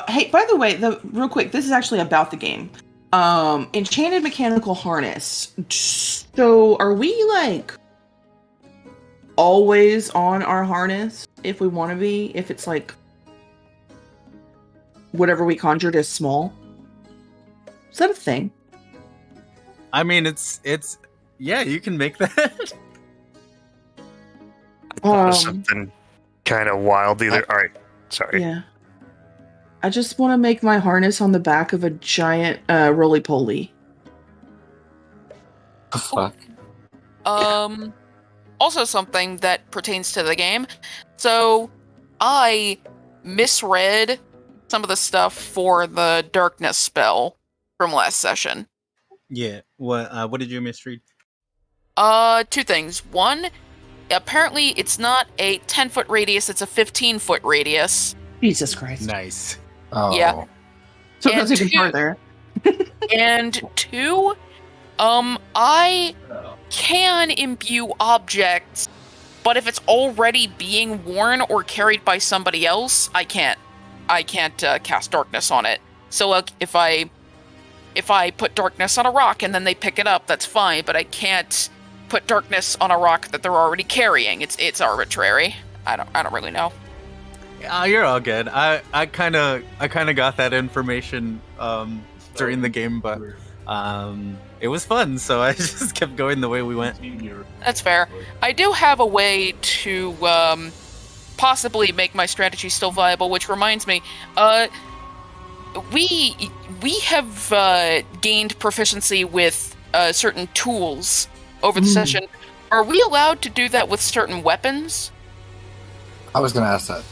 Hey, by the way, real quick, this is actually about the game. Enchanted mechanical harness. So, are we like always on our harness if we want to be? If it's like whatever we conjured is small? Is that a thing? I mean, it's yeah, you can make that. Something kind of wild either. All right, sorry. Yeah. I just want to make my harness on the back of a giant roly-poly. The fuck? Also something that pertains to the game. So, I misread some of the stuff for the darkness spell from last session. Yeah. What did you misread? Two things. One, apparently it's not a 10-foot radius, it's a 15-foot radius. Jesus Christ. Nice. Oh. Yeah. So it And goes even two- further. And two, I can imbue objects, but if it's already being worn or carried by somebody else, I can't cast darkness on it. So like, if I put darkness on a rock and then they pick it up, that's fine, but I can't put darkness on a rock that they're already carrying. It's arbitrary. I don't really know. You're all good. I kind of got that information during the game, but it was fun, so I just kept going the way we went. That's fair. I do have a way to possibly make my strategy still viable, which reminds me, we have gained proficiency with certain tools over the session. Are we allowed to do that with certain weapons? I was gonna ask that.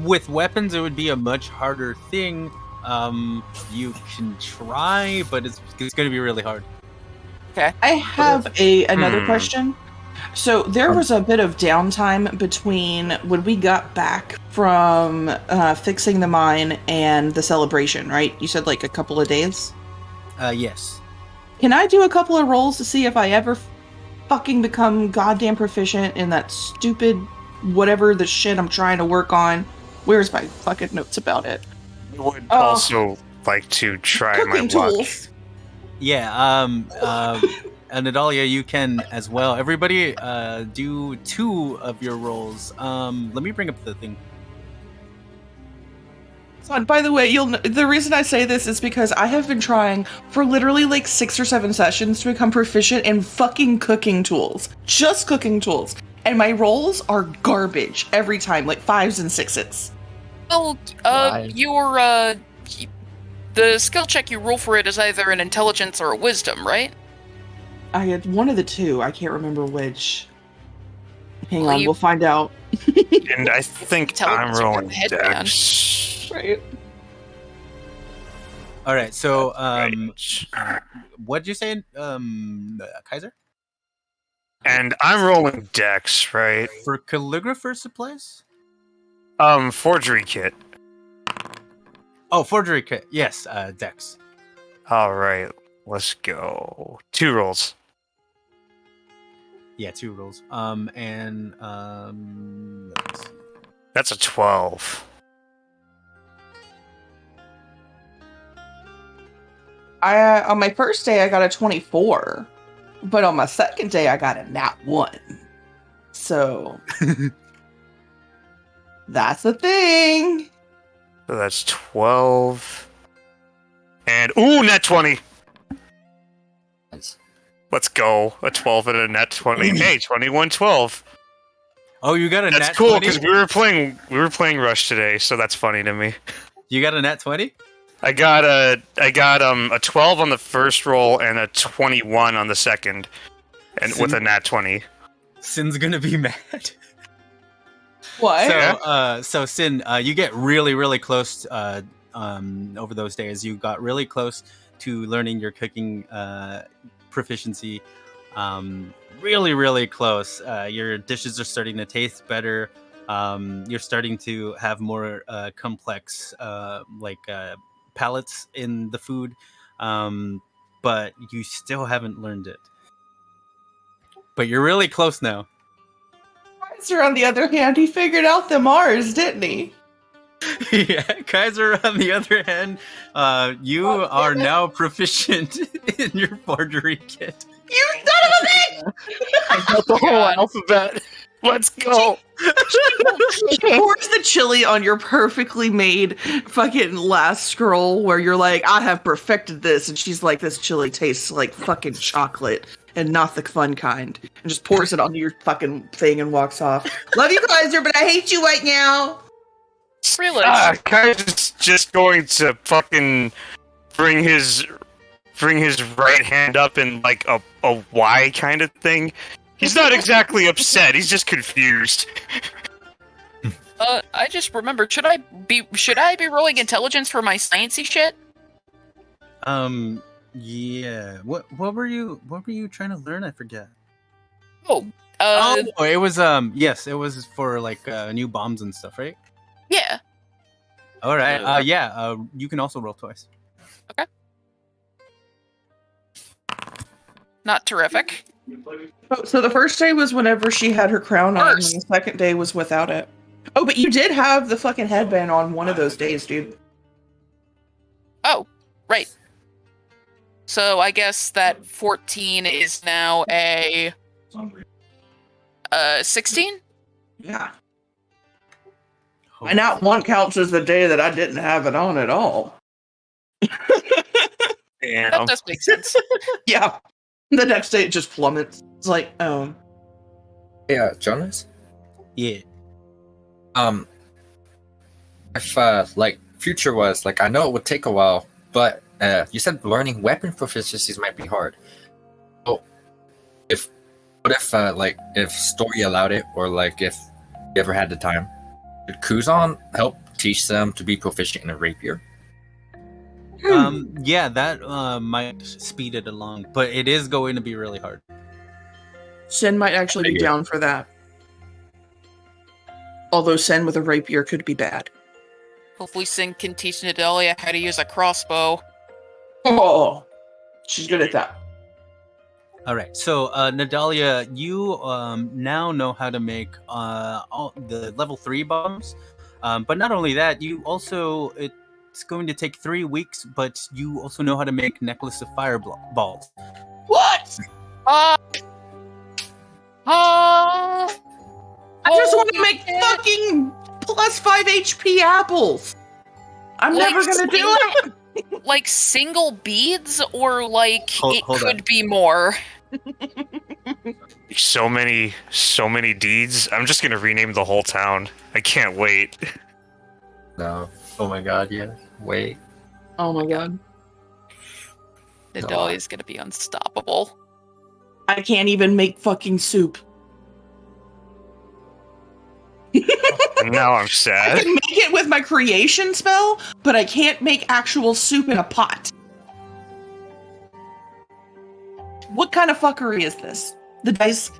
With weapons, it would be a much harder thing. You can try, but it's going to be really hard. Okay. I have another question. So there was a bit of downtime between when we got back from fixing the mine and the celebration, right? You said like a couple of days? Yes. Can I do a couple of rolls to see if I ever fucking become goddamn proficient in that stupid whatever the shit I'm trying to work on? Where's my fucking notes about it? I would also like to try my Cooking luck. tools. Yeah. And Adalia, you can as well. Everybody, do 2 of your rolls. Let me bring up the thing. So, by the way, the reason I say this is because I have been trying for literally like 6 or 7 sessions to become proficient in fucking cooking tools. Just cooking tools. And my rolls are garbage every time, like 5s and 6s. Well, the skill check you roll for it is either an intelligence or a wisdom, right? I had one of the two. I can't remember which. Hang Well, on, we'll find out. And I think I'm Intelligence or rolling headband. dex. Right. All right. So, Right. what'd you say, Kaiser? And I'm rolling dex, right? For calligrapher supplies? Forgery kit. Oh, forgery kit. Yes, Dex. All right, let's go. 2 rolls. Yeah, 2 rolls. Let's see. That's a 12. On my first day, I got a 24. But on my second day, I got a nat 1. So... that's the thing. So that's 12. And nat 20. Nice. Let's go. A 12 and a nat 20. Hey, 21, 12. Oh, you got a That's nat cool 20? because we were playing Rush today, so that's funny to me. You got a nat 20? I got a 12 on the first roll and a 21 on the second, and with a nat 20. Sin's gonna be mad. What? So Sin, you get really, really close over those days. You got really close to learning your cooking proficiency. Really, really close. Your dishes are starting to taste better. You're starting to have more complex, palates in the food, but you still haven't learned it. But you're really close now. Kaiser, on the other hand, he figured out them R's, didn't he? Yeah, Kaiser, on the other hand, you are now proficient in your forgery kit. You son of a bitch! I got the whole alphabet. Let's go. She pours the chili on your perfectly made fucking last scroll where you're like, I have perfected this. And she's like, this chili tastes like fucking chocolate and not the fun kind. And just pours it onto your fucking thing and walks off. Love you, Kaiser, but I hate you right now. Really? Kaiser's just going to fucking bring his right hand up in like a Y kind of thing. He's not exactly upset. He's just confused. I just remembered. Should I be rolling intelligence for my sciencey shit? Yeah. What were you trying to learn? I forget. Oh, It was yes, it was for like new bombs and stuff, right? yeah. All right. You can also roll twice. Not terrific. Oh, so the first day was whenever she had her crown on, and the second day was without it. Oh, but you did have the fucking headband on one of those days, dude. Oh, right. So I guess that 14 is now a 16? Yeah. And that one counts as the day that I didn't have it on at all. Damn. That does make sense. Yeah. The next day it just plummets. It's like, oh. Yeah, Jonas. Yeah. If like future was like, I know it would take a while, but you said learning weapon proficiencies might be hard. So, what if story allowed it, or like if you ever had the time, could Kuzan help teach them to be proficient in a rapier? Yeah, that might speed it along, but it is going to be really hard. Sen might actually be down for that. Although Sen with a rapier could be bad. Hopefully Sin can teach Nidalia how to use a crossbow. Oh, she's good at that. All right, so Nadalia, you now know how to make all the level 3 bombs, but not only that, you also it's going to take 3 weeks, but you also know how to make necklace of fireballs. What? I just want to make fucking plus 5 HP apples. I'm Like never gonna do it. like single beads, or like Hold could on. be more. So many deeds. I'm just gonna rename the whole town. I can't wait. No. Oh my god, yes. Wait. Oh my god. Nidalia is gonna be unstoppable. I can't even make fucking soup. And now I'm I sad. can make it with my creation spell, but I can't make actual soup in a pot. What kind of fuckery is this? The dice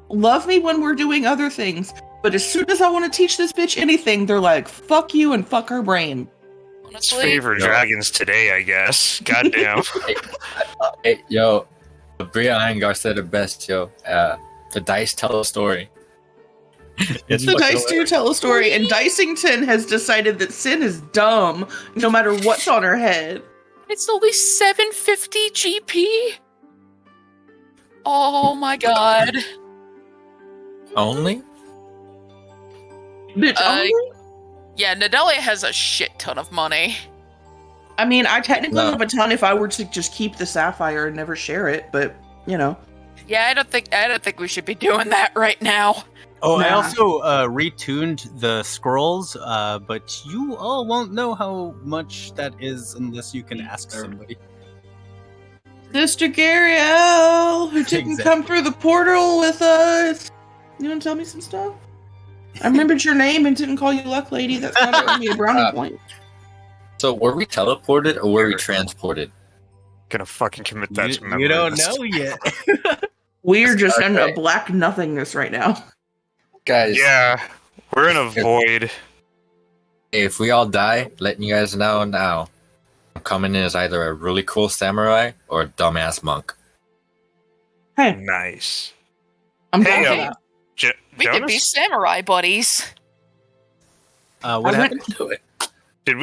love me when we're doing other things, but as soon as I want to teach this bitch anything, they're like, fuck you and fuck her brain. It's Honestly, favorite dragons today, I guess. Goddamn. Hey, yo, Bria Iyengar said it best, yo. The dice tell a story. It's The fucking dice do tell a story, and Dicington has decided that Sin is dumb no matter what's on her head. it's only 750 GP. Oh my god. Only? Bitch, only? Yeah, Nidalia has a shit ton of money. I mean, I technically No. have a ton if I were to just keep the sapphire and never share it, but, you know. Yeah, I don't think we should be doing that right now. Oh, I Nah. also retuned the scrolls, but you all won't know how much that is unless you can ask somebody. Sister Gariel, who didn't Exactly. come through the portal with us. You want to tell me some stuff? I remembered your name and didn't call you Luck Lady. That's not going to be a brownie point. So were we teleported or were we transported? Gonna fucking commit that to memory. You don't list. know yet. We're just in Okay. a black nothingness right now. Guys, Yeah, we're in a void. if we all die, letting you guys know now, I'm coming in as either a really cool samurai or a dumbass monk. Hey, Nice. I'm Hey, down for um, that. We could be Jonas? samurai buddies. What I went- happened? Do it. Did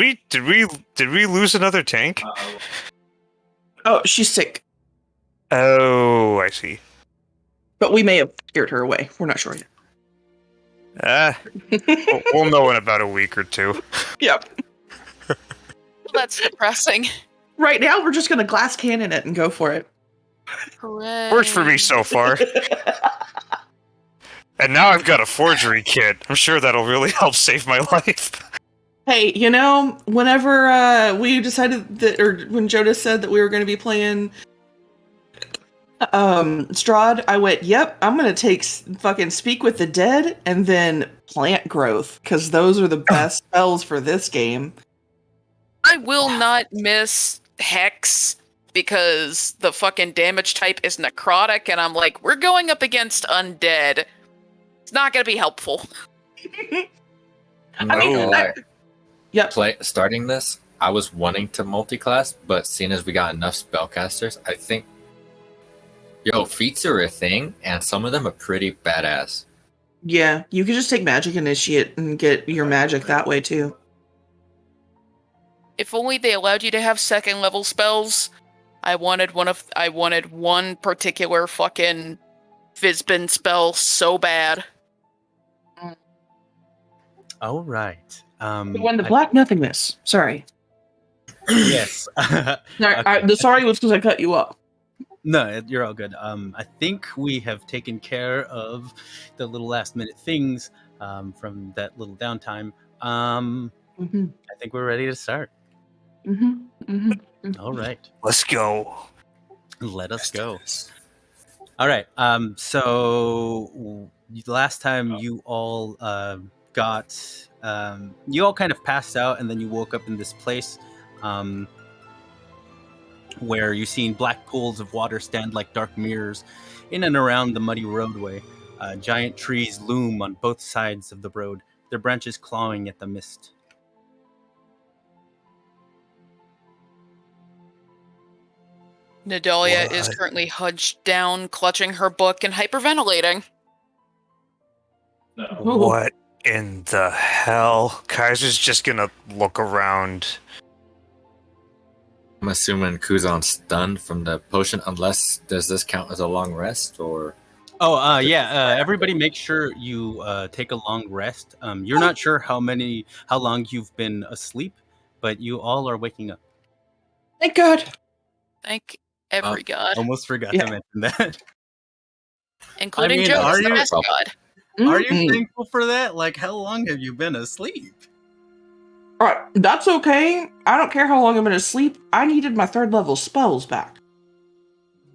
we lose another tank? Oh, she's sick, Oh, I see. but we may have scared her away. We're not sure yet. We'll know in about a week or two. Yep. That's depressing. Right now, we're just gonna glass cannon it and go for it. Hooray. Worked for me so far. And now I've got a forgery kit. I'm sure that'll really help save my life. Hey, you know, whenever we decided that, or when Jonas said that we were going to be playing Strahd, I went, yep, I'm going to take fucking Speak with the Dead and then Plant Growth, because those are the best spells for this game. I will not miss Hex because the fucking damage type is necrotic, and I'm like, we're going up against undead. It's not going to be helpful. I'm I mean, not gonna Yep. lie. Starting this, I was wanting to multi-class, but seeing as we got enough spellcasters, I think, feats are a thing, and some of them are pretty badass. Yeah, you could just take Magic Initiate and get your magic that way too. If only they allowed you to have second level spells. I wanted one particular fucking Fizbin spell so bad. All right. The one, the Black Nothingness. Sorry. Yes. The sorry was because I cut you off. No, you're all good. I think we have taken care of the little last minute things from that little downtime. Mm-hmm. I think we're ready to start. Mm-hmm. Mm-hmm. All right. Let's go. Let us go. All right. So last time you all you all kind of passed out, and then you woke up in this place where you've seen black pools of water stand like dark mirrors in and around the muddy roadway. Giant trees loom on both sides of the road, their branches clawing at the mist. Nadalia is What? currently hunched down, clutching her book and hyperventilating. What in the hell? Kaiser's just gonna look around. I'm assuming Kuzan's stunned from the potion, unless does this count as a long rest or? Oh, yeah. Everybody make sure you take a long rest. You're not sure how long you've been asleep, but you all are waking up. Thank God. Thank every god, Almost forgot Yeah. to mention that. including I mean, Jonas, are the you- best god. Are you Mm-mm. thankful for that? Like, how long have you been asleep? All right, that's okay. I don't care how long I'm gonna sleep. I needed my 3rd level spells back.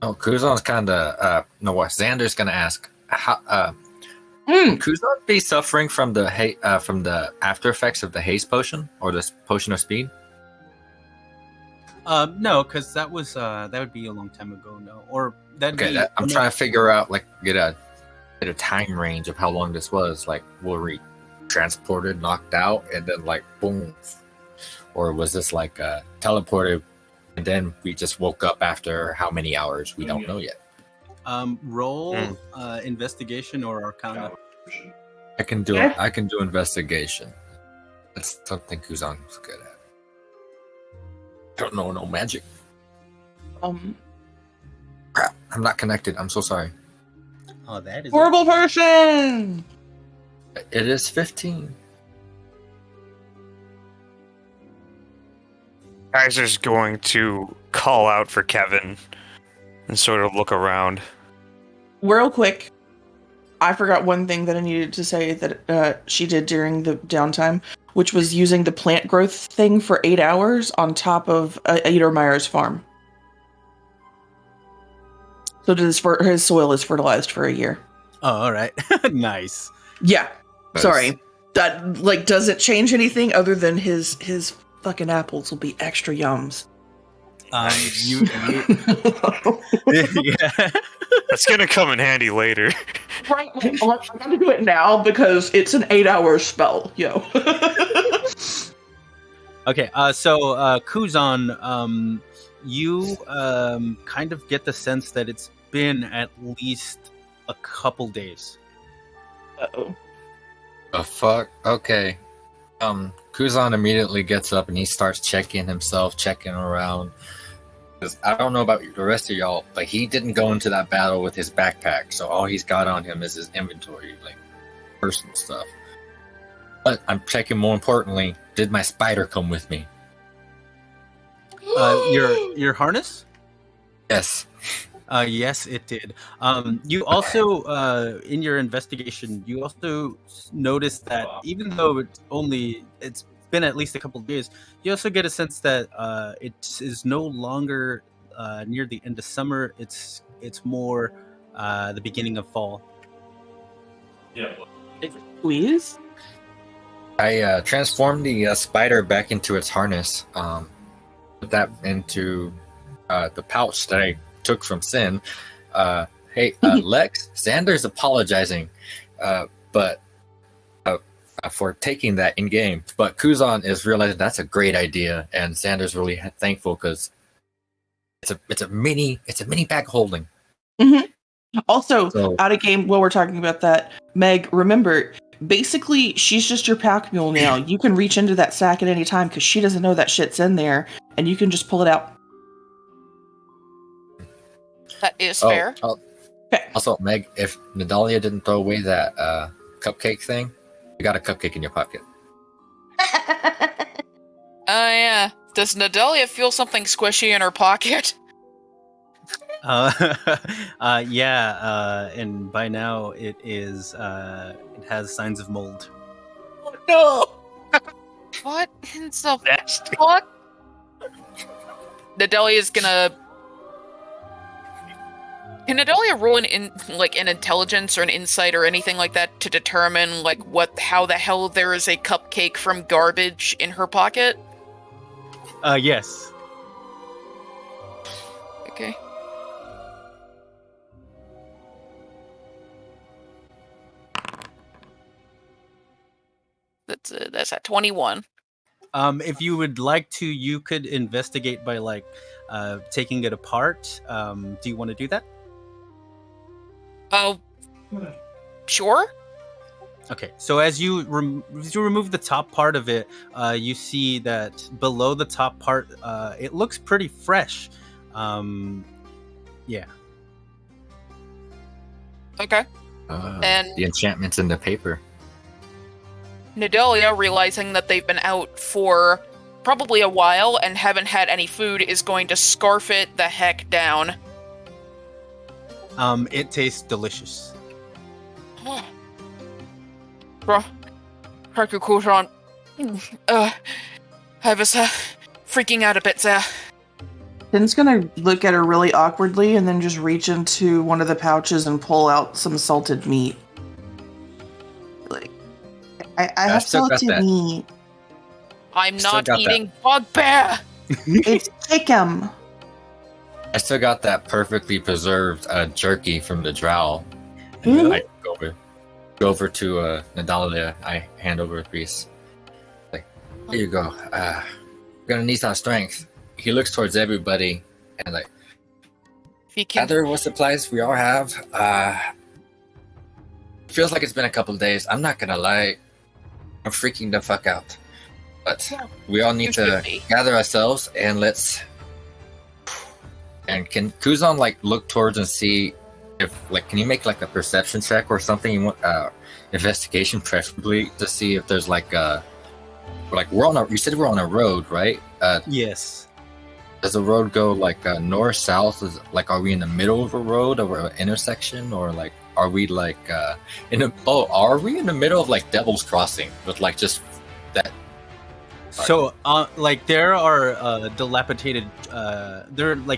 Oh, Kuzan's kind of no. What Xander's gonna ask? How Mm. Kuzan be suffering from the after effects of the haze potion or the potion of speed? No, because that would be a long time ago. No, or that'd Okay, be. I'm trying to figure out get a time range of how long this was. Like, were we transported, knocked out, and then boom, or was this teleported, and then we just woke up after how many hours? We don't know yet. Roll investigation or Arcana. I can do Yeah. I can do investigation. That's something Kuzan's good at. Don't know no magic. Crap, I'm not connected. I'm so sorry. Oh, that is Horrible person. It is 15. Kaiser's going to call out for Kevin and sort of look around. Real quick, I forgot one thing that I needed to say that she did during the downtime, which was using the plant growth thing for 8 hours on top of Edelmeyer's farm. So his soil is fertilized for a year. Oh, all right. Nice. Yeah, Nice. sorry. That doesn't change anything other than his fucking apples will be extra yums. You yeah. That's gonna come in handy later. Right, I'm gonna do it now because it's an 8-hour spell, yo. Okay, so Kuzan, you kind of get the sense that it's been at least a couple days. Uh-oh. The fuck? Okay. Kuzan immediately gets up and he starts checking himself, checking around. Because I don't know about the rest of y'all, but he didn't go into that battle with his backpack, so all he's got on him is his inventory, like personal stuff. But I'm checking more importantly, did my spider come with me? Your harness? Yes. Yes, it did. You also, in your investigation, you also noticed that even though it's been at least a couple of days, you also get a sense that it is no longer near the end of summer. It's more the beginning of fall. Please? I transformed the spider back into its harness. Put that into the pouch that I took from Sin. Hey, Lex, Xander's apologizing, but for taking that in game. But Kuzan is realizing that's a great idea, and Xander's really thankful because it's a mini bag holding. Also, So- out of game, while we're talking about that, Meg, remember, basically, she's just your pack mule now. You can reach into that sack at any time because she doesn't know that shit's in there, and you can just pull it out. That is fair. Okay. Also, Meg, if Nadalia didn't throw away that cupcake thing, you got a cupcake in your pocket. Yeah. Does Nadalia feel something squishy in her pocket? Yeah, and by now it has signs of mold. Oh, no! What in the Nasty. fuck? Nadalia's gonna. Can Nadalia roll an intelligence or an insight or anything like that to determine how the hell there is a cupcake from garbage in her pocket? Yes. Okay. That's at 21. If you would like to, you could investigate by taking it apart. Do you want to do that? Oh, sure. Okay, so as you remove the top part of it, you see that below the top part, it looks pretty fresh. Yeah. Okay. And The enchantment's in the paper. Nadalia, realizing that they've been out for probably a while and haven't had any food, is going to scarf it the heck down. It tastes delicious. Bro, Haku Kuzan, I was freaking out a bit there. Finn's gonna look at her really awkwardly and then just reach into one of the pouches and pull out some salted meat. Like, I have still got salted that. meat. I'm Still not got eating bugbear. It's chicken. I still got that perfectly preserved jerky from the drow. Mhm. I go over to Nadalia. I hand over a piece. Like, here you go. We're gonna need some strength. He looks towards everybody and like, If you can, gather what supplies we all have. Feels like it's been a couple days. I'm not gonna lie. I'm freaking the fuck out. But we all need You to should be. gather ourselves and let's. And can Kuzan look towards and see if can you make a perception check or something? You want investigation preferably to see if there's we're on a. You said we're on a road, right? Yes. Does the road go north south? Are we in the middle of a road or an intersection, or are we in the? Oh, are we in the middle of Devil's Crossing with just that? So, there are dilapidated, there are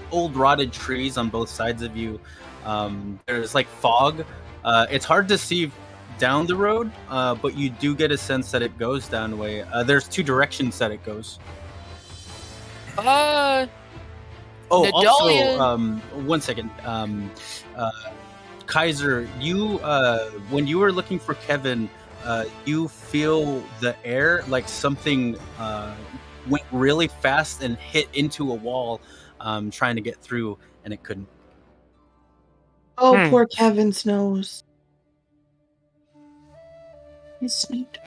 old rotted trees on both sides of you. There's fog. It's hard to see down the road, but you do get a sense that it goes down a way. There's two directions that it goes. Oh, Nadalia- also, one second. Kaiser, you when you were looking for Kevin, you feel the air something went really fast and hit into a wall, trying to get through, and it couldn't. Oh, poor Kevin's nose. He's sweet.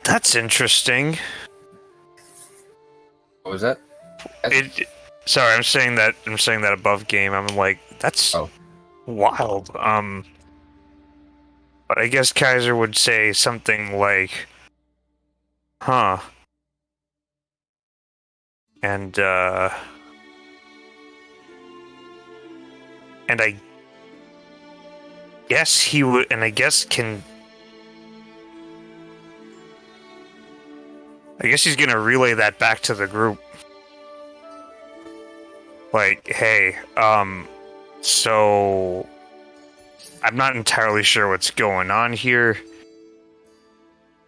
That's interesting. What was that? Sorry, I'm saying that above game. I'm like, that's wild. But I guess Kaiser would say something like, huh. And I guess he would, and I guess he's gonna relay that back to the group. Like, hey, so I'm not entirely sure what's going on here,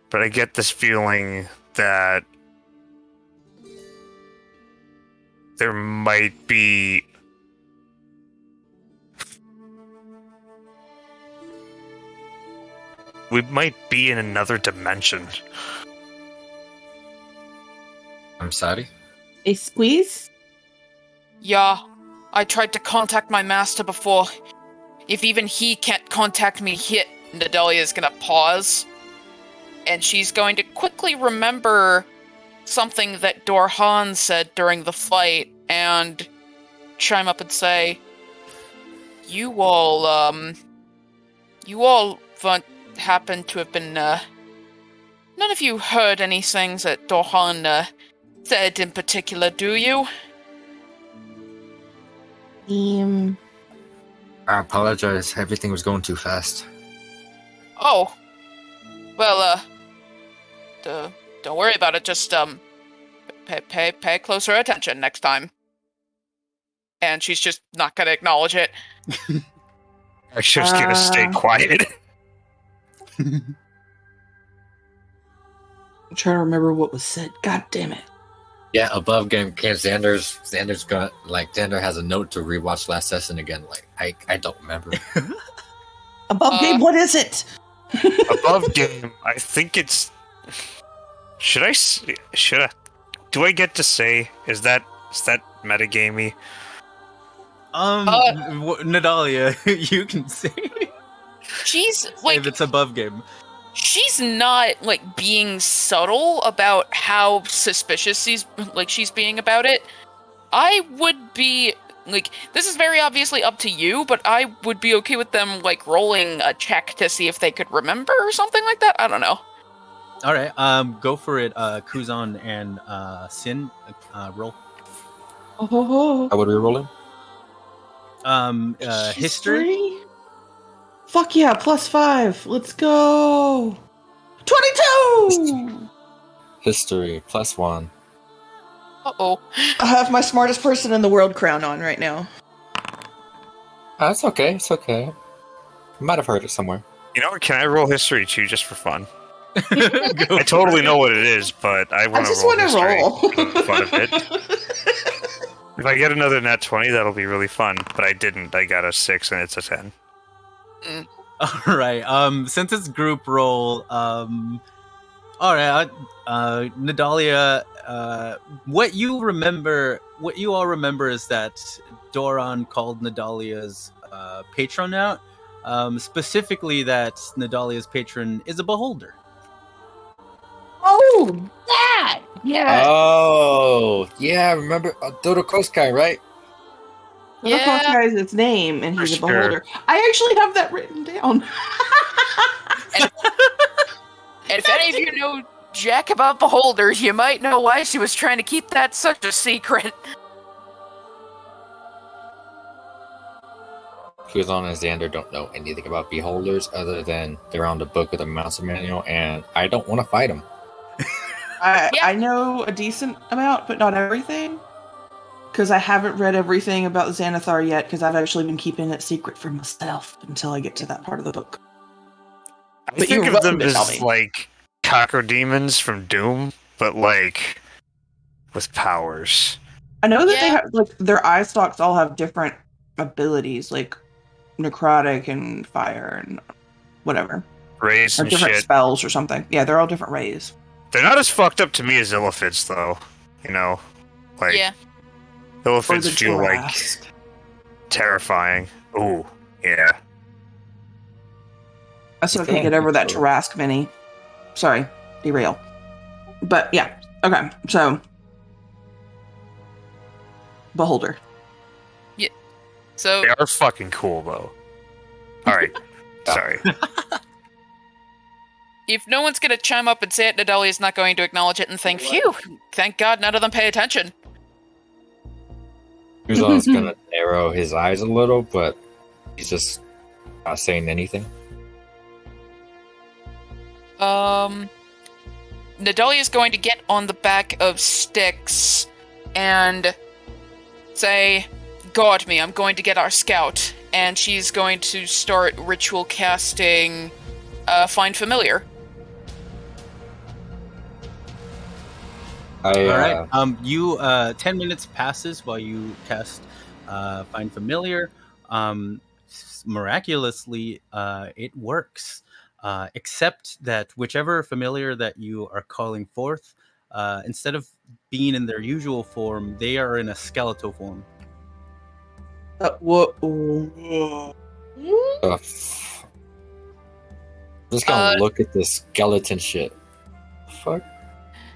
but I get this feeling that there might be we might be in another dimension. I'm sorry. A squeeze? Yeah, I tried to contact my master before. If even he can't contact me yet, Nadalia's gonna pause. And she's going to quickly remember something that Dorhan said during the fight and chime up and say, You all won't happen to have been, none of you heard any things that Dorhan, said in particular, do you? I apologize. Everything was going too fast. Oh. Well, don't worry about it. Just, pay closer attention next time. And she's just not gonna acknowledge it. I should just gonna stay quiet. I'm trying to remember what was said. God damn it. Yeah, above game, Xander's gonna Xander has a note to rewatch last session again. Like I don't remember. Above game, what is it? Above game, I think it's. Should I? Do I get to say? Is that metagamey? Nadalia, you can say. She's If it's above game. She's not being subtle about how suspicious she's being about it. I would be this is very obviously up to you, but I would be okay with them rolling a check to see if they could remember or something like that. I don't know. All right, go for it. Kuzan and Sin, roll. Oh. How would we roll in? History. Fuck yeah, +5. Let's go. 22! History +1. Uh-oh. I have my smartest person in the world crown on right now. It's okay. It's okay. You might have heard it somewhere. You know, can I roll history too, just for fun? I totally know what it is, but I want to roll history for the fun of it. If I get another nat 20, that'll be really fun. But I didn't. I got a 6 and it's a 10. All right. Since it's group roll, all right. Nadalia, what you all remember is that Doran called Nadalia's patron out. Specifically, that Nadalia's patron is a beholder. Oh, that! Yeah. Oh, yeah. Remember Dodokoskai, right? Yeah. Guy is his name, and he's a beholder. I actually have that written down. And if any of you know jack about beholders, you might know why she was trying to keep that such a secret. Kuzan and Xander don't know anything about beholders other than they're on the book of the Master Manual, and I don't want to fight them. I know a decent amount, but not everything. Because I haven't read everything about Xanathar yet, because I've actually been keeping it secret for myself until I get to that part of the book. I think of them as cacodemons from Doom, but with powers. I know that they have their eye stalks all have different abilities, like necrotic and fire and whatever. Rays or and different shit. spells or something. Yeah, they're all different rays. They're not as fucked up to me as Illithids, though. You know, yeah. Illithids feel terrifying. Ooh, yeah. I still can't get over that Tarask mini. Sorry. derail. But yeah, okay. So, Beholder. So They are fucking cool, though. All right. Sorry. if no one's gonna chime up and say it, Nadalia's not going to acknowledge it and think, phew, thank God none of them pay attention. Uzo's gonna narrow his eyes a little, but he's just not saying anything. Nadalia's going to get on the back of Styx and say, "God me, I'm going to get our scout," and she's going to start ritual casting Find Familiar. All right. You 10 minutes passes while you cast Find Familiar. Miraculously, it works. Except that whichever familiar that you are calling forth, instead of being in their usual form, they are in a skeletal form. What? Just gonna look at this skeleton shit. Fuck.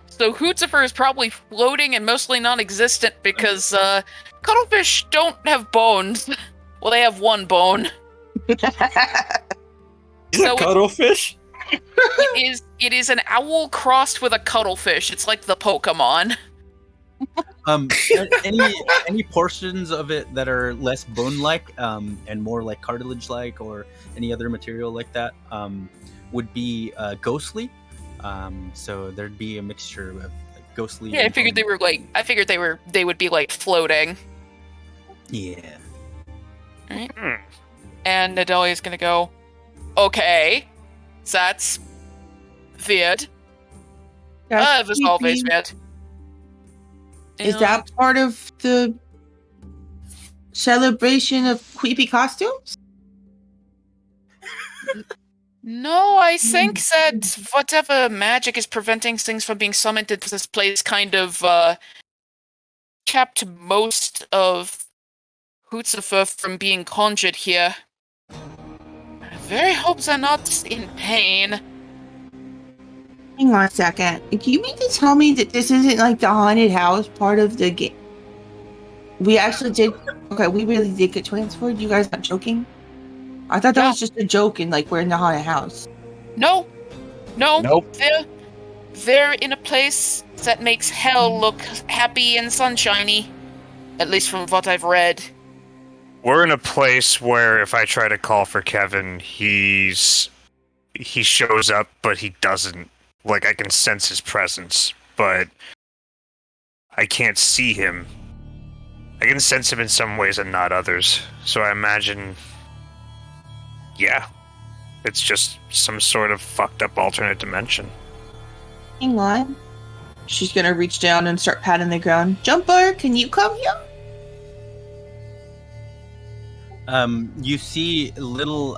So Hootzifer is probably floating and mostly non-existent because cuttlefish don't have bones. Well, they have one bone. He's So- a cuttlefish? It is an owl crossed with a cuttlefish. It's like the Pokemon. Any portions of it that are less bone-like and more like cartilage-like or any other material like that would be ghostly. So there'd be a mixture of like ghostly. Yeah, I figured they would be like floating. Yeah. And Nadalia's gonna go, okay, that's weird. That's That's always creepy. weird. Is that part of the celebration of creepy costumes? No, I think that whatever magic is preventing things from being summoned into this place kind of kept most of Hootzifer from being conjured here. I very hope they're not in pain. Hang on a second. Do you mean to tell me that this isn't like the haunted house part of the game? We actually did. Okay, we really did get transferred. You guys not joking? I thought that No. was just a joke and like we're in the haunted house. No, Nope. they're in a place that makes hell look happy and sunshiny. At least from what I've read. We're in a place where if I try to call for Kevin, he shows up, but he doesn't. Like, I can sense his presence, but I can't see him. I can sense him in some ways and not others. So I imagine, yeah, it's just some sort of fucked up alternate dimension. Hang on. She's gonna reach down and start patting the ground. Jumper, can you come here? You see little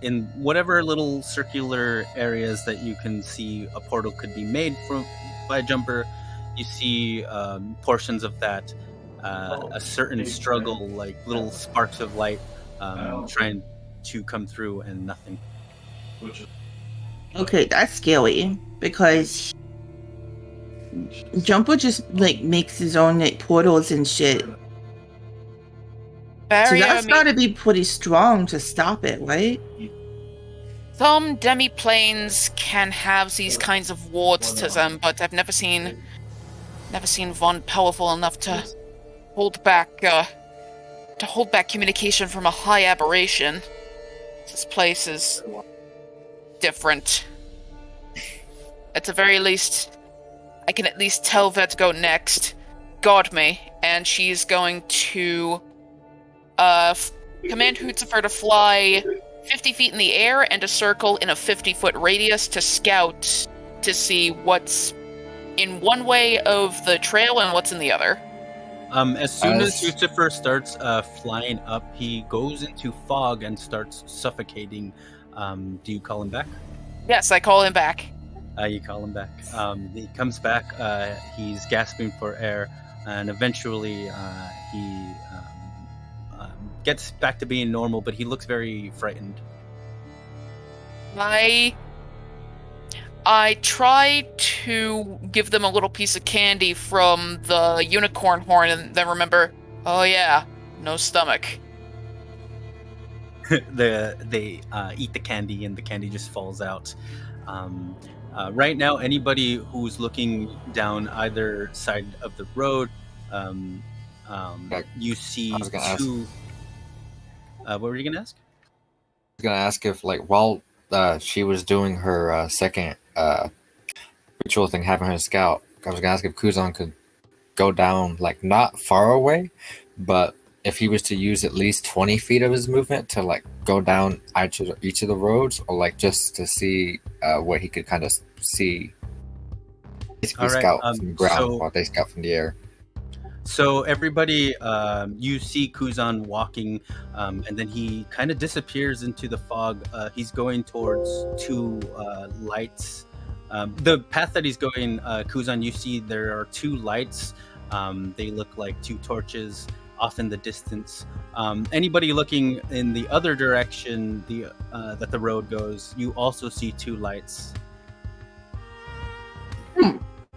in whatever little circular areas that you can see a portal could be made from by a jumper. You see portions of that, a certain struggle, like little sparks of light trying to come through, and nothing. Okay, that's scary because Jumper just like makes his own like portals and shit. So Barrier that's gotta be pretty strong to stop it, right? Some demi-planes can have these kinds of wards to them, but I've never seen one powerful enough to hold back communication from a high aberration. This place is different. At the very least, I can at least tell where to go next. Guard me, and she's going to command Hootzifer to fly 50 feet in the air and a circle in a 50-foot radius to scout to see what's in one way of the trail and what's in the other. As soon as Lucifer starts flying up, he goes into fog and starts suffocating. Do you call him back? Yes, I call him back. You call him back. He comes back. He's gasping for air, and eventually he gets back to being normal. But he looks very frightened. I I try to give them a little piece of candy from the unicorn horn and then remember, oh yeah, no stomach. They eat the candy and the candy just falls out. Right now, anybody who's looking down either side of the road, you see I was gonna ask. two. What were you gonna ask? I was gonna ask if, like, while she was doing her second ritual thing, having her scout, I was gonna ask if Kuzan could go down, like, not far away, but if he was to use at least 20 feet of his movement to, like, go down each of the roads, or, like, just to see what he could kind of see. Basically, All right, scout from the ground so- while they scout from the air. So everybody, you see Kuzan walking, and then he kind of disappears into the fog. He's going towards two lights. The path that he's going, Kuzan, you see there are two lights. They look like two torches off in the distance. Anybody looking in the other direction, that the road goes, you also see two lights.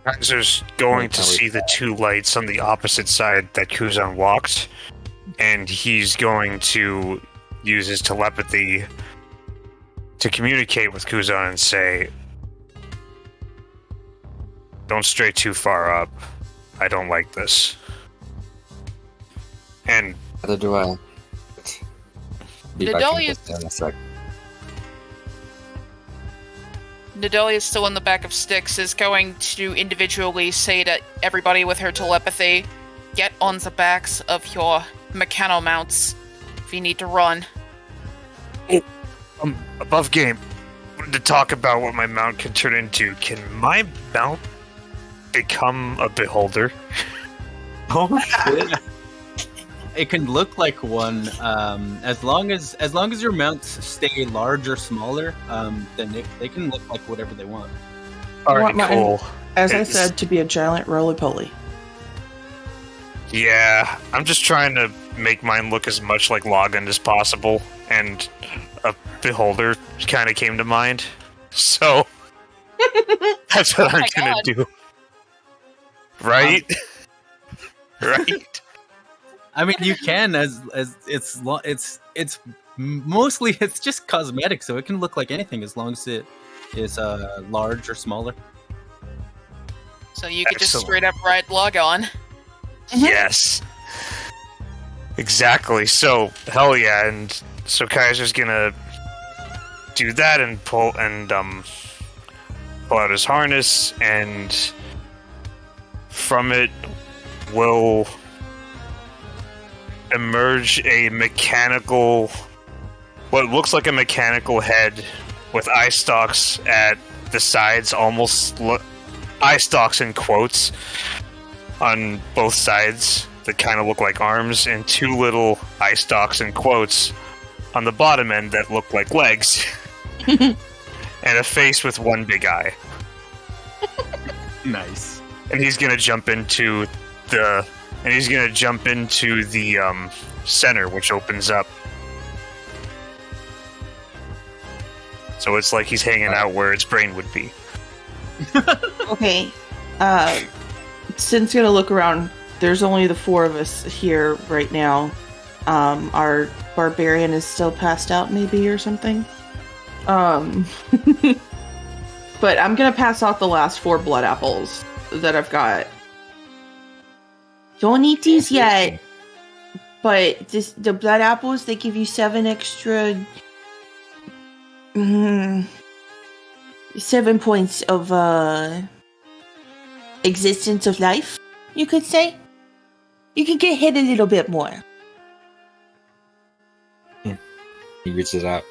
Kaiser's going to see the two lights on the opposite side that Kuzan walked, and he's going to use his telepathy to communicate with Kuzan and say, don't stray too far up. I don't like this. And Either do I. Be back Nidalius- in a sec. Nidalia, still in the back of Styx, is going to individually say to everybody with her telepathy, get on the backs of your mechano mounts if you need to run. above game, wanted to talk about what my mount can turn into. Can my mount become a beholder? Oh shit! It can look like one, as long as your mounts stay large or smaller. Then they can look like whatever they want. Alright, want mine- cool. As I It's- said, to be a giant roly-poly. Yeah, I'm just trying to make mine look as much like Logan as possible, and a beholder kind of came to mind. So that's what I'm my gonna God. do. Right? Right? I mean, you can as it's mostly it's just cosmetic, so it can look like anything as long as it is large or smaller. So you could just Excellent. straight up ride Logon. Yes. Exactly. So hell yeah, and so Kaiser's gonna do that and pull out his harness, and from it will emerge a mechanical, what looks like a mechanical head with eye stalks at the sides, almost eye stalks in quotes on both sides that kind of look like arms, and two little eye stalks in quotes on the bottom end that look like legs, and a face with one big eye. Nice. And he's gonna jump into the center, which opens up. So it's like he's hanging out where its brain would be. Okay. Sin's gonna look around. There's only the four of us here right now. Our barbarian is still passed out, maybe, or something. But I'm gonna pass out the last 4 blood apples that I've got. Don't eat these yet. But the blood apples, they give you 7 extra. 7 points of existence of life, you could say. You can get hit a little bit more. He reaches out.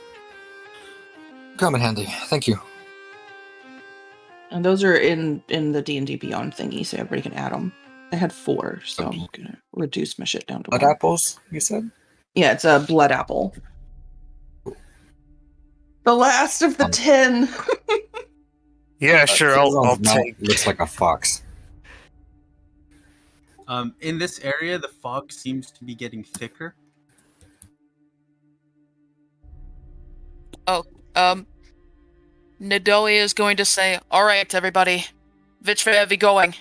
Come in handy. Thank you. And those are in the D&D Beyond thingy, so everybody can add them. I had 4, so Okay. I'm gonna reduce my shit down to Blood 1. apples, you said? Yeah, it's a blood apple. The last of the 10. Yeah, sure. I'll Kuzan's mouth take. Looks like a fox. In this area, the fog seems to be getting thicker. Nidalia is going to say, "All right, everybody, which way are we going?"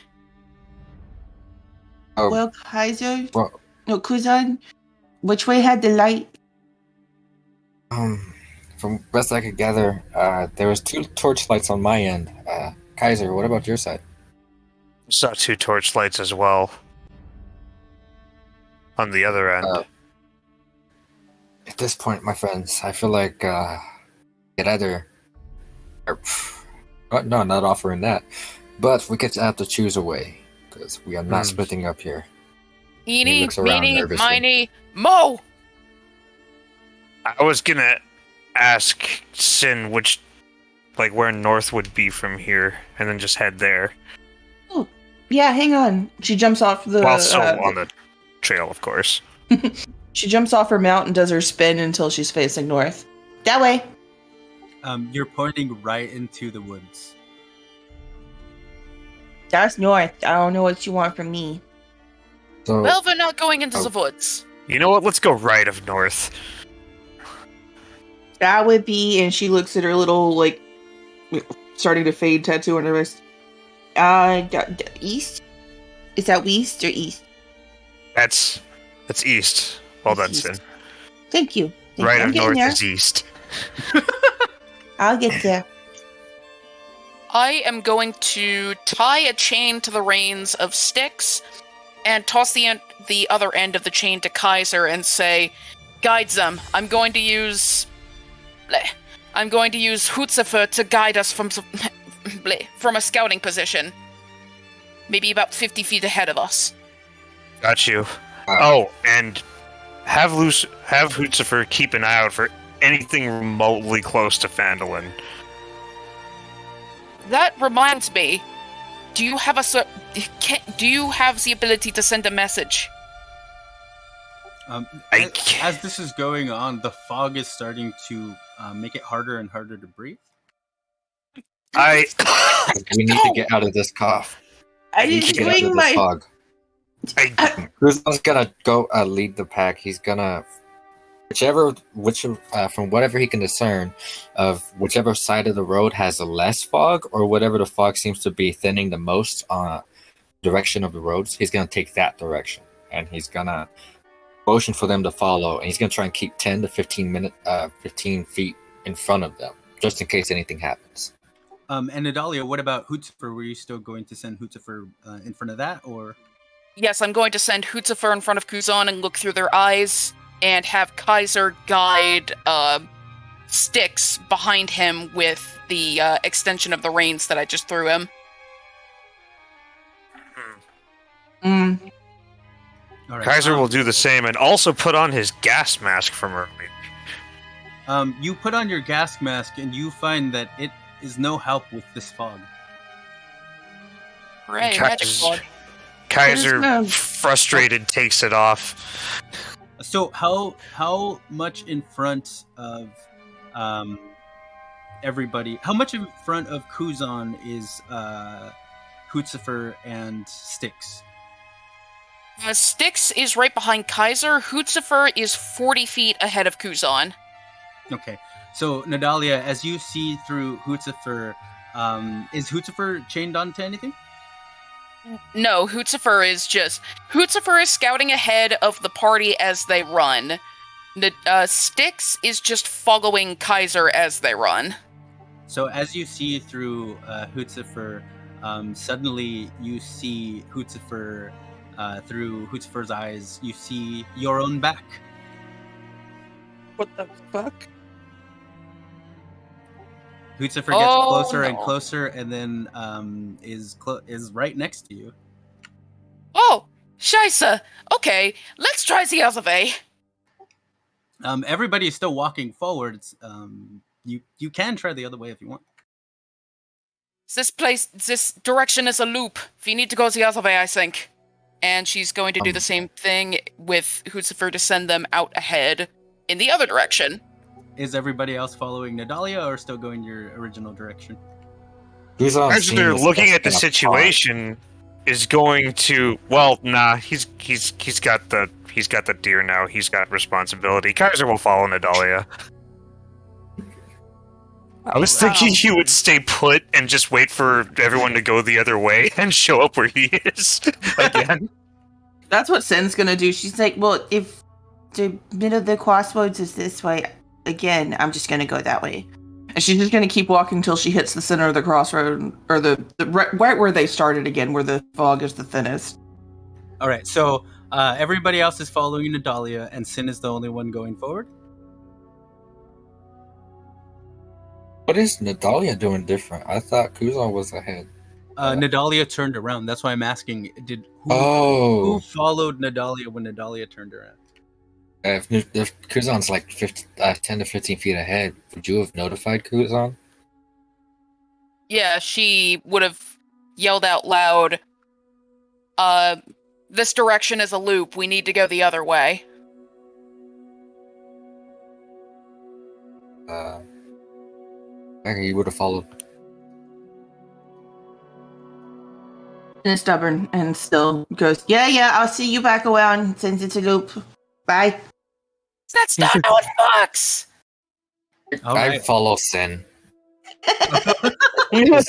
Oh, Well, Kaiser, well, no, Kuzan, which way had the light? from best I could gather, there was 2 torchlights on my end. Kaiser, what about your side? Saw 2 torchlights as well. On the other end. At this point, my friends, I feel like it either, no, not offering that, but we could have to choose a way because we are not splitting up here. He Eeny, looks around meeny, nervously. miny, mo! I was gonna ask Sin where north would be from here, and then just head there. Yeah, hang on. She jumps off the. While still on the trail, of course. She jumps off her mount and does her spin until she's facing north. That way. You're pointing right into the woods. That's north. I don't know what you want from me. So, Well, we're not going into the woods. You know what? Let's go right of north. That would be, and she looks at her little, like, starting to fade tattoo on her wrist. East? Is that west or east? That's east. Well done, East. Sin. Thank you. Right I'm of getting north there. is east. I'll get there. I am going to tie a chain to the reins of Styx and toss the other end of the chain to Kaiser and say, "Guide them. I'm going to use Hutzifer to guide us from a scouting position. Maybe about 50 feet ahead of us." Got you. Oh, and have Hutzifer keep an eye out for anything remotely close to Phandalin. That reminds me. Do you have do you have the ability to send a message? As this is going on, the fog is starting to make it harder and harder to breathe. we need to get out of this cough. I We need to didn't get out of bring this my. fog. Kuzan's gonna go lead the pack. He's gonna from whatever he can discern of whichever side of the road has the less fog, or whatever the fog seems to be thinning the most on direction of the roads. He's gonna take that direction, and he's gonna motion for them to follow. And he's gonna try and keep 10 to 15 feet in front of them, just in case anything happens. And Nadalia, what about Hutzifer? Were you still going to send Hutzifer in front of that, or? Yes, I'm going to send Hutzifer in front of Kuzan and look through their eyes, and have Kaiser guide Styx behind him with the extension of the reins that I just threw him. Mm. All right. Kaiser will do the same and also put on his gas mask from earlier. You put on your gas mask, and you find that it is no help with this fog. Hooray, Kaiser's- magic fog. Kaiser, There's no- frustrated, takes it off. So how much in front of everybody? How much in front of Kuzan is Hutzifer and Styx? Styx is right behind Kaiser. Hutzifer is 40 feet ahead of Kuzan. Okay, so Nadalia, as you see through Hutzifer, is Hutzifer chained onto anything? No, Hutzifer is scouting ahead of the party as they run. Styx is just following Kaiser as they run. So as you see through Hutzifer, suddenly you see Hutzifer through Hutzifer's eyes. You see your own back. What the fuck? Hutzifer gets Oh, closer and no. closer, and then is right next to you. Oh, Scheisse. Okay, let's try the other way. Everybody is still walking forwards. You can try the other way if you want. This direction is a loop. We need to go the other way, I think. And she's going to do the same thing with Hutzifer to send them out ahead in the other direction. Is everybody else following Nadalia, or still going your original direction? Kuzan, Kaiser, seeing this looking stuff, at the gonna situation, is going to. Well, nah. He's got the deer now. He's got responsibility. Kaiser will follow Nadalia. I was thinking he would stay put and just wait for everyone to go the other way and show up where he is again. That's what Sin's gonna do. She's like, well, if the middle of the crossroads is this way, again, I'm just gonna go that way. And she's just gonna keep walking until she hits the center of the crossroad, or the right where they started again, where the fog is the thinnest. All right, so everybody else is following Nadalia, and Sin is the only one going forward. What is Nadalia doing different? I thought Kuzan was ahead. Nadalia turned around. That's why I'm asking. Who Oh, followed Nadalia when Nadalia turned around? if Kuzan's like 10 to 15 feet ahead, would you have notified Kuzan? Yeah, she would have yelled out loud, this direction is a loop, we need to go the other way. I think he would have followed. And is stubborn and still goes, yeah, I'll see you back around since it's a loop. Bye. That's not how it fucks! All I right. follow Sin. You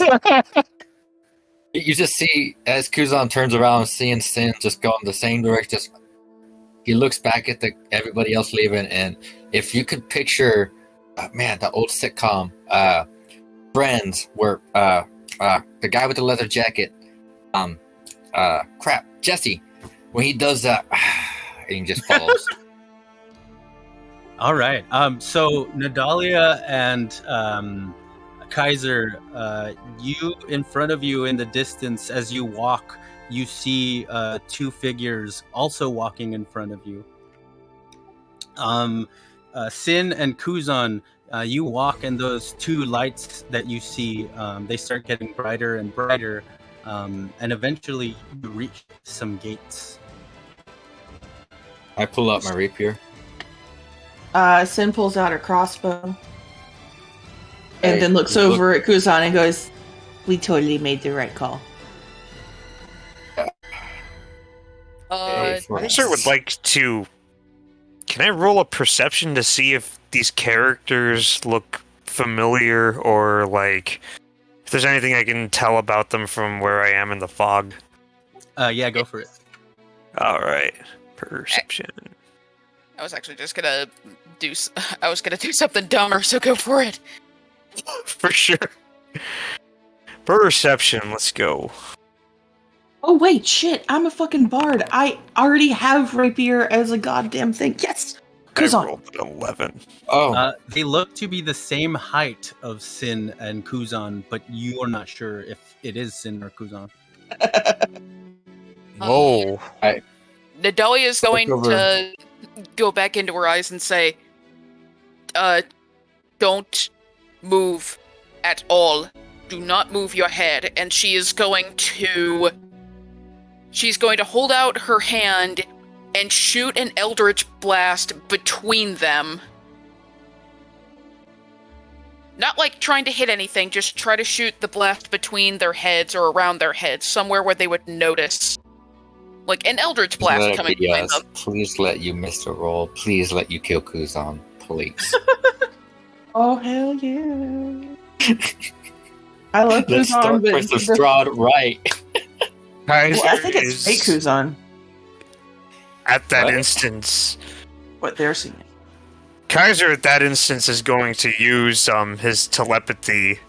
just see as Kuzan turns around, seeing Sin just going the same direction. Just he looks back at everybody else leaving, and if you could picture, the old sitcom, Friends, where the guy with the leather jacket, Jesse, when he does that, and he just follows. All right. So Nadalia and Kaiser, you in front of you in the distance as you walk, you see two figures also walking in front of you. Sin and Kuzan, you walk, and those two lights that you see, they start getting brighter and brighter, and eventually you reach some gates. I pull out my rapier. Sin pulls out her crossbow. And then looks over at Kuzan and goes, we totally made the right call. Kaiser would like to... Can I roll a perception to see if these characters look familiar, or like if there's anything I can tell about them from where I am in the fog? Yeah, go for it. Alright. Perception. I was actually just gonna do something dumber, so go for it. For sure. Perception, let's go. Oh, wait, shit, I'm a fucking bard. I already have rapier as a goddamn thing. Yes! I Kuzan. rolled an 11. Oh, They look to be the same height of Sin and Kuzan, but you are not sure if it is Sin or Kuzan. Oh. Nadalia is going over. to go back into her eyes and say, don't move at all. Do not move your head. And she's going to hold out her hand and shoot an Eldritch Blast between them. Not like trying to hit anything, just try to shoot the blast between their heads or around their heads, somewhere where they would notice. Like an Eldritch Blast coming behind yes. them. Please let you miss the roll. Please let you kill Kuzan. Please. Oh, hell yeah. I love Let's Kuzan, start but with the Strahd right. Kaiser well, I think it's fake is, Kuzan, at that What? instance, what they're seeing. Kaiser at that instance is going to use his telepathy.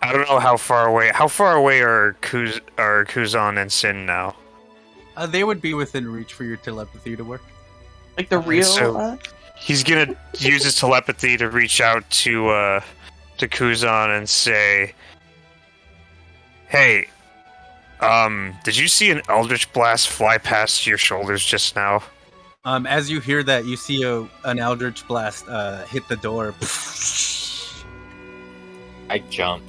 I don't know how far away. How far away are Kuzan and Sin now? They would be within reach for your telepathy to work. Like the real... so- He's gonna use his telepathy to reach out to Kuzan and say, "Hey, did you see an Eldritch Blast fly past your shoulders just now?" As you hear that, you see an Eldritch Blast hit the door. I jump.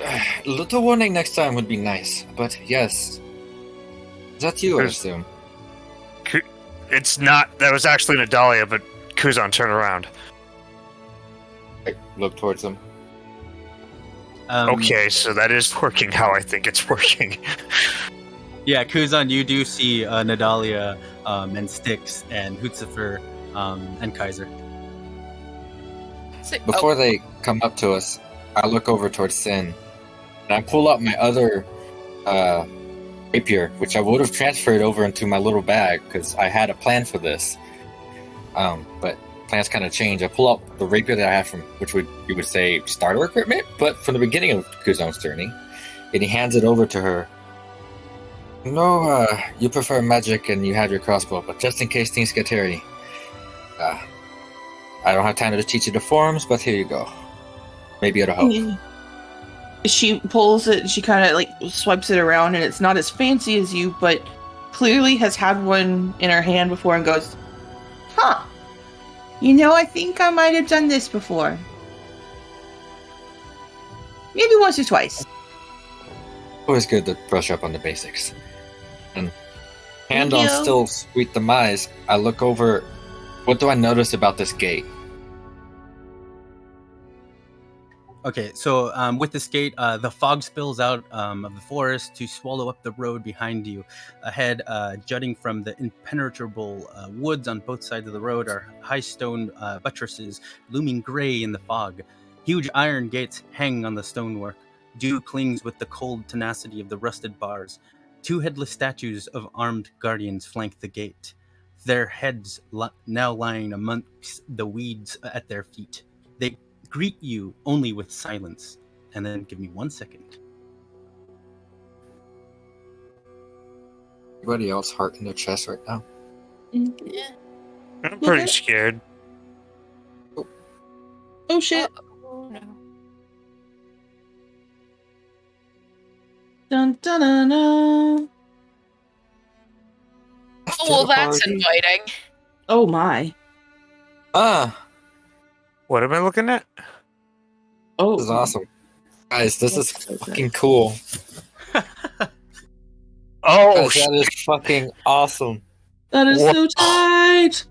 A little warning next time would be nice, but yes. Is that you, I There's- assume? It's not. That was actually Nadalia, but Kuzan, turn around. I look towards him. Okay, so that is working how I think it's working. Yeah, Kuzan, you do see Nadalia and Styx and Hutzifer and Kaiser. Say- Before they come up to us, I look over towards Sin, and I pull out my other rapier, which I would have transferred over into my little bag because I had a plan for this. But plans kind of change. I pull out the rapier that I have from, which you would say starter equipment, but from the beginning of Kuzon's journey, and he hands it over to her. No, you prefer magic and you have your crossbow, but just in case things get hairy, I don't have time to teach you the forms, but here you go. Maybe it'll help. She pulls it, she kind of like swipes it around, and it's not as fancy as you, but clearly has had one in her hand before and goes, huh. You know, I think I might have done this before. Maybe once or twice. Always good to brush up on the basics. And hand Thank on you. still sweet demise, I look over. What do I notice about this gate? Okay, so with this gate, the fog spills out of the forest to swallow up the road behind you. Ahead, jutting from the impenetrable woods on both sides of the road, are high stone buttresses looming gray in the fog. Huge iron gates hang on the stonework. Dew clings with the cold tenacity of the rusted bars. Two headless statues of armed guardians flank the gate, their heads now lying amongst the weeds at their feet. They greet you only with silence. And then give me 1 second. Anybody else heart in their chest right now? Yeah. I'm pretty Okay. scared. Oh shit. Oh, no. Dun, dun, dun, dun. Oh, well, that's inviting. Oh my. What am I looking at? Oh. This is awesome. Guys, this is That's so fucking cool. Oh, Guys, that is fucking awesome. That is so tight.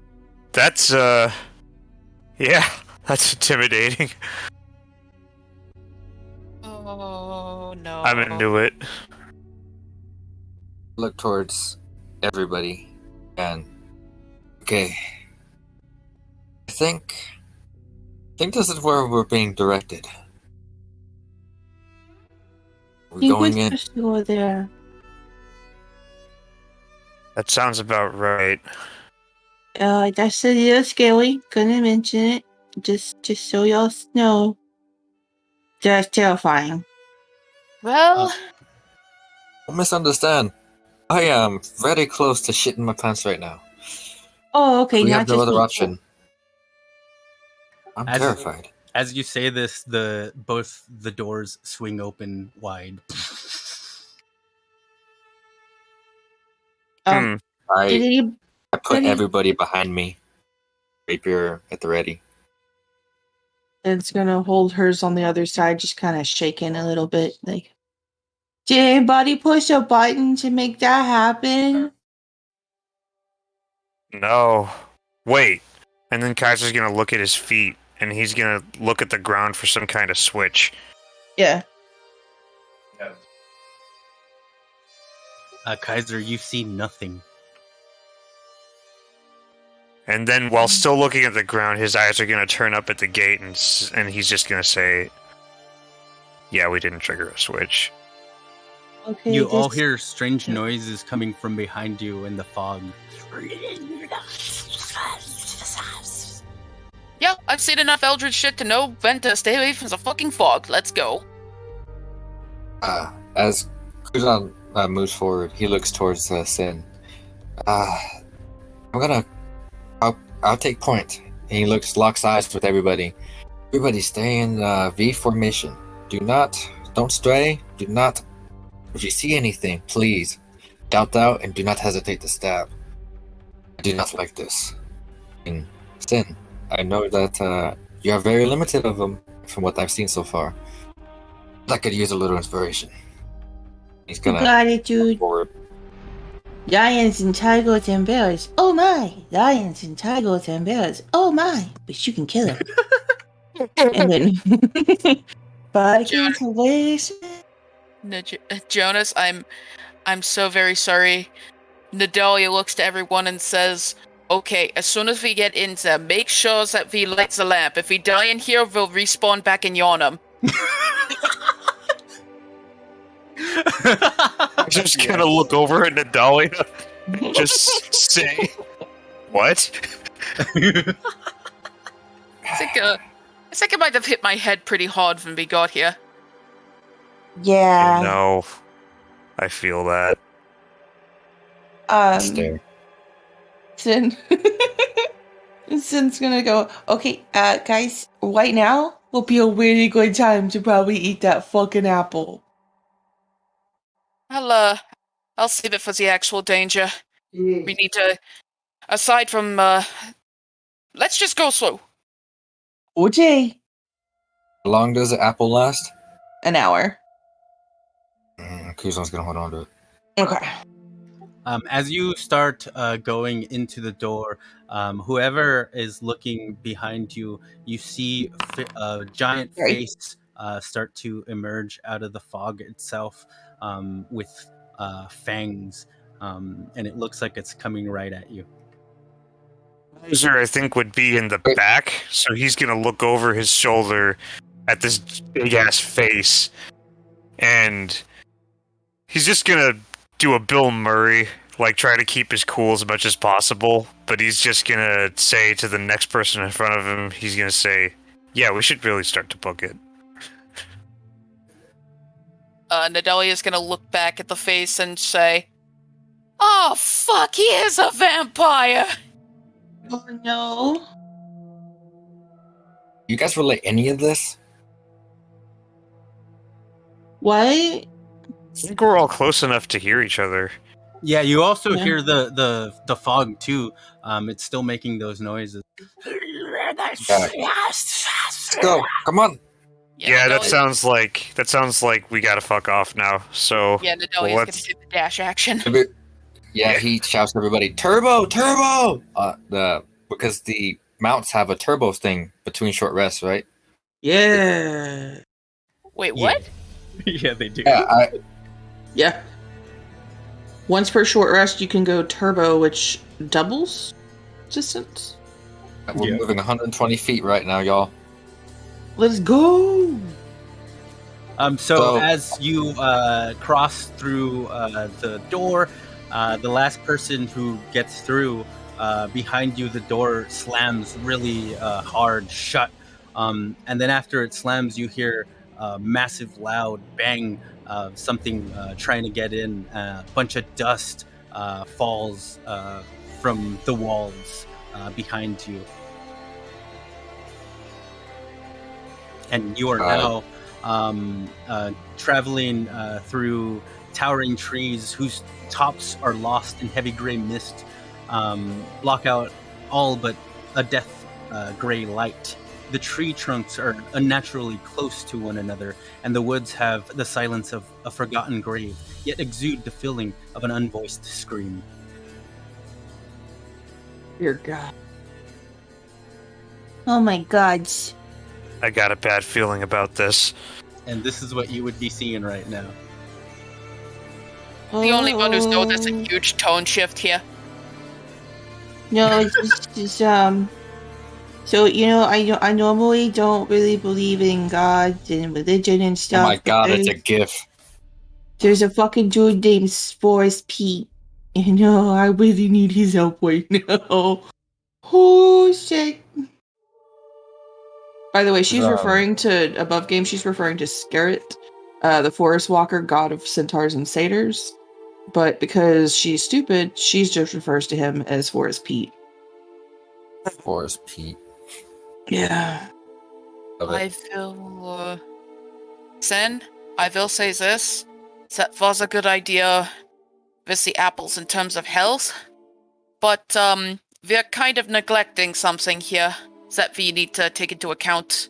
that's yeah, that's intimidating. Oh, no. I'm into it. Look towards everybody and okay. I think this is where we're being directed. We're going in. Go there. That sounds about right. That's a little scary. Gonna mention it. Just so y'all know. That's terrifying. Well, Don't misunderstand. I am very close to shitting my pants right now. Oh, okay. We not have no just other me. option. I'm As- terrified. As you say this, both the doors swing open wide. Hmm. Did any- I put any- everybody behind me. Rapier at the ready. It's gonna hold hers on the other side, just kind of shaking a little bit. Like, did anybody push a button to make that happen? No. Wait. And then Kaiser's gonna look at his feet, and he's gonna look at the ground for some kind of switch. Yeah. Kaiser, you see nothing. And then, while still looking at the ground, his eyes are gonna turn up at the gate, and he's just gonna say, "Yeah, we didn't trigger a switch." Okay. You all this- hear strange noises coming from behind you in the fog. yeah, I've seen enough Eldritch shit to know when to stay away from the fucking fog. Let's go. As Kuzan moves forward, he looks towards Sin. I'll take point. And he locks eyes with everybody. Everybody stay in V formation. Don't stray. If you see anything, please doubt out and do not hesitate to stab. I do not like this. And Sin, I know that you are very limited of them from what I've seen so far. I could use a little inspiration. He's gonna Got it, dude. forward. Lions and tigers and bears. Oh my! Lions and tigers and bears. Oh my! But you can kill them. And then, Vikings hilarious. Jonas, I'm so very sorry. Nadalia looks to everyone and says, Okay, as soon as we get in there, make sure that we light the lamp. If we die in here, we'll respawn back in Yonam. I'm just gonna look over at Nadalia, just say, "What?" I think I might have hit my head pretty hard when we got here. Yeah. No, I feel that. Stare. Sin. Sin's gonna go, okay, guys, right now will be a really good time to probably eat that fucking apple. I'll save it for the actual danger. We need to, aside from, let's just go slow. OJ. How long does the apple last? An hour. Kuzon's gonna hold on to it. Okay. As you start going into the door, whoever is looking behind you, you see a giant Sorry. face start to emerge out of the fog itself with fangs, and it looks like it's coming right at you. Bowser, I think, would be in the back, so he's gonna look over his shoulder at this big ass face, and he's just gonna do a Bill Murray, like try to keep his cool as much as possible, but he's just gonna say to the next person in front of him, he's gonna say, "Yeah, we should really start to book it." Nadalia's gonna look back at the face and say, "Oh, fuck, he is a vampire!" Oh no. You guys relate any of this? What? I think we're all close enough to hear each other. Yeah, you also Yeah. hear the fog too. It's still making those noises. Let's go. Come on. Yeah, that Nadalia- sounds like we gotta fuck off now. So Yeah, Nadalia's well, gonna let's- do the dash action. Yeah, he shouts to everybody, "Turbo, turbo!" Because the mounts have a turbo thing between short rests, right? Yeah. Wait, Yeah. what? Yeah, they do. Yeah. Once per short rest, you can go turbo, which doubles distance. We're moving 120 feet right now, y'all. Let's go. So So- as you cross through the door, the last person who gets through behind you, the door slams really hard shut, and then after it slams, you hear a massive, loud bang of something trying to get in. A bunch of dust falls from the walls behind you, and you are now traveling through towering trees whose tops are lost in heavy gray mist, block out all but a death gray light. The tree trunks are unnaturally close to one another, and the woods have the silence of a forgotten grave, yet exude the feeling of an unvoiced scream. Dear God. Oh my god. I got a bad feeling about this. And this is what you would be seeing right now. The only one who's know there's a Oh. huge tone shift here. No, it's just so I normally don't really believe in God and religion and Oh stuff. my but god, it's a GIF. there's a fucking dude named Forrest Pete. I really need his help right now. Oh shit. By the way, she's Um, referring to above game. She's referring to Scarret, the forest walker, god of centaurs and satyrs. But because she's stupid, she just refers to him as Forrest Pete. Forrest Pete. Yeah. Love it. I will, Sen, I will say this. That was a good idea with the apples in terms of health. But, we're kind of neglecting something here that we need to take into account.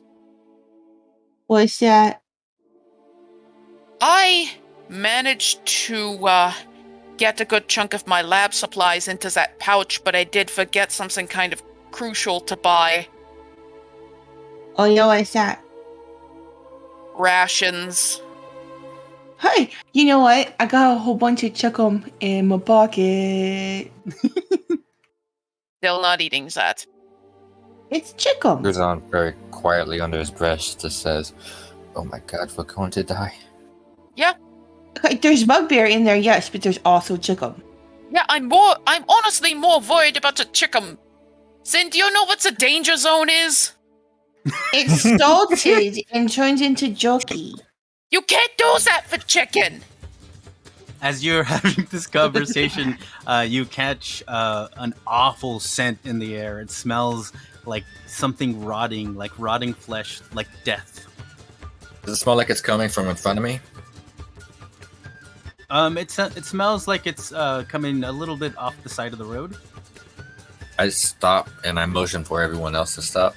What's that? I managed to, get a good chunk of my lab supplies into that pouch, but I did forget something kind of crucial to buy. Oh, what's that? Rations. Hey, you know what? I got a whole bunch of chuckum in my pocket. Still not eating that. It's chicken. Kuzan very quietly under his breath just says, "Oh my god, we're going to die." Okay, there's bugbear in there, yes, but there's also chicken. Yeah, I'm honestly more worried about the chicken. Sin, do you know what the danger zone is? It's salted and turns into jerky. You can't do that for chicken. As you're having this conversation, you catch an awful scent in the air. It smells like something rotting, like rotting flesh, like death. Does it smell like it's coming from in front of me? It smells like it's coming a little bit off the side of the road. I stop and I motion for everyone else to stop.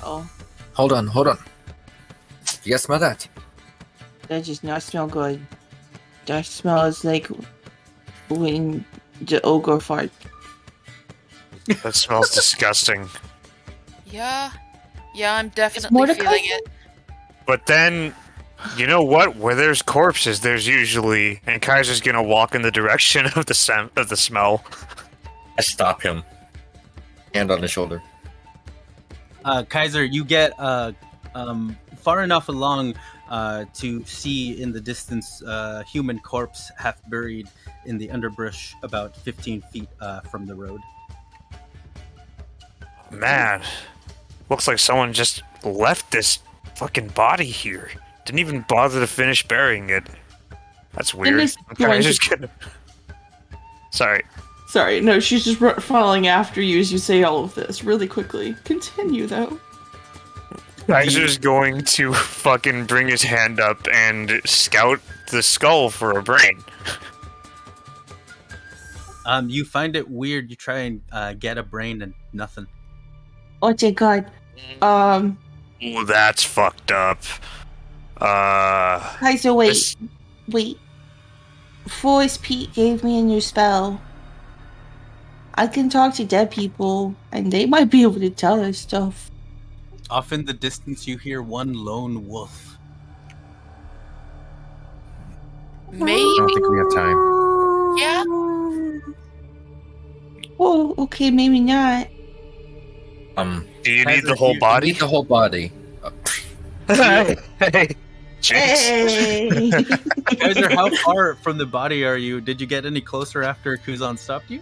Oh, Hold on. You guys smell that? that does not smell good. That smells like when the ogre fart. That smells disgusting. Yeah, I'm more definitely to feeling come? it. But then, you know what? Where there's corpses, there's usually. And Kaiser's gonna walk in the direction of the smell. I stop him. Hand on his shoulder. Kaiser, you get far enough along to see in the distance human corpse half buried in the underbrush about 15 feet from the road. Man, looks like someone just left this fucking body here. Didn't even bother to finish burying it. That's weird. is I'm going just to- gonna. Sorry. Sorry, no, she's just following after you as you say all of this really quickly. Continue, though. Kaiser's going to fucking bring his hand up and scout the skull for a brain. You find it weird. You try and get a brain and nothing. Oh, dear God. Ooh, that's fucked up. Kaiser, wait. This- Wait. Forest Pete gave me a new spell. I can talk to dead people, and they might be able to tell us stuff. Off in the distance, you hear one lone wolf. I Maybe. don't think we have time. Yeah. Oh, okay, maybe not. Do you need Kaiser, the whole you body? Need the whole body. Hey, Jinx. Hey! Kaiser, how far from the body are you? Did you get any closer after Kuzan stopped you?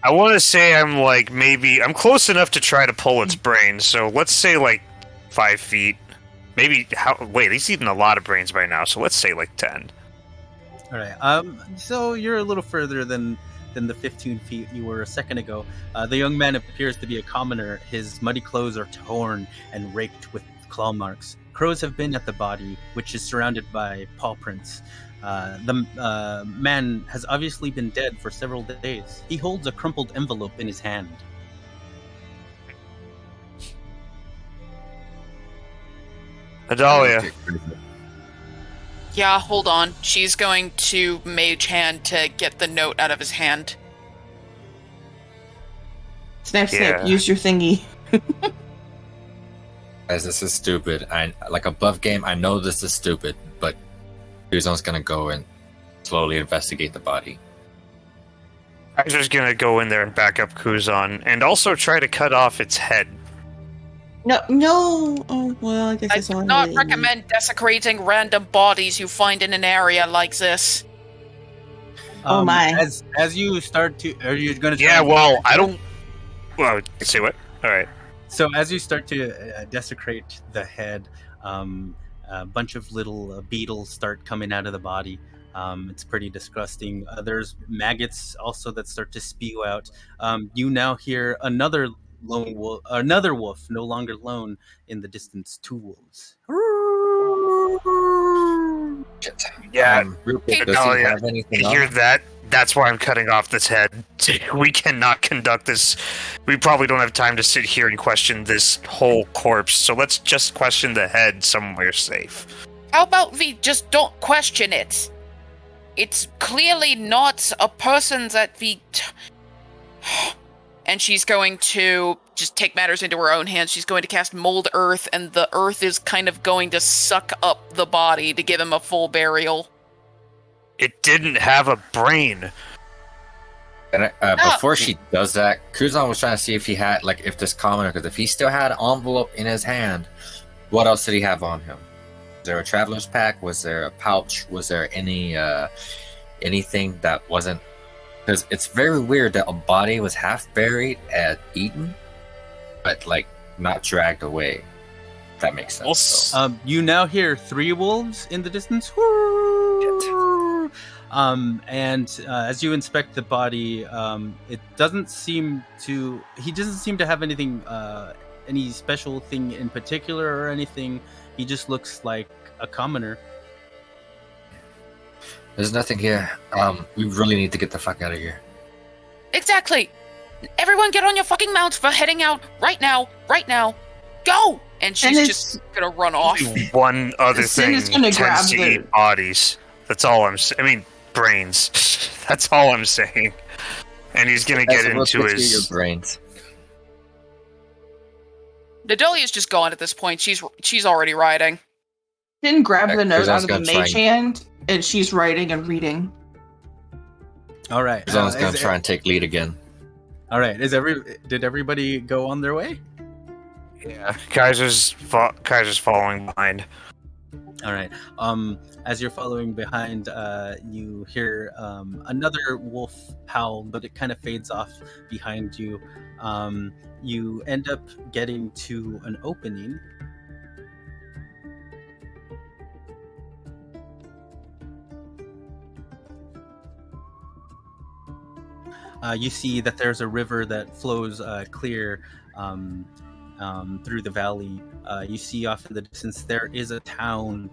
I want to say I'm close enough to try to pull its brain. So let's say like 5 feet. Maybe wait, he's eaten a lot of brains by now. So let's say like 10. All right. So you're a little further than the 15 feet you were a second ago. The young man appears to be a commoner. His muddy clothes are torn and raked with claw marks. Crows have been at the body, which is surrounded by paw prints. The man has obviously been dead for several days. He holds a crumpled envelope in his hand. Adalia. Yeah, hold on. She's going to mage hand to get the note out of his hand. Snap, Yeah. snap, use your thingy. Guys, this is stupid. I like above game. I know this is stupid, but Kuzan's gonna go and slowly investigate the body. Kaiser's gonna go in there and back up Kuzan, and also try to cut off its head. No. Oh, well, I guess I that's all do I not really recommend desecrating random bodies you find in an area like this. Oh my. As you start to, are you going to? Yeah, well, I don't. Well, say what? All right. So as you start to desecrate the head, a bunch of little beetles start coming out of the body. It's pretty disgusting. There's maggots also that start to spew out. You now hear another wolf, no longer lone, in the distance. 2 wolves. Shit. Yeah, Real quick, Hey, does he Adalia, have anything you on hear him? that? That's why I'm cutting off this head. We cannot conduct this. We probably don't have time to sit here and question this whole corpse. So let's just question the head somewhere safe. How about we just don't question it? It's clearly not a person that we. And she's going to just take matters into her own hands. She's going to cast Mold Earth, and the earth is kind of going to suck up the body to give him a full burial. It didn't have a brain. And before she does that, Kuzan was trying to see if he had, like, if this commoner, because if he still had an envelope in his hand, what else did he have on him? Was there a traveler's pack? Was there a pouch? Was there anything that wasn't? Because it's very weird that a body was half buried and eaten, but like not dragged away. If that makes sense. So. You now hear 3 wolves in the distance. As you inspect the body, it doesn't seem to. He doesn't seem to have anything, any special thing in particular or anything. He just looks like a commoner. There's nothing here. We really need to get the fuck out of here. Exactly. Everyone get on your fucking mounts for heading out right now. Right now. Go! And she's just gonna run off. One other Sin thing is gonna tends grab to the- eat bodies. That's all I'm saying. I mean, brains. That's all I'm saying. And he's gonna get into your his... brains. Nadalia's just gone at this point. She's already riding. Then grab the note Kuzan's out of the gonna try mage hand, and she's writing and reading. All right. Kuzan's gonna try and take lead again. All right. Did everybody go on their way? Yeah, Kaiser's following behind. All right. As you're following behind, you hear another wolf howl, but it kind of fades off behind you. You end up getting to an opening. You see that there's a river that flows clear through the valley. You see off in the distance there is a town.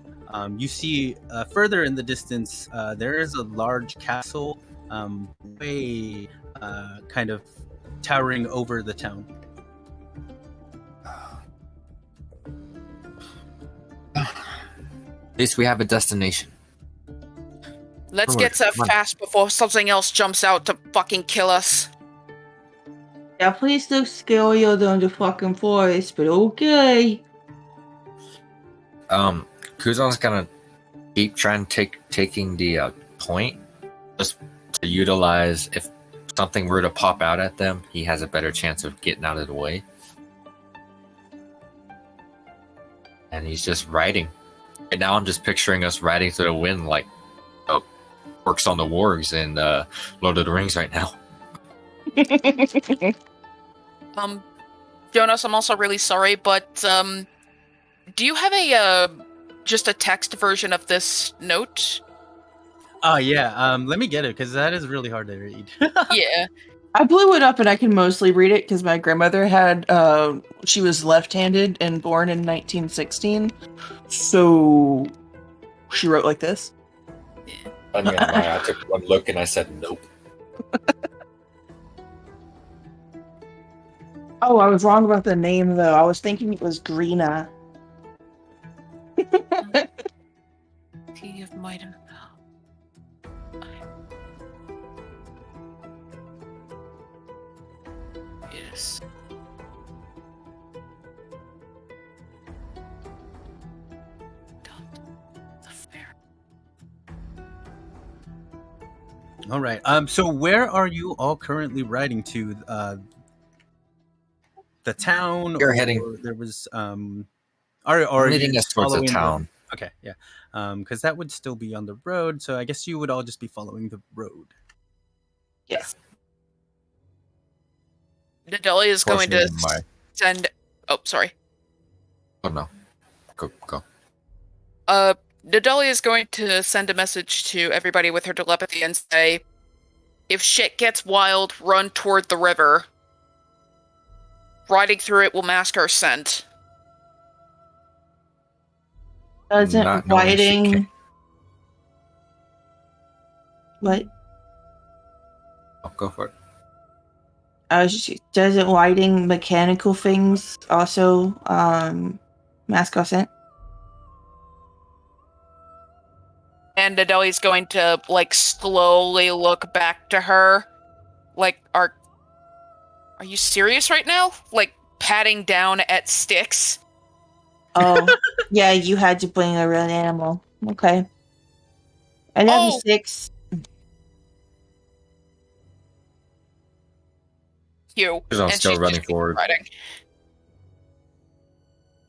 You see further in the distance there is a large castle way kind of towering over the town. At least we have a destination. Let's Onward, get there come on. fast before something else jumps out to fucking kill us. Yeah, please look scarier than the fucking forest, but okay. Kuzan's gonna keep trying to taking the point, just to utilize if something were to pop out at them, he has a better chance of getting out of the way. And he's just riding. And now I'm just picturing us riding through the wind like Orcs on the Wargs in Lord of the Rings right now. Jonas, I'm also really sorry, but do you have a just a text version of this note? Oh yeah, let me get it because that is really hard to read. Yeah. I blew it up and I can mostly read it because my grandmother had, she was left-handed and born in 1916. So she wrote like this. I took one look and I said nope. Oh, I was wrong about the name though. I was thinking it was Greena. Key of Might and Yes. The fair. All right. So where are you all currently riding to? The town. You're or heading- There was or We're you leading us just towards the following town. Okay. Yeah. Because that would still be on the road. So I guess you would all just be following the road. Yes. Nadelia is going to Fortunately, send. Oh, sorry. Oh no. Go. Nadelia is going to send a message to everybody with her telepathy and say, if shit gets wild, run toward the river. Riding through it will mask our scent. Doesn't Not knowing she writing. can- What? Oh, go for it. Doesn't lighting mechanical things also mask our scent? And Nadelia's going to, like, slowly look back to her. Like, are you serious right now? Like, patting down at Styx. Oh, yeah, you had to bring a real animal. Okay. I love you, Oh. Six. Hugh. Because I'm And still she's running just forward. riding.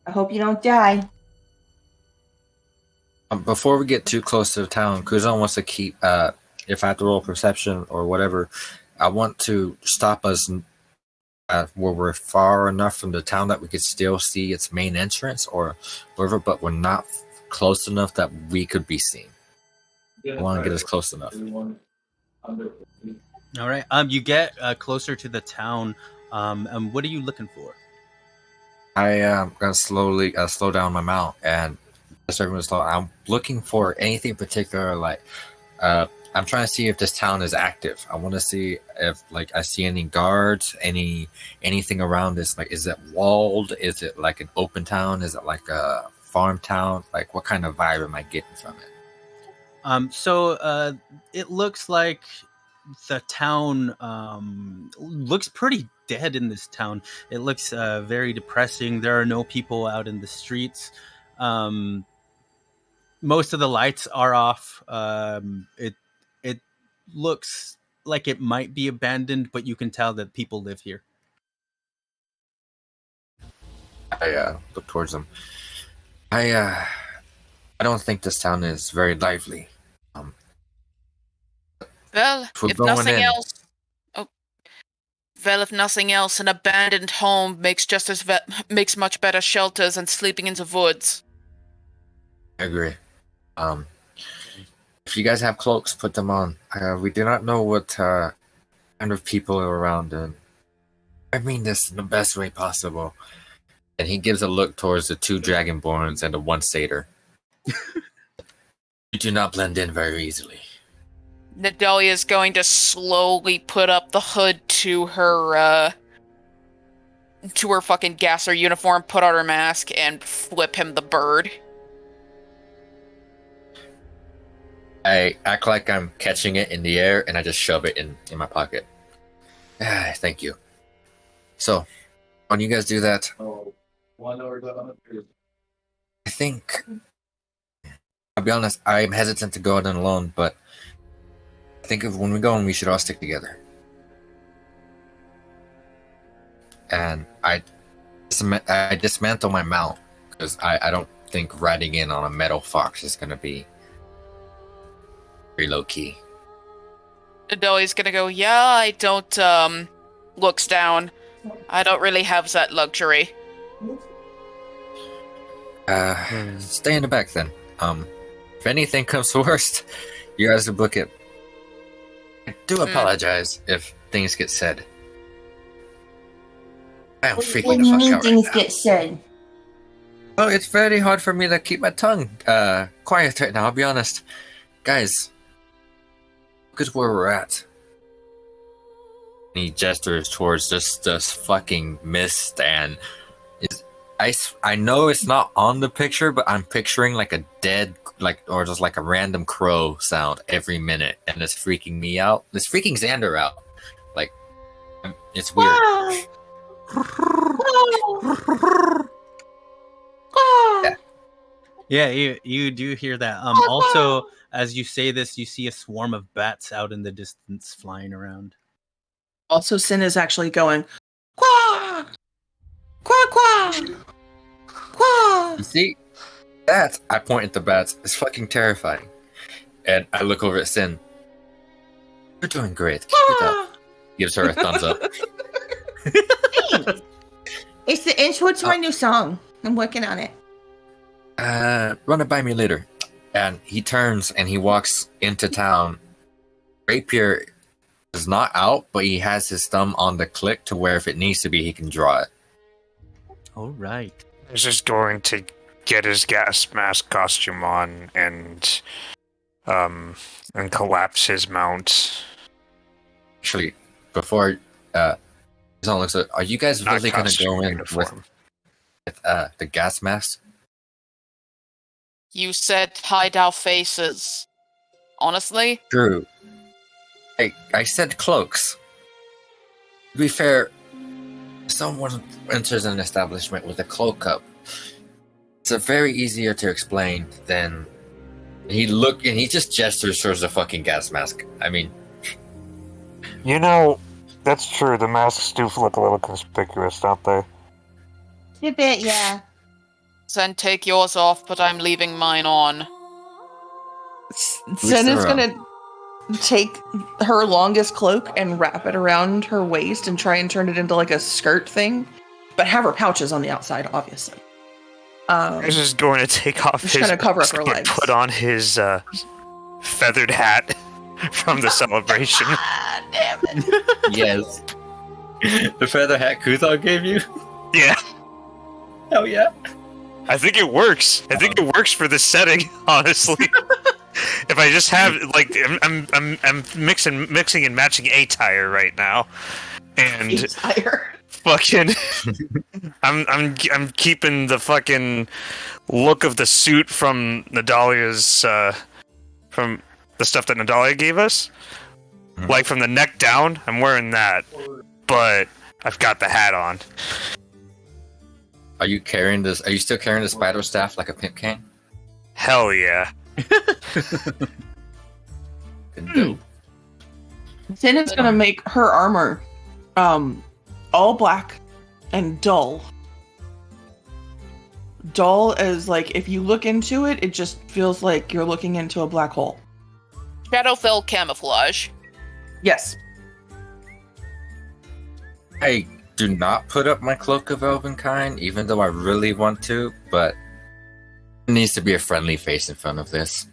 I hope you don't die. Before we get too close to the town, Kuzan wants to keep. If I have to roll perception or whatever, I want to stop us where we're far enough from the town that we could still see its main entrance or wherever, but we're not close enough that we could be seen. I want to get us close enough. All right. You get closer to the town. And what are you looking for? I am gonna slowly slow down my mount and just everyone slow. I'm looking for anything in particular. Like, I'm trying to see if this town is active. I want to see if like I see any guards, anything around this. Like, is it walled? Is it like an open town? Is it like a farm town? Like, what kind of vibe am I getting from it? So it looks like the town looks pretty dead in this town. It looks very depressing. There are no people out in the streets. Most of the lights are off. It looks like it might be abandoned, but you can tell that people live here. I look towards them. I don't think this town is very lively. Well, we're if going nothing in. else, if nothing else, an abandoned home makes makes much better shelters than sleeping in the woods. I agree. If you guys have cloaks, put them on. We do not know what kind of people are around, and I mean this in the best way possible. And he gives a look towards the 2 dragonborns and the 1 satyr. You do not blend in very easily. Nadalia is going to slowly put up the hood to her fucking gasser uniform, put on her mask, and flip him the bird. I act like I'm catching it in the air, and I just shove it in my pocket. Thank you. So, when you guys do that, I think, I'll be honest, I'm hesitant to go out alone, but I think when we go in, we should all stick together. And I dismantle my mount, because I don't think riding in on a metal fox is going to be very low-key. Nadalia's gonna go, yeah, I don't, looks down. I don't really have that luxury. Stay in the back then. If anything comes to worst, you guys will book it. I do apologize if things get said. I am freaking What the do you fuck mean out things right now. get said? Oh, it's very hard for me to keep my tongue quiet right now, I'll be honest. Guys, look at where we're at. And he gestures towards just this fucking mist, and I know it's not on the picture, but I'm picturing like a dead, or just like a random crow sound every minute, and it's freaking me out. It's freaking Xander out. Like, it's weird. Yeah, you do hear that. Also, as you say this, you see a swarm of bats out in the distance flying around. Also, Sin is actually going, quack, quack, quack, quack. You see, that, I point at the bats, is fucking terrifying. And I look over at Sin. You're doing great. Keep it up. Gives her a thumbs up. Thanks. It's the intro to my new song. I'm working on it. Run it by me later. And he turns and he walks into town. Rapier is not out, but he has his thumb on the click to where if it needs to be, he can draw it. All right. He's just going to get his gas mask costume on and collapse his mount. Actually, before Zon looks at, are you guys Not really going to costume, go in uniform. with the gas mask? You said hide our faces. Honestly? True. I said cloaks. To be fair, if someone enters an establishment with a cloak up, it's a very easier to explain than he just gestures towards the fucking gas mask. I mean, You know, That's true. The masks do look a little conspicuous, don't they? A bit, yeah. Then take yours off, but I'm leaving mine on. Sen is her gonna take her longest cloak and wrap it around her waist and try and turn it into like a skirt thing, but have her pouches on the outside, obviously. He's just going to take off Just his gonna cover up mask her and legs. put on his feathered hat from the celebration. Damn it. Yes. The feather hat Kuzan gave you? Yeah, Hell yeah. I think it works. I think it works for the setting, honestly. If I just have like I'm mixing and matching attire right now, and Entire. fucking I'm keeping the fucking look of the suit from Nadalia's from the stuff that Nadalia gave us. Like from the neck down, I'm wearing that, but I've got the hat on. Are you carrying this? Are you still carrying the spider staff like a pimp cane? Hell yeah. Dope. Sen is gonna make her armor all black and dull. Dull as like if you look into it, it just feels like you're looking into a black hole. Shadowfell camouflage. Yes. I do not put up my cloak of Elvenkind, even though I really want to, but there needs to be a friendly face in front of this.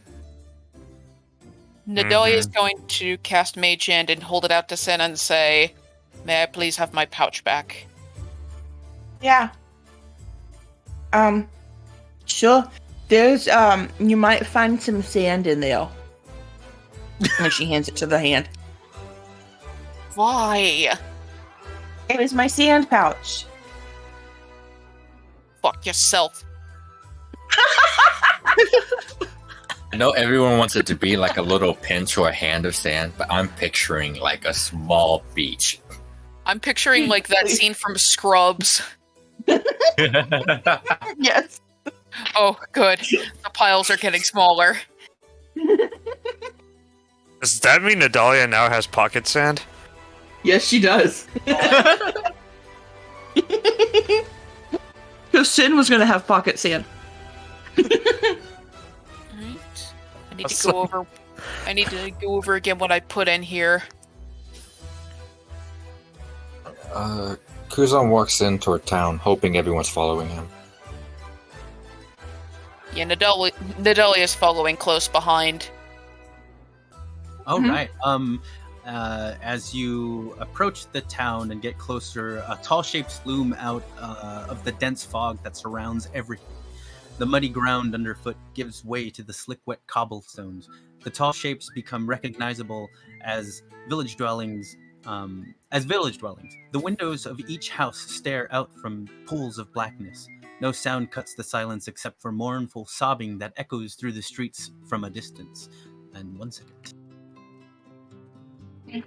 Nadalia is going to cast Mage Hand and hold it out to Sen and say, "May I please have my pouch back?" Yeah. Sure. There's, you might find some sand in there. And she hands it to the hand. Why? It was my sand pouch. Fuck yourself. I know everyone wants it to be like a little pinch or a hand of sand, but I'm picturing like a small beach. I'm picturing like that scene from Scrubs. Yes. Oh, good. The piles are getting smaller. Does that mean Nadalia now has pocket sand? Yes, she does. Because Sin was gonna have pocket sand. Alright. I need to go over again what I put in here. Kuzan walks in toward town, hoping everyone's following him. Yeah, Nadalia is following close behind. All Mhm. right. As you approach the town and get closer, tall shapes loom out of the dense fog that surrounds everything. The muddy ground underfoot gives way to the slick, wet cobblestones. The tall shapes become recognizable as village dwellings. The windows of each house stare out from pools of blackness. No sound cuts the silence except for mournful sobbing that echoes through the streets from a distance. And 1 second.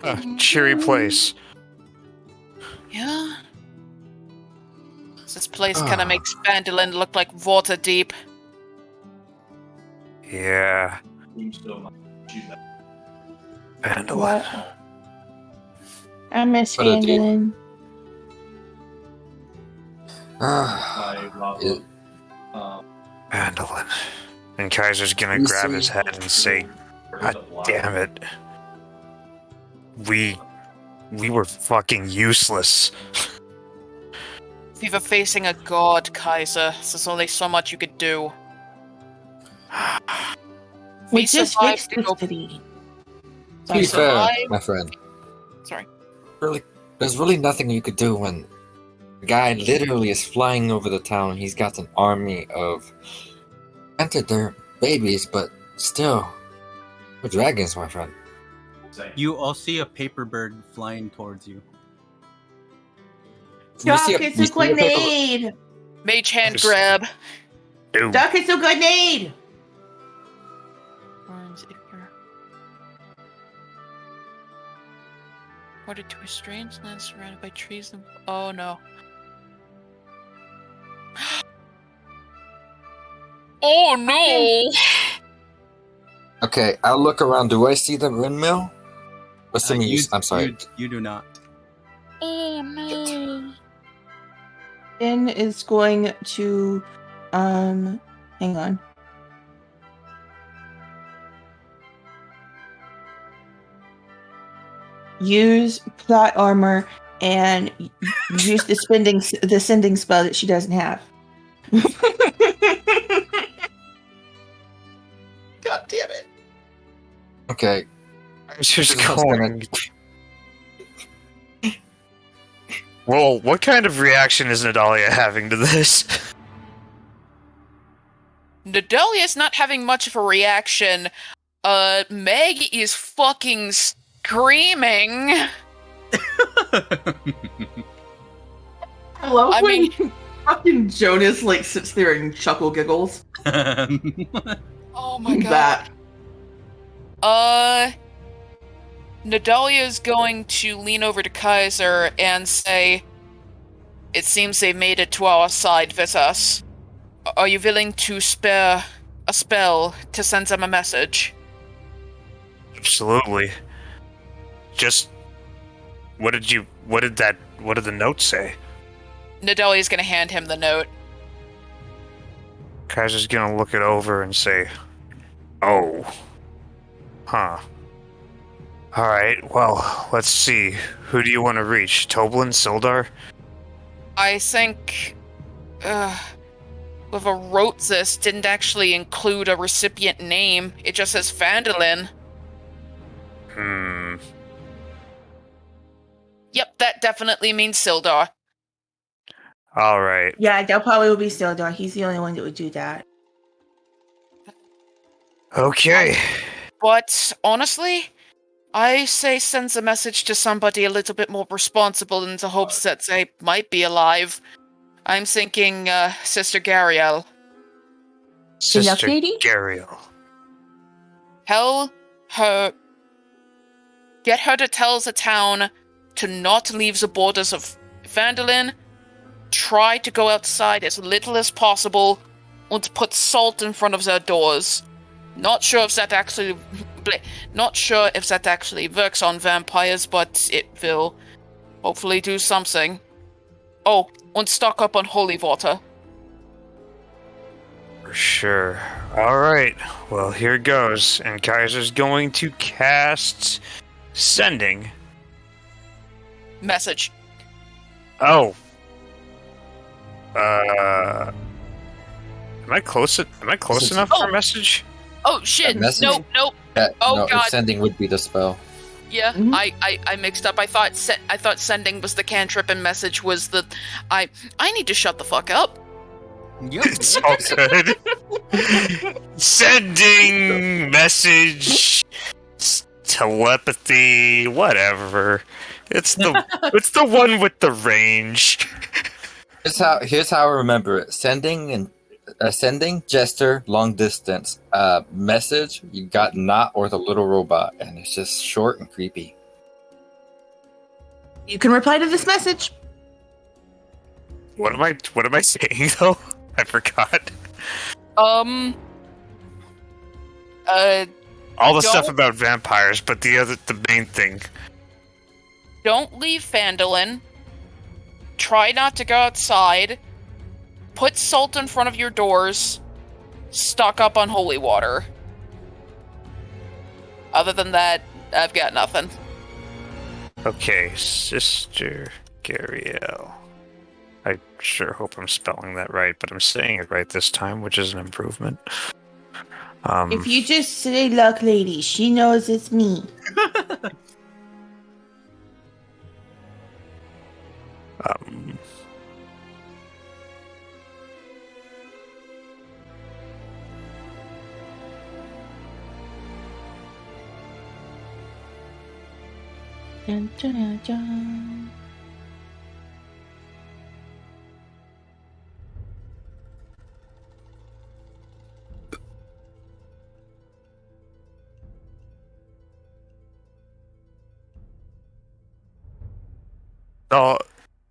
A cheery place. Yeah. This place kind of makes Vandalin look like water deep. Yeah. Vandalin. What? I miss What a deal. Vandalin. Vandalin. And Kaiser's gonna You grab see- his head and say, "God damn it. We were fucking useless." If you're facing a god, Kaiser, there's only so much you could do. We We just survived fixed to the go- city. To be fair, survive- my friend, Sorry. there's really nothing you could do when the guy literally is flying over the town. He's got an army of... Granted, they're babies, but still, we're dragons, my friend. You all see a paper bird flying towards you. You see Doc, a- it's you a see a paper- grenade! Mage hand Just- grab. Dude. Doc, it's a grenade! Ordered to a strange land surrounded by trees and... Oh no. Oh no! Okay, I'll look around. Do I see the windmill? Assuming You- I'm sorry. You do not. Oh no. Finn is going to, hang on. Use plot armor and use the sending spell that she doesn't have. God damn it. Okay. Just This one's going. Well, what kind of reaction is Nadalia having to this? Nadalia's not having much of a reaction. Meg is fucking screaming. I love I when mean- fucking Jonas like sits there and chuckle giggles. Oh my god. That. Nadalia's going to lean over to Kaiser and say, "It seems they made it to our side with us. Are you willing to spare a spell to send them a message?" Absolutely. Just what did the note say? Nadalia's gonna hand him the note. Kaiser's gonna look it over and say, "Oh. Huh. Alright, well, let's see. Who do you want to reach? Toblin? Sildar?" I think whoever wrote this didn't actually include a recipient name. It just says Vandalin. Yep, that definitely means Sildar. Alright. Yeah, that probably will be Sildar. He's the only one that would do that. Okay. But honestly, I say sends a message to somebody a little bit more responsible in the hopes that they might be alive. I'm thinking Sister Gariel. Sister lady? Gariel. Tell her. Get her to tell the town to not leave the borders of Vandalin. Try to go outside as little as possible and put salt in front of their doors. Not sure if that actually works on vampires, but it will hopefully do something. Oh, and stock up on holy water. For sure. Alright. Well, here goes. And Kaiser's going to cast Sending. Message. Oh. Am I close enough for a message? Oh shit! Message? Nope. Yeah, Oh, no, God. sending would be the spell. Yeah, Mhm. I mixed up. I thought sending was the cantrip and message was the. I need to shut the fuck up. It's all good. Sending message, telepathy, whatever. It's the one with the range. Here's how I remember it. Sending, gesture, long distance. Message, you got not or the little robot, and it's just short and creepy. You can reply to this message. What am I saying though? I forgot. Uh, All the stuff Don't- about vampires, but the main thing. don't leave Vandalin. Try not to go outside. Put salt in front of your doors. Stock up on holy water. Other than that, I've got nothing. Okay, Sister Gariel. I sure hope I'm spelling that right, but I'm saying it right this time, which is an improvement. If you just say luck lady, she knows it's me. um, Dun, dun, dun, dun.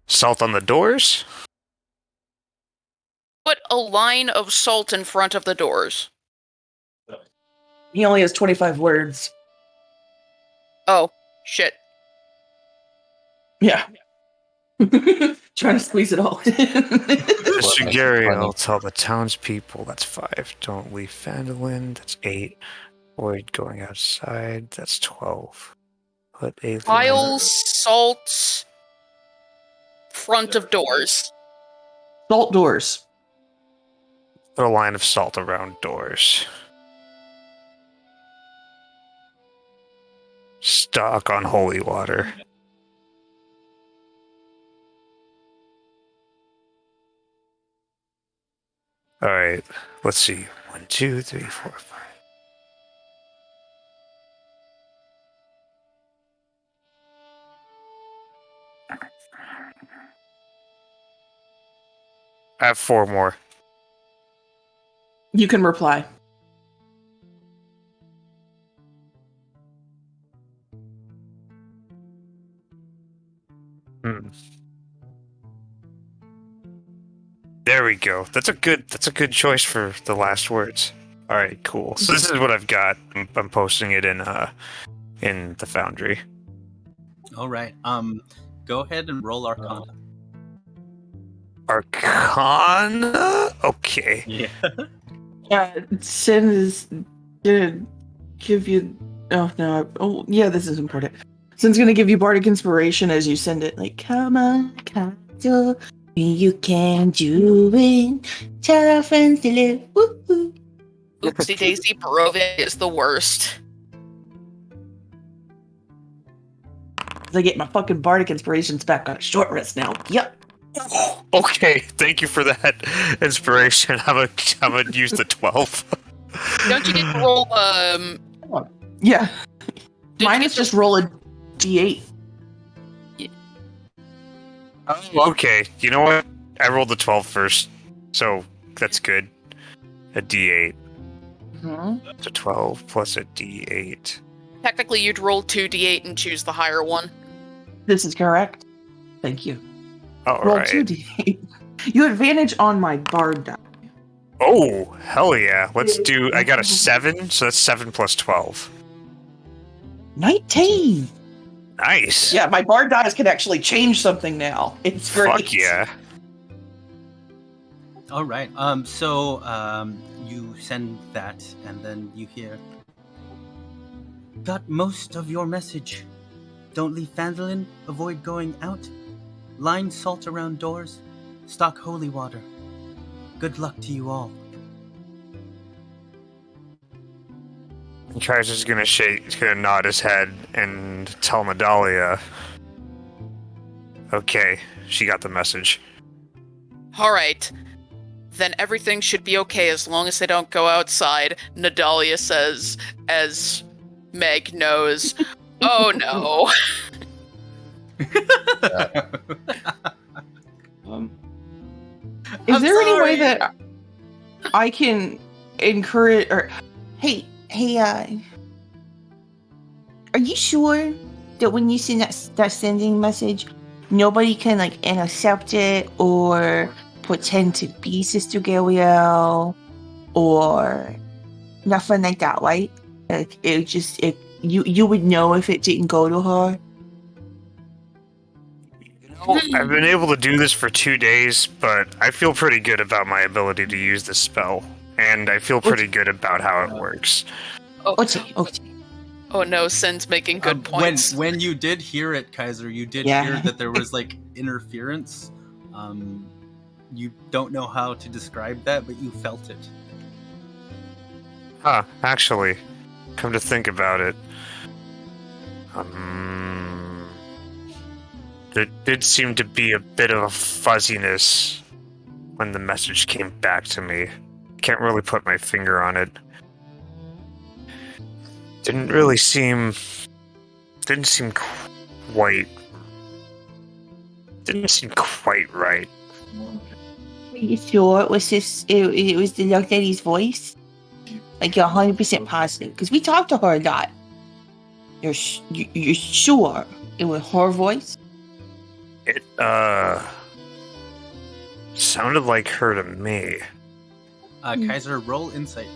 salt on the doors? Put a line of salt in front of the doors. He only has 25 words. Oh, shit. Yeah. Trying to squeeze it all. Mr. makes Gary, it funny. I'll tell the townspeople. That's 5. Don't leave Phandalin. That's 8. Avoid going outside. That's 12. Put a Piles, salt, front of doors. Salt doors. Put a line of salt around doors. Stock on holy water. All right. Let's see. 1, 2, 3, 4, 5. I have 4 more. You can reply. There we go. That's a good choice for the last words. All right, cool. So this is what I've got. I'm posting it in the Foundry. All right. Go ahead and roll Arcana. Arcana. Okay. Yeah. Sin is gonna give you. Oh no! Oh yeah, this is important. Sin's gonna give you bardic inspiration as you send it. Like, come on, Kato, you can do it. Tell our friends to live. Woo-hoo. Oopsie daisy, Barovia is the worst. I get my fucking bardic inspirations back on a short rest now. Yep. Okay. Thank you for that inspiration. I'm gonna use the 12. Don't you get to roll Yeah. did Mine you is get to- just roll a d8. Oh, okay. You know what? I rolled the 12 first, so that's good. A D8. Mm-hmm. So 12 plus a D8. technically you'd roll 2d8 and choose the higher one. This is correct. Thank you. All Roll right. 2d8. You advantage on my bard die. Oh, hell yeah. Let's do. I got a 7, so that's 7 plus 12. 19. Nice. Yeah, my bard dice can actually change something now. It's great. Fuck yeah. All right. So you send that, and then you hear. Got most of your message. Don't leave Phandalin. Avoid going out. Line salt around doors. Stock holy water. Good luck to you all. And Kaiser's gonna shake, he's gonna nod his head and tell Nadalia. Okay, she got the message. Alright. Then everything should be okay as long as they don't go outside, Nadalia says, as Meg knows. Oh no. Is I'm there any way sorry. that I can encourage or Hey, are you sure that when you send that sending message, nobody can like intercept it or pretend to be Sister Gabrielle or nothing like that, right? Like you would know if it didn't go to her. I've been able to do this for 2 days, but I feel pretty good about my ability to use this spell. And I feel pretty good about how it works. Okay. Oh no, Sin's making good points. When you did hear it, Kaiser, you did Yeah. hear that there was like interference. You don't know how to describe that, but you felt it. Huh, actually, come to think about it. There did seem to be a bit of a fuzziness when the message came back to me. Can't really put my finger on it. Didn't seem quite right. Are you sure it was just it was the young lady's voice? Like you're 100% positive because we talked to her a lot. You're sure it was her voice? It sounded like her to me. Kaiser, roll insight.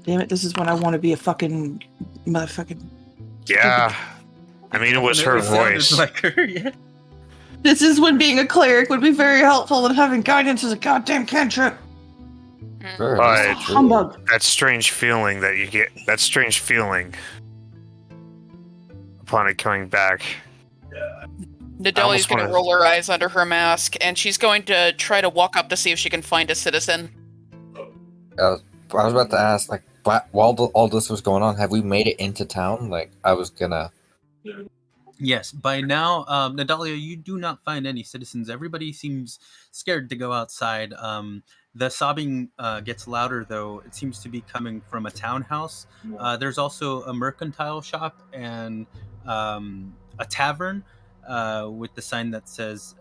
damn it, this is when I want to be a fucking motherfucking. Yeah. I mean, it was her Definitely sounded voice. like her, yeah. This is when being a cleric would be very helpful, and having guidance is a goddamn cantrip. Sure, But- that's true. Humbug. That strange feeling that you get. That strange feeling upon it coming back. Nadalia's almost going to wanna- roll her eyes under her mask, and she's going to try to walk up to see if she can find a citizen. I was about to ask, like, while all this was going on, have we made it into town? Like, I was gonna. Yes, by now, Nadalia, you do not find any citizens. Everybody seems scared to go outside. The sobbing gets louder, though. It seems to be coming from a townhouse. There's also a mercantile shop and a tavern with the sign that says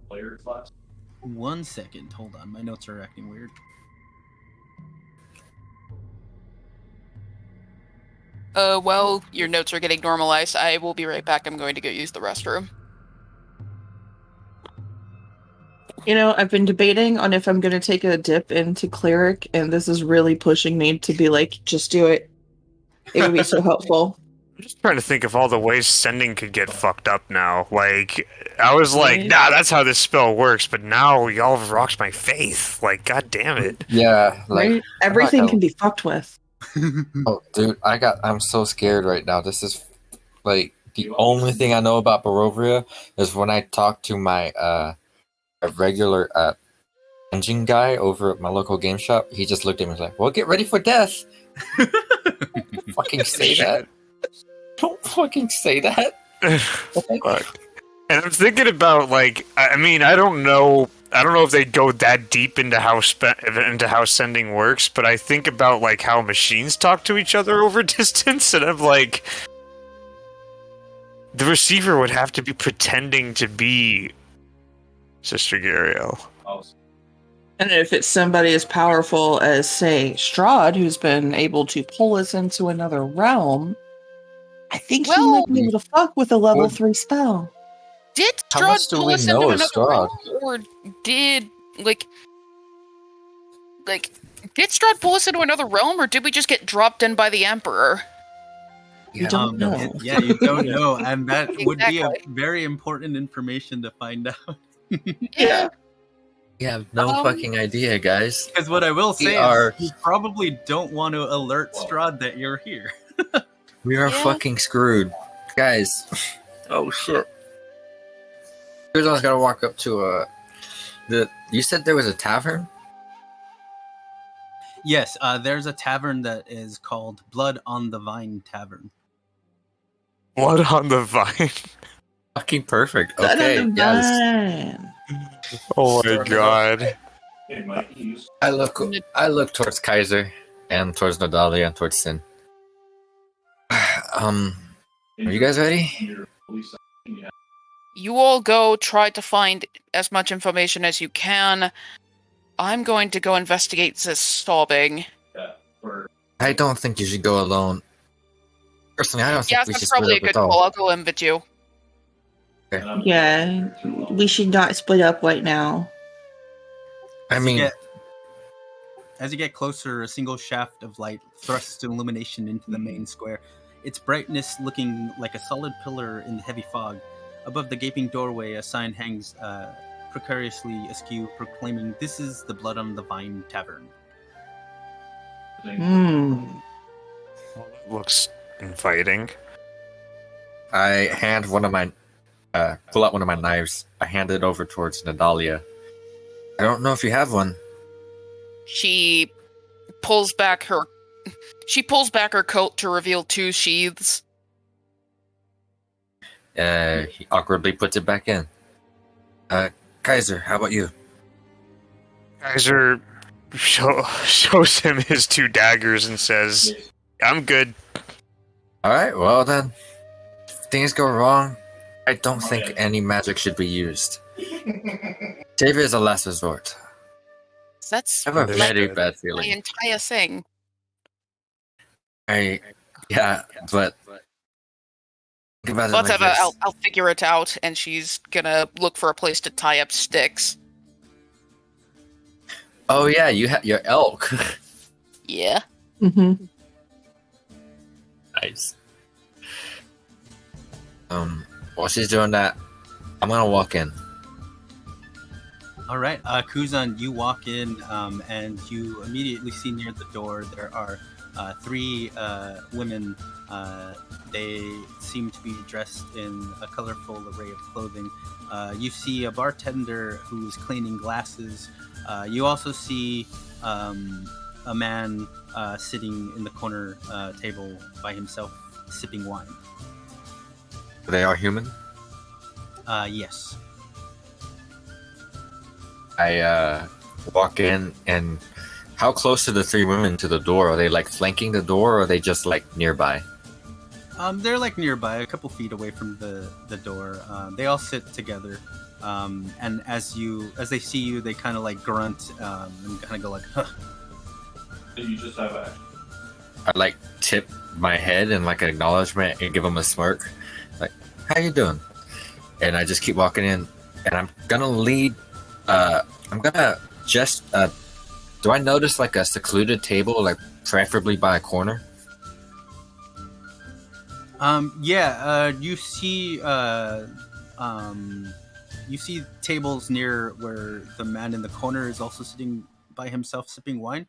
where? One second, hold on. My notes are acting weird. Well, your notes are getting normalized. I will be right back. I'm going to go use the restroom. You know, I've been debating on if I'm going to take a dip into cleric, and this is really pushing me to be like, just do it. It would be so helpful. I'm just trying to think of all the ways sending could get fucked up now. Like, I was like, Right. nah, that's how this spell works, but now y'all have rocked my faith. Like, god damn it. Yeah, like, Right? Everything gonna- can be fucked with. oh, dude, I'm so scared right now. This is like the only thing I know about Barovia is when I talk to my a regular engine guy over at my local game shop. He just looked at me and was like, "Well, get ready for death." Fucking say that. Don't fucking say that. Fuck. And I'm thinking about, like, I mean, I don't know if they go that deep into how sending works, but I think about, like, how machines talk to each other over distance, and I'm like, the receiver would have to be pretending to be Sister Gariel. And if it's somebody as powerful as, say, Strahd, who's been able to pull us into another realm, I think he Well- might be able to fuck with a level Would- 3 spell. Did How much Strahd do pull we us know into of another Strahd? realm, or did did Strahd pull us into another realm, or did we just get dropped in by the Emperor? You don't know. Yeah, you don't know, and that would be a Exactly. very important information to find out. Yeah. You have no Um, fucking idea, guys. Because what I will We say are- is, you probably don't want to alert Strahd that you're here. We are Yeah. fucking screwed, guys. Oh shit. Here's I was gonna walk up to You said there was a tavern. Yes, there's a tavern that is called Blood on the Vine Tavern. Blood on the vine. Fucking perfect. Blood on Okay, the yes. vine. Oh my god. I look towards Kaiser and towards Nadalia and towards Sin. Are you guys ready? You all go try to find as much information as you can. I'm going to go investigate this sobbing. I don't think you should go alone. Personally, I don't think Yes, we should that's split probably a up good at all. call. I'll go in with you. Yeah, we should not split up right now. I mean, As you get closer, a single shaft of light thrusts illumination into the main square, its brightness looking like a solid pillar in the heavy fog. Above the gaping doorway, a sign hangs precariously askew, proclaiming, "This is the Blood on the Vine Tavern." Hmm. Looks inviting. I hand one of my pull out one of my knives. I hand it over towards Nadalia. I don't know if you have one. She pulls back her coat to reveal two sheaths. He awkwardly puts it back in. Kaiser, how about you? Kaiser shows him his two daggers and says, I'm good. All right, well then, if things go wrong, I don't think any magic should be used. Save it as a last resort. That's I have a very Understood. bad my feeling. entire thing. Yeah, but Think about it Let's like have a. this. I'll figure it out, and she's gonna look for a place to tie up sticks. Oh yeah, you have your elk. Yeah. Mm-hmm. Nice. While she's doing that, I'm gonna walk in. All right, Kuzan, you walk in, and you immediately see near the door there are three women. They seem to be dressed in a colorful array of clothing. You see a bartender who's cleaning glasses. You also see a man sitting in the corner table by himself, sipping wine. They are human. Yes. I walk in, and how close are the three women to the door? Are they like flanking the door, or are they just like nearby? They're like nearby, a couple feet away from the door. They all sit together, and as they see you, they kind of like grunt and kind of go like, "Huh." You just have a. I like tip my head in like an acknowledgement and give them a smirk, like "How you doing?" And I just keep walking in, and I'm gonna lead. I'm gonna just. Do I notice like a secluded table, like preferably by a corner? You see tables near where the man in the corner is also sitting by himself sipping wine.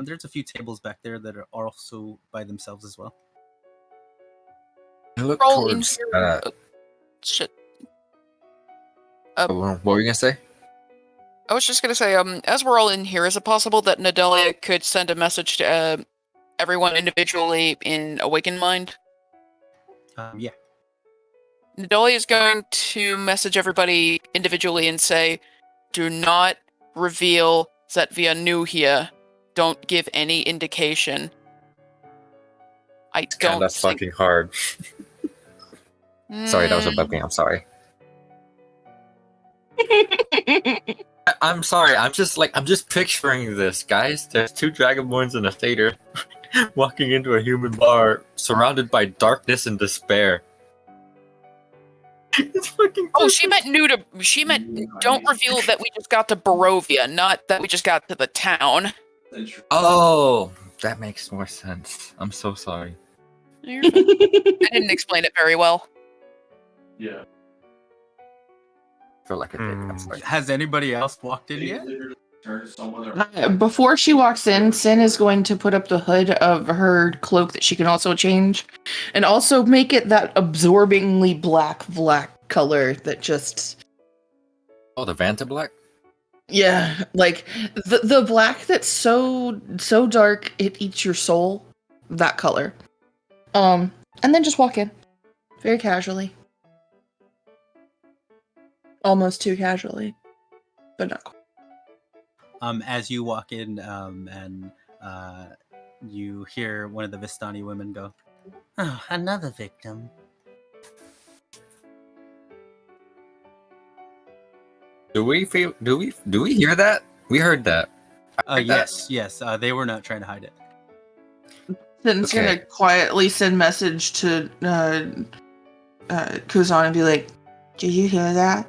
There's a few tables back there that are also by themselves as well. I look Roll towards. into. Shit. What were you gonna say? I was just gonna say, as we're all in here, is it possible that Nadelia could send a message to everyone individually in Awakened Mind? Yeah. Nadelia is going to message everybody individually and say, "Do not reveal that we are new here. Don't give any indication." I don't. That's think... fucking hard. Sorry, that was a Mm, bug game. I'm sorry. I'm sorry. I'm just picturing this, guys. There's two Dragonborns and a Thader walking into a human bar, surrounded by darkness and despair. It's fucking. Oh, she meant new to. She meant don't reveal that we just got to Barovia, not that we just got to the town. Oh, that makes more sense. I'm so sorry. I didn't explain it very well. Yeah. I feel like a dick. I'm sorry. Has anybody else walked in yet? Turn to someone or Before she walks in, Sin is going to put up the hood of her cloak that she can also change, and also make it that absorbingly black color that just Oh, the Vanta Black? yeah, like the black that's so dark it eats your soul. That color. And then just walk in, very casually, almost too casually, but not quite. As you walk in, and you hear one of the Vistani women go, "Oh, another victim." Do we hear that? We heard that. I heard that. Yes. They were not trying to hide it. Sin's Okay. gonna quietly send message to Kuzan and be like, "Did you hear that?"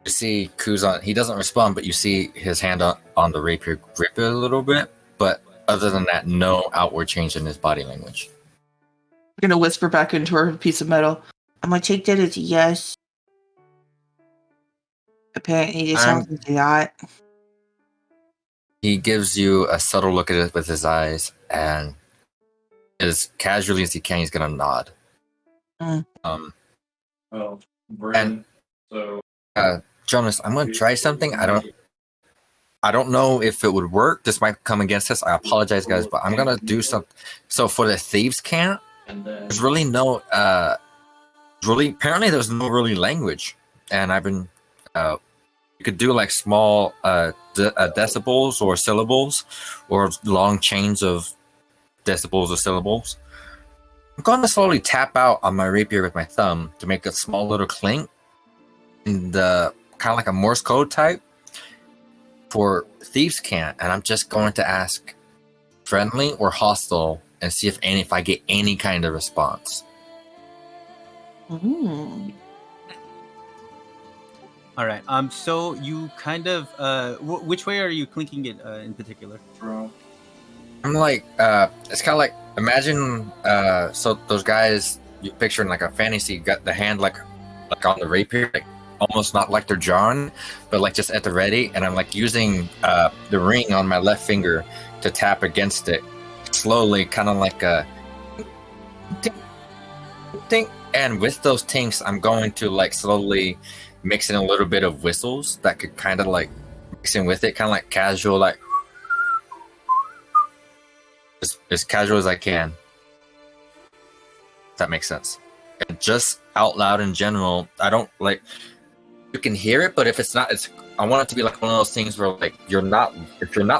You see Kuzan, he doesn't respond, but you see his hand on the rapier grip it a little bit. But other than that, no outward change in his body language. I'm gonna whisper back into her piece of metal. I'm gonna take that as a yes. Apparently, this I'm- sounds like a lot. He gives you a subtle look at it with his eyes, and as casually as he can, he's gonna nod. Mm. well, Bryn. So Jonas, I'm gonna try something. I don't know if it would work. This might come against us. I apologize, guys, but I'm gonna do something. So for the thieves' camp, and then there's really no apparently there's no really language, and I've been you could do like small decibels or syllables, or long chains of decibels or syllables. I'm gonna slowly tap out on my rapier with my thumb to make a small little clink, and kind of like a Morse code type for thieves' camp, and I'm just going to ask friendly or hostile and see if I get any kind of response. Mm. All right. So you kind of which way are you clinking it in particular? Bro. I'm like, it's kind of like, imagine, so those guys you picture in like a fantasy got the hand like on the rapier, like almost not like they're drawn, but like just at the ready, and I'm like using the ring on my left finger to tap against it slowly, kind of like a ting, ting. And with those tinks, I'm going to like slowly mix in a little bit of whistles that could kind of like mix in with it, kind of like casual, like as casual as I can. If that makes sense. And just out loud in general, I don't like, you can hear it, but if it's not, I want it to be like one of those things where like if you're not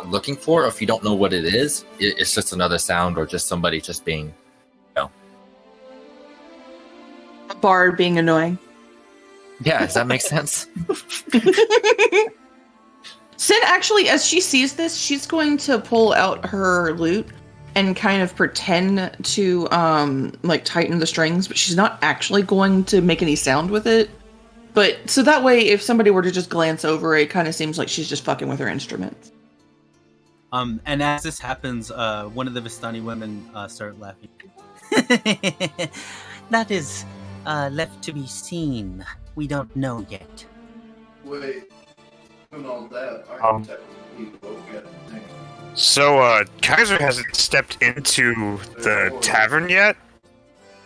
looking for it, or if you don't know what it is, it's just another sound or just somebody just being, A bard being annoying. yeah, does that make sense? Sin actually, as she sees this, she's going to pull out her lute and kind of pretend to like tighten the strings, but she's not actually going to make any sound with it. But so that way, if somebody were to just glance over, it kind of seems like she's just fucking with her instruments. And as this happens, one of the Vistani women start laughing. That is left to be seen. We don't know yet. Wait. Doing all that, I Um, can technically go get things. So, Kaiser hasn't stepped into the tavern yet,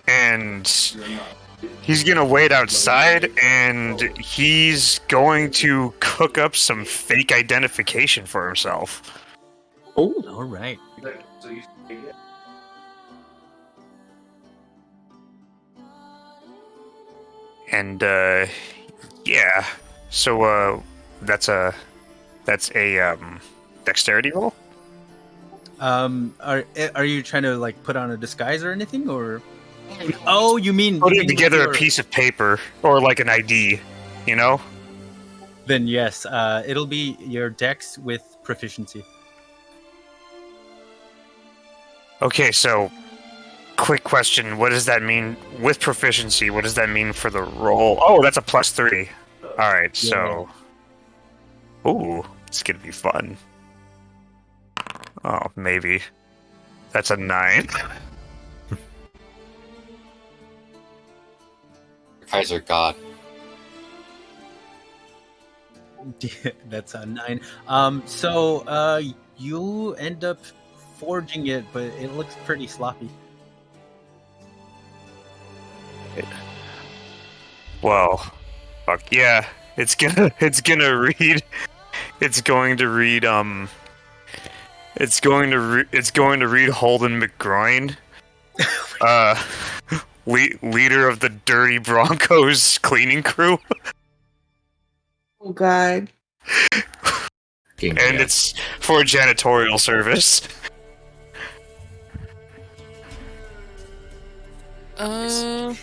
and You're not. he's gonna wait outside, and he's going to cook up some fake identification for himself. Oh, All right. So you yeah. And, yeah. So, that's a dexterity roll? Are you trying to like put on a disguise or anything, or? Oh, you mean Putting you mean together your- a piece of paper, or like an ID, you know? Then yes, it'll be your dex with proficiency. Okay, so quick question. What does that mean with proficiency? What does that mean for the roll? Oh, that's a +3. Alright, so. Ooh, it's gonna be fun. Oh, maybe. That's a 9. Kaiser God. That's a 9. So you end up forging it, but it looks pretty sloppy. Well, fuck yeah. It's going to read it's going to read Holden McGroin. Leader of the Dirty Broncos cleaning crew. oh God. And it's for janitorial service. Does Sin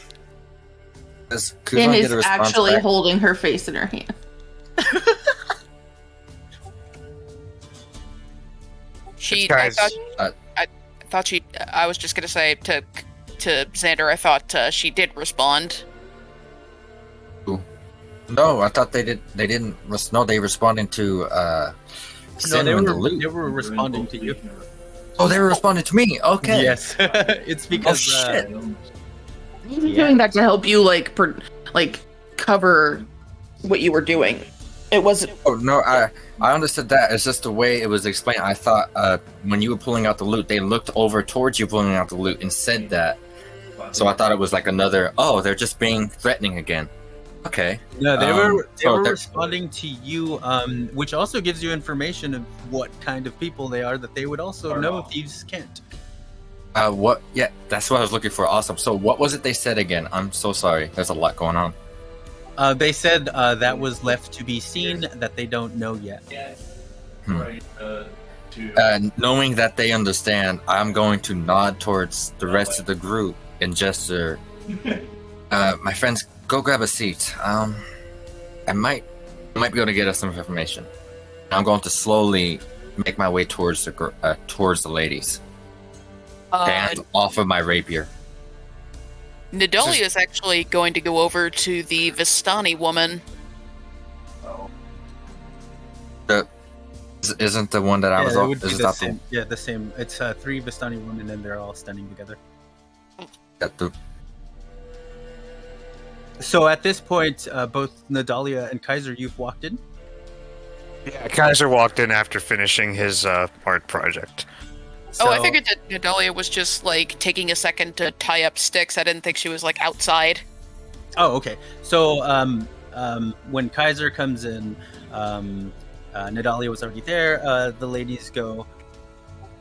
Kuzan is get a response actually back? holding her face in her hand. She. Guys, I thought she. I was just gonna say to Xander. I thought she did respond. No, I thought they did. They didn't. No, they responded to No, Sin they in the were loop. responding to you. Oh, they were responding to me. Okay. Yes, it's because shit. He was Yeah. doing that to help you like cover what you were doing. It wasn't. Oh no, I understood that. It's just the way it was explained. I thought when you were pulling out the loot, they looked over towards you pulling out the loot and said that. So I thought it was like another. Oh, they're just being threatening again. Okay. no, they were they're- responding to you, which also gives you information of what kind of people they are that they would also know thieves can't. What? Yeah, that's what I was looking for. Awesome. So what was it they said again? I'm so sorry. There's a lot going on. They said that was left to be seen, that they don't know yet. Right. To Knowing that they understand, I'm going to nod towards the rest of the group and gesture. My friends, go grab a seat. I might be able to get us some information. I'm going to slowly make my way towards the ladies. Hand off of my rapier. Nidalia is actually going to go over to the Vistani woman. Isn't the one that I was it off? would be Is the that same. Yeah, the same. It's 3 Vistani women, and they're all standing together. the So at this point, both Nadalia and Kaiser, you've walked in. Yeah, Kaiser walked in after finishing his art project. Oh, I So- figured that Nidalia was just like taking a second to tie up sticks. I didn't think she was like outside. Oh, okay. So when Kaiser comes in, Nadalia was already there. The ladies go,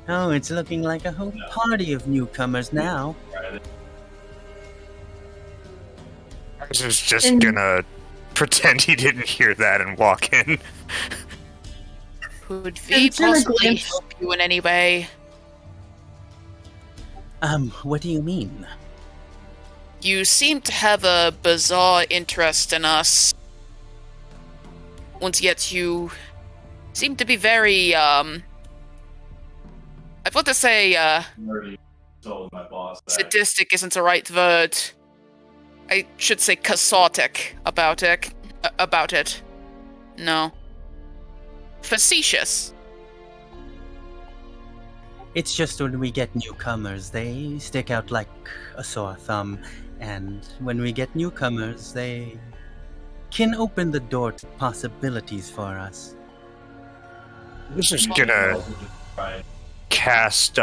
"Oh, it's looking like a whole party of newcomers now." Kaiser's just And- gonna pretend he didn't hear that and walk in. Could we Consider possibly glimpse- help you in any way? What do you mean? You seem to have a bizarre interest in us. And yet you seem to be very, I want to say, Already told my boss that. sadistic isn't the right word. I should say quixotic about it. No. Facetious. It's just when we get newcomers, they stick out like a sore thumb, and when we get newcomers, they can open the door to possibilities for us. This is gonna cast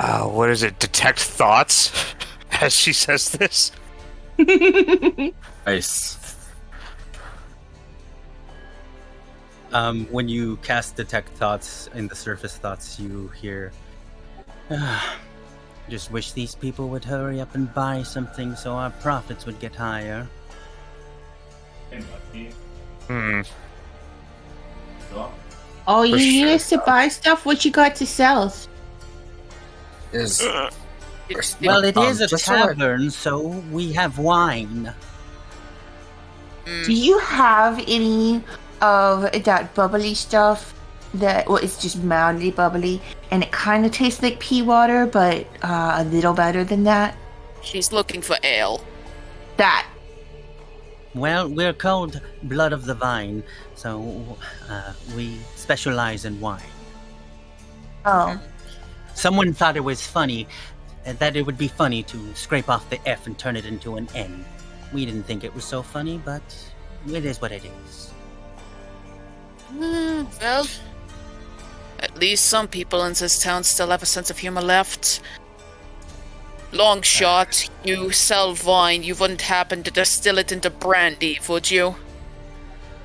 what is it? Detect thoughts, as she says this. Nice. When you cast Detect Thoughts in the surface thoughts, you hear, just wish these people would hurry up and buy something so our profits would get higher. Hmm. Oh, you For need sure. us to buy stuff? What you got to sell? Is Well, it is a just so I- tavern, so we have wine. Do you have any of that bubbly stuff? It's just mildly bubbly, and it kind of tastes like pea water, but a little better than that. She's looking for ale. That. Well, we're called Blood of the Vine, so we specialize in wine. Oh, Someone thought it was funny, that it would be funny to scrape off the F and turn it into an N. We didn't think it was so funny, but it is what it is. Well, at least some people in this town still have a sense of humor left. Long shot, you sell wine, you wouldn't happen to distill it into brandy, would you?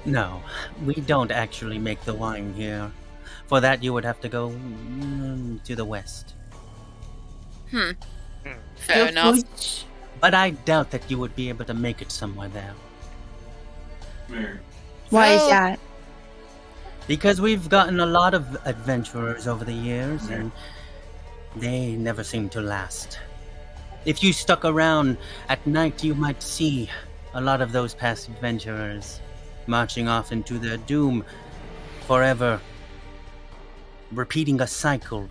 No, we don't actually make the wine here. For that, you would have to go to the west. Fair enough. But I doubt that you would be able to make it somewhere there. Why is Well, that? Because we've gotten a lot of adventurers over the years, and they never seem to last. If you stuck around at night, you might see a lot of those past adventurers marching off into their doom forever, repeating a cycle,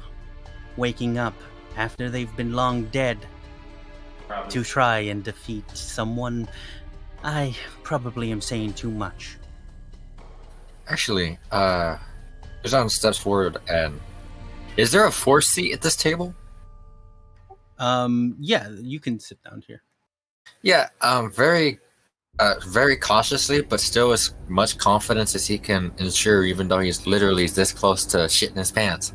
waking up after they've been long dead to try and defeat someone. I probably am saying too much. actually, Kazan steps forward and is there a force seat at this table? Yeah, you can sit down here. Yeah, very cautiously, but still as much confidence as he can ensure, even though he's literally this close to shitting his pants.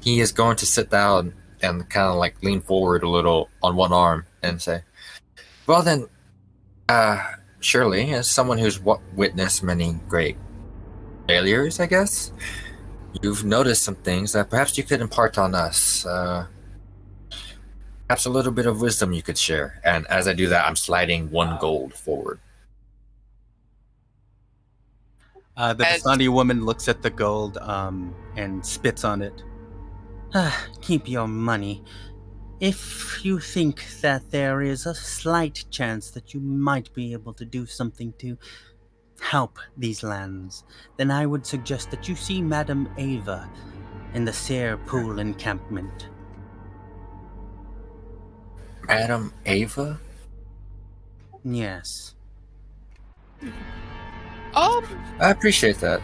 He is going to sit down and kind of like lean forward a little on one arm and say, well then, surely, as someone who's witnessed many great failures, I guess, you've noticed some things that perhaps you could impart on us. Perhaps a little bit of wisdom you could share. And as I do that, I'm sliding 1 gold forward. The As- Vistani woman looks at the gold and spits on it. Keep your money. If you think that there is a slight chance that you might be able to do something to help these lands, then I would suggest that you see Madame Ava in the Sear Pool encampment. Madam Ava? Yes. I appreciate that.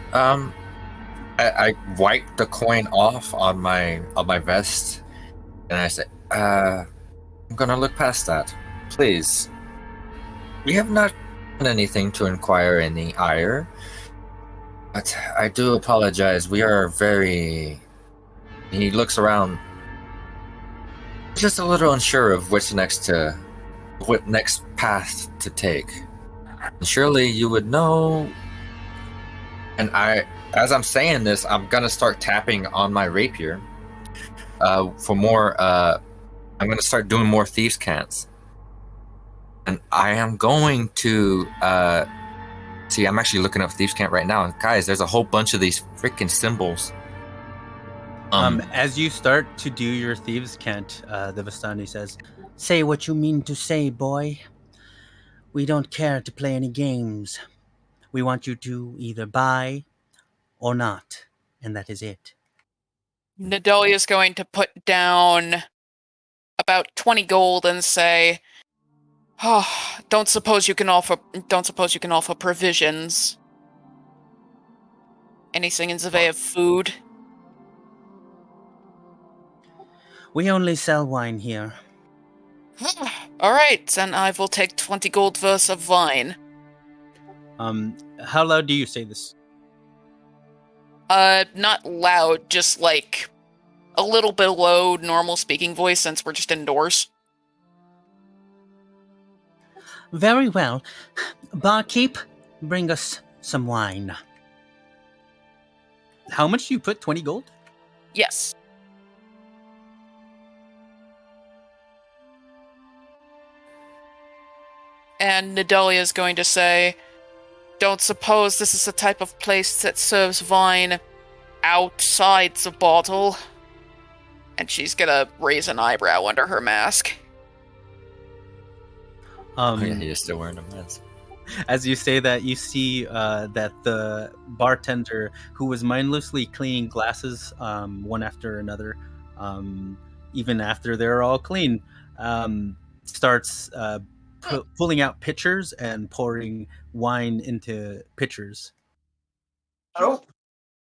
I wipe the coin off on my vest, and I say, I'm gonna look past that. Please. We have not done anything to inquire any ire. But I do apologize. We are very... He looks around, just a little unsure of what next path to take. And surely you would know. And as I'm saying this, I'm gonna start tapping on my rapier. For more, I'm gonna start doing more thieves' cants. And I am going to see. I'm actually looking up thieves' cant right now, and guys, there's a whole bunch of these freaking symbols. As you start to do your thieves' cant, the Vistani says, "Say what you mean to say, boy. We don't care to play any games. We want you to either buy or not, and that is it." Nedalia is going to put down about 20 gold and say, "Oh, don't suppose you can offer provisions. Anything in the way of food?" We only sell wine here. All right, then I will take 20 gold worth of wine. How loud do you say this? Not loud, just like a little bit low, normal speaking voice since we're just indoors. Very well. Barkeep, bring us some wine. How much do you put? 20 gold? Yes. And Nedalia is going to say, "Don't suppose this is the type of place that serves wine outside the bottle?" And she's gonna raise an eyebrow under her mask. Oh yeah, you're still wearing a mask. As you say that, you see that the bartender, who was mindlessly cleaning glasses one after another, even after they're all clean, starts pulling out pitchers and pouring wine into pitchers. Oh,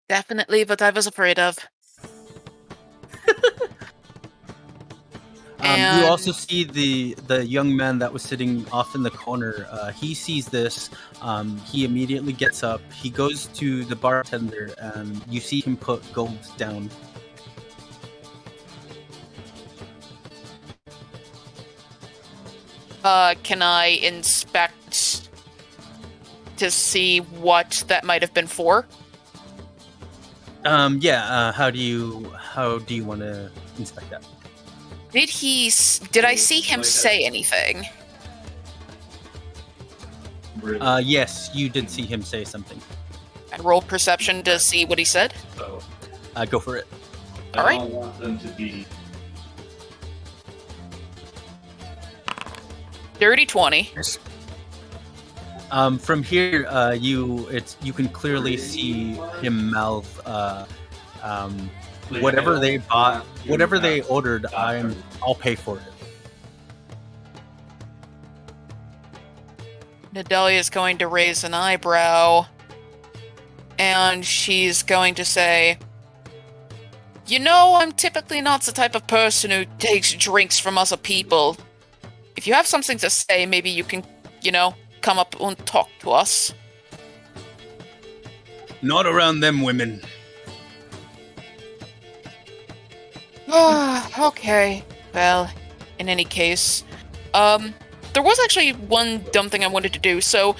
Definitely what I was afraid of. You also see the young man that was sitting off in the corner. He sees this. He immediately gets up. He goes to the bartender, and you see him put gold down. Can I inspect to see what that might have been for? Yeah. How do you want to inspect that? Did I see him say anything? Yes, you did see him say something. And roll perception to see what he said? Go for it. All right. I don't want them to be. Dirty 20. From here, you can clearly see him mouth, whatever they bought, whatever they ordered, I'll pay for it. Nedalia is going to raise an eyebrow, and she's going to say, "You know, I'm typically not the type of person who takes drinks from other people. If you have something to say, maybe you can, come up and talk to us." Not around them women. Okay. Well, in any case, there was actually one dumb thing I wanted to do. So,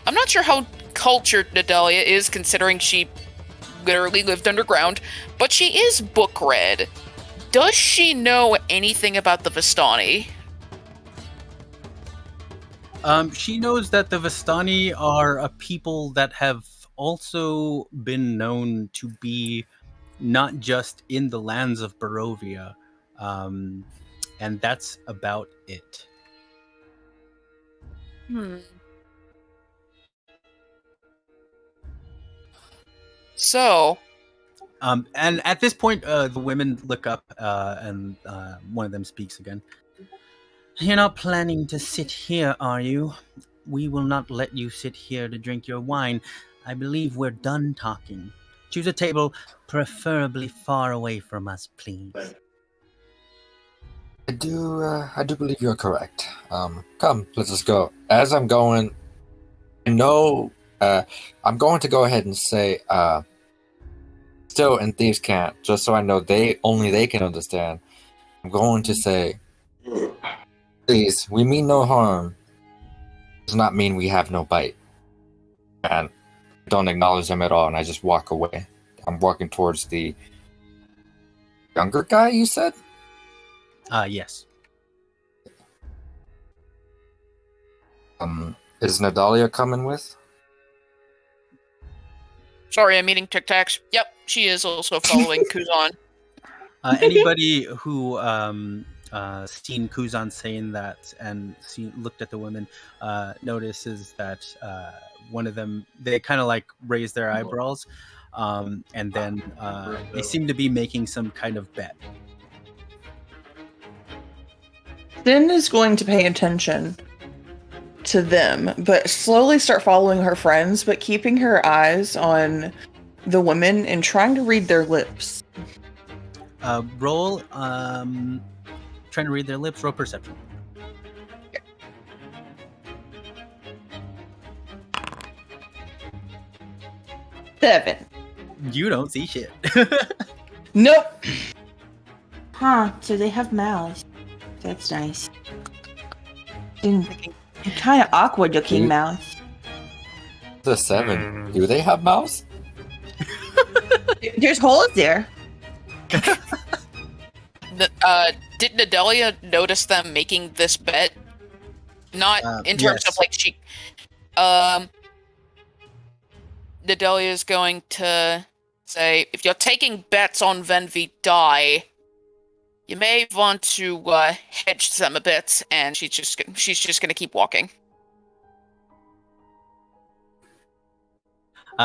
I'm not sure how cultured Nedalia is, considering she literally lived underground, but she is book read. Does she know anything about the Vistani? She knows that the Vistani are a people that have also been known to be not just in the lands of Barovia, and that's about it. So, And at this point, the women look up, and one of them speaks again. You're not planning to sit here, are you? We will not let you sit here to drink your wine. I believe we're done talking. Choose a table, preferably far away from us, please. I do believe you're correct. Come, let us go. As I'm going, I'm going to go ahead and say, still in Thieves' Camp, just so I know they can understand. I'm going to say, please, we mean no harm. Does not mean we have no bite. And I don't acknowledge them at all, and I just walk away. I'm walking towards the younger guy, you said? Yes. Is Nadalia coming with? Sorry, I'm eating Tic Tacs. Yep, she is also following Kuzan. Anybody who seen Kuzan saying that and looked at the women notices that one of them, they kind of like raise their eyebrows, and then they seem to be making some kind of bet. Sin is going to pay attention to them, but slowly start following her friends, but keeping her eyes on the women and trying to read their lips. Roll, trying to read their lips, roll perception. Seven. You don't see shit. Nope. Huh, so they have mouths. That's nice. And kind of awkward looking Mm. mouths. The 7. Do they have mouths? There's holes there. Did Nadelia notice them making this bet? Not in terms yes. of like she. Nadelia is going to say, if you're taking bets on Venvi die, you may want to hedge them a bit, and she's just going to keep walking.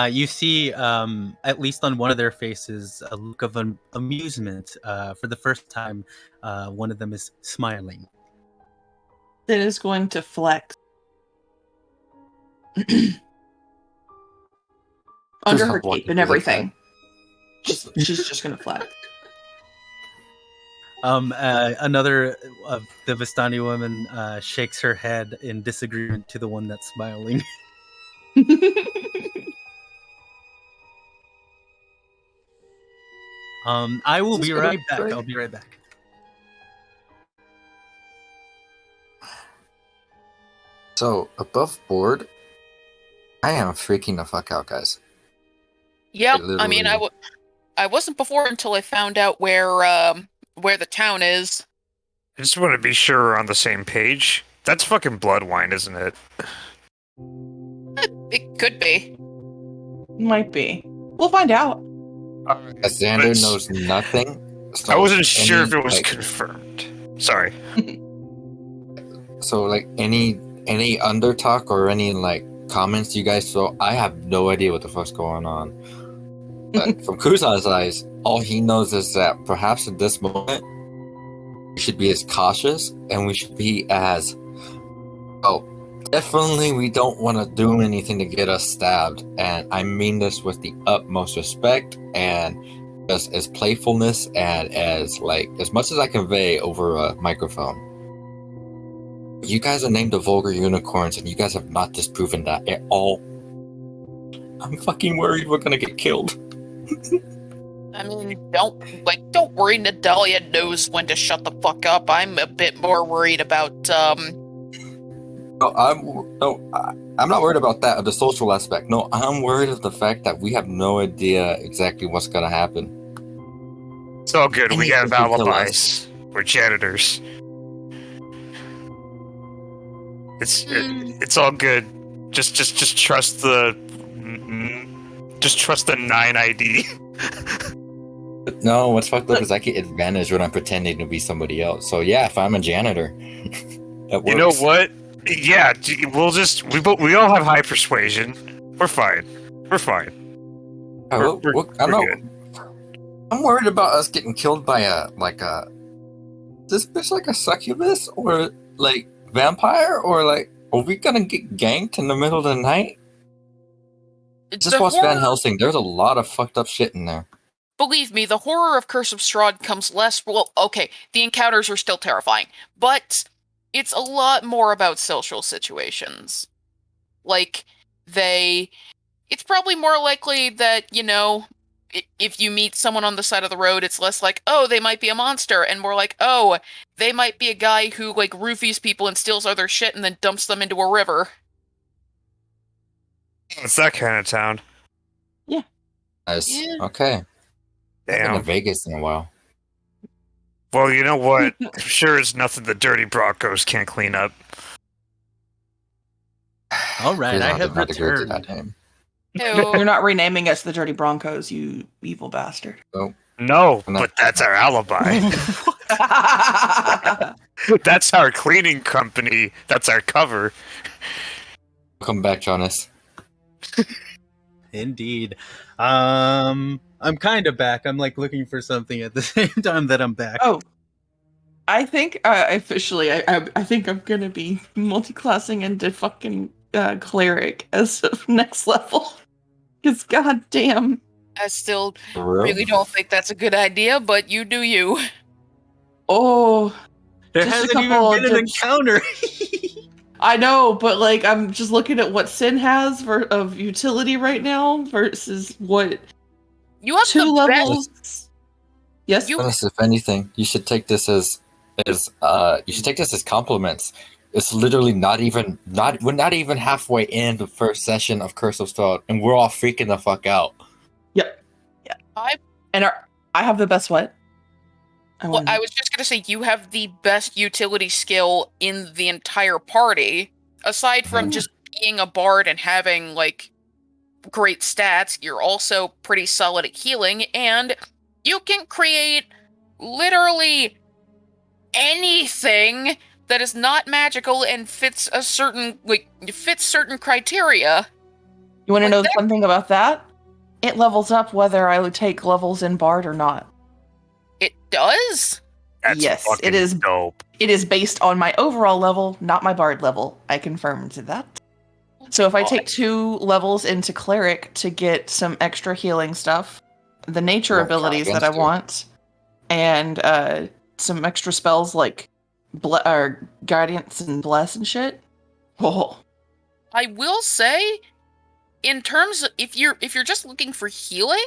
You see, at least on one of their faces, a look of amusement. For the first time, one of them is smiling. Sin is going to flex. Under her cape and everything. She's just gonna flex. Another of the Vistani women shakes her head in disagreement to the one that's smiling. I will be right back. I'll be right back. So, above board, I am freaking the fuck out, guys. Yeah, It I mean, literally- I wasn't before until I found out where the town is. I just want to be sure we're on the same page. That's fucking blood wine, isn't it? It could be. Might be. We'll find out. As Xander Let's- knows nothing. So I wasn't sure if any, it was like, confirmed. Sorry. So, like, any undertalk or any, like, comments you guys throw, I have no idea what the fuck's going on. But from Kuzan's eyes, all he knows is that perhaps at this moment, we should be as cautious and we should be as... Oh, definitely we don't want to do anything to get us stabbed. And I mean this with the utmost respect and just as playfulness and as, like, as much as I convey over a microphone. You guys are named the Vulgar Unicorns, and you guys have not disproven that at all. I'm fucking worried we're gonna get killed. I mean, don't worry. Nadalia knows when to shut the fuck up. I'm a bit more worried about No, I'm not worried about that, of the social aspect. No, I'm worried of the fact that we have no idea exactly what's gonna happen. It's all good. We Anything have can kill alibis. We're janitors. It's all good. Just trust the just trust the 9 ID. No, what's fucked up is I get advantage when I'm pretending to be somebody else. So yeah, if I'm a janitor, that works. You know what? Yeah, we all have high persuasion. We're fine. We're fine. I'm we're not. good. I'm worried about us getting killed by this bitch like a succubus or like vampire or like are we gonna get ganked in the middle of the night? Just watch Van Helsing. There's a lot of fucked up shit in there. Believe me, the horror of Curse of Strahd comes less. Well, okay, the encounters are still terrifying, but it's a lot more about social situations. Like, it's probably more likely that, if you meet someone on the side of the road, it's less like, oh, they might be a monster, and more like, oh, they might be a guy who, like, roofies people and steals all their shit and then dumps them into a river. It's that kind of town. Nice. Yeah. Okay. I've been to Damn. Vegas in a while. Well, you know what? I'm sure it's nothing the dirty Broncos can't clean up. All right, I Please have don't agree to that returned. name. You're not renaming us the Dirty Broncos, you evil bastard. No, No. but that's our alibi. That's our cleaning company. That's our cover. Welcome back, Jonas. Indeed. I'm kind of back. I'm like looking for something at the same time that I'm back. Oh, I think officially, I think I'm gonna be multi-classing into fucking cleric as of next level. Because goddamn, I still For real? really don't think that's a good idea, but you do you. oh, There just a hasn't even couple been an of encounter. I know, but like I'm just looking at what Sin has of utility right now versus what You have 2 the levels. Yes. You- Jonas, if anything, you should take this as compliments. It's literally we're not even halfway in the first session of Curse of Strahd, and we're all freaking the fuck out. Yep. Yeah. And I have the best what? Well, I was just gonna say you have the best utility skill in the entire party. Aside from just being a bard and having like great stats, you're also pretty solid at healing, and you can create literally anything that is not magical and fits certain criteria. You want to Like know the that- fun thing about that? It levels up whether I would take levels in Bard or not. It does? That's Yes, fucking it is. dope. It is based on my overall level, not my Bard level. I confirmed that. So if I take 2 levels into Cleric to get some extra healing stuff, the nature Won't count abilities that I against you. want, and some extra spells like Guidance and Bless and shit. Oh, I will say, in terms of if you're just looking for healing,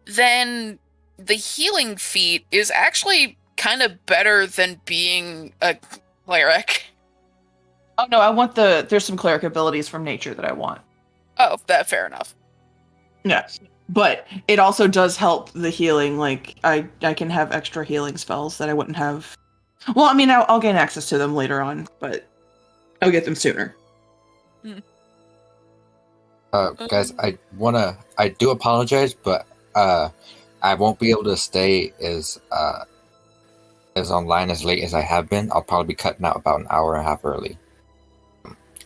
then the healing feat is actually kind of better than being a cleric. oh no, I want there's some Cleric abilities from nature that I want. Oh, that fair enough. Yeah. But it also does help the healing. Like I can have extra healing spells that I wouldn't have. Well, I mean, I'll gain access to them later on, but I'll get them sooner. Guys, I do apologize, but I won't be able to stay as online as late as I have been. I'll probably be cutting out about an hour and a half early.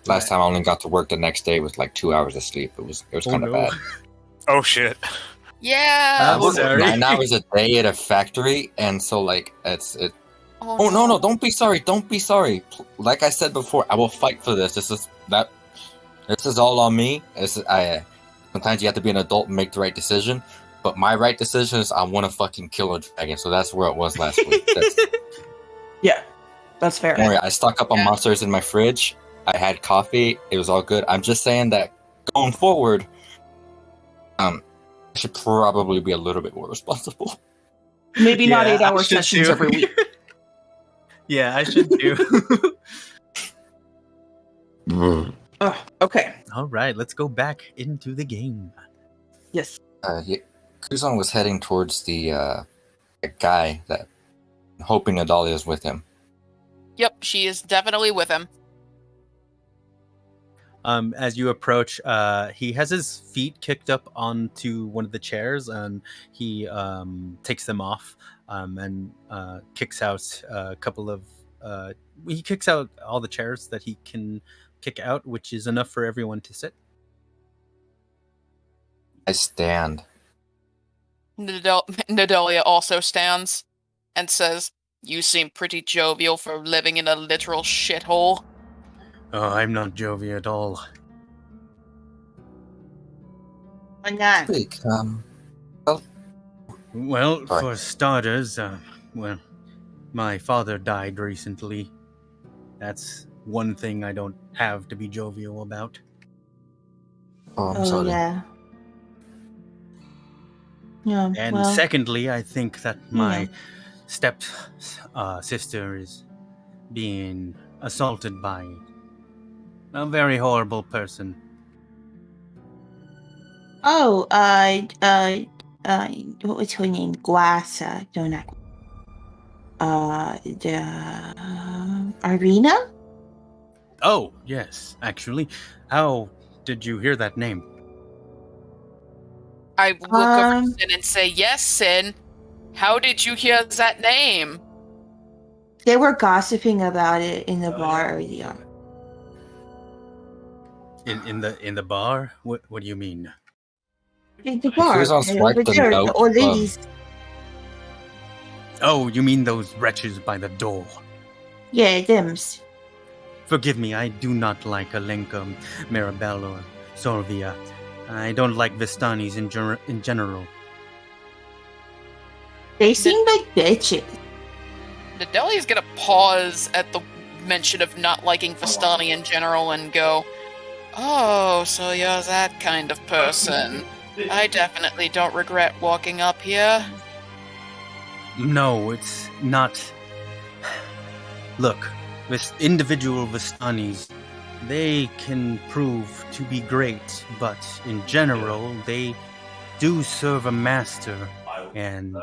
Last time I only got to work the next day with like 2 hours of sleep. It was kind of bad. Oh shit. Yeah. I'm I work sorry. 9 hours a day at a factory, and so like it. Oh no! Don't be sorry! Don't be sorry! Like I said before, I will fight for this. This is all on me. Sometimes you have to be an adult and make the right decision. But my right decision is I want to fucking kill a dragon. So that's where it was last week. Yeah, that's fair. Don't worry, I stock up on monsters in my fridge. I had coffee. It was all good. I'm just saying that going forward, I should probably be a little bit more responsible. Maybe not Yeah, 8-hour I should sessions too. every week. Yeah, I should do. Ugh, okay. All right, let's go back into the game. Yes. Kuzan was heading towards the guy that, hoping Adalia is with him. Yep, she is definitely with him. As you approach, he has his feet kicked up onto one of the chairs, and he takes them off and kicks out a couple of. He kicks out all the chairs that he can kick out, which is enough for everyone to sit. I stand. Nedelia also stands and says, "You seem pretty jovial for living in a literal shithole." Oh, I'm not jovial at all. Why not? Speak. Well, Sorry. for starters, well, my father died recently. That's one thing I don't have to be jovial about. Oh, I'm Oh sorry. yeah. Yeah. And well, secondly, I think that my Yeah. step sister is being assaulted by a very horrible person. Oh, what was her name? Guasa. No, not. Arena? Oh, yes, actually. How did you hear that name? I look over Um, to Sin and say, "Yes, Sin. How did you hear that name?" They were gossiping about it in the bar earlier. In the bar? What do you mean? In the Like, bar. who's on They're Swipe over the there, the Note old Club? ladies. Oh, you mean those wretches by the door? Yeah, thems. Forgive me, I do not like Alenka, Maribel, or Sorvia. I don't like Vistanis in general. They seem like bitches. Nedelia's gonna pause at the mention of not liking Vistani in general and go, "Oh, so you're that kind of person. I definitely don't regret walking up here." No, it's not. Look, with individual Vistanis, they can prove to be great, but in general, they do serve a master, and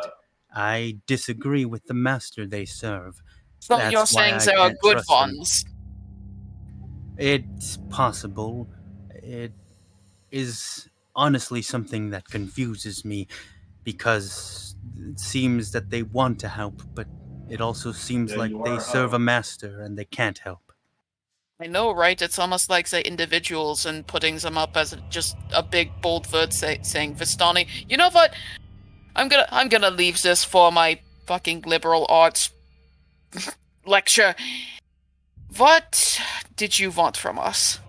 I disagree with the master they serve. So That's you're why saying I there are can't good trust them. ones. It's possible. It is honestly something that confuses me because it seems that they want to help, but it also seems like they serve a master and they can't help. I know, right? It's almost like, say, individuals and putting them up as just a big bold word saying Vistani. You know what? I'm gonna leave this for my fucking liberal arts lecture. What did you want from us?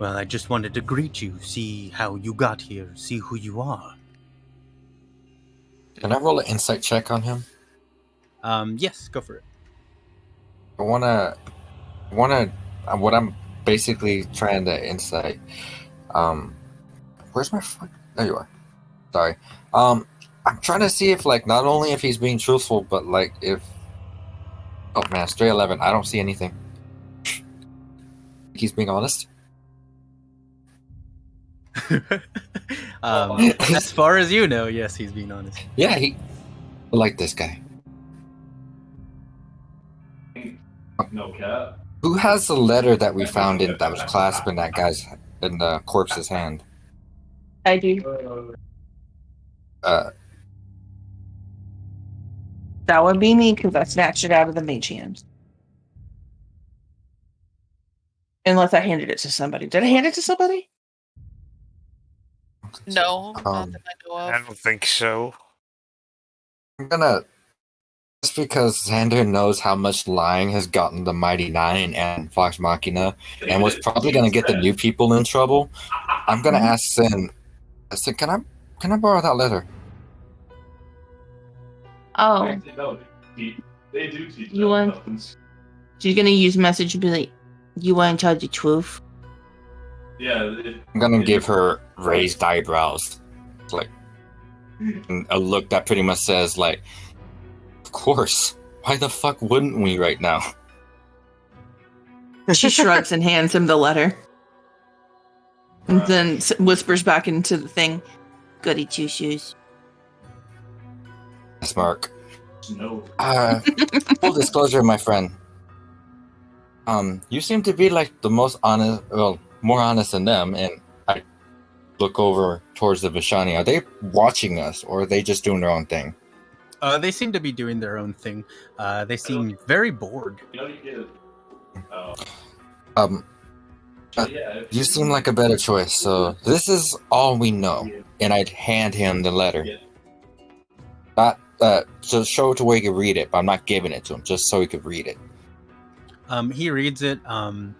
Well, I just wanted to greet you, see how you got here, see who you are. Can I roll an insight check on him? Yes, go for it. I wanna, what I'm basically trying to insight. Where's my fuck? There you are. Sorry. I'm trying to see if, like, not only if he's being truthful, but like if. Oh man, straight 11. I don't see anything. He's being honest. As far as you know, yes, he's being honest. Yeah, I like this guy. No cap. Who has the letter that we found that was clasped in that guy's in the corpse's hand? I do. That would be me because I snatched it out of the mage hands. Unless I handed it to somebody. Did I hand it to somebody? No, not Um, that I know I of. don't think so. I'm gonna, just because Xander knows how much lying has gotten the Mighty Nine and Fox Machina, and was probably gonna get the new people in trouble. I'm gonna ask Sin. I said, can I borrow that letter? Oh, They do teach You want- she's gonna use message to be like, "You want to tell the truth?" Yeah. I'm gonna give her raised eyebrows, like, and a look that pretty much says, like, of course. Why the fuck wouldn't we right now? She shrugs and hands him the letter. And then whispers back into the thing. Goody two shoes. Yes, Mark. No. Full disclosure, my friend. You seem to be like the most honest, well, more honest than them, and I look over towards the Vishani. Are they watching us, or are they just doing their own thing? They seem to be doing their own thing. They seem very bored. You know you get it. You seem like a better choice, so this is all we know. And I'd hand him the letter. Not to show it to where he could read it, but I'm not giving it to him, just so he could read it. He reads it, and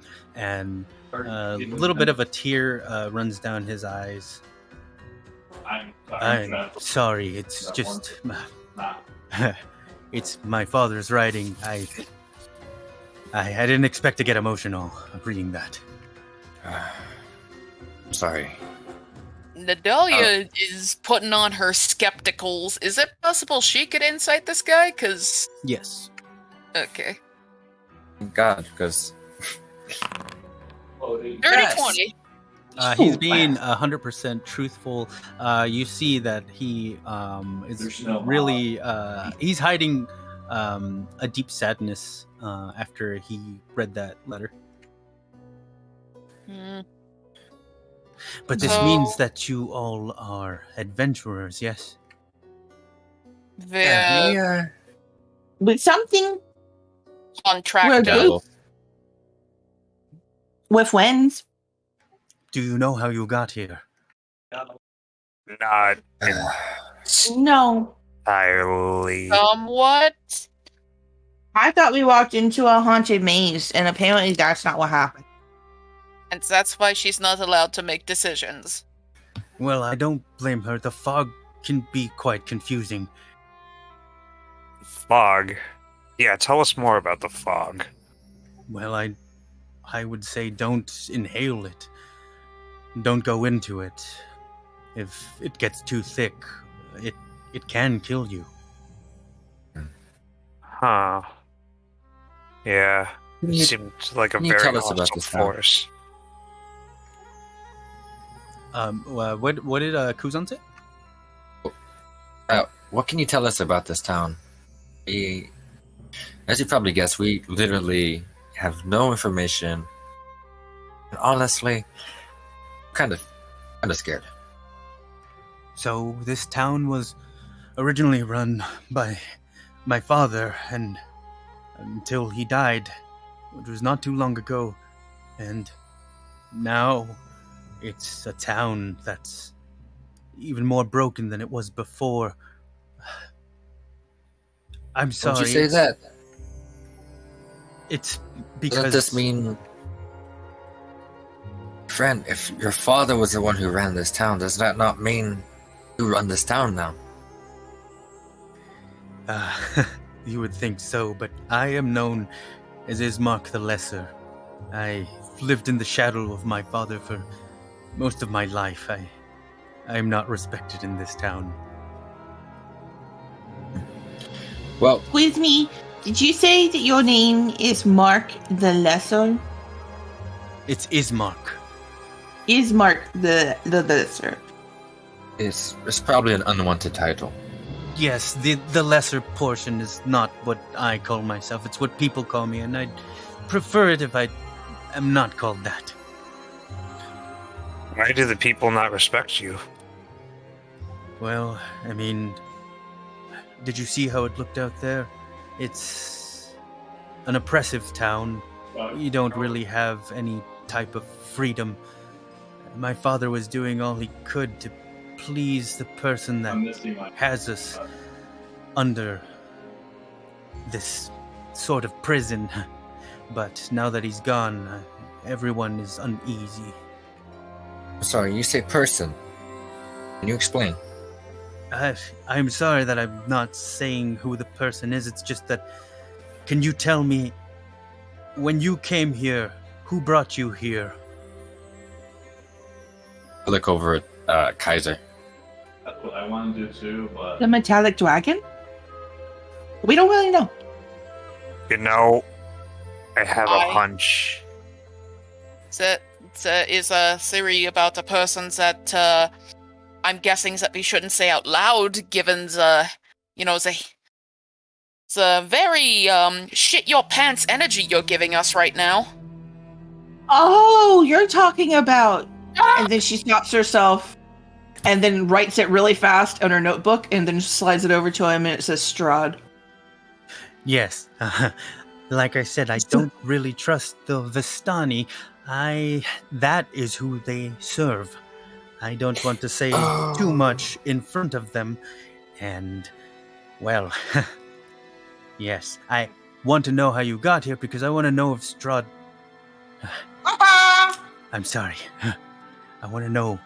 a little bit of a tear runs down his eyes. I'm sorry, it's just... it's my father's writing. I didn't expect to get emotional reading that. I'm sorry. Nadalia is putting on her skepticals. Is it possible she could insight this guy? Cause Yes. okay, Thank God, because dirty Yes. 20. He's being 100% truthful. You see that he is really... he's hiding a deep sadness after he read that letter. Hmm. But this So- means that you all are adventurers, yes? The With something contractor. We're with friends. Do you know how you got here? Not No. entirely. Somewhat. I thought we walked into a haunted maze, and apparently that's not what happened. And that's why she's not allowed to make decisions. Well, I don't blame her. The fog can be quite confusing. Fog. Yeah, tell us more about the fog. Well, I would say don't inhale it. Don't go into it. If it gets too thick, it can kill you. Huh. Yeah. Can you, Seemed like a can you very tell us about hostile this town? force. What did Kuzan say? what can you tell us about this town? As you probably guessed, we literally have no information. And honestly, kind of scared. So this town was originally run by my father, and until he died, which was not too long ago, and now it's a town that's even more broken than it was before. I'm sorry. Don't you say that? It's Doesn't because this mean, friend, if your father was the one who ran this town, does that not mean you run this town now? you would think so, but I am known as Ismark the Lesser. I lived in the shadow of my father for most of my life. I am not respected in this town. Well, With me, did you say that your name is Mark the Lesser? It's Ismark. Is Mark the Lesser? it's probably an unwanted title. Yes, the lesser portion is not what I call myself. It's what people call me, and I'd prefer it if I am not called that. Why do the people not respect you? Well, I mean, did you see how it looked out there? It's an oppressive town. You don't really have any type of freedom. My father was doing all he could to please the person that has us under this sort of prison. But now that he's gone, everyone is uneasy. Sorry, you say person. Can you explain? I'm sorry that I'm not saying who the person is. It's just that, can you tell me, when you came here, who brought you here? I look over at Kaiser. That's what I want to do too, but The metallic dragon? We don't really know. You know, I have a I- hunch. Is a theory about a person that I'm guessing that we shouldn't say out loud, given the very shit your pants energy you're giving us right now. Oh, you're talking about. And then she stops herself and then writes it really fast on her notebook and then slides it over to him and it says Strahd. Yes. Like I said, I don't really trust the Vistani. That is who they serve. I don't want to say too much in front of them, and, well, yes, I want to know how you got here because I want to know if Strahd... I'm sorry. I want to know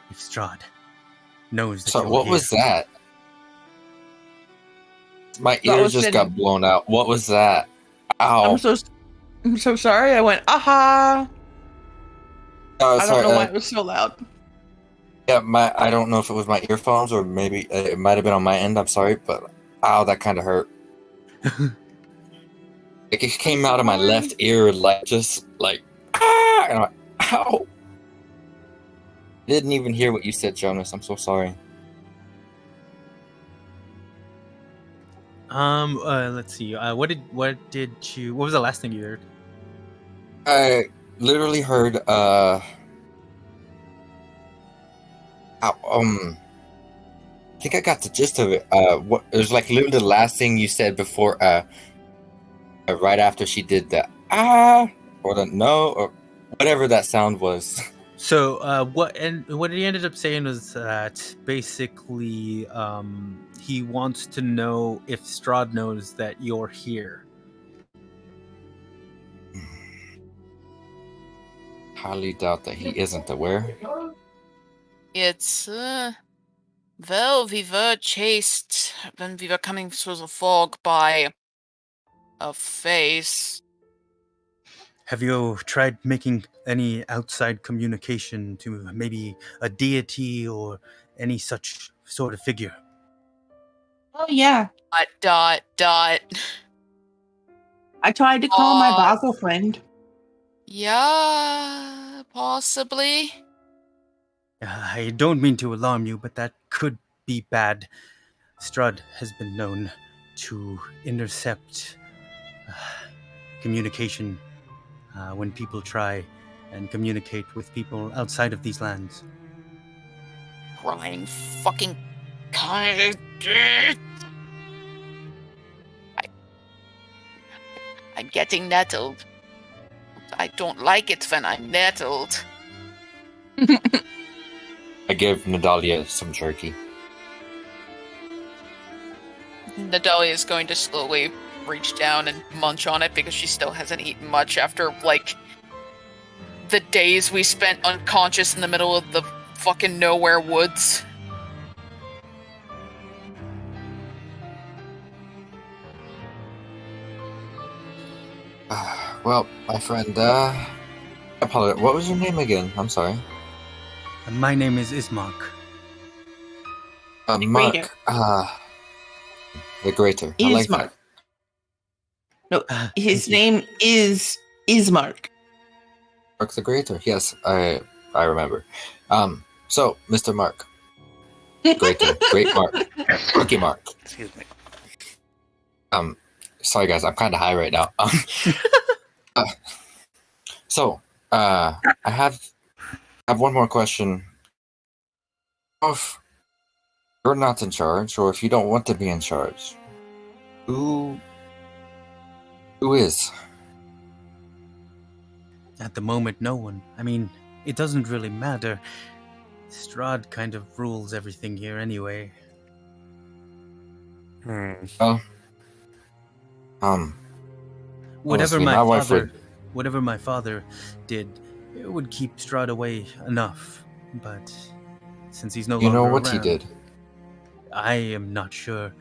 if Strahd knows that So you're what here. was that? My That ear was just fitting. got blown out. What was that? Ow. I'm so sorry. I went aha. I don't Sorry, know why it was so loud. yeah, I don't know if it was my earphones or maybe it might have been on my end. I'm sorry, but ow, that kind of hurt. Like it came out of my left ear, like just like ah, and I'm like, ow. Didn't even hear what you said, Jonas. I'm so sorry. Let's see. What was the last thing you heard? I literally heard I think I got the gist of it. What it was like literally the last thing you said before right after she did the or the no or whatever that sound was. So, what he ended up saying was that basically, he wants to know if Strahd knows that you're here. Highly doubt that he isn't aware. It's, well, we were chased when we were coming through the fog by a face. Have you tried making any outside communication to maybe a deity or any such sort of figure? Oh yeah, Dot. I tried to call my Basil friend. Yeah, possibly. I don't mean to alarm you, but that could be bad. Strahd has been known to intercept communication when people try and communicate with people outside of these lands. Crying fucking cunt. I'm getting nettled. I don't like it when I'm nettled. I gave Nadalia some jerky. Nadalia is going to slowly reach down and munch on it because she still hasn't eaten much after, like, the days we spent unconscious in the middle of the fucking nowhere woods. Well, my friend, I apologize. What was your name again? I'm sorry. My name is Ismark. Mark. Greater. The Greater. I like Ismark. that. No, his name is Ismark. Mark the Greater. Yes, I remember. So, Mr. Mark. Greater. Great Mark. Rookie Mark. Excuse me. Sorry guys, I'm kind of high right now. I have one more question. If you're not in charge, or if you don't want to be in charge, who is? At the moment, no one. I mean, it doesn't really matter. Strahd kind of rules everything here anyway. Well, Whatever honestly, my my wife father, would- whatever my father did, it would keep Strahd away enough. But since he's no you longer know what he around, did. I am not sure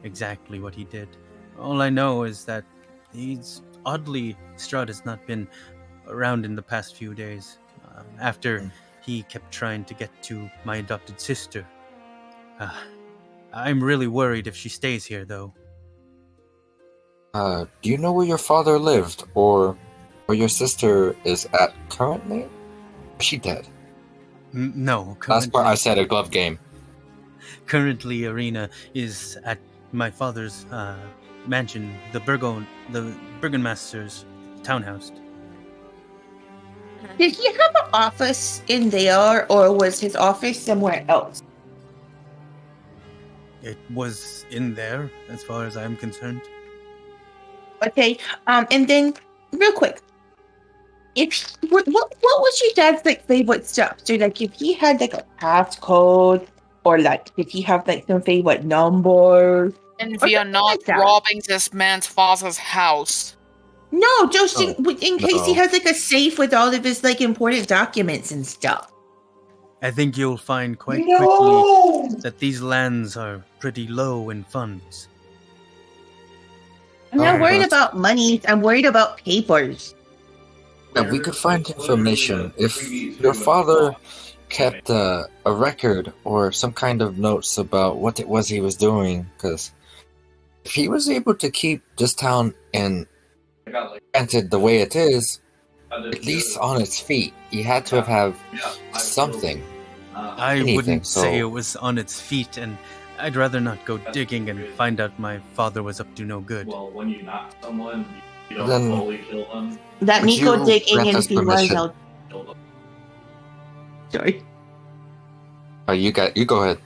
exactly what he did. All I know is that Strahd has not been around in the past few days. After he kept trying to get to my adopted sister. I'm really worried if she stays here, though. Do you know where your father lived, or where your sister is at currently? Is she dead? No. Last part I said a glove game. Currently, Arena is at my father's mansion, the Burgomaster's townhouse. Did he have an office in there, or was his office somewhere else? It was in there, as far as I'm concerned. Okay, and then real quick, what was your dad's like favorite stuff? So like if he had like a passcode, or like if he have like some favorite numbers. And Or we are something not like that. robbing this man's father's house. No, just Oh, in case he no. has like a safe with all of his like important documents and stuff. I think you'll find quite No! quickly that these lands are pretty low in funds. I'm not Oh, worried that's- about money. I'm worried about papers. Yeah, we could find information if your father kept a record or some kind of notes about what it was he was doing. Because if he was able to keep this town and granted the way it is, at least on its feet, he had to have something. I Anything, wouldn't say so- it was on its feet, and I'd rather not go digging and find out my father was up to no good. Well, when you knock someone, you don't Then- fully kill them. Let Would me go you dig in, grant and us if he was, permission? I'll. Kill them. Sorry. You go ahead.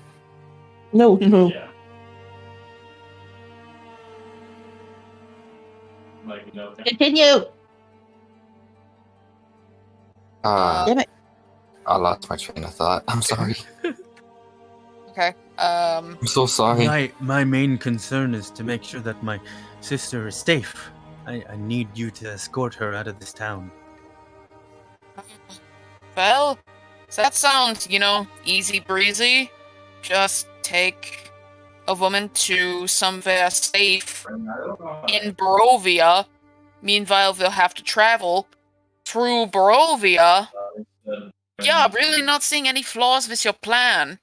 No. Yeah. Like, no. Continue. Damn it. I lost my train of thought. I'm sorry. Okay. I'm so sorry. My main concern is to make sure that my sister is safe. I need you to escort her out of this town. Well, that sounds, easy breezy. Just take a woman to somewhere safe in Barovia. Meanwhile, they'll have to travel through Barovia. Yeah, really not seeing any flaws with your plan.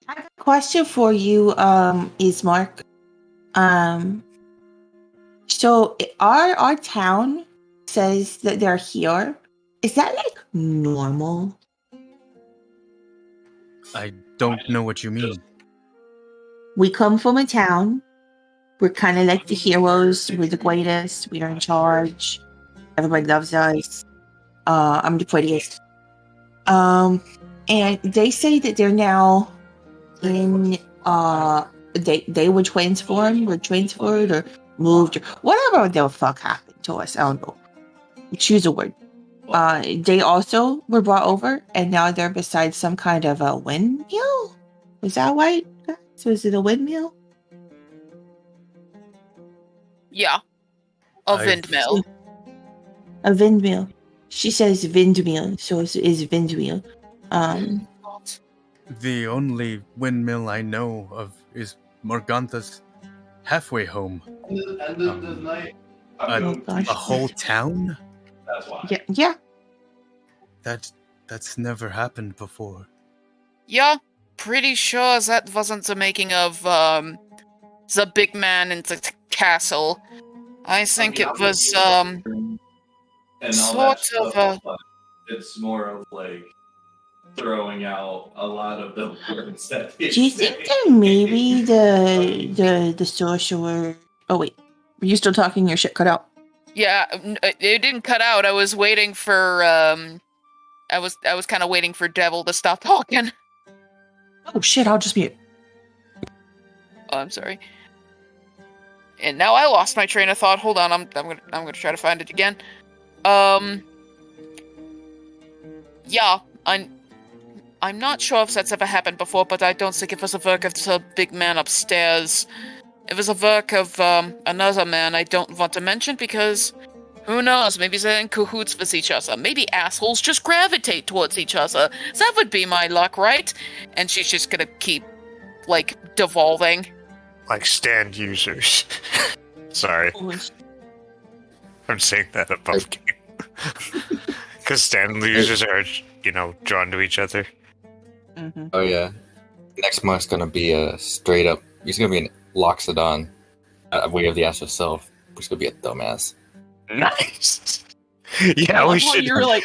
I have a question for you, Ismark. So our town says that they're here. Is that like normal? I don't know what you mean. We come from a town. We're kind of like the heroes. We're the greatest. We are in charge. Everybody loves us. I'm the prettiest. And they say that they're now in. They were transformed, or transferred, or moved, or whatever the fuck happened to us. I don't know. Choose a word. They also were brought over, and now they're beside some kind of a windmill. Was that right? So is it a windmill? Yeah. A I've- windmill. A windmill. She says windmill, so it's windmill. The only windmill I know of is Morgantha's halfway home. End of the night. I'm a- Oh going gosh. A whole town? That's why. Yeah. That's never happened before. Yeah, pretty sure that wasn't the making of, the big man in the castle. I think it was, And all sort that of, stuff, but it's more of like throwing out a lot of the words that they Do you say. think that maybe the sorcerer? Oh wait, were you still talking? Your shit cut out. yeah, it didn't cut out. I was waiting for, I was kind of waiting for Devil to stop talking. Oh shit! I'll just mute. Oh, I'm sorry. And now I lost my train of thought. Hold on, I'm gonna try to find it again. Yeah, I'm not sure if that's ever happened before, but I don't think it was a work of the big man upstairs. It was a work of another man I don't want to mention because who knows? Maybe they're in cahoots with each other. Maybe assholes just gravitate towards each other. That would be my luck, right? And she's just gonna keep devolving. Like stand users. Sorry, I'm saying that above game. Because stand users are, drawn to each other. Mm-hmm. Oh yeah. Next month's gonna be a straight up. He's gonna be an Loxodon, Way of the Astral Self. He's gonna be a dumbass. Nice. I Yeah, love we how should. You're like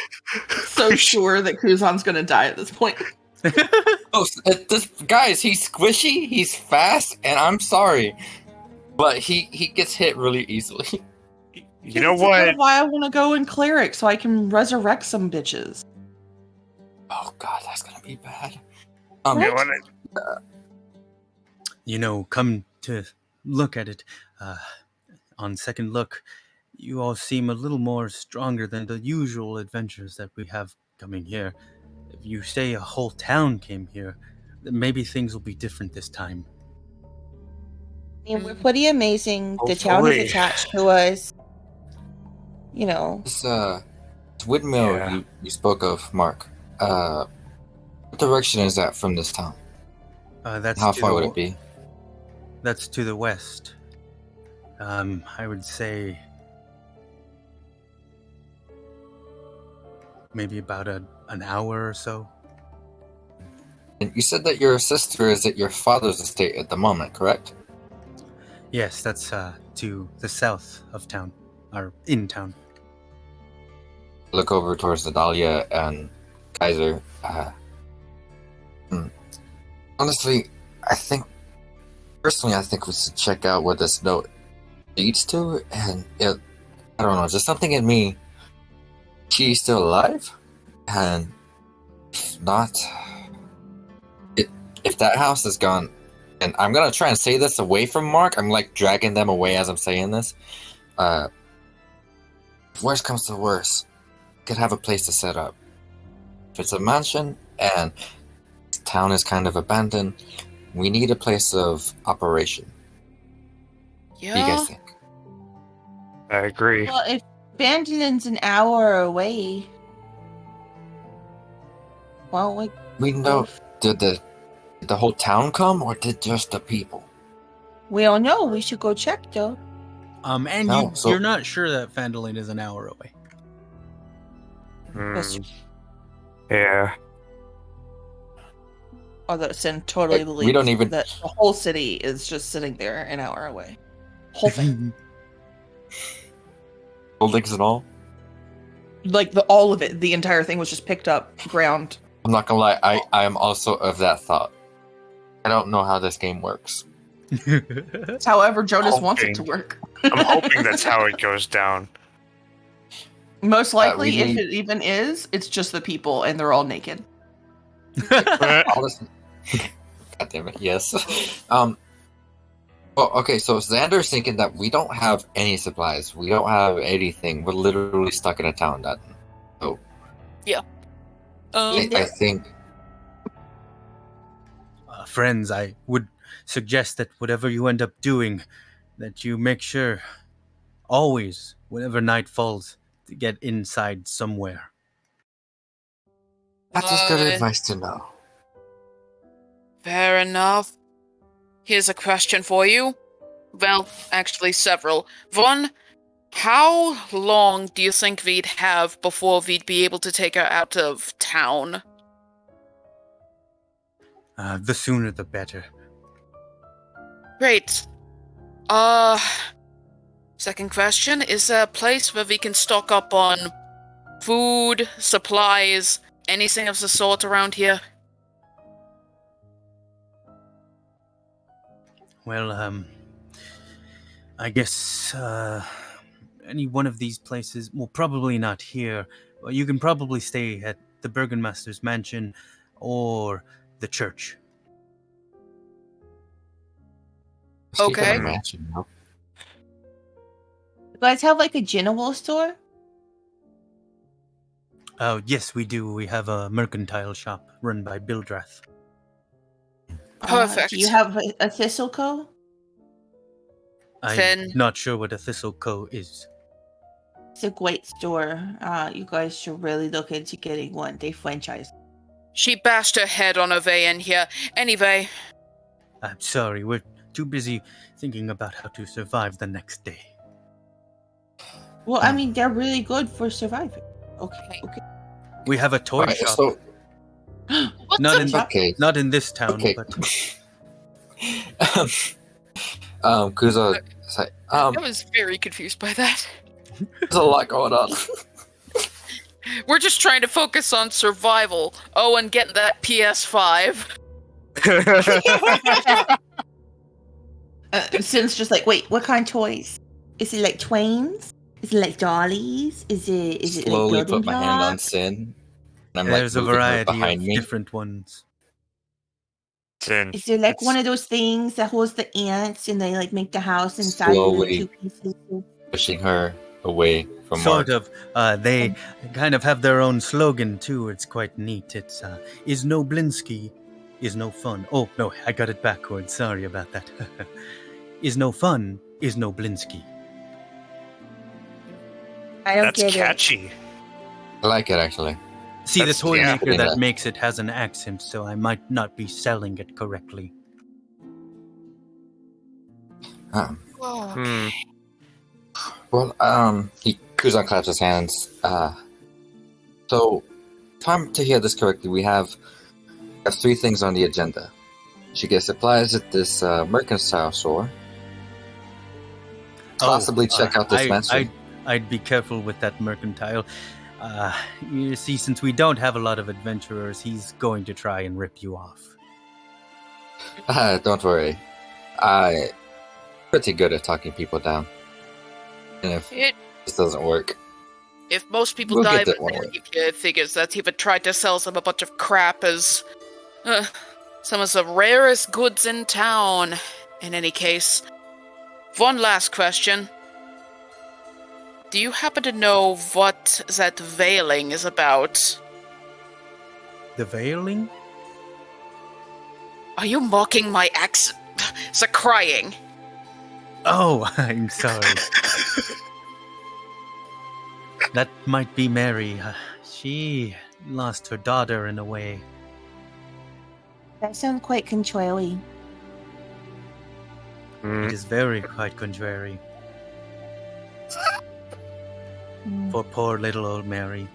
so sure that Kuzan's gonna die at this point. Oh, this guys, he's squishy, he's fast, and I'm sorry, but he gets hit really easily. You know That's kind what? of why I want to go in cleric so I can resurrect some bitches. Oh god, that's gonna be bad. You know what? Come to look at it, on second look, You all seem a little more stronger than the usual adventures that we have coming here. If you say a whole town came here, then maybe things will be different this time. I mean, we're pretty amazing. The town is Hopefully. attached to us. You know, This windmill Yeah. you spoke of, Mark. What direction is that from this town? That's How to far the would w- it be? That's to the west. I would say maybe about an hour or so. And you said that your sister is at your father's estate at the moment, correct? Yes, that's to the south of town, or in town. Look over towards the Dahlia and Kaiser. Honestly, personally, I think we should check out what this note leads to. And I don't know, just something in me. She's still alive, and if not, if that house is gone, and I'm gonna try and say this away from Mark. I'm like dragging them away as I'm saying this. If worst comes to worst, could have a place to set up. If it's a mansion and the town is kind of abandoned, we need a place of operation. What do you Yeah. guys think? I agree. well, if Bandon's an hour away, well, like, We know, did the whole town come, or did just the people? we don't know. We should go check, though. And No, so- you're not sure that Phandalin is an hour away. That's Hmm, yeah. Although Sin totally Like, we believes don't even- that the whole city is just sitting there an hour away. Whole thing. Buildings and all? Like all of it, the entire thing was just picked up, ground. I'm not gonna lie, I am also of that thought. I don't know how this game works. It's however Jonas wants it to Hoping. work. I'm hoping that's how it goes down. Most likely, we if need- it even is, it's just the people and they're all naked. Honestly, God damn it, yes. Well, okay, so Xander's thinking that we don't have any supplies. We don't have anything. We're literally stuck in a town that I think Friends, I would suggest that whatever you end up doing, that you make sure, always, whenever night falls, to get inside somewhere. that is good Uh, advice to know. Fair enough. Here's a question for you. Well, actually, several. One, how long do you think we'd have before we'd be able to take her out of town? The sooner the better. Great. Second question, is there a place where we can stock up on food, supplies, anything of the sort around here? Well, I guess any one of these places, well, probably not here, but you can probably stay at the Burgomaster's mansion or the church. Let's keep it Okay. a mansion, you know? You guys have like a general store? Oh, yes, we do. We have a mercantile shop run by Bildrath. Perfect. Do you have a Thistleco? I'm Then- not sure what a Thistle Co. is. It's a great store. You guys should really look into getting one. They franchise. She bashed her head on her way in here. Anyway, I'm sorry, we're too busy thinking about how to survive the next day. Well, I mean, they're really good for surviving. Okay. We have a toy Alright, shop. so what's Not up? in okay, Not in this town, okay. but Kuzo, is like, I was very confused by that. there's a lot going on. We're just trying to focus on survival. Oh, and getting that PS5. Sin's just like, wait, what kind of toys? Is it like Twains? Is it like dollies? Is it Slowly like building put my hand on blocks? Sin. And I'm there's like a moving her variety behind of me. different ones. Sin. Is there like It's- one of those things that holds the ants and they like make the house inside of Slowly. two pieces? Pushing her away from Sort Mark. of. They kind of have their own slogan too. It's quite neat. It's "Is no Blinsky, is no fun." Oh no, I got it backwards. Sorry about that. Is no fun, is no Blinsky. I don't That's get catchy. I like it actually. See, the That's- toy yeah. maker Yeah. that makes it has an accent, so I might not be selling it correctly. Um, Oh, Hmm. well, Kuzan claps his hands. So, if I'm to hear this correctly, we have 3 things on the agenda. She gets supplies at this mercantile store. Possibly check out this mansion. I'd be careful with that mercantile. You see, since we don't have a lot of adventurers, he's going to try and rip you off. Don't worry. I'm pretty good at talking people down. And if it, this doesn't work, if most people We'll die get that with one it, it figures that he would try to sell some a bunch of crap as some of the rarest goods in town. In any case, one last question. Do you happen to know what that veiling is about? The veiling? Are you mocking my accent? The crying. Oh, I'm sorry. That might be Mary. She lost her daughter in a way. it. That sounds quite contrary. Hmm. It is very quite contrary for poor little old Mary.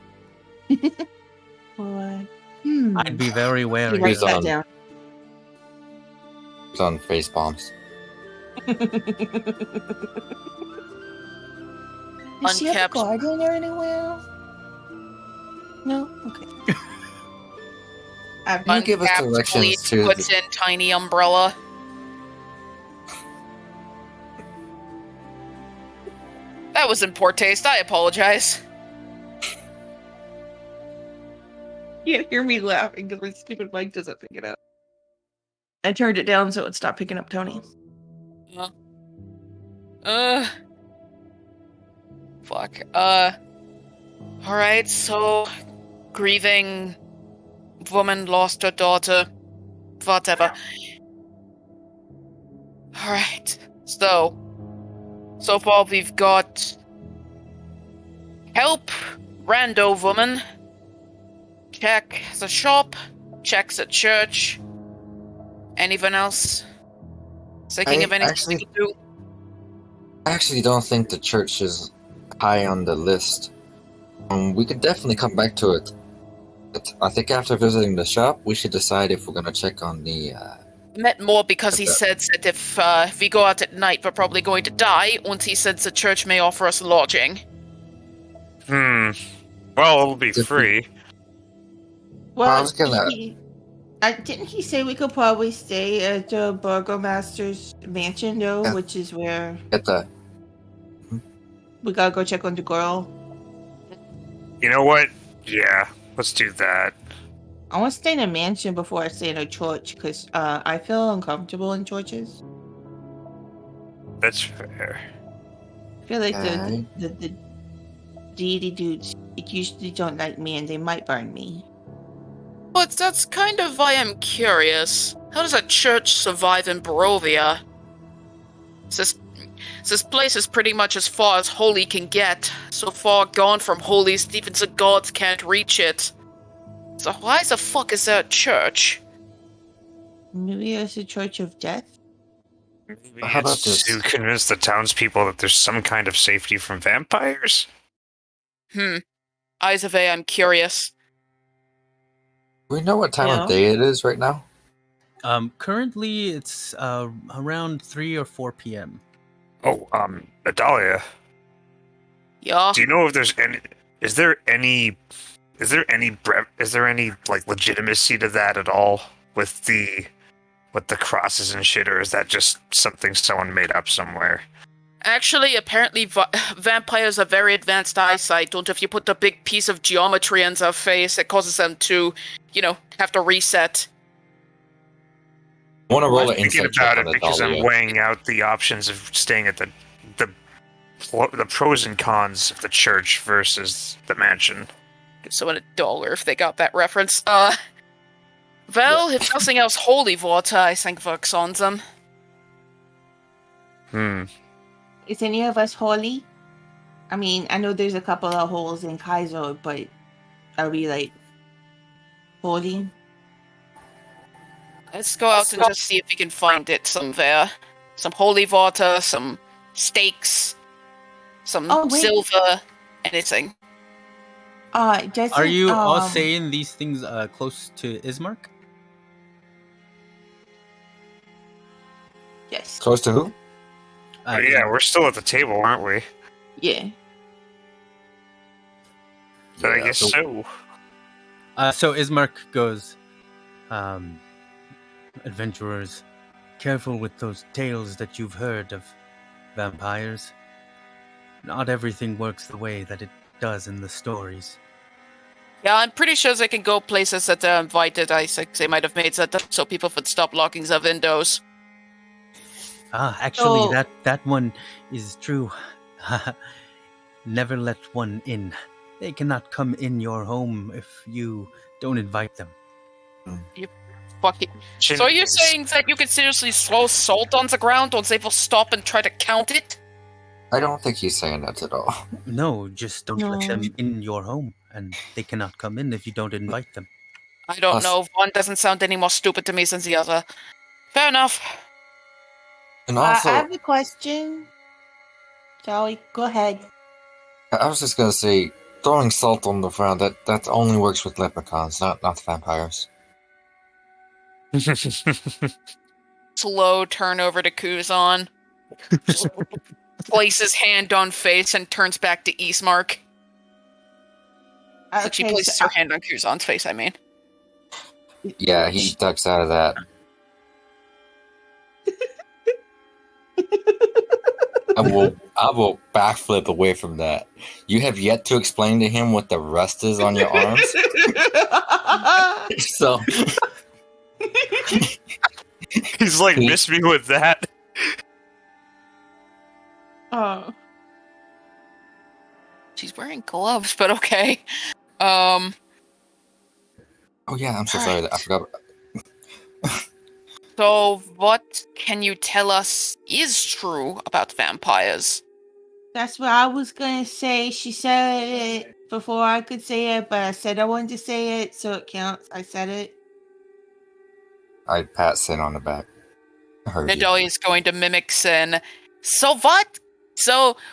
Boy. I'd be very He wary. writes of- that down. it's on face bombs. Does she have a Unkept. garden or anywhere? No? Okay. Can you give us Uncapped directions fleet to puts the- in tiny umbrella. That was in poor taste. I apologize. You can't hear me laughing because my stupid mic doesn't pick it up. I turned it down so it stopped picking up Tony. Fuck. Alright, so grieving woman lost her daughter. Whatever. Alright. So far we've got help, rando woman, check the shop, checks the church. Anyone else? Thinking of anything actually- we can do? I actually don't think the church is high on the list. We could definitely come back to it. But I think after visiting the shop, we should decide if we're going to check on the... I meant more because he Okay. said that if we go out at night, we're probably going to die, and he said the church may offer us lodging. Hmm. Well, it'll be If we- free. Well, I was gonna- didn't he say we could probably stay at the burgomaster's mansion, though, Yeah. which is where Get the... we gotta go check on the girl? You know what? Yeah, let's do that. I want to stay in a mansion before I stay in a church, because I feel uncomfortable in churches. That's fair. I feel like Okay. the deity dudes usually don't like me, and they might burn me. But that's kind of why I'm curious. How does a church survive in Barovia? This place is pretty much as far as holy can get. So far gone from holy, even the gods can't reach it. So why the fuck is there a church? Maybe it's a church of death. Maybe How about it's this? to convince the townspeople that there's some kind of safety from vampires? Either way, I'm curious. We know what time Yeah. of day it is right now? Currently it's around 3 or 4 p.m. Oh, Adalia, Yeah. do you know if there's any? Is there any like legitimacy to that at all with the crosses and shit, or is that just something someone made up somewhere? Actually, apparently vampires have very advanced eyesight. Don't if you put a big piece of geometry on their face, it causes them to, have to reset. I want to roll I'm an thinking insight about check it on because I'm Adalia. weighing out the options of staying at the the pros and cons of the church versus the mansion. Give someone $1 if they got that reference. Well, if nothing else, holy water, I think, works on them. Is any of us holy? I mean, I know there's a couple of holes in Kaizo, but are we like holy? Let's go out and just see if we can find it somewhere. Some holy water, some stakes, some Oh, wait. silver, anything. Doesn't, Are you all saying these things close to Ismark? Yes. Close to who? Yeah, we're still at the table, aren't we? Yeah. But I guess so. So Ismark goes, adventurers, careful with those tales that you've heard of vampires. Not everything works the way that it does in the stories. Yeah, I'm pretty sure they can go places that they're invited. I think they might have made that up so people would stop locking their windows. Actually, So- that one is true. Never let one in. They cannot come in your home if you don't invite them. Fucking. So you're saying that you can seriously throw salt on the ground or they will stop and try to count it? I don't think he's saying that at all. No, just don't let them No. in your home, and they cannot come in if you don't invite them. I don't Us- know. One doesn't sound any more stupid to me than the other. Fair enough. And also, I have a question. Charlie, go ahead. I was just gonna say, throwing salt on the ground, that only works with leprechauns, not vampires. Slow turn over to Kuzan. Just places hand on face and turns back to Eastmark. Like she Okay, places so her hand on Kuzan's face, I mean. Yeah, he ducks out of that. I will backflip away from that. You have yet to explain to him what the rust is on your arms. So He's like, miss me with that. Oh. She's wearing gloves, but okay. oh yeah, I'm so sorry. I forgot. So what can you tell us is true about vampires? That's what I was gonna say. She said it before I could say it, but I said I wanted to say it, so it counts. I said it. I pat Sin on the back. I heard you. Nidoi is going to mimic Sin. So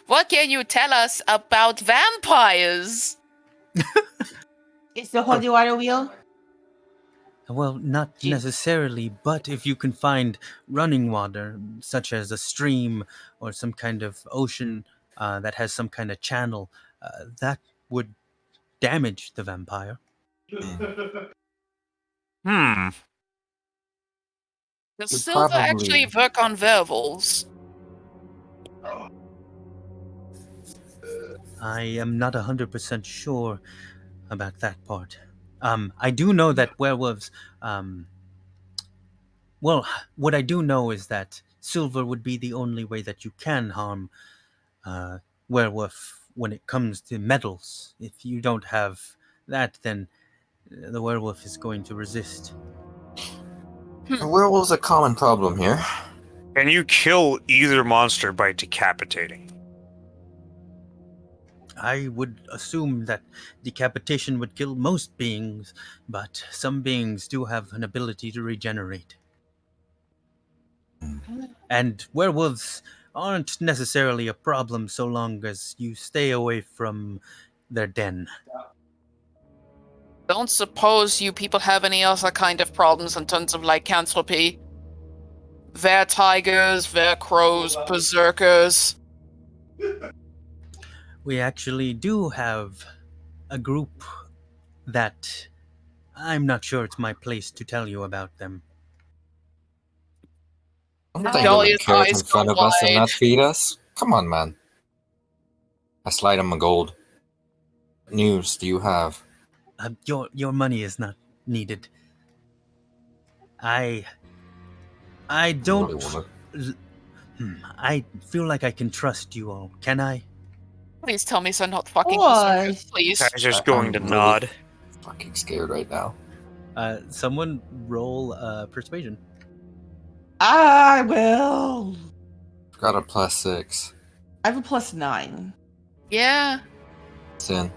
what can you tell us about vampires? It's the holy water wheel. Well, not Do you- necessarily, but if you can find running water, such as a stream or some kind of ocean that has some kind of channel, that would damage the vampire. Does You'd silver actually probably- work on werewolves? I am not 100% sure about that part. I do know that werewolves. Well, what I do know is that silver would be the only way that you can harm werewolf when it comes to metals. If you don't have that, then the werewolf is going to resist. A werewolf's a common problem here. Can you kill either monster by decapitating? I would assume that decapitation would kill most beings, but some beings do have an ability to regenerate. And werewolves aren't necessarily a problem so long as you stay away from their den. Don't suppose you people have any other kind of problems in terms of lycanthropy? They're tigers, they're crows, berserkers. We actually do have a group that I'm not sure it's my place to tell you about them. I'm Oh. thinking Dahlia's of carrots in eyes front go of us and wide. not feed us. Come on, man. I slide him a gold. What news do you have? Your money is not needed. I Really don't wanna- I feel like I can trust you all. Can I? Please tell me so not fucking Course. deserted, please. Guy's just going to I'm nod. Fucking scared right now. Someone roll persuasion. I will. Got a +6. I have a +9. Yeah. Sin.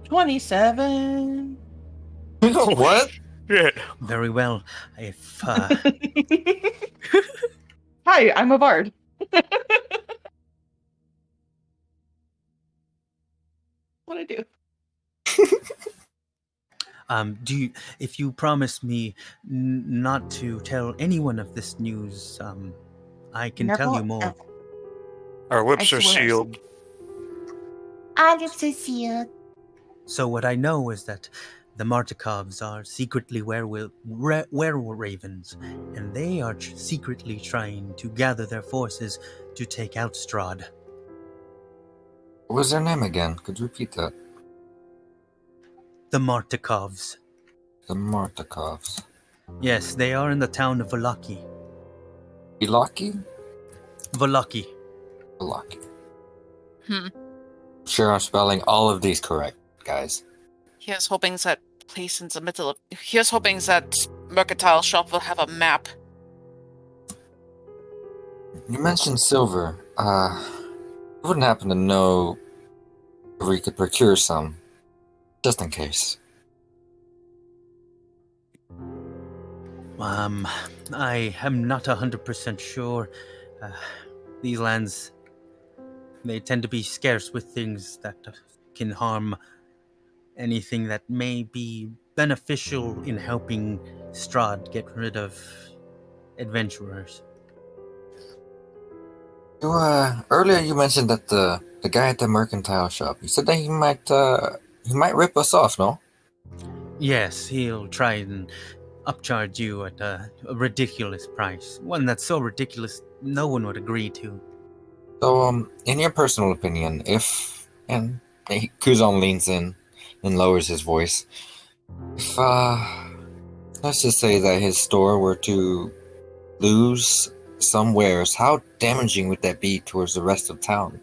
27. What? Shit. Very well. If Hi, I'm a bard. What I do? if you promise me not to tell anyone of this news, I can tell you more. Our lips I are swear. sealed. Our lips are sealed. So what I know is that the Martikovs are secretly werewolves, and they are secretly trying to gather their forces to take out Strahd. What was their name again? Could you repeat that? The Martikovs. The Martikovs. Yes, they are in the town of Valaki. Ilaki? Valaki. Ilaki. Hmm. Sure, I'm spelling all of these correct, guys. Here's hoping that place in the middle of. Here's hoping that Mercantile Shop will have a map. You mentioned silver. You wouldn't happen to know if we could procure some, just in case. I am not 100% sure. These lands, they tend to be scarce with things that can harm anything that may be beneficial in helping Strahd get rid of adventurers. You, earlier you mentioned that the guy at the mercantile shop, you said that he might rip us off, no? Yes, he'll try and upcharge you at a ridiculous price. One that's so ridiculous no one would agree to. So, in your personal opinion, and Kuzon leans in and lowers his voice, if, let's just say that his store were to lose some wares, how damaging would that be towards the rest of town?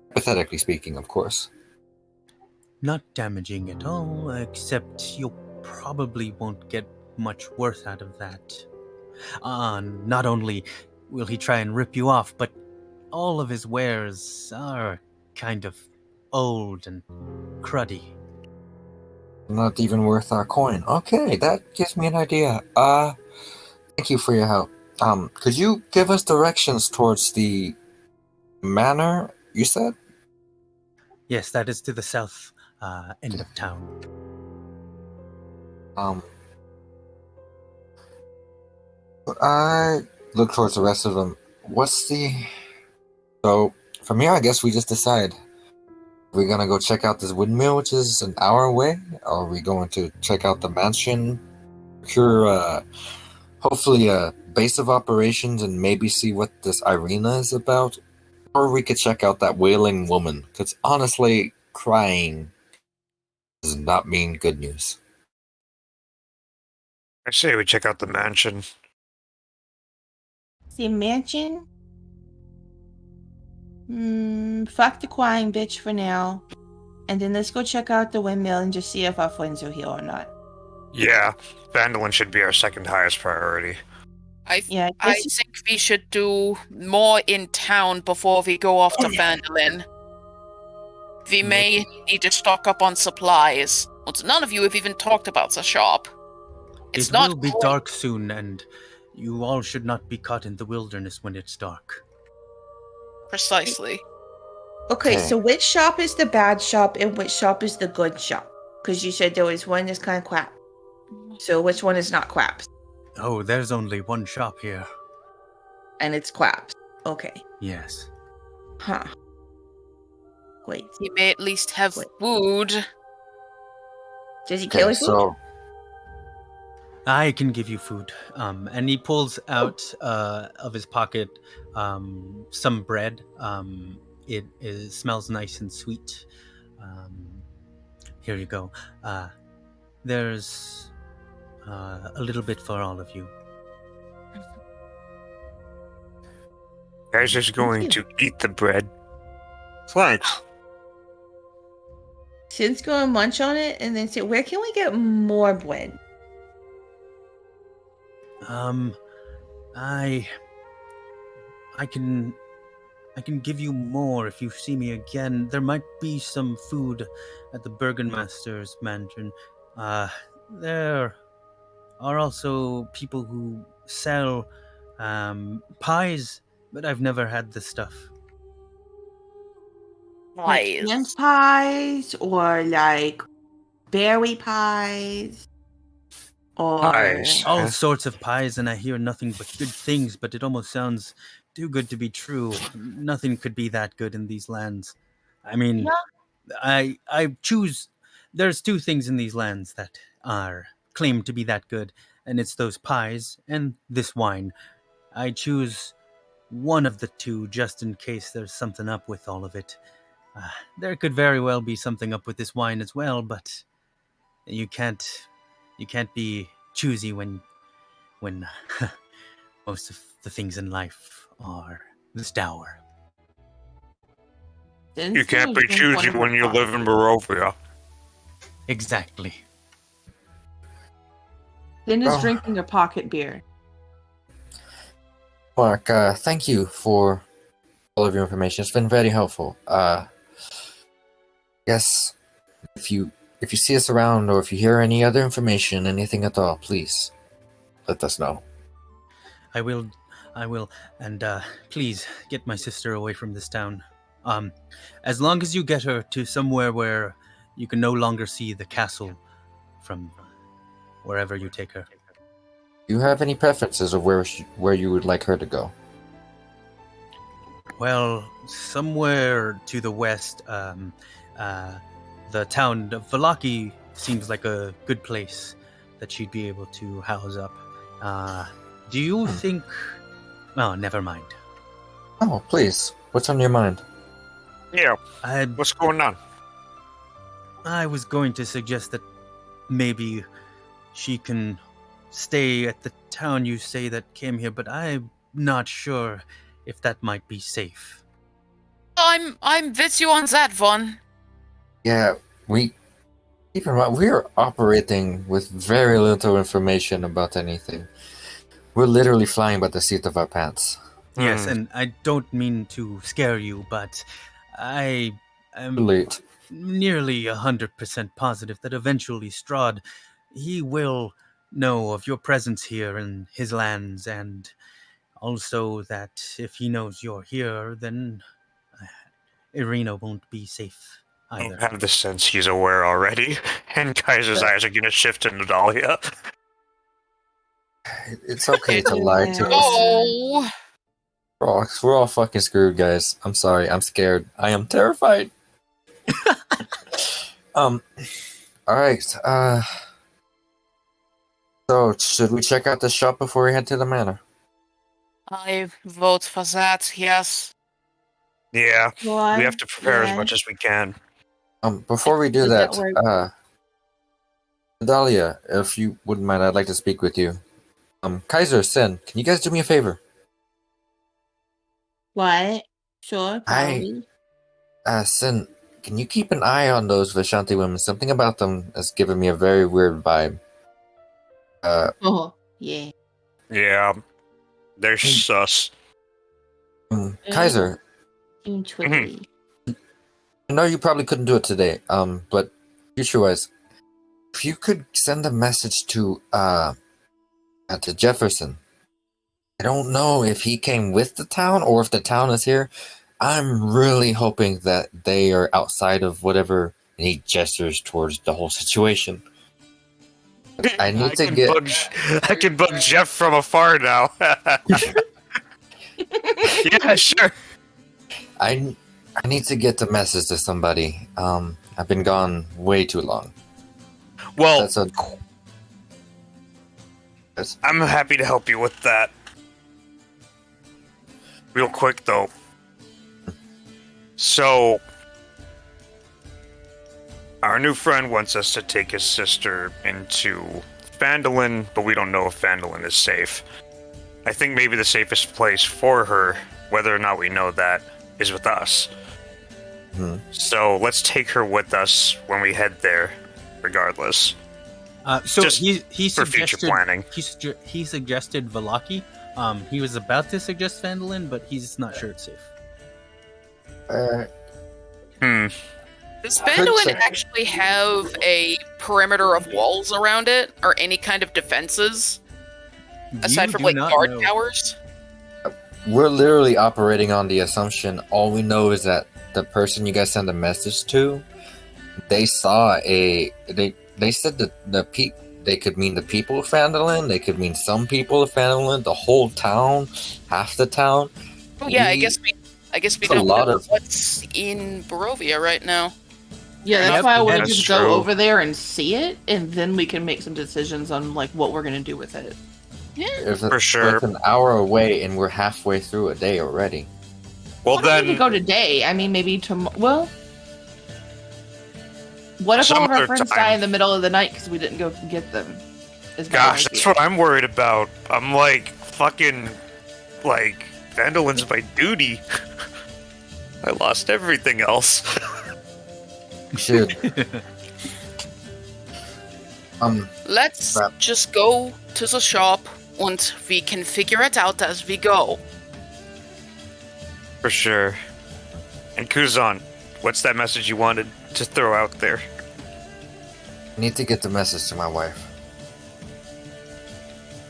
Hypothetically speaking, of course. Not damaging at all, except you probably won't get much worth out of that. Not only will he try and rip you off, but all of his wares are kind of old and cruddy. Not even worth our coin. Okay, that gives me an idea. Thank you for your help. Could you give us directions towards the manor, you said? Yes, that is to the south end of town. I look towards the rest of them. So, from here, I guess we just decide. We're gonna go check out this windmill, which is an hour away? Or are we going to check out the mansion, procure, hopefully a base of operations, and maybe see what this Irina is about? Or we could check out that wailing woman, because honestly, crying does not mean good news. I say we check out the mansion. The mansion? Fuck the crying bitch for now. And then let's go check out the windmill and just see if our friends are here or not. Yeah, Vandalin should be our second highest priority. I I think we should do more in town before we go off to Vandalin. We may need to stock up on supplies. Well, none of you have even talked about the shop. It's It not will be great. dark soon, and you all should not be caught in the wilderness when it's dark. Precisely. Okay, Okay. so which shop is the bad shop and which shop is the good shop? Because you said there was one that's kind of crap. So which one is not crap? Oh, there's only one shop here. And it's crap. Okay. Yes. Huh. Wait. He may at least have Wait. food. Does he Okay, kill his food? so I can give you food. And he pulls out of his pocket some bread. It smells nice and sweet. Here you go. There's a little bit for all of you. Kaiser's going to eat the bread. Thanks. Sin's gonna munch on it and then say, "Where can we get more bread?" I can give you more if you see me again. There might be some food at the Burgomaster's mansion. There are also people who sell pies, but I've never had this stuff. Like Pies. ant pies or like berry pies or Pies. All Huh? sorts of pies, and I hear nothing but good things, but it almost sounds too good to be true. Nothing could be that good in these lands. I mean, I choose. There's two things in these lands that are claimed to be that good, and it's those pies and this wine. I choose one of the two just in case there's something up with all of it. There could very well be something up with this wine as well, but you can't be choosy when most of the things in life are this dour. You can't be choosy when you live in Barovia. Exactly. Sin is Oh. drinking a pocket beer. Mark, thank you for all of your information. It's been very helpful. Yes, if you see us around or if you hear any other information, anything at all, please let us know. I will, and please get my sister away from this town. As long as you get her to somewhere where you can no longer see the castle from wherever you take her. Do you have any preferences of where you would like her to go? Well, somewhere to the west, the town of Valaki seems like a good place that she'd be able to house up. Do you think... Oh, never mind. Oh, please. What's on your mind? Yeah, I what's going on? was going to suggest that maybe she can stay at the town you say that came here, but I'm not sure if that might be safe. I'm with you on that one. Yeah, keep in mind, we are operating with very little information about anything. We're literally flying by the seat of our pants. Yes, and I don't mean to scare you, but I am Late. nearly 100% positive that eventually Strahd, he will know of your presence here in his lands, and also that if he knows you're here, then Irina won't be safe I either. have the sense he's aware already, and Kaiser's eyes are gonna shift to Nadalia. It's okay to lie to us. Oh, We're all fucking screwed, guys. I'm sorry. I'm scared. I am terrified. All right. So should we check out the shop before we head to the manor? I vote for that. Yes. Yeah, Why? we have to prepare as Yeah. much as we can. Before we do Does that that, work? Dahlia, if you wouldn't mind, I'd like to speak with you. Kaiser, Sin, can you guys do me a favor? What? Sure. I- Probably. Sin, can you keep an eye on those Vishanti women? Something about them has given me a very weird vibe. Oh, yeah. Yeah, they're sus. Kaiser, You twiggly. I know you probably couldn't do it today, but future-wise, if you could send a message to Jefferson. I don't know if he came with the town or if the town is here. I'm really hoping that they are outside of whatever, and he gestures towards the whole situation. I need to get... I can bug Jeff from afar now. Yeah, sure. I need to get the message to somebody. I've been gone way too long. Well, That's a... I'm happy to help you with that. Real quick, though. So, our new friend wants us to take his sister into Phandalin, but we don't know if Phandalin is safe. I think maybe the safest place for her whether or not we know that, is with us. Hmm. So let's take her with us when we head there, regardless. So Just he for future suggested planning. he suggested Valaki. He was about to suggest Vandalin, but he's not sure it's safe. Does I heard Vandalin so- actually have a perimeter of walls around it, or any kind of defenses aside You from do like not guard know. towers? We're literally operating on the assumption. All we know is that the person you guys sent a message to, they saw they said that they could mean the people of Phandalin, they could mean some people of Phandalin, the whole town, half the town. Oh yeah, I We- guess we It's a don't lot know of- what's in Barovia right now. Yeah, that's Yep, why I want to that's just true. go over there and see it, and then we can make some decisions on like what we're gonna do with it. If For it's sure. like an hour away and we're halfway through a day already. Well, I don't need to then, go today. I mean, maybe tomorrow. Well, what if Some all of our other friends time. die in the middle of the night because we didn't go get them? Is my gosh, idea. that's what I'm worried about. I'm like, fucking, like, Vandalin's my duty. I lost everything else. We should. Let's Crap. just go to the shop and we can figure it out as we go. For sure. And Kuzan, what's that message you wanted to throw out there? I need to get the message to my wife.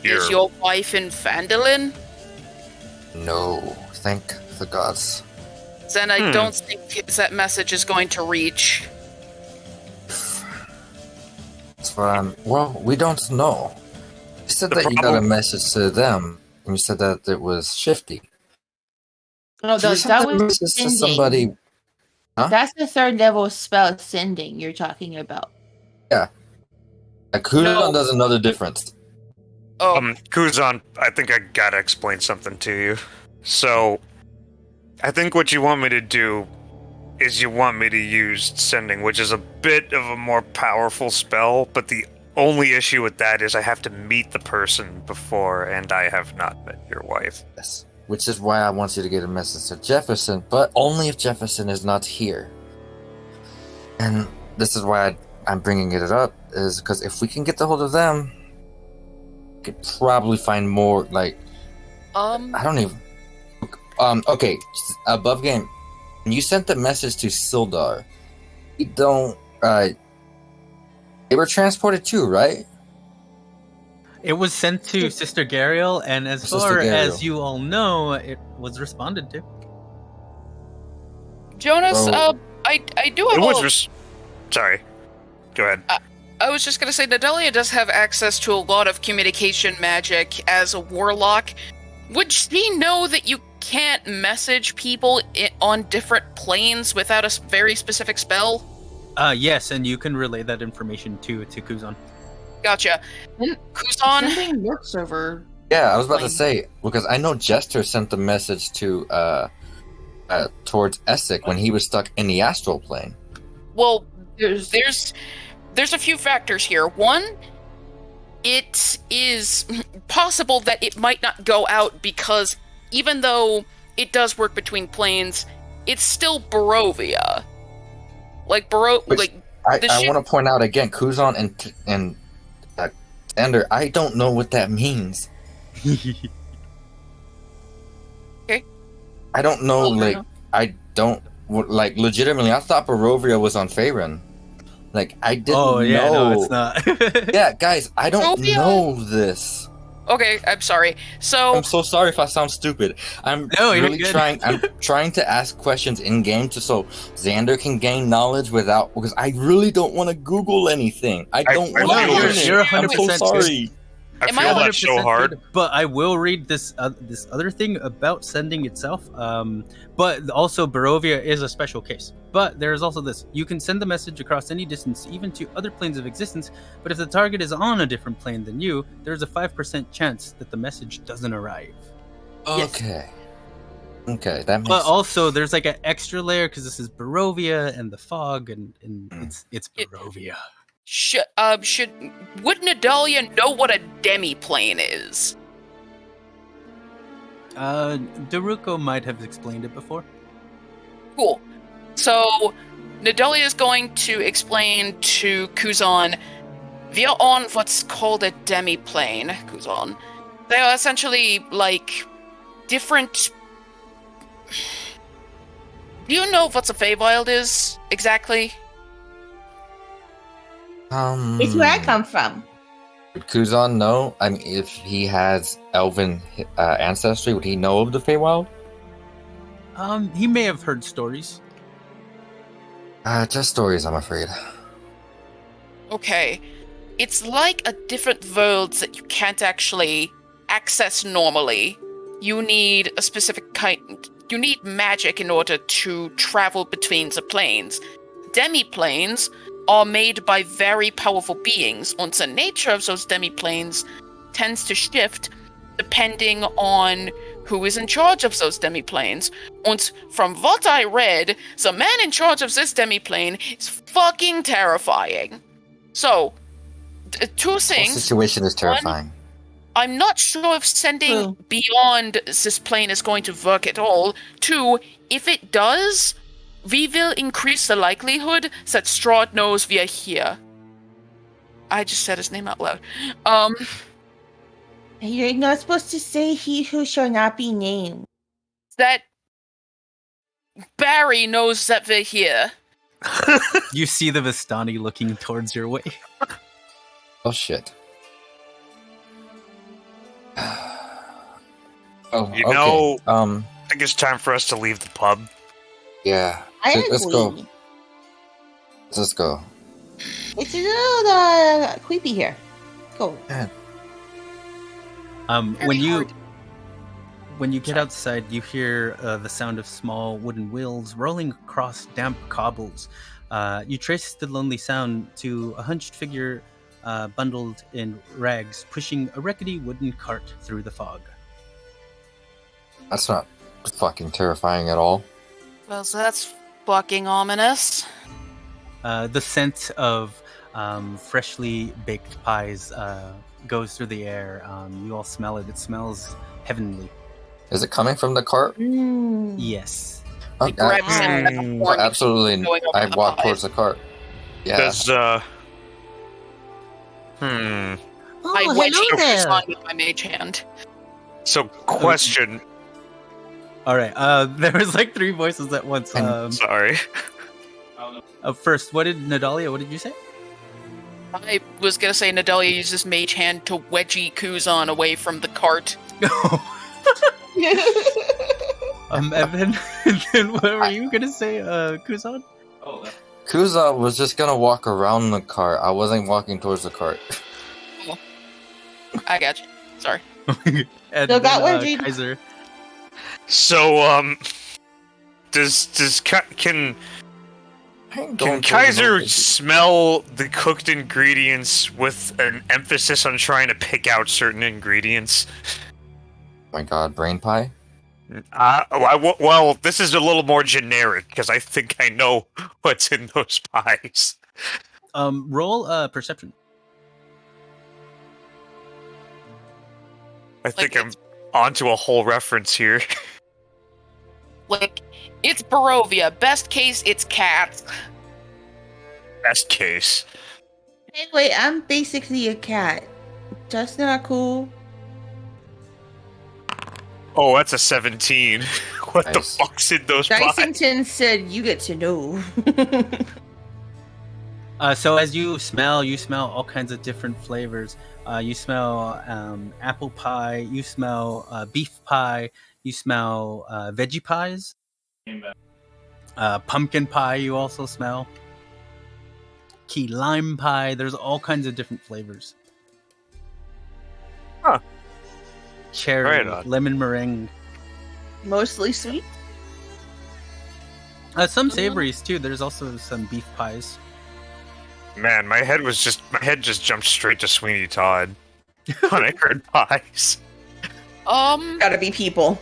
Is your wife in Vandalin? No, thank the gods. Then I don't think that message is going to reach. That's what I'm. Well, we don't know. You said The that you got a problem- message to them, and you said that it was shifty. No, Did you that, send that a was message to sending. somebody. Huh? That's the third level spell sending you're talking about. Kuzan No. doesn't know the difference. Oh, Kuzan, I think I gotta explain something to you. So, I think what you want me to do is you want me to use Sending, which is a bit of a more powerful spell, but the only issue with that is I have to meet the person before, and I have not met your wife. Yes. Which is why I want you to get a message to Jefferson, but only if Jefferson is not here. And this is why I'm bringing it up, is because if we can get the hold of them, we could probably find more, like, I don't even. Okay, above game. When you sent the message to Sildar, you don't. They were transported too, right? It was sent to Sister Gariel, and as Sister far as Gariel. you all know, it was responded to. Jonas, Oh. I do have It was. a... Sorry. Go ahead. I was just gonna say, Nadalia does have access to a lot of communication magic as a warlock. Would she know that you can't message people on different planes without a very specific spell? Yes, and you can relay that information to Kuzan. Gotcha. And Kuzan, Sending works over. Yeah, I was about to Fine. say because I know Jester sent the message to towards Essek when he was stuck in the astral plane. well, There's there's a few factors here. One, it is possible that it might not go out because even though it does work between planes, it's still Barovia. Like Which- like I The ship- want to point out again, Kuzan and Ender. I don't know what that means. Okay. I don't know. Oh, Like I don't like legitimately. I thought Barovia was on Faerun. Like I didn't Oh yeah, know. no, it's not. Yeah, guys, I don't Barovia? know this. okay, I'm sorry. So I'm so sorry if I sound stupid. I'm No, you're really good. I'm trying to ask questions in game just so Xander can gain knowledge without because I really don't want to Google anything. I don't I want feel to this- learn you're it. I'm 100% so sorry. I Am I feel allowed that so 100% hard. good, but I will read this this other thing about Sending itself. But also Barovia is a special case. But there is also this: you can send the message across any distance, even to other planes of existence. But if the target is on a different plane than you, there's a 5% chance that the message doesn't arrive. Okay. Okay, that makes But also, there's like an extra layer because this is Barovia and the fog, and it's It- Barovia. would Nadalia know what a demiplane is? Daruko might have explained it before. Cool. So, Nidalia is going to explain to Kuzan, we are on what's called a demi-plane, Kuzan. They are essentially, like, different... Do you know what the Feywild is, exactly? It's where I come from. Would Kuzan know? I mean, if he has elven ancestry, would he know of the Feywild? He may have heard stories. Just stories, I'm afraid. Okay. It's like a different world that you can't actually access normally. You need a specific kind... You need magic in order to travel between the planes. Demi-planes are made by very powerful beings, and the nature of those demi-planes tends to shift depending on who is in charge of those demi-planes. And from what I read, the man in charge of this demi-plane is fucking terrifying. So, two The things. situation is terrifying. I'm not sure if sending Well- beyond this plane is going to work at all. Two, if it does, we will increase the likelihood that Strahd knows we are here. I just said his name out loud. You're not supposed to say he who shall not be named. That Barry knows that we're here. You see the Vistani looking towards your way. Oh shit. Oh, You okay. know- Um, I think it's time for us to leave the pub. yeah. I Let's go. agree. Let's go. It's a little creepy here. Go. When Very you hard. when you get outside, you hear the sound of small wooden wheels rolling across damp cobbles. You trace the lonely sound to a hunched figure bundled in rags, pushing a rickety wooden cart through the fog. That's not fucking terrifying at all. Well, that's fucking ominous. The scent of freshly baked pies goes through the air. You all smell it. It smells heavenly. Is it coming from the cart? Mm. Yes. Oh, He grabs him at the Mm. horn. absolutely. Going over I the walk pies. towards the cart. Yeah. Does I wedge Kuzan with my mage hand. So question. All right. There was like three voices at once. Sorry. First, what did Nadalia? What did you say? I was gonna say Nadalia uses mage hand to wedgie Kuzan away from the cart. Evan. Then what were you gonna say, Kuzan? Oh, that, Kuza was just gonna walk around the cart. I wasn't walking towards the cart. I got you. Sorry. And So that then, one, Jade- Kaiser. So can Kaiser smell the cooked ingredients with an emphasis on trying to pick out certain ingredients? Oh my god, brain pie? Well, this is a little more generic because I think I know what's in those pies. Roll perception. I think Like, I'm onto a whole reference here. Like, it's Barovia. Best case, it's cats. Best case. Anyway, I'm basically a cat. That's not cool. Oh, that's a 17. What the Nice. fuck's in those pies? Dysington said you get to know. So as you smell all kinds of different flavors. You smell apple pie. You smell beef pie. You smell veggie pies. came back. Pumpkin pie. You also smell key lime pie. There's all kinds of different flavors. Huh. Cherry, Right on. lemon meringue. Mostly sweet. Some savories too. There's also some beef pies. Man, my head just jumped straight to Sweeney Todd when I heard pies. Gotta be people.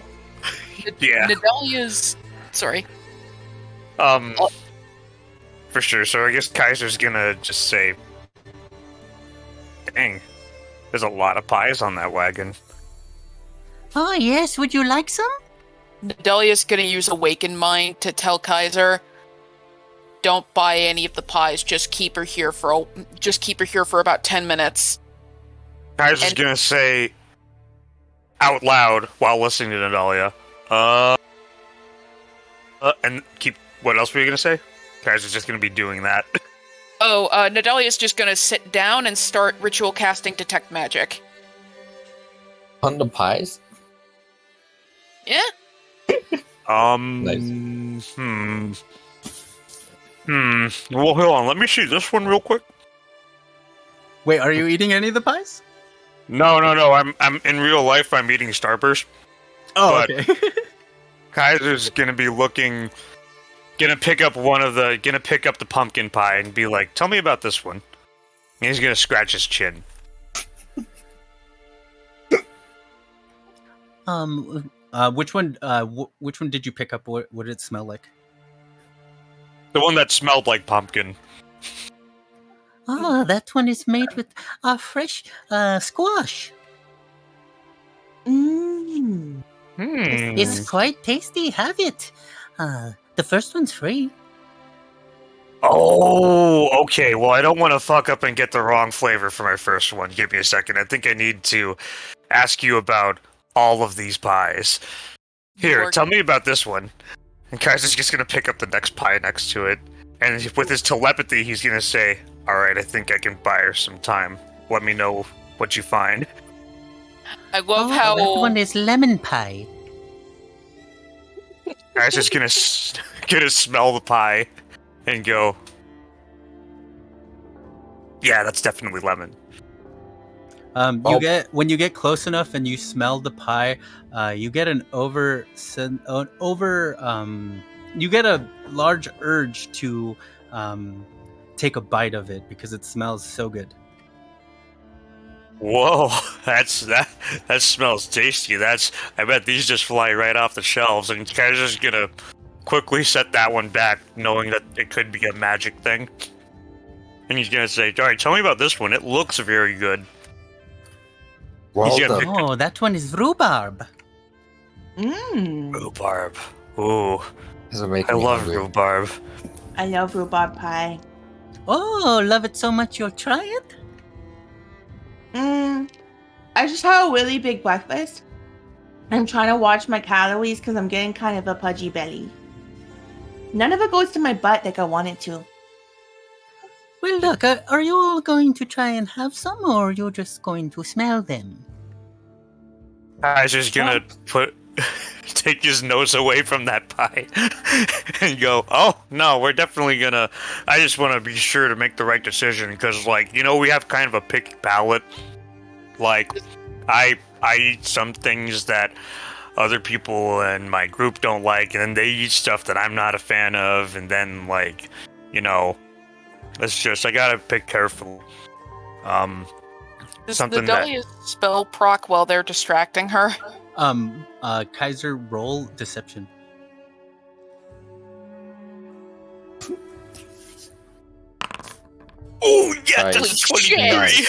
Yeah. Nadalia's... Sorry. For sure. So I guess Kaiser's gonna just say, "Dang, there's a lot of pies on that wagon." Oh, yes, would you like some? Nadalia's gonna use Awaken Mind to tell Kaiser, don't buy any of the pies. Just keep her here for about 10 minutes. Kaiser's And- gonna say out loud while listening to Nadalia. And keep. What else were you gonna say? Kaiser's just gonna be doing that. Oh, Nadalia's just gonna sit down and start ritual casting Detect Magic. On the pies? Yeah? Nice. Well, hold on. Let me see this one real quick. Wait, are you eating any of the pies? No. I'm in real life. I'm eating Starburst. Oh, But- okay. Kaiser's gonna be looking. Gonna pick up the pumpkin pie and be like, "Tell me about this one." And he's gonna scratch his chin. Which one? Which one did you pick up? What did it smell like? The one that smelled like pumpkin. Oh, that one is made with fresh squash. Mm. It's quite tasty. Have it. The first one's free. Oh, okay. Well, I don't want to fuck up and get the wrong flavor for my first one. Give me a second. I think I need to ask you about all of these pies. Here, Sure. tell me about this one. And Kaiser's just gonna pick up the next pie next to it, and with his telepathy, he's gonna say, "All right, I think I can buy her some time. Let me know what you find." I love Oh, how that one is lemon pie. Kaiser's gonna smell the pie and go, "Yeah, that's definitely lemon." You get when you get close enough and you smell the pie, you get you get a large urge to take a bite of it because it smells so good. Whoa, that smells tasty. I bet these just fly right off the shelves, and Kaiser's gonna quickly set that one back, knowing that it could be a magic thing. And he's gonna say, "All right, tell me about this one. It looks very good." Well, He's gonna the- pick Oh, that one is rhubarb. Mm. rhubarb. Ooh, This will make I me love hungry. rhubarb. I love rhubarb pie. Oh, love it so much you'll try it? I just had a really big breakfast. I'm trying to watch my calories because I'm getting kind of a pudgy belly. None of it goes to my butt like I want it to. Well, look, are you all going to try and have some, or are you just going to smell them? Kaiser's gonna take his nose away from that pie and go, "Oh no, we're definitely gonna. I just want to be sure to make the right decision because, like, we have kind of a picky palate. Like, I eat some things that other people in my group don't like, and then they eat stuff that I'm not a fan of, and then it's just I gotta pick careful. does something that- Nadalia spell proc while they're distracting her? Kaiser, roll deception. Oh yeah, Nice. that's Holy shit. 23.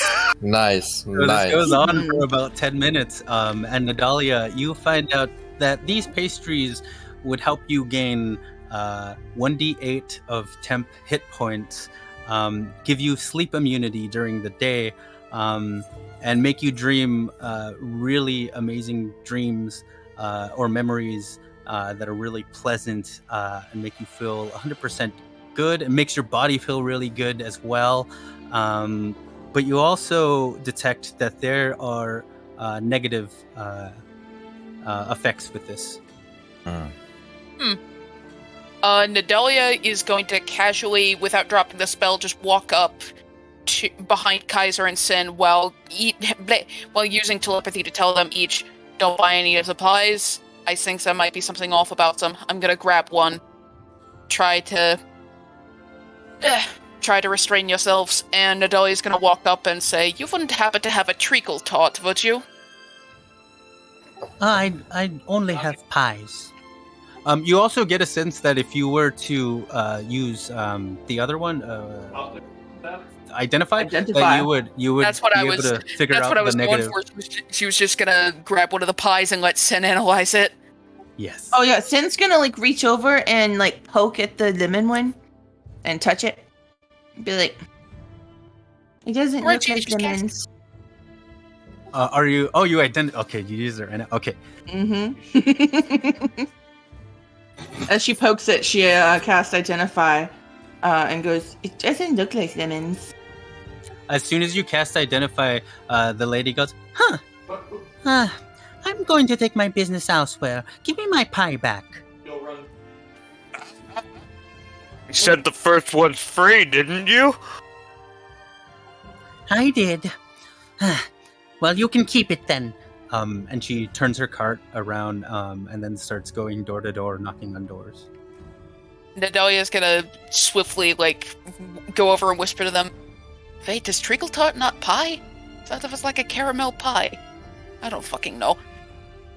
Nice, So nice. this goes on for about 10 minutes. And Nadalia, you find out that these pastries would help you gain 1d8 of temp hit points, give you sleep immunity during the day, and make you dream really amazing dreams or memories that are really pleasant and make you feel 100% good. It makes your body feel really good as well. But you also detect that there are negative effects with this. Nadalia is going to casually, without dropping the spell, just walk up to behind Kaiser and Sin while using telepathy to tell them each, don't buy any of the pies. I think there might be something off about them. I'm gonna grab one. Try to restrain yourselves, and Nadalia's gonna walk up and say, "You wouldn't happen to have a treacle tart, would you?" I only have pies. You also get a sense that if you were to use the other one, identify, Identify. that you would That's what be I able was. to figure That's out what I was the going negative. for. She was just gonna grab one of the pies and let Sen analyze it. Yes. Oh yeah, Sin's gonna like reach over and like poke at the lemon one and touch it. Be like, it doesn't Right, look you like just cast- lemons. Are you? Oh, you identify. Okay, you use her. Okay. Mm-hmm. As she pokes it, she casts Identify and goes, It doesn't look like lemons. As soon as you cast identify, the lady goes, Huh. I'm going to take my business elsewhere. Give me my pie back. You'll run. You said the first one's free, didn't you? I did. Well, you can keep it then. and she turns her cart around, and then starts going door to door, knocking on doors. Nadalia's gonna swiftly, like, go over and whisper to them, Wait, is treacle tart not pie? I thought it was like a caramel pie. I don't fucking know.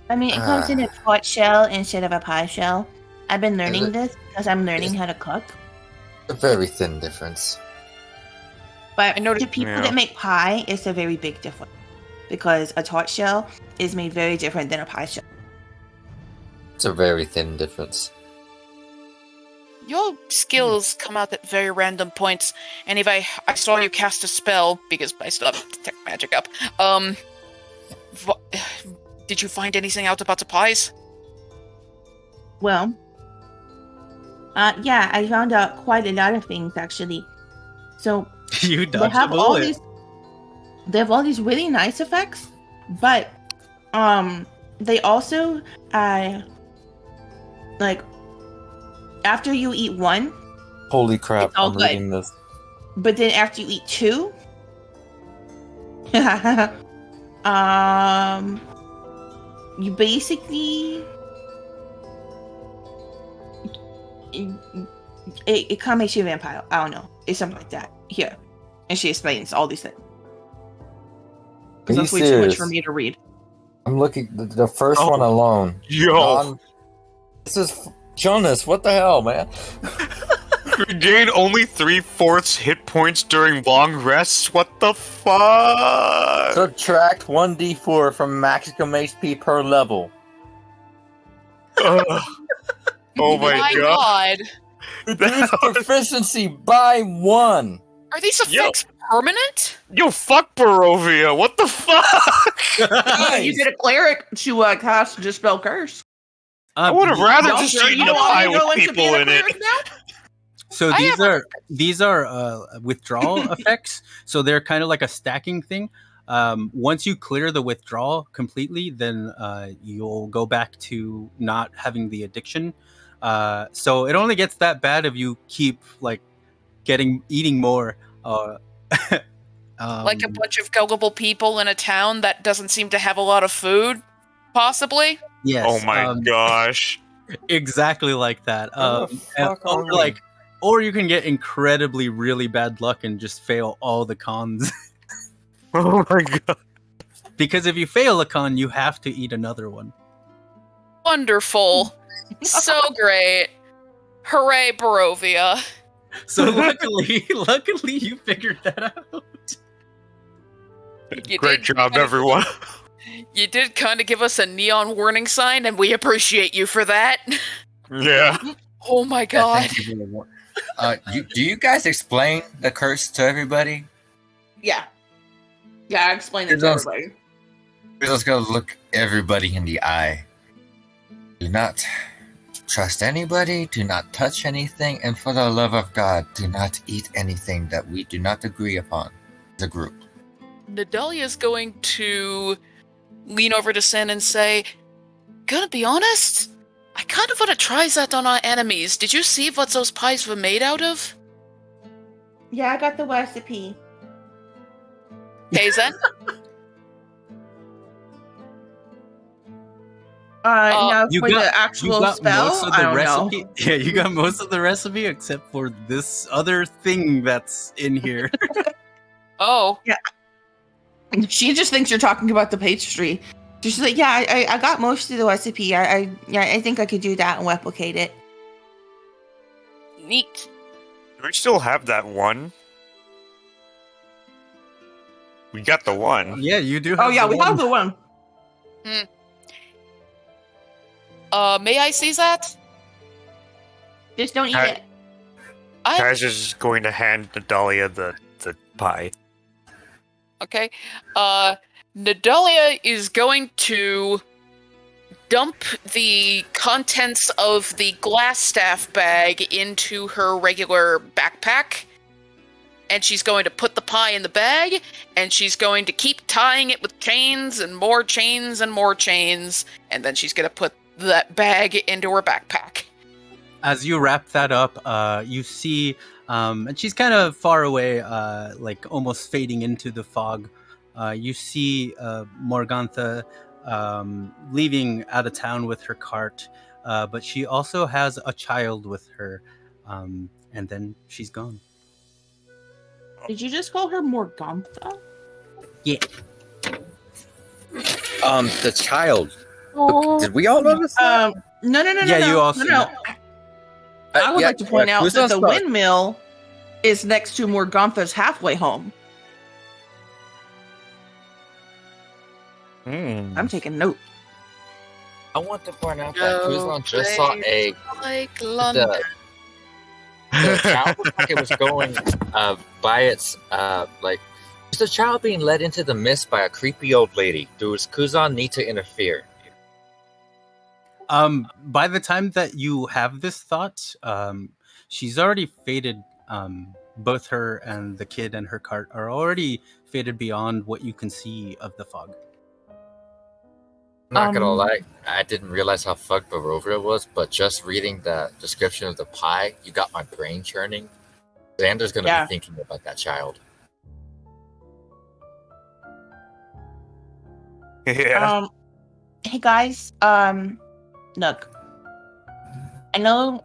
I mean, it comes in a tart shell instead of a pie shell. I've been learning it? this because I'm learning how to cook. A very thin difference. But I noticed- to people Yeah. that make pie, it's a very big difference. Because a tart shell is made very different than a pie shell. It's a very thin difference. Your skills come out at very random points, and if I saw you cast a spell, because I still have detect magic up, did you find anything out about the pies? Well, yeah, I found out quite a lot of things actually. So You they dodged a have all bullet. these. They have all these really nice effects, but they also like after you eat one, Holy crap! It's all I'm good. reading this. but then after you eat two, you basically it kind of makes you a vampire. I don't know. It's something like that. Here, and she explains all these things. Are because you that's way too much serious? for me to read. I'm looking the first Oh. one alone. Yo, This is Jonas. What the hell, man? regain only 3/4 hit points during long rests. What the fuck? Subtract 1d4 from maximum HP per level. Ugh. Oh my god. Reduce proficiency by 1. Are these effects permanent? Yo, fuck Barovia. What the fuck? You get a cleric to cast Dispel Curse. I would have rather Y'all just sure seen you a don't want pie me to go with into people being a in it. cleric now? So I these are withdrawal effects. So they're kind of like a stacking thing. Once you clear the withdrawal completely, then you'll go back to not having the addiction. So it only gets that bad if you keep like eating more. Like a bunch of gullible people in a town that doesn't seem to have a lot of food, possibly? Yes. Oh my gosh. Exactly like that. Where the fuck are Or we? like, or you can get incredibly really bad luck and just fail all the cons. Oh my god. Because if you fail a con, you have to eat another one. Wonderful. So great. Hooray, Barovia. So luckily you figured that out. You Great did job, kind of- everyone. You did kind of give us a neon warning sign, and we appreciate you for that. Yeah. Oh my Yeah, god. thank you very much. Do you guys explain the curse to everybody? Yeah. Yeah, I explained it It to does. everybody. We're just gonna look everybody in the eye. Do not trust anybody, do not touch anything, and for the love of God, do not eat anything that we do not agree upon as a group. Nadalia's going to lean over to Sin and say, Gonna be honest, I kind of want to try that on our enemies. Did you see what those pies were made out of? Yeah, I got the recipe. Okay, Zen? Now You for got- the actual spell, most of I the don't know. recipe. Yeah, you got most of the recipe except for this other thing that's in here. Oh, She just thinks you're talking about the pastry. She's like, yeah, I got most of the recipe. I think I could do that and replicate it. neat. Do we still have that one? We got the one. Yeah, you do. Oh have yeah, the we have the one. May I see that? Just don't eat Hi. it. Kaiser's going to hand Nadalia the pie. Okay. Nadalia is going to dump the contents of the glass staff bag into her regular backpack. And she's going to put the pie in the bag, and she's going to keep tying it with chains and more chains and more chains, and then she's going to put that bag into her backpack. As you wrap that up, you see, and she's kind of far away, like almost fading into the fog. You see Morgantha leaving out of town with her cart, but she also has a child with her, and then she's gone. Did you just call her Morgantha? Yeah. The child. Oh. Did we all notice that? No. Yeah, you also no. I would Yeah, like to point out who's that the on spot? windmill is next to Morgantha's halfway home. I'm taking note. I want to point out that Kuzan just saw Like London. the child looked like it was going by its like. Was the child being led into the mist by a creepy old lady? Does Kuzan need to interfere? By the time that you have this thought, she's already faded. Both her and the kid and her cart are already faded beyond what you can see of the fog. I'm not gonna lie, I didn't realize how fucked Barovia was, but just reading the description of the pie, you got my brain churning. Xander's gonna be thinking about that child. Yeah. Hey guys, look. I know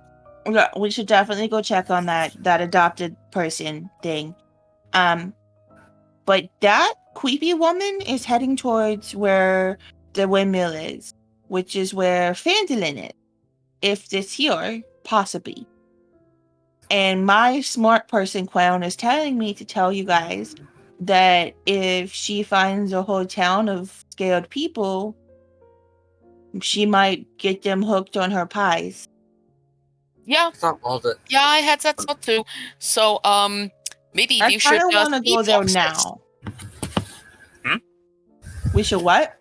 we should definitely go check on that adopted person thing. But that creepy woman is heading towards where the windmill is, which is where Phandalin is. If it's here, possibly. And my smart person clown is telling me to tell you guys that if she finds a whole town of scared people, she might get them hooked on her pies. Yeah. All the Yeah, I had that thought too. So, maybe I you should kind of want to go there now. We should what?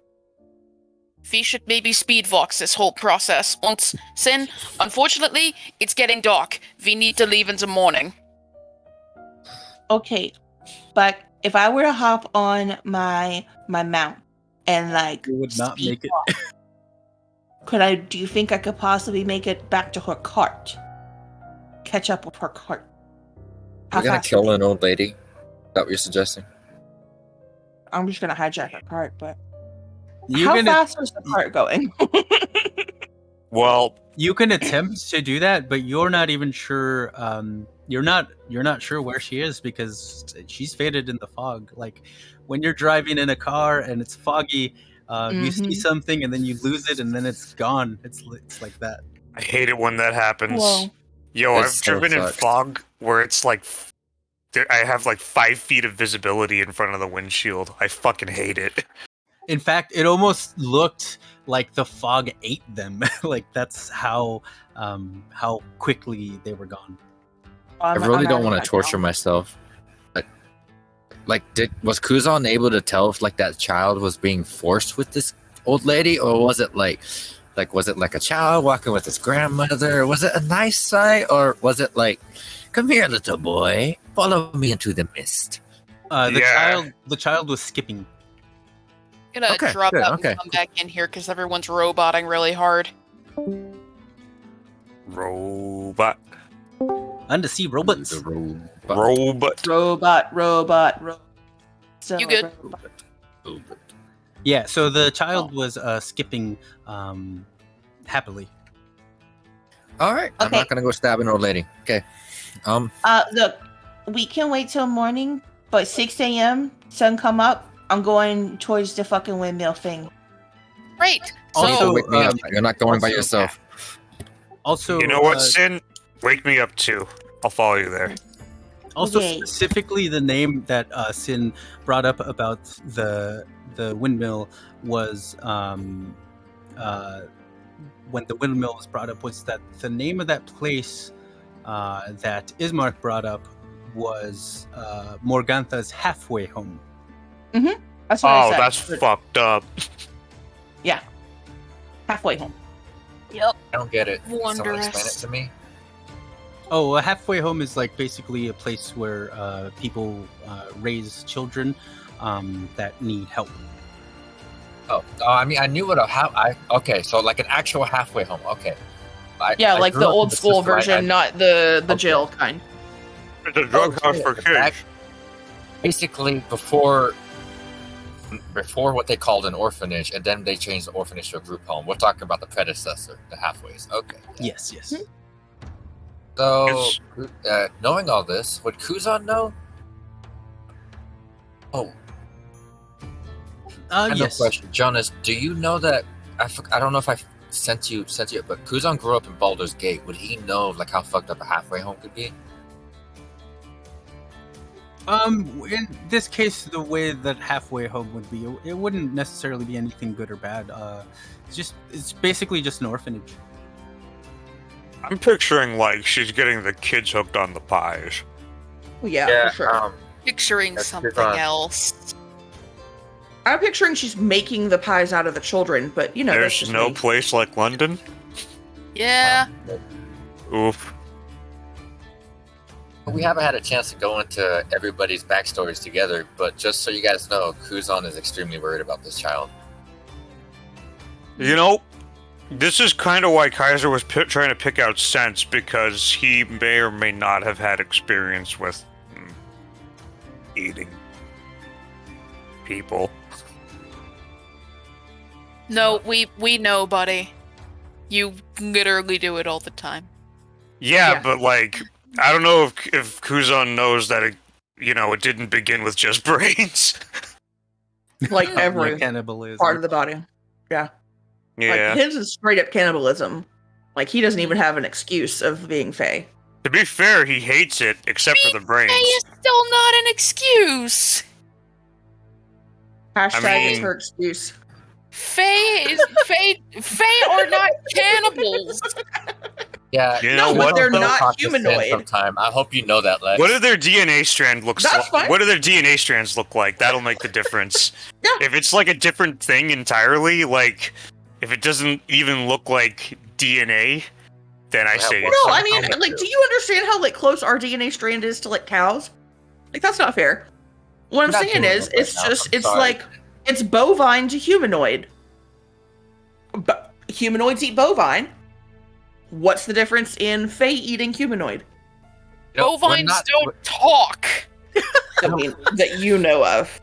We should maybe speedvox this whole process. Once, Sin, unfortunately, it's getting dark. We need to leave in the morning. Okay, but if I were to hop on my mount and like, You would not make it. could I? Do you think I could possibly make it back to her cart? Catch up with her cart. How You're gonna fast? kill an old lady? Is that what you're suggesting? I'm just gonna hijack her cart, but You how can fast is the cart going? Well, you can attempt to do that, but you're not even sure. You're not sure where she is because she's faded in the fog. Like when you're driving in a car and it's foggy, you see something and then you lose it and then it's gone. It's like that. I hate it when that happens. Whoa. Yo, That I've so driven in sucks. fog where it's like I have like 5 feet of visibility in front of the windshield. I fucking hate it. In fact, it almost looked like the fog ate them. Like that's how quickly they were gone. I really don't want to torture myself. Was Kuzan able to tell if like that child was being forced with this old lady, or was it like a child walking with his grandmother? Was it a nice sight, or was it like, come here, little boy, follow me into the mist? The child was skipping. I'm gonna Okay, drop good, out okay. and come back in here because everyone's roboting really hard. Robot. Undersea robots. Robot. Robot. So, You good? Yeah, so the child was skipping happily. All right, I'm Okay. not gonna go stab an old lady. Okay. Look, we can wait till morning, but 6 a.m. sun come up. I'm going towards the fucking windmill thing. Great. Also, So, Wake me up. You're not going by also- yourself. Also, You know what, Sin? Wake me up too. I'll follow you there. Also, Yay. specifically, the name that Sin brought up about the windmill was when the windmill was brought up was that the name of that place that Ismark brought up was Morgantha's halfway home. That's what I Oh, said. that's fucked up. Halfway home. Yep. I don't get it. Can someone Wondrous. explain it to me? Oh, a halfway home is like basically a place where people raise children that need help. Oh, I mean, I knew what okay, so like an actual halfway home. Okay. Yeah, I like grew the up in old school system, version, not the Okay. jail kind. The drug house for kids. Basically, before what they called an orphanage, and then they changed the orphanage to a group home. We're talking about the predecessor, the halfways. Okay. Yes, yes. So, knowing all this, would Kuzan know? Oh, I have Yes. a question. Jonas, do you know that? I don't know if I sent you it, but Kuzan grew up in Baldur's Gate. Would he know like how fucked up a halfway home could be? In this case, the way that halfway home would be, it wouldn't necessarily be anything good or bad. It's basically just an orphanage. I'm picturing like she's getting the kids hooked on the pies. Yeah, for sure. Picturing That's something good. else. I'm picturing she's making the pies out of the children, but that's There's just no me. place like London. Yeah. Oof. We haven't had a chance to go into everybody's backstories together, but just so you guys know, Kuzan is extremely worried about this child. You know, this is kind of why Kaiser was trying to pick out Sense, because he may or may not have had experience with eating people. No, we know, buddy. You literally do it all the time. Yeah, but like, I don't know if Kuzan knows that it didn't begin with just brains. Like every Like cannibalism. part of the body. Yeah. Yeah. Like his is straight up cannibalism. Like he doesn't even have an excuse of being Fey. To be fair, he hates it except for the brains. Hey, is still not an excuse. Hashtag is mean- her excuse. Fae are not cannibals. Yeah, You know No, but what? they're though? not Talk to Sin humanoid. sometime. I hope you know that, Lex. What do their DNA strand looks That's like? fine. What do their DNA strands look like? That'll make the difference. Yeah. If it's like a different thing entirely, like if it doesn't even look like DNA, then I say well, it's No, I something. mean, like, do you understand how like close our DNA strand is to like cows? Like that's not fair. What I'm not saying doing is, it right it's now, just, I'm it's sorry. like, it's bovine to humanoid. But humanoids eat bovine. What's the difference in Fey eating humanoid? You know, we're Bovines not- don't talk. I mean, that you know of.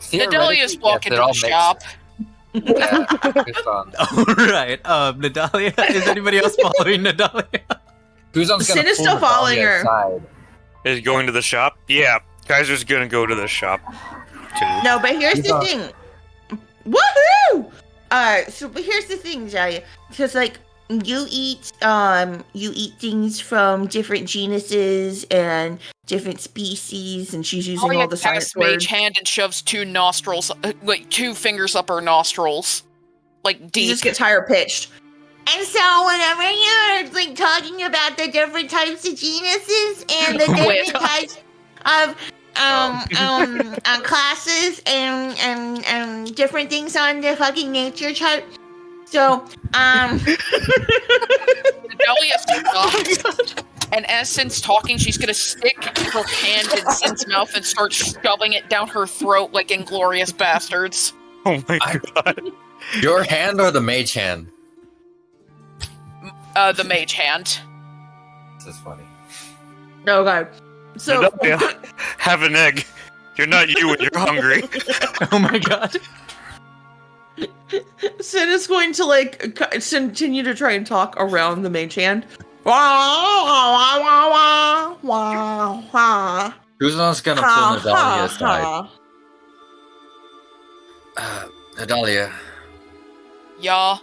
theoretically, Nadalia's yes, walking it to all the makes shop. sense. Yeah, Kuzan. All right, Nadalia. Is anybody else following Nadalia? Kuzan's Sin gonna is pull still following Natalia her. aside. Is going to the shop? Yeah, Kaiser's gonna go to the shop too. No, but here's the Yeah. thing. Woohoo! But here's the thing, Jaya. Because like you eat things from different genuses and different species, and she's using all the science casts mage words. hand and shoves two fingers up her nostrils, like He deep. just gets higher pitched. And so whenever you're like talking about the different types of genuses and the Wait. different types of classes and different things on the fucking nature chart. So Nadalia stops, and as Sin's talking, she's gonna stick her hand in Sin's mouth and start shoving it down her throat like Inglorious Bastards. Oh my god. Your hand or the mage hand? The mage hand. This is funny. Oh god. So Nadalia, have an egg. You're not you when you're hungry. Oh my god. Sin is going to like continue to try and talk around the mage hand. Kuzan's gonna pull Nadalia aside. Nadalia, Yeah.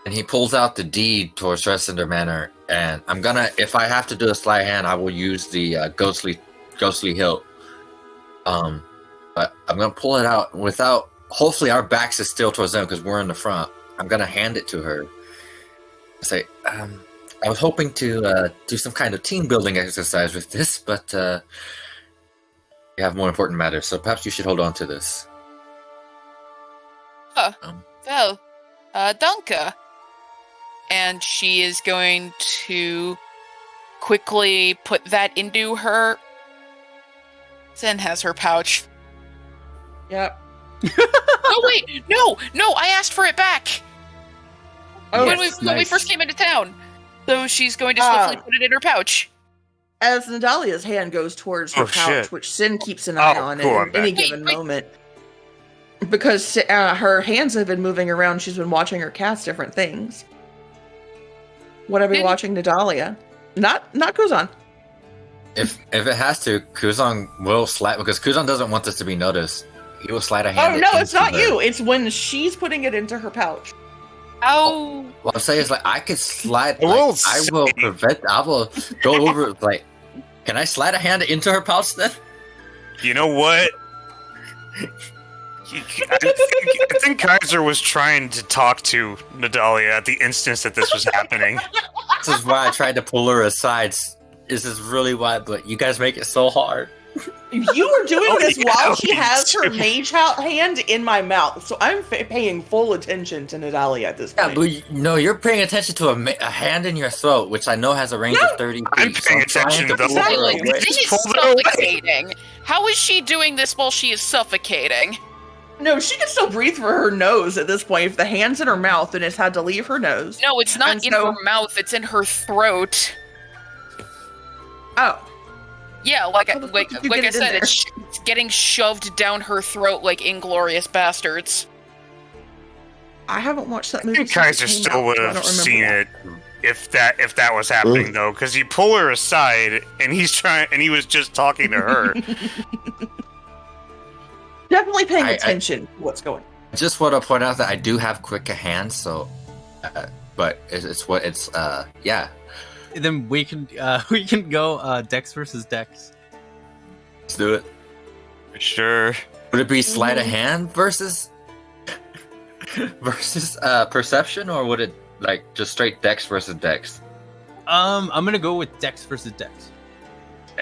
and he pulls out the deed towards Ressender Manor. and I'm gonna, if I have to do a sleight of hand, I will use the ghostly hilt. But I'm gonna pull it out without. Hopefully, our backs is still towards them because we're in the front. I'm gonna hand it to her. I say, I was hoping to do some kind of team building exercise with this, but you have more important matters. So perhaps you should hold on to this. Well, danke. And she is going to quickly put that into her. Zen has her pouch. Yep. Oh wait, no, I asked for it back Oh, when Yes, we nice. first came into town. So she's going to swiftly put it in her pouch. as Nadalia's hand goes towards her Oh, pouch, shit. which Sin keeps an eye Oh, on cool, I'm at any back. given Wait. moment. Because her hands have been moving around, she's been watching her cast different things. What have I been Didn't- watching Nadalia? Not Kuzan. If it has to, Kuzan will slide because Kuzan doesn't want this to be noticed. He will slide a hand. Oh no, it's into not the- you. It's when she's putting it into her pouch. Oh, What I'm saying is, like, I could slide. I will Like, I will prevent. I will go over. Like, can I slide a hand into her pouch then? You know what? I think Kaiser was trying to talk to Nadalia at the instance that this was happening. This is why I tried to pull her aside. This is really why, but you guys make it so hard. You were doing Oh, this yeah, while she me has her too. mage hand in my mouth, so I'm paying full attention to Nadalia at this Yeah, point. but no, you're paying attention to a hand in your throat, which I know has a range of 30 feet. I'm paying trying attention to the pull her Exactly. away. this is Just pull it away. suffocating. How is she doing this while she is suffocating? No, she can still breathe through her nose at this point. If the hand's in her mouth, then it's had to leave her nose. No, it's not And in so- her mouth. It's in her throat. Oh. Yeah, like How the like fuck did you like get I it in said, there? it's getting shoved down her throat like Inglorious Bastards. I haven't watched that I movie. think since it Kaiser came still out, would so I have don't remember seen that. it if that was happening though, because you pull her aside and he was just talking to her. Definitely paying I- attention to what's going on. I just want to point out that I do have quicker hands, so. But yeah. Then we can go Dex versus Dex. Let's do it. Sure. Would it be sleight of Mhm. hand versus perception, or would it like just straight Dex versus Dex? I'm gonna go with Dex versus Dex.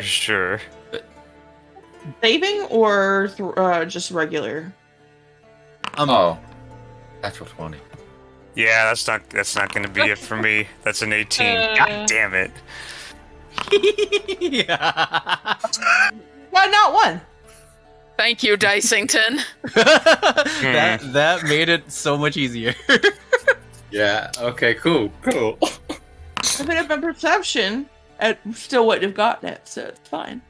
Sure. Saving or just regular? Oh, natural 20. Yeah, that's not going to be it for me. That's an 18. God damn it. yeah. Why not one? Thank you, Dicington. that made it so much easier. Yeah. Okay. Cool. If it had been perception, I still wouldn't have gotten it, so it's fine.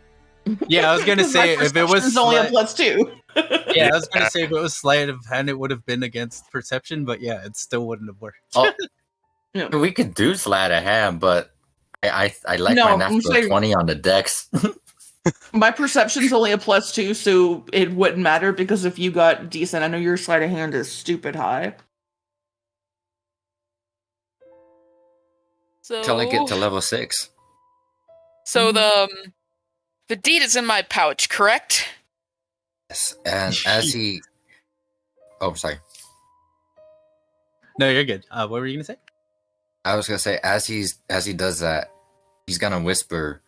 Yeah, I was gonna say My if it was perception's only a sleight- +2. yeah, I was gonna say if it was sleight of hand, it would have been against perception, but yeah, it still wouldn't have worked. Oh, No. we could do sleight of hand, but I like No, my I'm natural saying- 20 on the Dex. My perception's only a +2, so it wouldn't matter because if you got decent, I know your sleight of hand is stupid high. So, Till I get to level 6. so the deed is in my pouch, correct? Yes. And as he. Oh, sorry. No, you're good. What were you gonna say? I was gonna say as he does that, he's gonna whisper.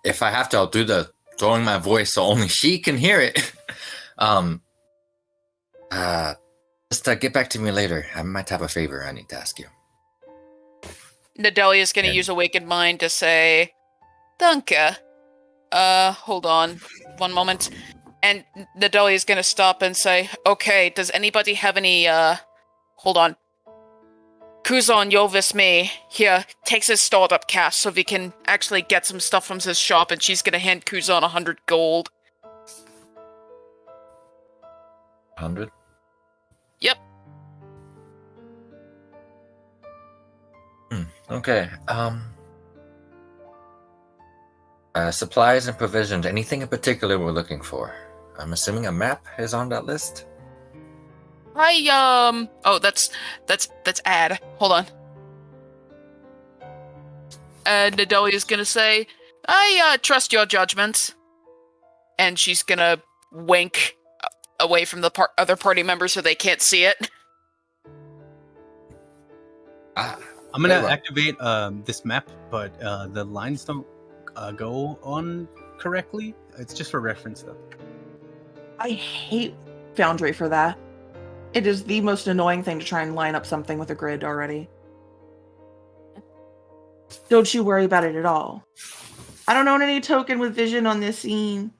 If I have to, I'll do the throwing my voice so only she can hear it. Just get back to me later. I might have a favor I need to ask you. Nadalia's gonna Yeah. use Awakened Mind to say, Danke. Hold on. One moment. And Nadalia's gonna stop and say, okay, does anybody have any, hold on. Kuzon Yovis me here takes his startup cash so we can actually get some stuff from his shop, and she's gonna hand Kuzon 100 gold. 100. Yep. Okay. Supplies and provisions. Anything in particular we're looking for? I'm assuming a map is on that list. Oh, that's ad. Hold on. And Nadalia's gonna say, I trust your judgment. And she's gonna wink away from the other party members so they can't see it. I'm gonna activate this map, but the lines don't go on correctly. It's just for reference, though. I hate Foundry for that. It is the most annoying thing to try and line up something with a grid already. Don't you worry about it at all. I don't own any token with vision on this scene.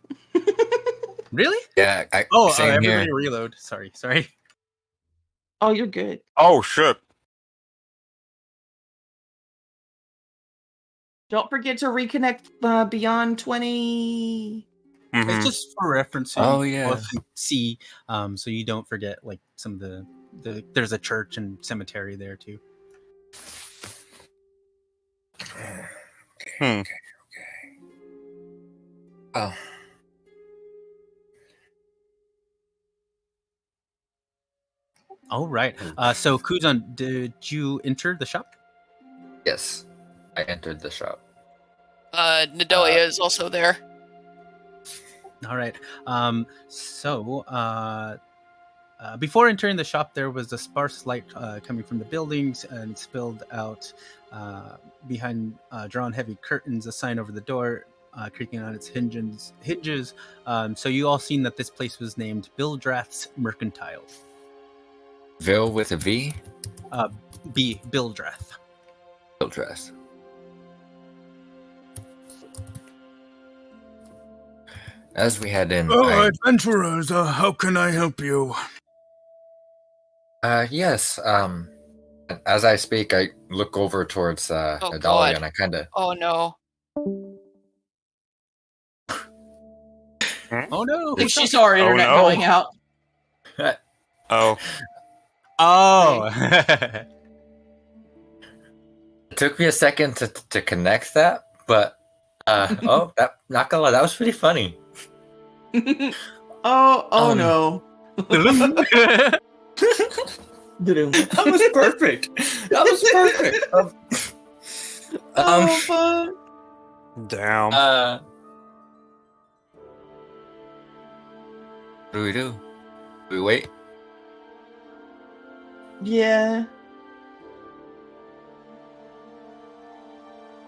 Really? Yeah. Same everybody here. reload. Sorry. Oh, you're good. Oh shit. Don't forget to reconnect beyond 20. Mhm. It's just for reference. So Oh, you yeah. both can see, so you don't forget like some of the there's a church and cemetery there too. Okay. Oh. All right. So Kuzan, did you enter the shop? Yes. I entered the shop. Nadalia is also there. All right. Before entering the shop, there was a sparse light coming from the buildings and spilled out behind drawn heavy curtains, a sign over the door creaking on its hinges. So you all seen that this place was named Bildrath's Mercantile. Vil with a V? Bildrath. Bildrath. As we head in, adventurers, how can I help you? Yes. As I speak, I look over towards Nadalia, God. and I kind of. Oh no. Oh no! She saw our internet no. going out. Oh. Oh. It took me a second to connect that, but that not gonna lie, that was pretty funny. Oh no. That was perfect. That was perfect. Fuck. Damn. What do we do? Do we wait? Yeah.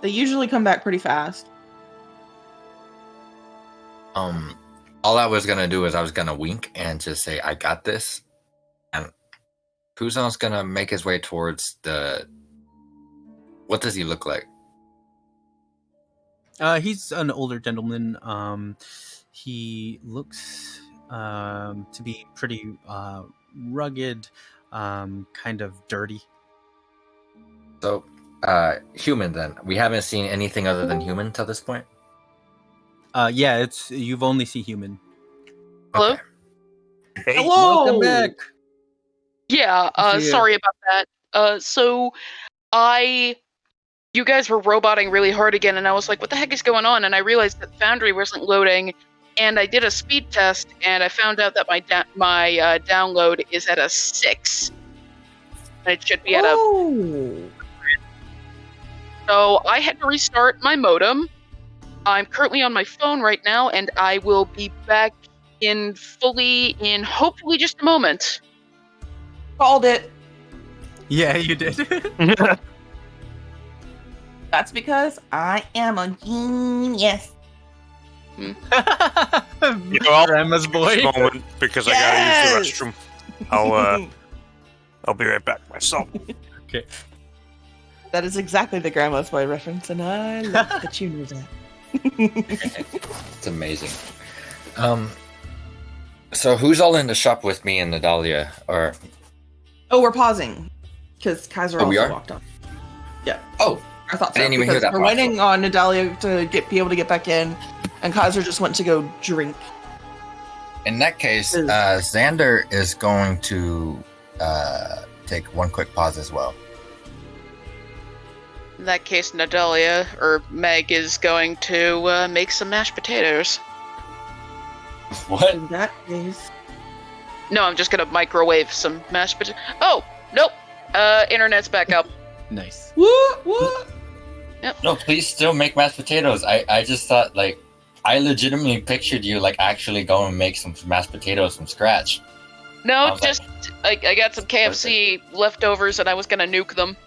They usually come back pretty fast. All I was gonna do is I was gonna wink and just say, I got this. And Kuzan's gonna make his way towards the... What does he look like? He's an older gentleman. He looks to be pretty rugged, kind of dirty. So, human then. We haven't seen anything other than human till this point? Yeah, you've only seen human. Hello? Okay. Hey. Hello. Welcome back. Yeah, sorry about that. You guys were roboting really hard again, and I was like, what the heck is going on? And I realized that Foundry wasn't loading, and I did a speed test, and I found out that my download is at a 6. And it should be at a... So I had to restart my modem. I'm currently on my phone right now, and I will be back in hopefully just a moment. Called it. Yeah, you did. That's because I am a genius. You know, I'll Grandma's boy. take a moment because I gotta use the restroom. I'll be right back myself. Okay. That is exactly the Grandma's Boy reference, and I love that you knew that. It's amazing. So who's all in the shop with me and Nadalia? Or We're pausing because Kaiser Oh, we also are? walked on. Yeah. Oh, I thought so. I didn't even hear because that we're part. waiting on Nadalia to be able to get back in, and Kaiser just went to go drink. in that case, Xander is going to take one quick pause as well. In that case, Nadalia, or Meg, is going to make some mashed potatoes. What? In that case, No, I'm just gonna microwave some mashed potatoes. Oh, nope. Internet's back up. Nice. what? No, please still make mashed potatoes. I just thought, like, I legitimately pictured you, like, actually going and make some mashed potatoes from scratch. No, was just I got some KFC leftovers and I was gonna nuke them.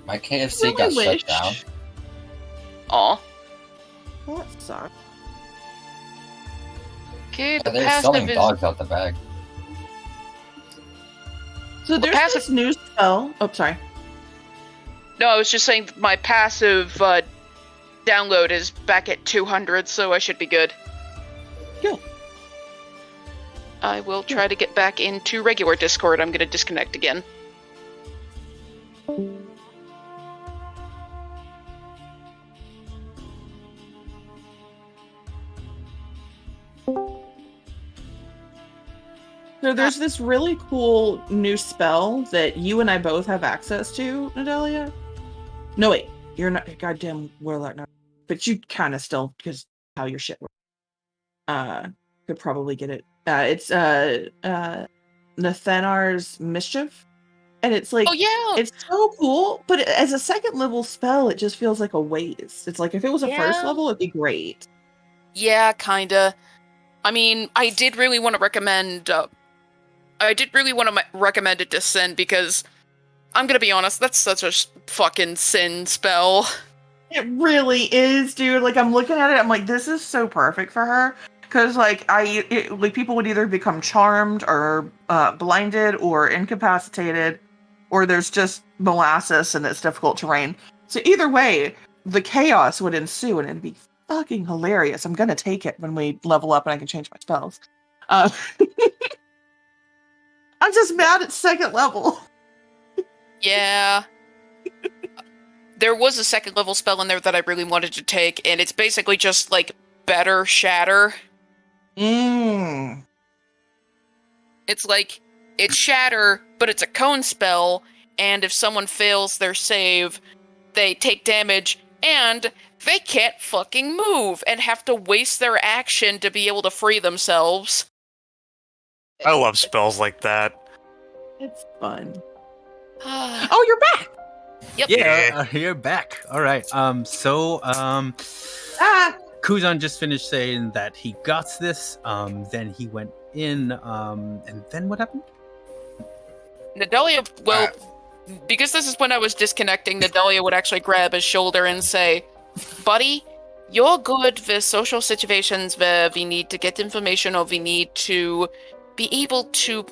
My KFC Really got wish. shut down. Aw. Well, that sucks. Okay, the They're selling passive is dogs out the bag. So there's passive- this new spell. Oh, sorry. no. I was just saying that my passive download is back at 200, so I should be good. Good. I will try to get back into regular Discord. I'm gonna disconnect again. So there's this really cool new spell that you and I both have access to, Nadelia. No, wait, you're not a goddamn warlock now, but you kind of still, because how your shit works. Could probably get it. It's Nathanar's Mischief, and it's like, Oh yeah, it's so cool. But as a second level spell, it just feels like a waste. It's like if it was a first Yeah. level, it'd be great. yeah, kinda. I mean, I did really want to recommend. I did really want to recommend it to Sin because I'm gonna be honest, that's such a fucking Sin spell. It really is, dude. Like I'm looking at it, I'm like, this is so perfect for her. Because like like people would either become charmed or blinded or incapacitated, or there's just molasses and it's difficult terrain. So either way, the chaos would ensue and it'd be fucking hilarious. I'm gonna take it when we level up and I can change my spells. I'm just mad at second level. Yeah. There was a second level spell in there that I really wanted to take, and it's basically just like better shatter. Mmm. It's like it's shatter, but it's a cone spell, and if someone fails their save, they take damage and they can't fucking move and have to waste their action to be able to free themselves. I love spells like that. It's fun. Ah, Oh, you're back. yep. Yeah, you're back. All right. Kuzan just finished saying that he got this. Then he went in. And then what happened? Nadelia, well, because this is when I was disconnecting, Nadelia would actually grab his shoulder and say, "Buddy, you're good with social situations where we need to get information or we need to be able to,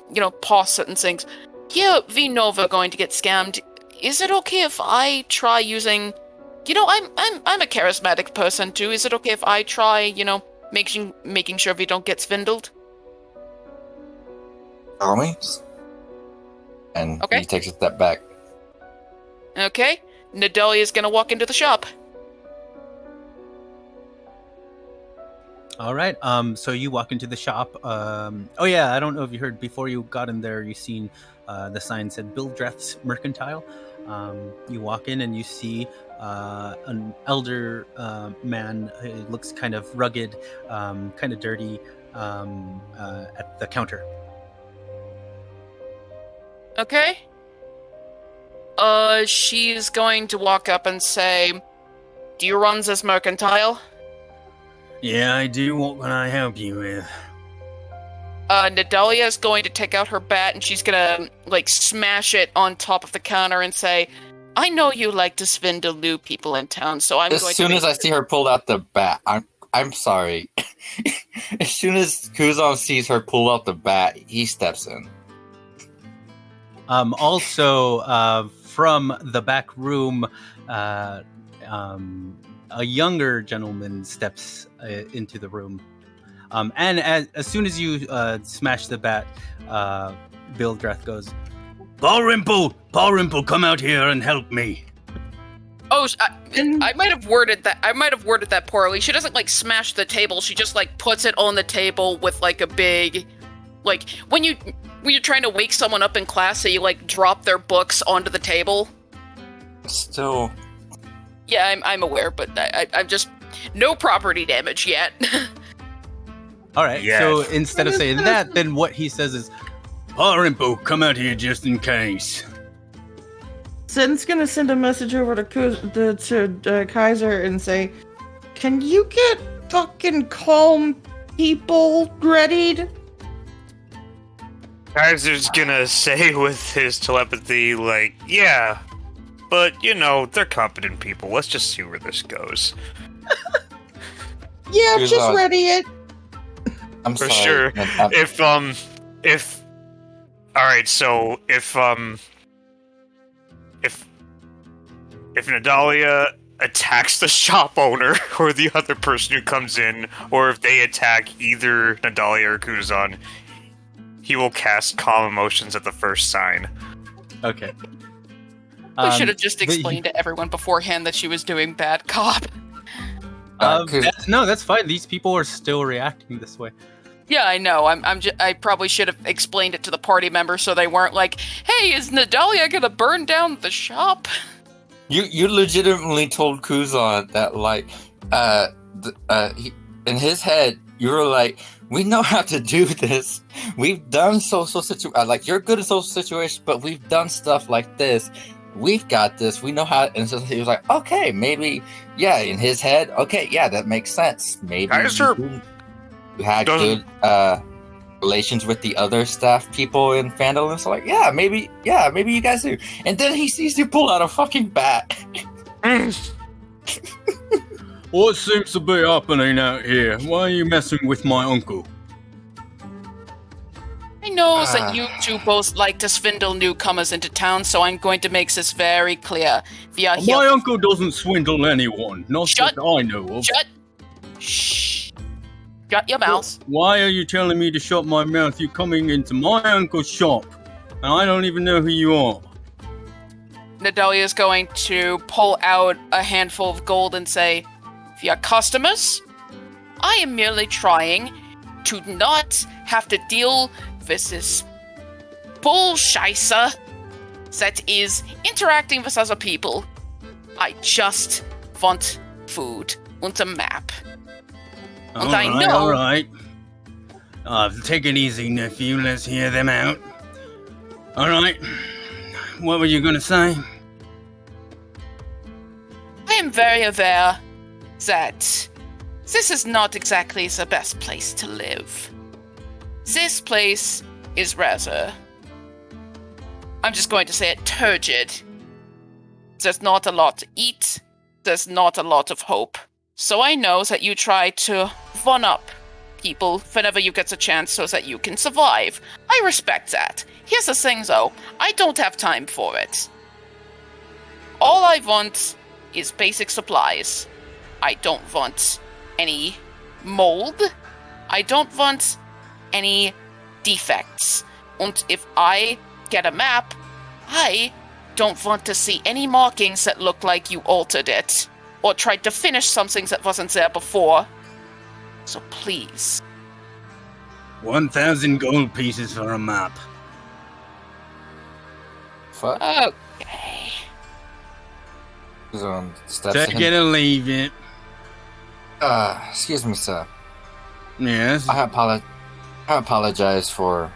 pause certain things. Here, we know we're going to get scammed. Is it okay if I try using, I'm a charismatic person too. Is it okay if I try, making sure we don't get swindled?" Follow me. And Okay. he takes a step back. Okay, Nadalia's gonna walk into the shop. All right. So you walk into the shop. Oh yeah, I don't know if you heard before you got in there. You seen the sign said Bildreth's Mercantile. You walk in and you see an elder man. It looks kind of rugged, kind of dirty, at the counter. Okay. She's going to walk up and say, "Do you run this mercantile?" Yeah, I do. What can I help you with? Nadalia is going to take out her bat and she's gonna, smash it on top of the counter and say, "I know you like to swindle new people in town, so I'm As going soon to..." as I see her pull out the bat, I'm sorry. As soon as Kuzan sees her pull out the bat, he steps in. Also, from the back room, a younger gentleman steps into the room. And as soon as you smash the bat, Bildreth goes, Paul, come out here and help me. Oh, I might have worded that. I might have worded that poorly. She doesn't smash the table. She just puts it on the table with a big, when you're trying to wake someone up in class, so you drop their books onto the table. Still, Yeah, I'm aware, but I'm just no property damage yet. all right. Yes. So instead of saying that, then what he says is, Paul, come out here just in case. Sen's gonna send a message over to Kaiser and say, "Can you get fucking calm people readied?" Kaiser's gonna say with his telepathy, like, yeah, but, they're competent people. Let's just see where this goes. Yeah, Here's just ready it. I'm For sorry. sure. Alright, so if Nadalia attacks the shop owner or the other person who comes in, or if they attack either Nadalia or Kuzan, he will cast Calm Emotions at the first sign. Okay. We should have just explained to everyone beforehand that she was doing bad cop. No, that's fine. These people are still reacting this way. Yeah, I know. I probably should have explained it to the party members so they weren't like, "Hey, is Nadalia gonna burn down the shop?" You legitimately told Kuzan that, like, in his head, you were like, "We know how to do this. We've done social situation. Like, you're good at social situations, but we've done stuff like this. We've got this. We know how." And so he was like, "Okay, maybe, yeah." In his head, okay, yeah, that makes sense. Maybe Kaiser you had good relations with the other staff people in Phandalin. So, like, maybe you guys do. And then he sees you pull out a fucking bat. What seems to be happening out here? Why are you messing with my uncle? I know that you two both like to swindle newcomers into town, so I'm going to make this very clear. My uncle doesn't swindle anyone, not Shut- that I know of. Shh. Shut your mouth. Why are you telling me to shut my mouth? You're coming into my uncle's shop, and I don't even know who you are. Nadalia is going to pull out a handful of gold and say, "Via customers, I am merely trying to not have to deal with this bullshizer that is interacting with other people. I just want food and a map. And I know..." All right. Take it easy, nephew. Let's hear them out. All right. What were you gonna say? I am very aware that this is not exactly the best place to live. This place is rather, I'm just going to say it, turgid. There's not a lot to eat. There's not a lot of hope. So I know that you try to one-up people whenever you get a chance so that you can survive. I respect that. Here's the thing, though. I don't have time for it. All I want is basic supplies. I don't want any mold. I don't want any defects. And if I get a map, I don't want to see any markings that look like you altered it or tried to finish something that wasn't there before. So please. 1,000 gold pieces for a map. Fuck. Okay. Kuzan steps Take in. it or leave it. Excuse me, sir. Yes. I apologize for.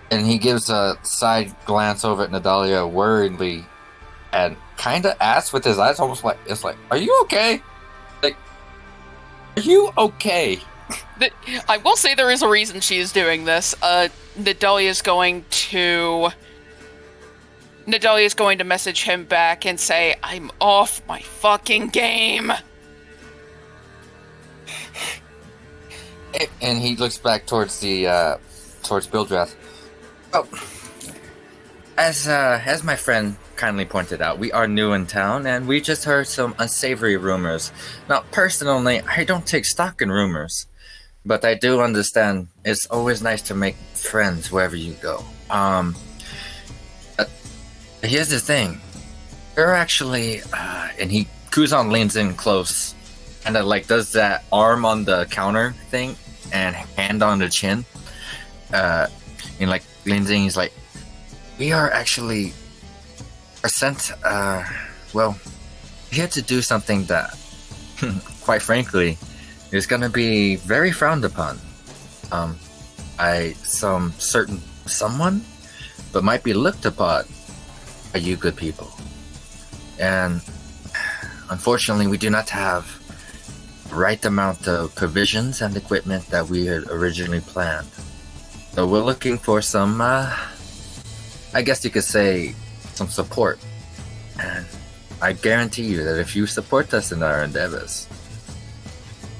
And he gives a side glance over at Nadalia worriedly, and kind of asks with his eyes, almost like, "It's like, are you okay? Like, are you okay?" I will say there is a reason she is doing this. Nadalia is going to message him back and say, "I'm off my fucking game." And he looks back towards the towards Bildrath. Oh, as my friend kindly pointed out, we are new in town, and we just heard some unsavory rumors. Now, personally, I don't take stock in rumors, but I do understand it's always nice to make friends wherever you go. Here's the thing. They're actually, and Kuzan leans in close, and like does that arm on the counter thing, and hand on the chin. And like leans in, he's like, "We are actually sent, well, here to do something that, quite frankly, is gonna be very frowned upon. By some certain someone, but might be looked upon by you good people. And unfortunately, we do not have the right amount of provisions and equipment that we had originally planned. So we're looking for some, I guess you could say, some support. And I guarantee you that if you support us in our endeavors,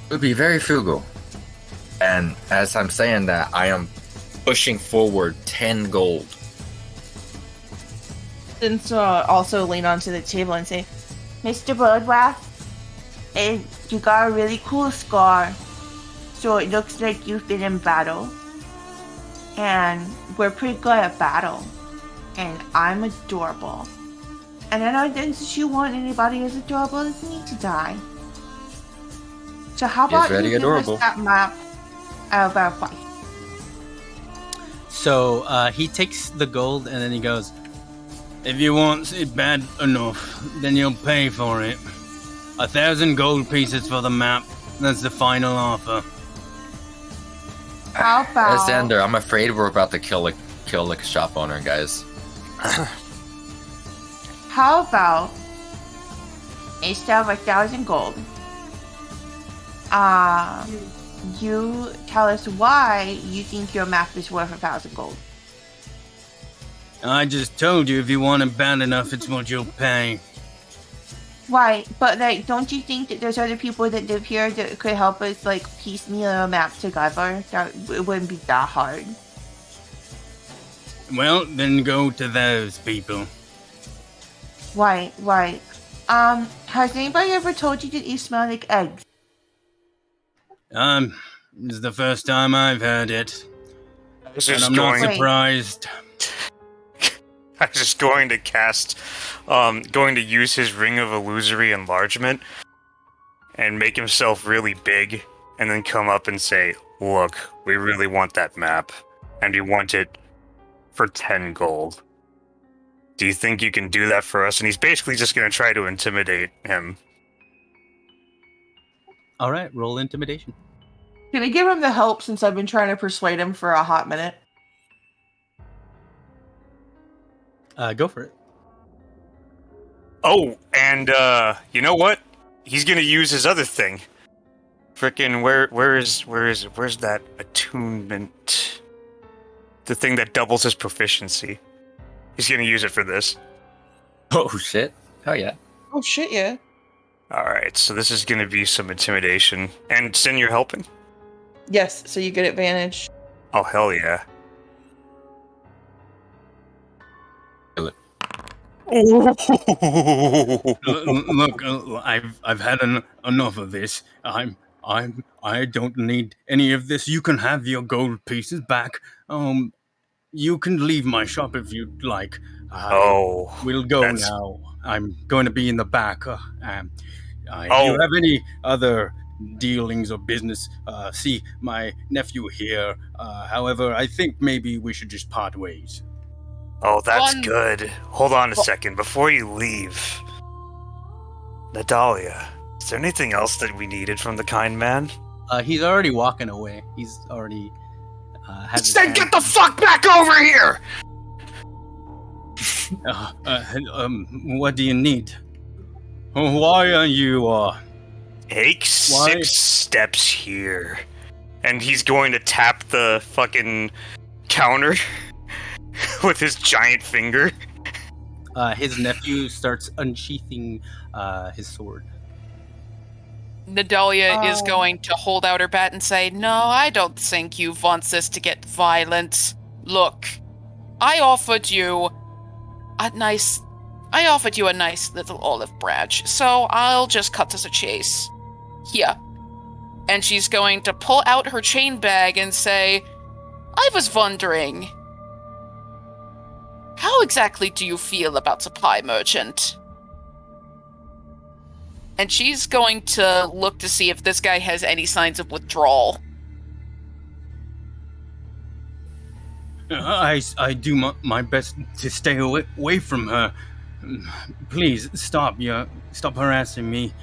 we'll be very frugal. And as I'm saying that, I am pushing forward 10 gold. And also lean onto the table and say, Mr. Birdwath, you got a really cool scar. So it looks like you've been in battle. And we're pretty good at battle. And I'm adorable. And I don't think that you want anybody as adorable as me to die. So how about you give us that map of our fight? So he takes the gold and then he goes, if you want it bad enough, then you'll pay for it. 1,000 gold pieces for the map. That's the final offer. How about... Xander, I'm afraid we're about to kill the shop owner, guys. How about instead of 1,000 gold, you tell us why you think your map is worth 1,000 gold. I just told you if you want it bad enough, it's what you'll pay. Right, but like, don't you think that there's other people that live here that could help us like piecemeal a map together? That it wouldn't be that hard. Well, then go to those people. Right. Has anybody ever told you that you smell like eggs? This is the first time I've heard it. And I'm not surprised. I was just going to cast, going to use his Ring of Illusory Enlargement and make himself really big, and then come up and say, look, we really want that map, and we want it for 10 gold. Do you think you can do that for us? And he's basically just going to try to intimidate him. All right, roll intimidation. Can I give him the help since I've been trying to persuade him for a hot minute? Go for it. Oh, and you know what? He's gonna use his other thing. Frickin' where's that attunement? The thing that doubles his proficiency. He's gonna use it for this. Oh shit! Oh yeah! Oh shit! Yeah. All right, so this is gonna be some intimidation. And Sin, you're helping? Yes. So you get advantage. Oh hell yeah! Look, I've had enough of this. I don't need any of this. You can have your gold pieces back. You can leave my shop if you'd like. We'll go now. I'm going to be in the back. Do you have any other dealings or business? See, my nephew here. However, I think maybe we should just part ways. Oh, that's good. Hold on a second. Before you leave, Nadalia, is there anything else that we needed from the kind man? He's already walking away. He's already Then get the fuck back over here! What do you need? Why are you, Take 6 steps here. And he's going to tap the fucking counter with his giant finger. His nephew starts unsheathing his sword. Nadalia is going to hold out her bat and say, no, I don't think you want this to get violent. Look, I offered you a nice little olive branch, so I'll just cut to the chase. Here. And she's going to pull out her chain bag and say, I was wondering, how exactly do you feel about the pie merchant? And she's going to look to see if this guy has any signs of withdrawal. I do my best to stay away from her. Please, stop harassing me.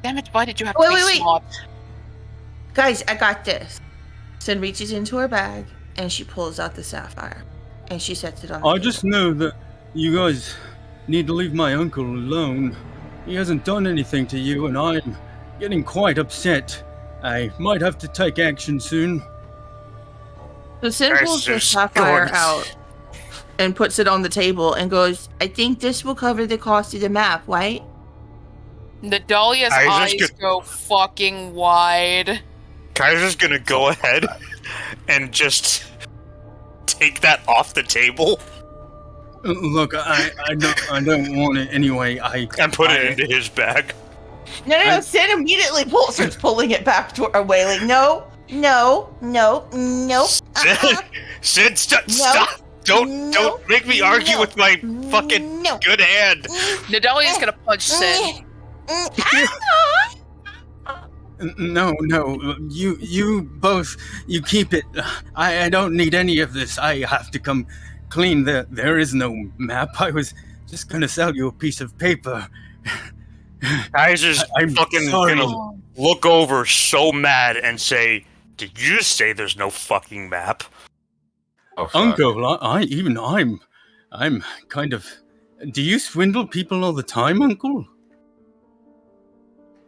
Damn it, why did you have to be smart? Guys, I got this. Sin reaches into her bag, and she pulls out the sapphire. And she sets it on the I table. just know that You guys need to leave my uncle alone. He hasn't done anything to you, and I'm getting quite upset. I might have to take action soon. So Sin pulls the sapphire out and puts it on the table and goes, I think this will cover the cost of the map, right? Nadalia's eyes go fucking wide. Kaiser's gonna go ahead and just take that off the table. Look, I don't want it anyway. And put it into his bag. No, Sin immediately starts pulling it back away, like, no. Sid, stop! Don't make me argue with my fucking good hand. Nadalia's gonna punch Sid. No, you both, you keep it. I don't need any of this. I have to come clean. There is no map. I was just gonna sell you a piece of paper. Kaiser's fucking gonna look over so mad and say, did you just say there's no fucking map? Oh, Uncle, I'm kind of... Do you swindle people all the time, Uncle?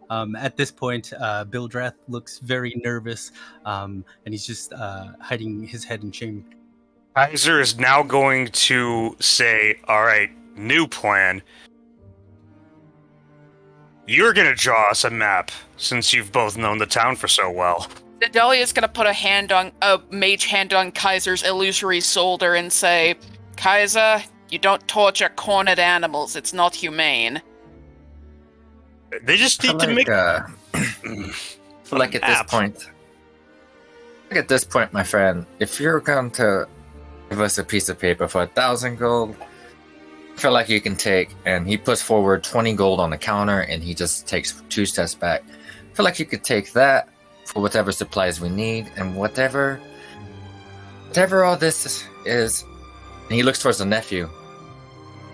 At this point, Bildrath looks very nervous, and he's just hiding his head in shame. Kaiser is now going to say, alright, new plan. You're gonna draw us a map, since you've both known the town for so well. Nadalia's gonna put a mage hand on Kaiser's illusory shoulder and say, Kaiser, you don't torture cornered animals, it's not humane. They just need to make... Like at this point, my friend, if you're going to give us a piece of paper for 1,000 gold, I feel like you can take, and he puts forward 20 gold on the counter, and he just takes 2 steps back. I feel like you could take that for whatever supplies we need, and whatever all this is. And he looks towards the nephew.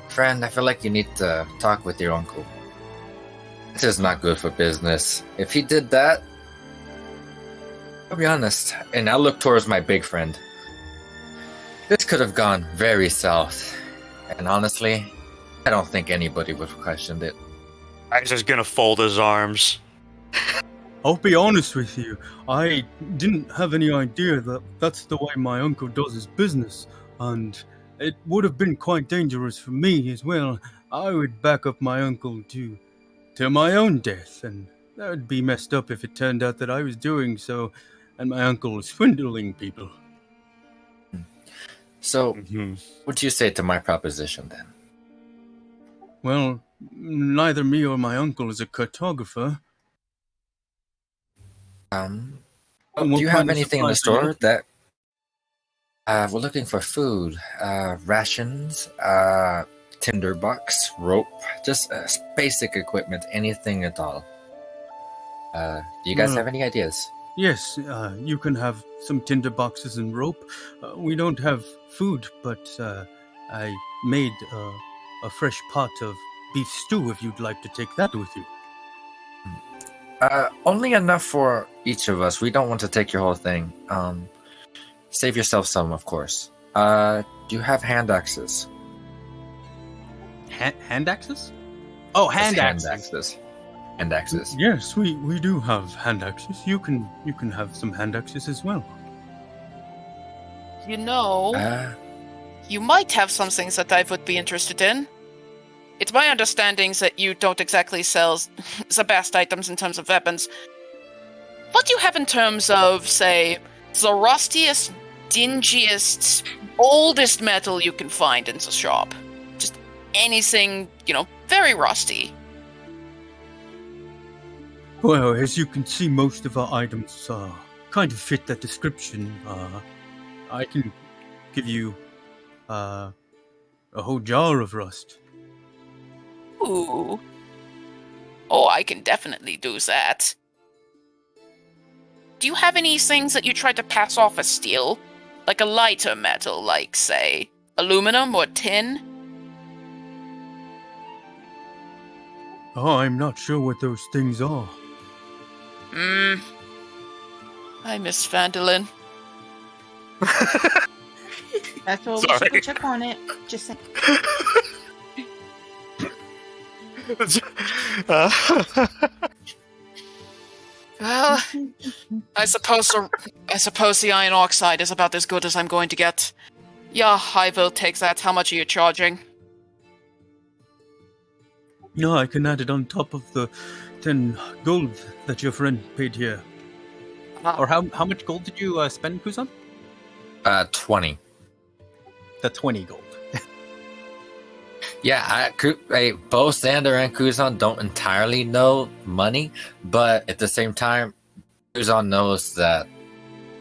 Friend, I feel like you need to talk with your uncle. This is not good for business. If he did that, I'll be honest, and I'll look towards my big friend. This could have gone very south. And honestly, I don't think anybody would have questioned it. Kaiser's gonna fold his arms. I'll be honest with you, I didn't have any idea that that's the way my uncle does his business, and it would have been quite dangerous for me as well. I would back up my uncle to my own death, and that would be messed up if it turned out that I was doing so, and my uncle was swindling people. So, what'd you say to my proposition then? Well, neither me or my uncle is a cartographer. Do you have anything in the store that... we're looking for food, rations, tinderbox, rope, just basic equipment, anything at all. Do you guys have any ideas? Yes, you can have some tinder boxes and rope. We don't have food, but I made a fresh pot of beef stew if you'd like to take that with you. Only enough for each of us. We don't want to take your whole thing. Save yourself some, of course. Do you have hand axes? Hand axes? Oh, hand axes. Hand axes. Yes, we do have hand axes. You can have some hand axes as well. You know, you might have some things that I would be interested in. It's my understanding that you don't exactly sell the best items in terms of weapons. What do you have in terms of, say, the rustiest, dingiest, oldest metal you can find in the shop? Just anything, very rusty. Well, as you can see, most of our items kind of fit that description. I can give you a whole jar of rust. Ooh. Oh, I can definitely do that. Do you have any things that you tried to pass off as steel? Like a lighter metal, like, say, aluminum or tin? Oh, I'm not sure what those things are. I miss Phandalin. That's what we should go check on it. Just saying. Well, I suppose the iron oxide is about as good as I'm going to get. Yeah, I will take that. How much are you charging? No, I can add it on top of the 10 gold that your friend paid here. Or how much gold did you spend, Kuzan? 20. The 20 gold. Yeah, both Xander and Kuzan don't entirely know money, but at the same time, Kuzan knows that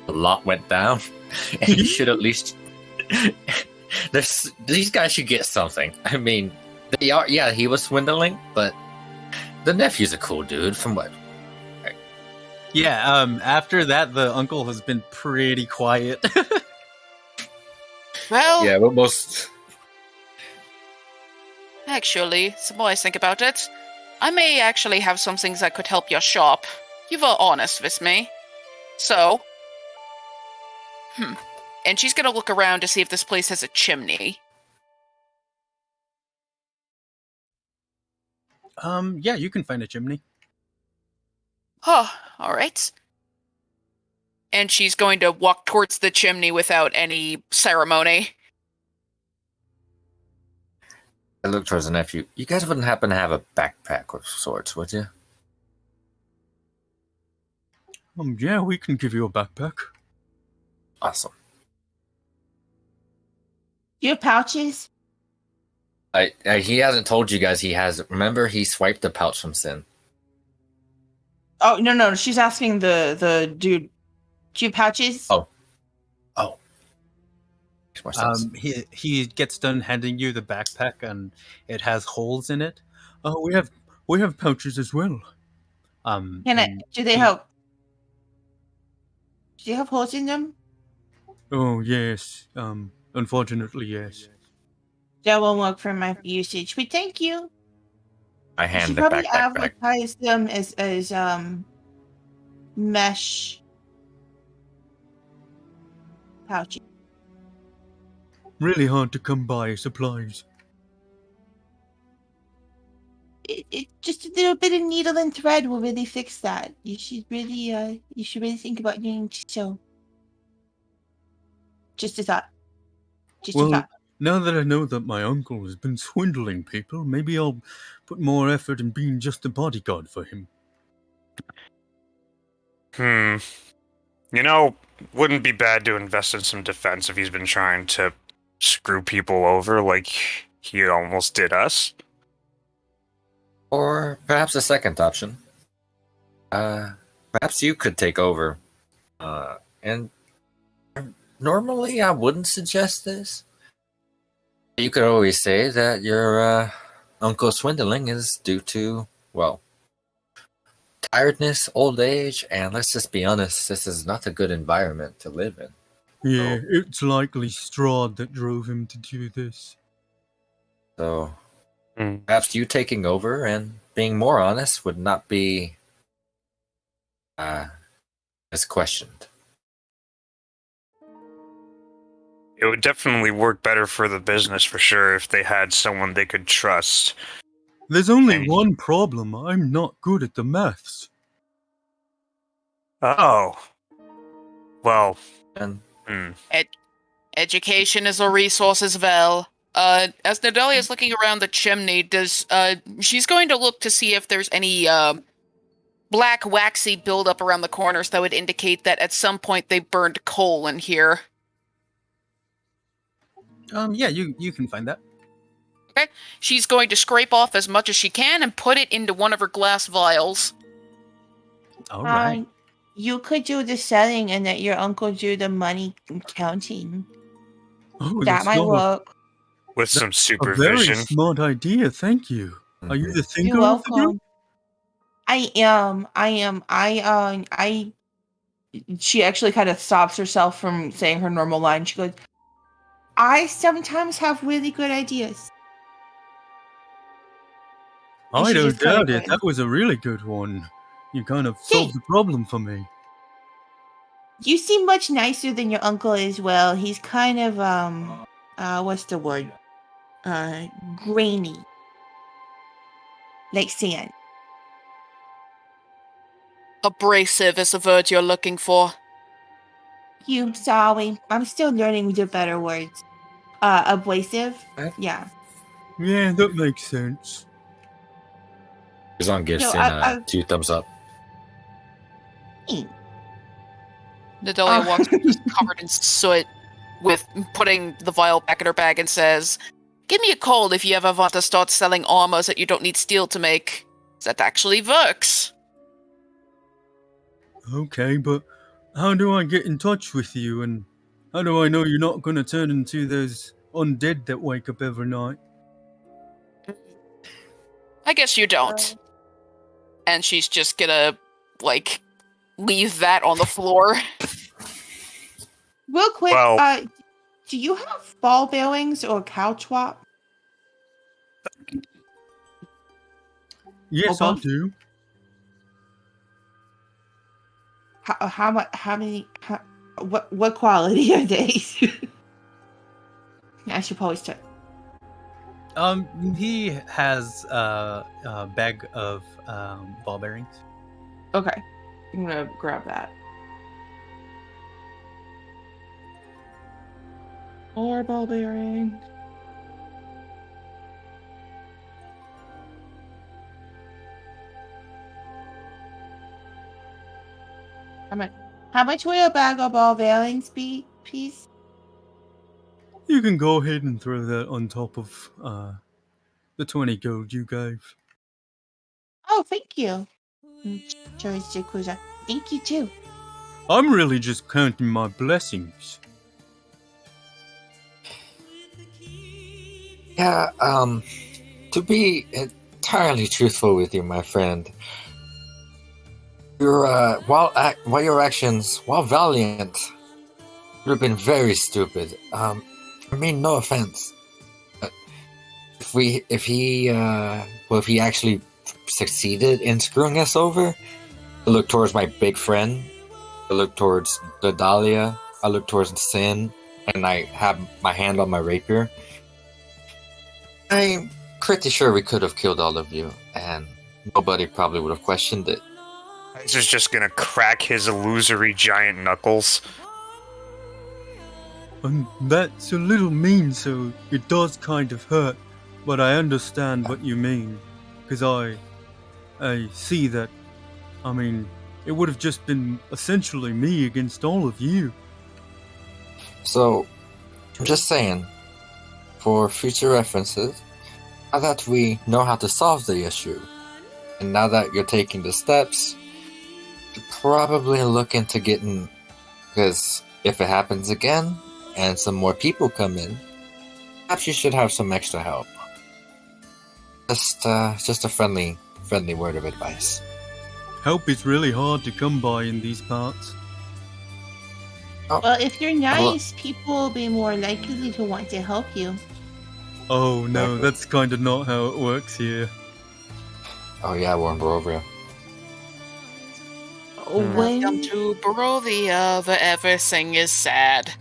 a lot went down, and he should at least. These guys should get something. I mean, they are. Yeah, he was swindling, but the nephew's a cool dude. From what? Yeah. After that, the uncle has been pretty quiet. Well, Yeah, but most. actually, the more I think about it, I may actually have some things that could help your shop. You were honest with me. So... And she's gonna look around to see if this place has a chimney. Yeah, you can find a chimney. Oh, alright. And she's going to walk towards the chimney without any ceremony. I look towards the nephew. You guys wouldn't happen to have a backpack of sorts, would you? Yeah, we can give you a backpack. Awesome. Do you have pouches? He hasn't told you guys he has. Remember, he swiped the pouch from Sin. Oh, no. She's asking the dude. Do you have pouches? Oh. Makes more sense. He gets done handing you the backpack, and it has holes in it. Oh, we have pouches as well. Do they help? Do you have holes in them? Oh, yes. Unfortunately, yes. That won't work for my usage, but thank you. I You hand should the probably backpack back. advertise them as mesh pouches. Really hard to come by supplies. It just a little bit of needle and thread will really fix that. You should really think about doing so. Just a thought. Just a Well, thought. now that I know that my uncle has been swindling people, maybe I'll put more effort in being just a bodyguard for him. Wouldn't be bad to invest in some defense if he's been trying to screw people over like he almost did us. Or perhaps a second option. Perhaps you could take over. And normally I wouldn't suggest this. You could always say that your uncle's swindling is due to, well, tiredness, old age, and let's just be honest, this is not a good environment to live in. Yeah, it's likely Strahd that drove him to do this. So perhaps you taking over and being more honest would not be as questioned. It would definitely work better for the business for sure if they had someone they could trust. There's only one problem. I'm not good at the maths. Oh. Well. And Education is a resource as well. As Nedelia is looking around the chimney, she's going to look to see if there's any black waxy buildup around the corners that would indicate that at some point they burned coal in here. Yeah, you can find that. Okay. She's going to scrape off as much as she can and put it into one of her glass vials. All right. You could do the selling and let your uncle do the money counting. Oh, That that's might not work. With some a very supervision. smart idea, thank you. Are you the thinker You're of the group? welcome. I am. She actually kind of stops herself from saying her normal line. She goes, I sometimes have really good ideas. And I she don't just kinda doubt it. went- That was a really good one. You kind of solved the problem for me. You seem much nicer than your uncle as well. He's kind of what's the word? Grainy. like sand. Abrasive is the word you're looking for. You sorry. I'm still learning the better words. Abrasive? What? Yeah. Yeah, that makes sense. Kuzan gives No, Sin 2 thumbs up. Nidalee walks just covered in soot, with putting the vial back in her bag and says, "Give me a call if you ever want to start selling armors that you don't need steel to make. That actually works." Okay, but how do I get in touch with you, and how do I know you're not going to turn into those undead that wake up every night? I guess you don't. And she's just gonna, like, leave that on the floor. Real quick, Well- do you have ball bearings or cow swap? Yes, Oh, I both? do. How much? How many? What quality are they? I should probably start. He has a bag of ball bearings. Okay. I'm gonna grab that. Or ball bearing. How much will a bag of ball bearings be, please? You can go ahead and throw that on top of the 20 gold you gave. Oh, thank you. Sure, Yakuza. Thank you too. I'm really just counting my blessings. Yeah, to be entirely truthful with you, my friend, your while your actions, while valiant, would have been very stupid. I mean, no offense. But if he actually succeeded in screwing us over, I look towards my big friend. I look towards Nidalee. I look towards Sin, and I have my hand on my rapier. I'm pretty sure we could have killed all of you, and nobody probably would have questioned it. He's just gonna crack his illusory giant knuckles. And that's a little mean, so it does kind of hurt, but I understand what you mean, because I see that, I mean, it would have just been essentially me against all of you. So, I'm just saying, for future references, now that we know how to solve the issue, and now that you're taking the steps, you probably look into getting, because if it happens again, and some more people come in, perhaps you should have some extra help. Just a friendly word of advice. Help is really hard to come by in these parts. Well, if you're nice, people will be more likely to want to help you. Oh no, that's kind of not how it works here. Oh yeah, we're in Barovia. Welcome to Barovia, where everything is sad.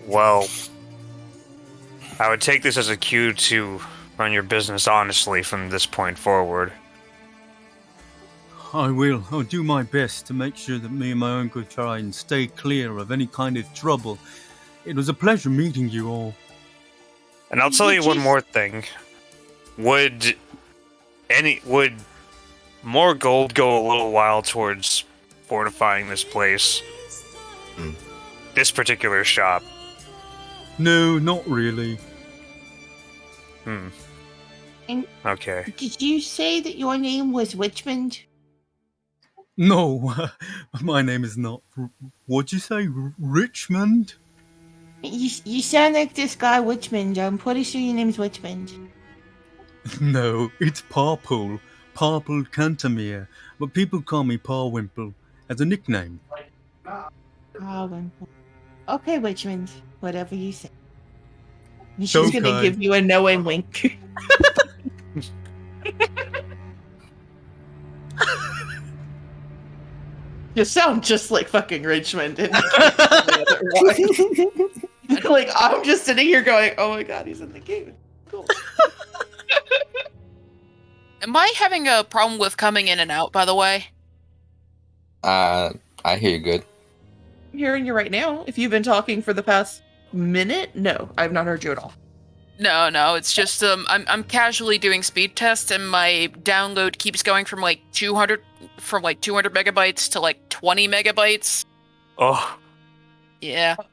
Well, I would take this as a cue to run your business honestly from this point forward. I will. I'll do my best to make sure that me and my uncle try and stay clear of any kind of trouble. It was a pleasure meeting you all. And I'll tell you one more thing. Would more gold go a little while towards fortifying this place? This particular shop? No, not really. And Okay. did you say that your name was Richmond? No, my name is not. What'd you say, Richmond? You sound like this guy Richmond. I'm pretty sure your name's Richmond. No, it's Parpool. Parpool Cantamere. But people call me Parwimple as a nickname. Okay, Richmond. Whatever you say. She's gonna give you a knowing wink. You sound just like fucking Richmond. And like, I'm just sitting here going, oh my god, he's in the game. Am I having a problem with coming in and out, by the way? I hear you good. I'm hearing you right now. If you've been talking for the past minute, no, I've not heard you at all. No, it's just I'm casually doing speed tests and my download keeps going from like 200 megabytes to like 20 megabytes. Oh, Yeah. I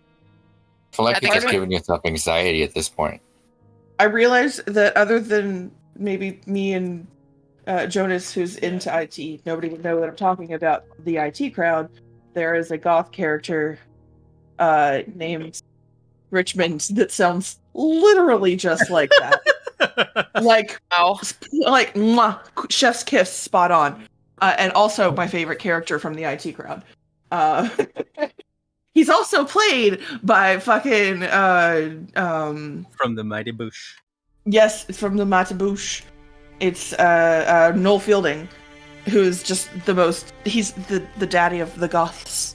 feel like I you're think just I- giving yourself anxiety at this point. I realize that other than maybe me and Jonas, who's into IT, nobody would know that I'm talking about the IT crowd. There is a goth character named Richmond that sounds literally just like that. like Wow. mwah, chef's kiss, spot on. And also my favorite character from the IT crowd. He's also played by fucking From the Mighty Boosh. yes, from the Mataboosh. It's Noel Fielding, who's just the most. He's the daddy of the goths.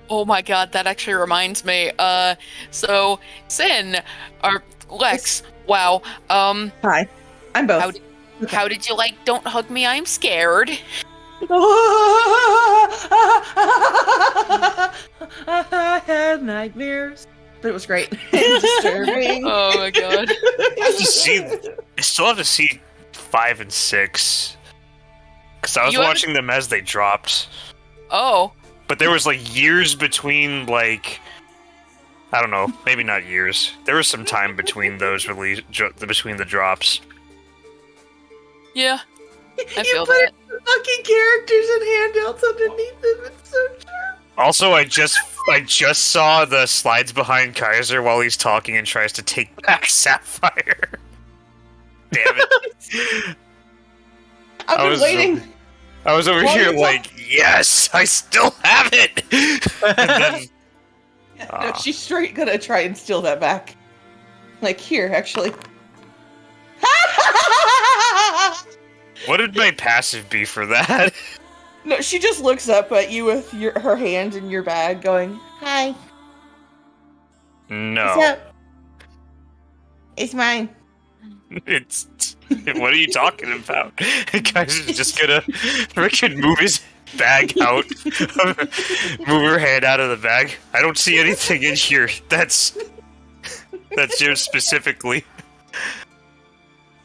Oh my god, that actually reminds me. So Sin or Lex, wow. Hi, I'm both. How did you like Don't Hug Me, I'm Scared? I had nightmares, but it was great. And disturbing. Oh my god. I still have to see 5 and 6 because I was You haven't- watching them as they dropped, Oh. but there was like years between I don't know, maybe not years. There was some time between those between the drops. Yeah. I You feel put that. fucking characters and handouts underneath them. It's so true. Also, I just saw the slides behind Kaiser while he's talking and tries to take back Sapphire. Damn it! I've I been was waiting. I was over While here you're like, yes, I still have it. And then, No, she's straight gonna try and steal that back. Like here, actually. what would my passive be for that? No, she just looks up at you with her hand in your bag, going, Hi. No, What's up? It's mine. it's. What are you talking about? Kaiser's just gonna freaking move his bag out, move her hand out of the bag. I don't see anything in here. That's yours specifically.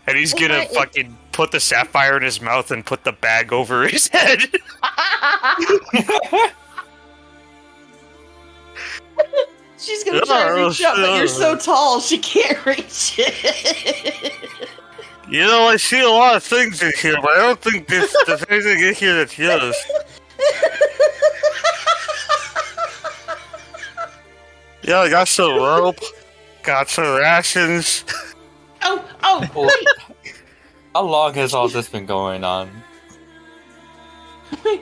And he's gonna fucking put the sapphire in his mouth and put the bag over his head. she's gonna try to reach up, but you're so tall, she can't reach it. You know, I see a lot of things in here, but I don't think there's anything in here that's yours. Yeah, I got some rope, got some rations. Oh, wait. How long has all this been going on? Who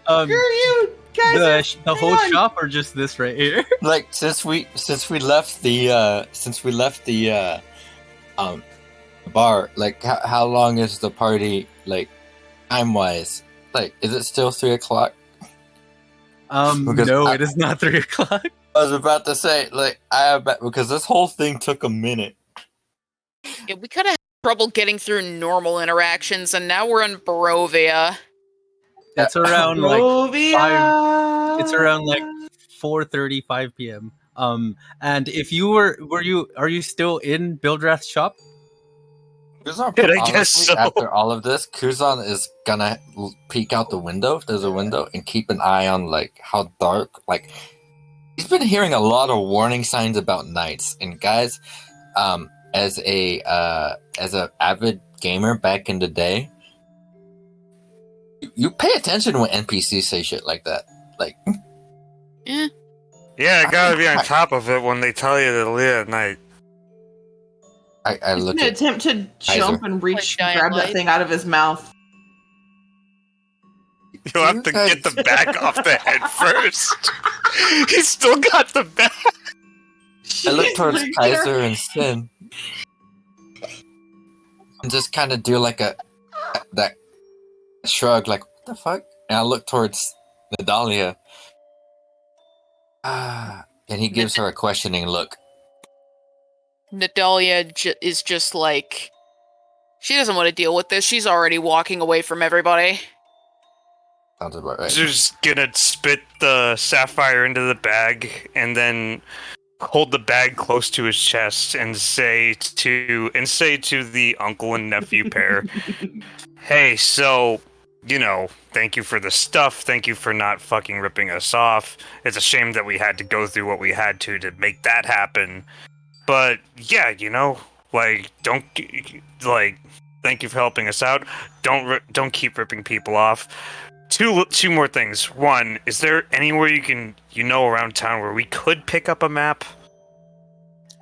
are you guys? The whole shop or just this right here? Like since we left the bar, like how long is the party, like time wise? Like, is it still 3:00? Because No, I- it is not 3 o'clock. I was about to say, like, I bet because this whole thing took a minute. Yeah, we could have had trouble getting through normal interactions, and now we're in Barovia. It's around like Rovia. it's around like 4:30, 5 p.m. And if you are you still in Bildrath's shop? Kuzan, I guess honestly, so. after all of this, Kuzan is gonna peek out the window, if there's a window, and keep an eye on like how dark. Like, he's been hearing a lot of warning signs about nights. And guys, as a avid gamer back in the day, you pay attention when NPCs say shit like that. Like, Eh. Yeah, I gotta be on top of it when they tell you to leave at night. I He's look gonna at attempt to jump and reach, Like giant grab that light. thing out of his mouth. You'll have to get the bag off the head first. He's still got the bag. I look towards Like, get her- Kaiser and Sin, and just kind of do like that shrug, like what the fuck? And I look towards Nadalia, and he gives her a questioning look. Nadalia is just like, she doesn't want to deal with this. She's already walking away from everybody. Sounds about right. Just gonna spit the sapphire into the bag and then hold the bag close to his chest and say to the uncle and nephew pair, "Hey, so, thank you for the stuff. Thank you for not fucking ripping us off. It's a shame that we had to go through what we had to make that happen. But yeah, don't thank you for helping us out. Don't keep ripping people off." Two more things. One, is there anywhere around town where we could pick up a map?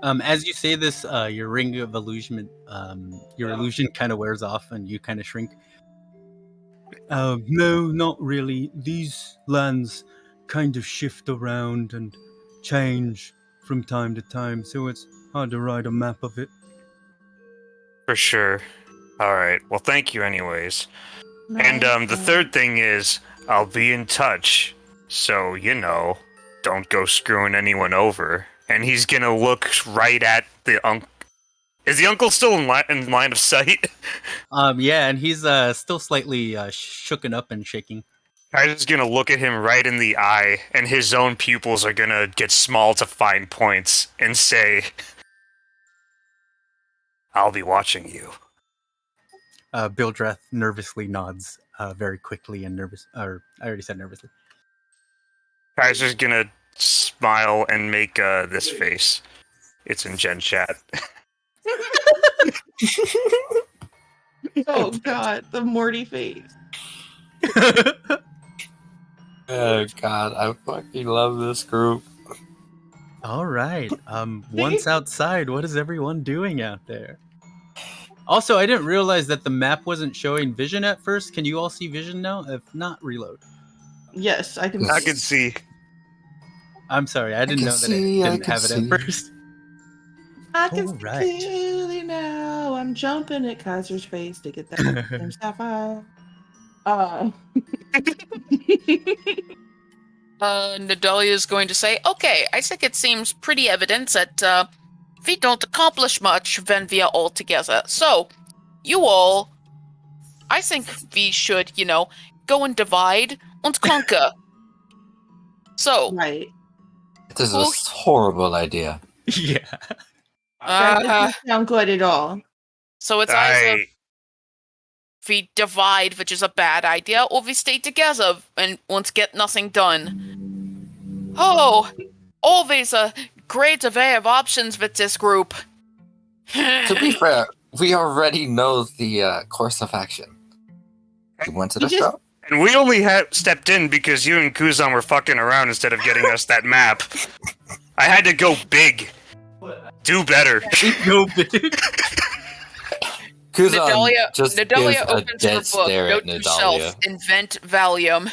As you say this, your ring of illusion, your illusion kind of wears off, and you kind of shrink. No, not really. These lands kind of shift around and change from time to time, so it's hard to write a map of it. For sure. All right. Well, thank you, anyways. And the third thing is, I'll be in touch. So don't go screwing anyone over. And he's gonna look right at the uncle. Is the uncle still in line of sight? Yeah, and he's still slightly shooken up and shaking. Kaiser's gonna look at him right in the eye, and his own pupils are gonna get small to fine points, and say, "I'll be watching you." Bildreth nervously nods, very quickly and nervous. Or I already said nervously. Kaiser's gonna smile and make this face. It's in Gen Chat. Oh god, the Morty face. Oh god, I fucking love this group. All right. Once outside, what is everyone doing out there? Also, I didn't realize that the map wasn't showing vision at first. Can you all see vision now? If not, reload. Yes, I can. I can see. I'm sorry, I didn't know that it didn't have it at first. I can see Alright. clearly now. I'm jumping at Kaiser's face to get that damn sapphire. Nadalia is going to say, "Okay, I think it seems pretty evident that we don't accomplish much when we are all together. So, you all, I think we should, go and divide and conquer." So, right. This is a horrible idea. Yeah. That doesn't sound good at all. So it's either we divide, which is a bad idea, or we stay together and won't get nothing done. Oh, always a great array of options with this group. To be fair, we already know the course of action. You want to drop? And we only stepped in because you and Kuzan were fucking around instead of getting us that map. I had to go big. Do better. Go big. Kuzan Nadalia opens her book. Note to self: invent Valium.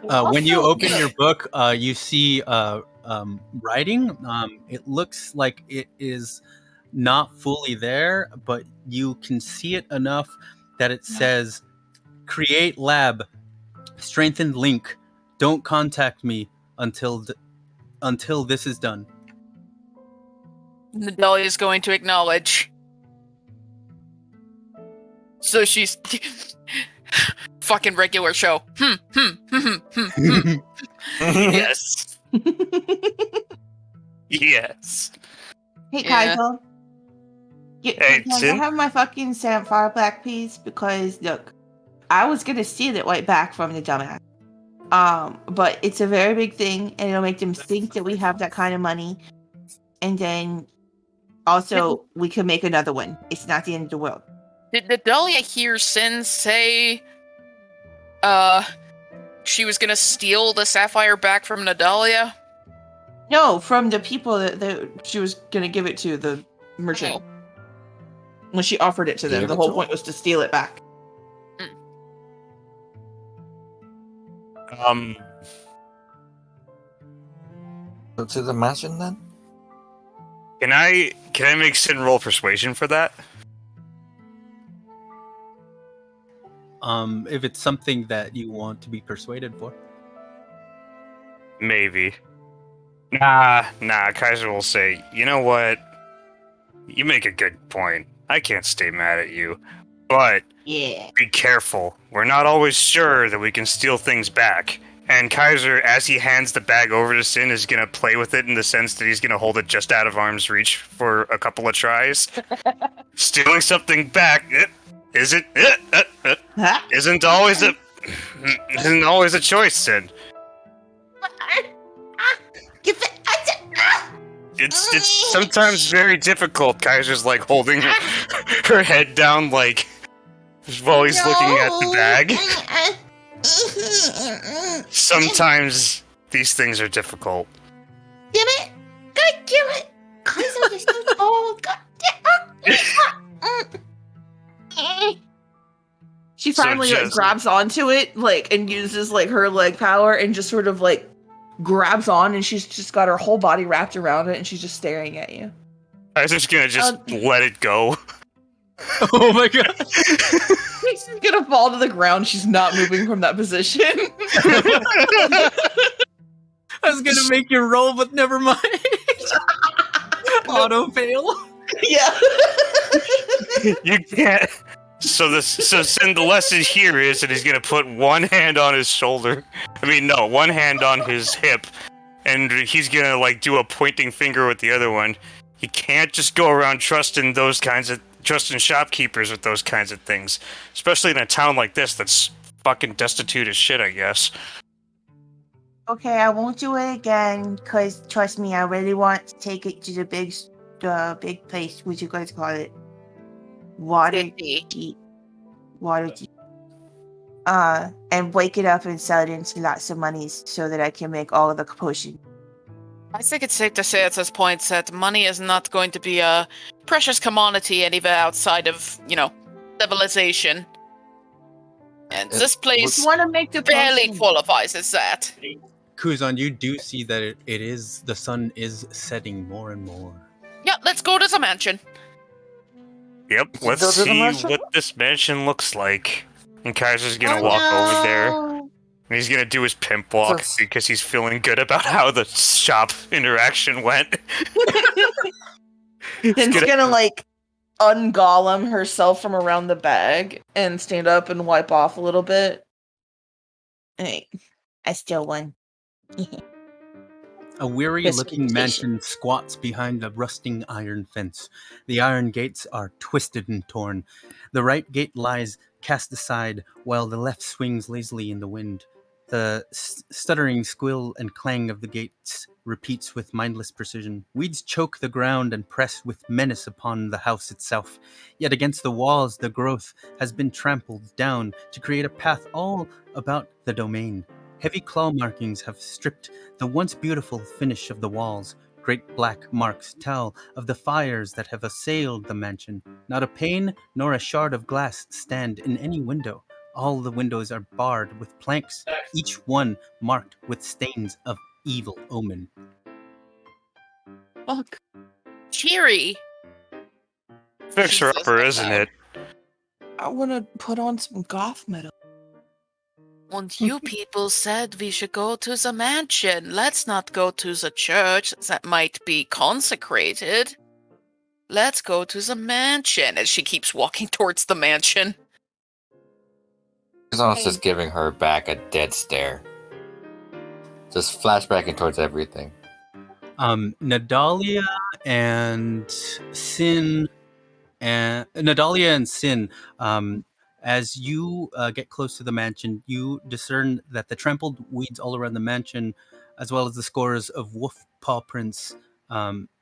When you open your book, you see writing. It looks like it is not fully there, but you can see it enough that it says, "Create lab, strengthened link. Don't contact me until this is done." Nadalia is going to acknowledge. So she's fucking regular show. Yes. Yes. Hey, Yeah. Kaiser. Hey, Can I Sin? have my fucking sapphire back, please? Because, look, I was gonna steal it right back from the dumbass. But it's a very big thing, and it'll make them think that we have that kind of money. And then, also, we can make another one. It's not the end of the world. Did Nadalia hear Sin say she was gonna steal the sapphire back from Nadalia? No, from the people that she was gonna give it to, the merchant. Oh. When she offered it to them, Give the it whole to point was to steal it back. Go to the mansion then? Can I make Sin roll persuasion for that? If it's something that you want to be persuaded for. Maybe. Nah, Kaiser will say, you know what? You make a good point. I can't stay mad at you. But Yeah. be careful. We're not always sure that we can steal things back. And Kaiser, as he hands the bag over to Sin, is going to play with it in the sense that he's going to hold it just out of arm's reach for a couple of tries. Stealing something back isn't always a choice, Sin. It's sometimes very difficult. Kaiser's like holding her head down, like while he's looking at the bag. Sometimes these things are difficult. Damn it! God damn it! Kaiser is too old. God damn it! She So finally like, just- grabs onto it, like, and uses like her leg power, and just sort of like grabs on, and she's just got her whole body wrapped around it, and she's just staring at you. Kaiser's gonna just let it go. Oh my god! She's gonna fall to the ground. She's not moving from that position. I was gonna make you roll, but never mind. Auto fail. Yeah. You can't. So Sin, the lesson here is that he's gonna put one hand on his shoulder. One hand on his hip, and he's gonna like do a pointing finger with the other one. You can't just go around trusting shopkeepers with those kinds of things, especially in a town like this that's fucking destitute as shit, I guess. Okay, I won't do it again, cause trust me, I really want to take it to the big place. What you guys call it? Waterdeep. And wake it up and sell it into lots of monies so that I can make all of the potions. I think it's safe to say at this point that money is not going to be a precious commodity anywhere outside of, civilization. And this place Want to make the barely potion. qualifies as that. Kuzan, you do see that it is the sun is setting more and more. Yeah, let's go to the mansion. Yep, let's Go to the see mansion? what this mansion looks like. And Kaiser's gonna walk over there. And he's gonna do his pimp walk Yes. because he's feeling good about how the shop interaction went. Sin's gonna like ungolem herself from around the bag and stand up and wipe off a little bit. Hey, I still won. A weary-looking Precipitation. mansion squats behind a rusting iron fence. The iron gates are twisted and torn. The right gate lies cast aside, while the left swings lazily in the wind. The stuttering squill and clang of the gates repeats with mindless precision. Weeds choke the ground and press with menace upon the house itself. Yet against the walls, the growth has been trampled down to create a path all about the domain. Heavy claw markings have stripped the once beautiful finish of the walls. Great black marks tell of the fires that have assailed the mansion. Not a pane nor a shard of glass stand in any window. All the windows are barred with planks, each one marked with stains of evil omen. Fuck. Cheery. Fixer upper, isn't it? I want to put on some goth metal. And you people said we should go to the mansion. Let's not go to the church that might be consecrated. Let's go to the mansion. As she keeps walking towards the mansion. Kuzan's just giving her back a dead stare. Just flashbacking towards everything. Nadalia and Sin, as you get close to the mansion, you discern that the trampled weeds all around the mansion, as well as the scores of wolf paw prints,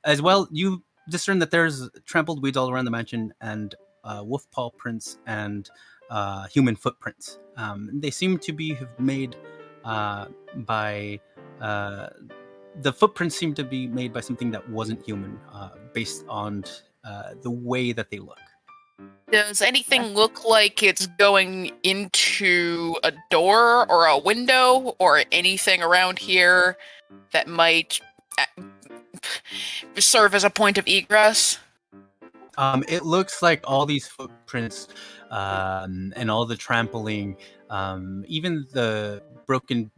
as well, you discern that there's trampled weeds all around the mansion and wolf paw prints and human footprints. They seem to be made by the footprints seem to be made by something that wasn't human, based on the way that they look. Does anything look like it's going into a door or a window or anything around here that might serve as a point of egress? It looks like all these footprints and all the trampling, even the broken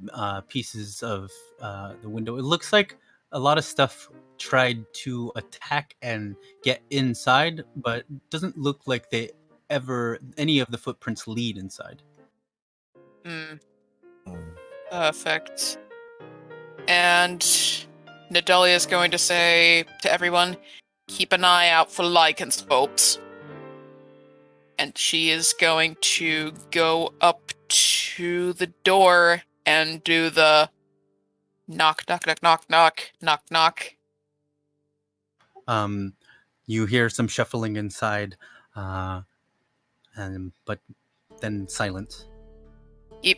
pieces of the window, it looks like a lot of stuff tried to attack and get inside, but doesn't look like any of the footprints lead inside. Perfect. And Nadalia is going to say to everyone, keep an eye out for lycanthropes. And she is going to go up to the door and do the knock, knock, knock, knock, knock, knock, knock. You hear some shuffling inside, but then silence. Yep.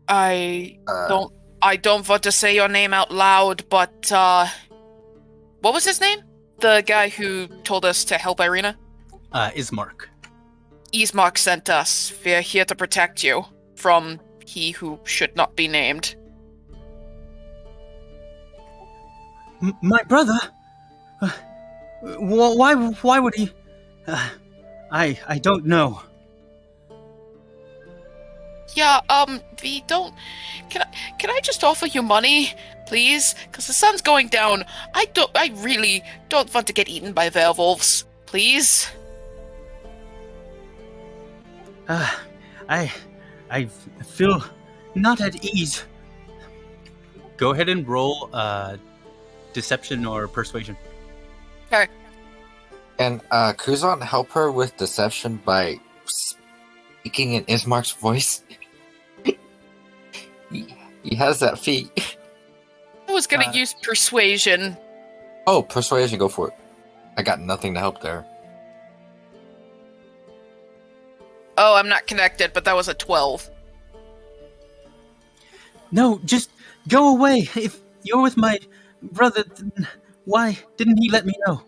I don't want to say your name out loud, but what was his name? The guy who told us to help Irina? Ismark. Ismark sent us. We're here to protect you from he who should not be named. My brother? Why would he? I don't know. Yeah, we don't... Can I just offer you money, please? Because the sun's going down. I really don't want to get eaten by werewolves. Please? I feel not at ease. Go ahead and roll deception or persuasion. Okay. And Kuzan help her with deception by speaking in Ismark's voice. He has that feat. I was gonna use persuasion. Oh, persuasion, go for it. I got nothing to help there. Oh, I'm not connected, but that was a 12. No, just go away. If you're with my brother, then why didn't he let me know?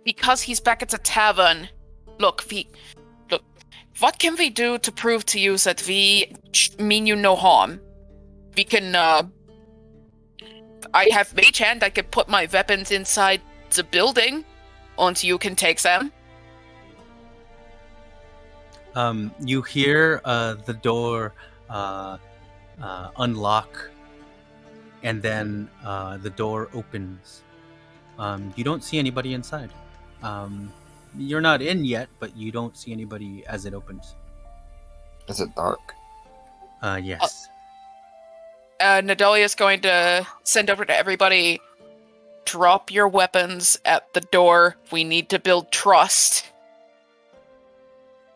Because he's back at the tavern. Look, what can we do to prove to you that we mean you no harm? We can, I have mage hand, I could put my weapons inside the building, and you can take them. You hear the door unlock, and then the door opens. You don't see anybody inside. You're not in yet, but you don't see anybody as it opens. Is it dark? Yes. Nadalia is going to send over to everybody, drop your weapons at the door. We need to build trust.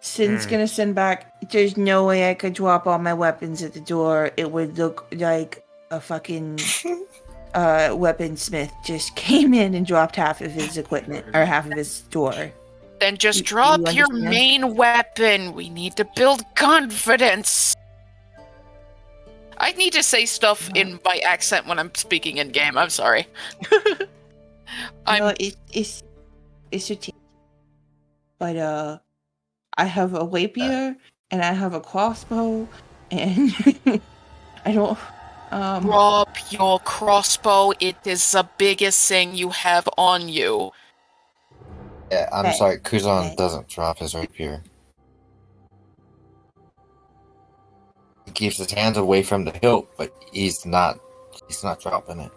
Sin's gonna send back, there's no way I could drop all my weapons at the door. It would look like a fucking weaponsmith just came in and dropped half of his equipment, or half of his store. Then just drop you your understand? main weapon. We need to build confidence. I need to say stuff in my accent when I'm speaking in game. I'm sorry. No, it's routine. But I have a rapier and I have a crossbow, and I don't. Drop your crossbow. It is the biggest thing you have on you. Yeah, I'm Okay. sorry, Kuzan Okay. doesn't drop his rapier. He keeps his hands away from the hilt, but he's not dropping it.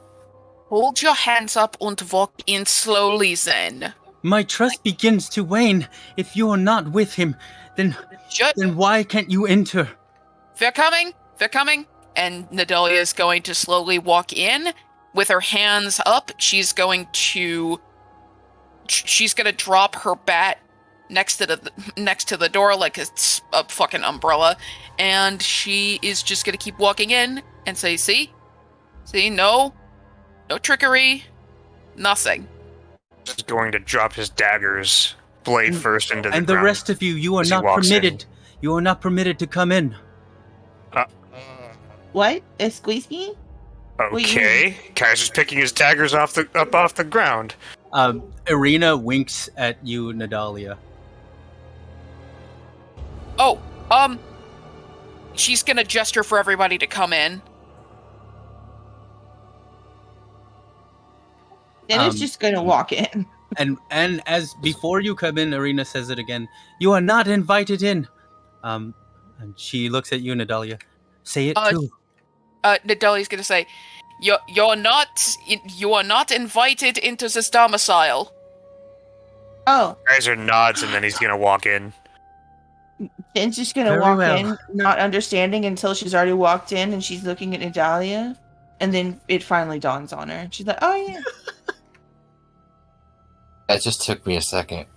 Hold your hands up and walk in slowly, then. My trust begins to wane. If you are not with him, then why can't you enter? They're coming. They're coming. And Nadalia is going to slowly walk in with her hands up. She's going to drop her bat next to the door like it's a fucking umbrella, and she is just going to keep walking in and say, see, no trickery, nothing. Just going to drop his daggers blade first into the And ground. the rest of you are as he not walks in. permitted. You are not permitted to come in. What? Excuse me? Okay, Kaiser's picking his daggers off the ground. Irina winks at you, Nadalia. Oh, she's going to gesture for everybody to come in. Then it's just gonna walk in. And as before you come in, Irina says it again. You are not invited in. And she looks at you, Nadalia. Say it too. Nidali's gonna say, you are not invited into this domicile. Oh, Geyser nods, and then he's gonna walk in. Jen's just gonna Very walk well. in, not understanding until she's already walked in and she's looking at Nadalia. And then it finally dawns on her. She's like, oh yeah. That just took me a second.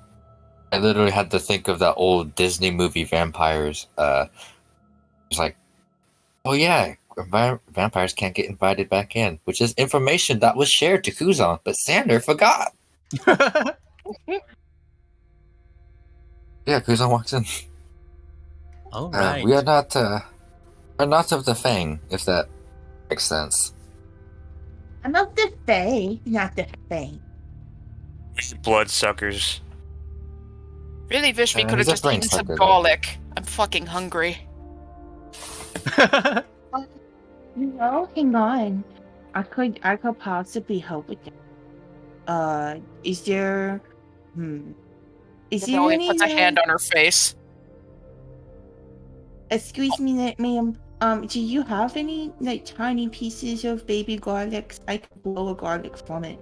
I literally had to think of that old Disney movie Vampires. It's like, oh yeah, vampires can't get invited back in, which is information that was shared to Kuzan, but Sander forgot. Yeah, Kuzan walks in. All right. We are not of the Fang, if that makes sense. I'm of the Fae, not the Fae. Bloodsuckers. Really wish we could have he's a just brain eaten some sucker, though. garlic. I'm fucking hungry. No, hang on. I could possibly help with that. Is there is there Nidalia any puts a hand on her face. excuse me, ma'am. Do you have any like tiny pieces of baby garlic? I could blow a garlic from it.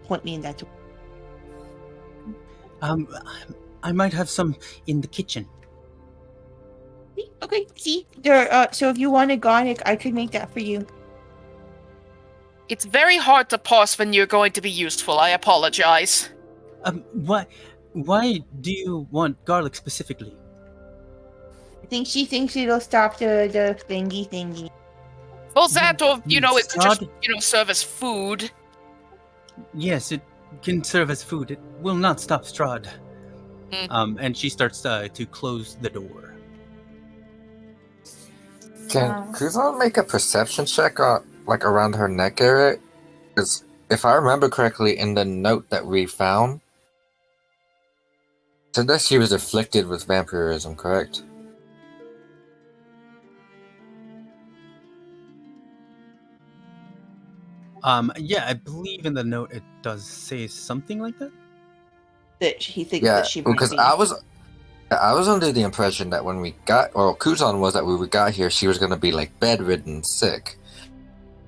Point me in that way. I might have some in the kitchen. Okay, see there. So if you wanted garlic, I could make that for you. It's very hard to pause when you're going to be useful. I apologize. Why do you want garlic specifically? I think she thinks it'll stop the thingy. Well, that or, it could just, Strahd? serve as food. Yes, it can serve as food. It will not stop Strahd. And she starts to close the door. Can Kuzan make a perception check around her neck area? Because if I remember correctly, in the note that we found, it said that she was afflicted with vampirism, correct? Yeah, I believe in the note it does say something like that. That he thinks Yeah, that she might because be. I was under the impression that when we got, or Kuzan was that when we got here, she was gonna be like bedridden, sick,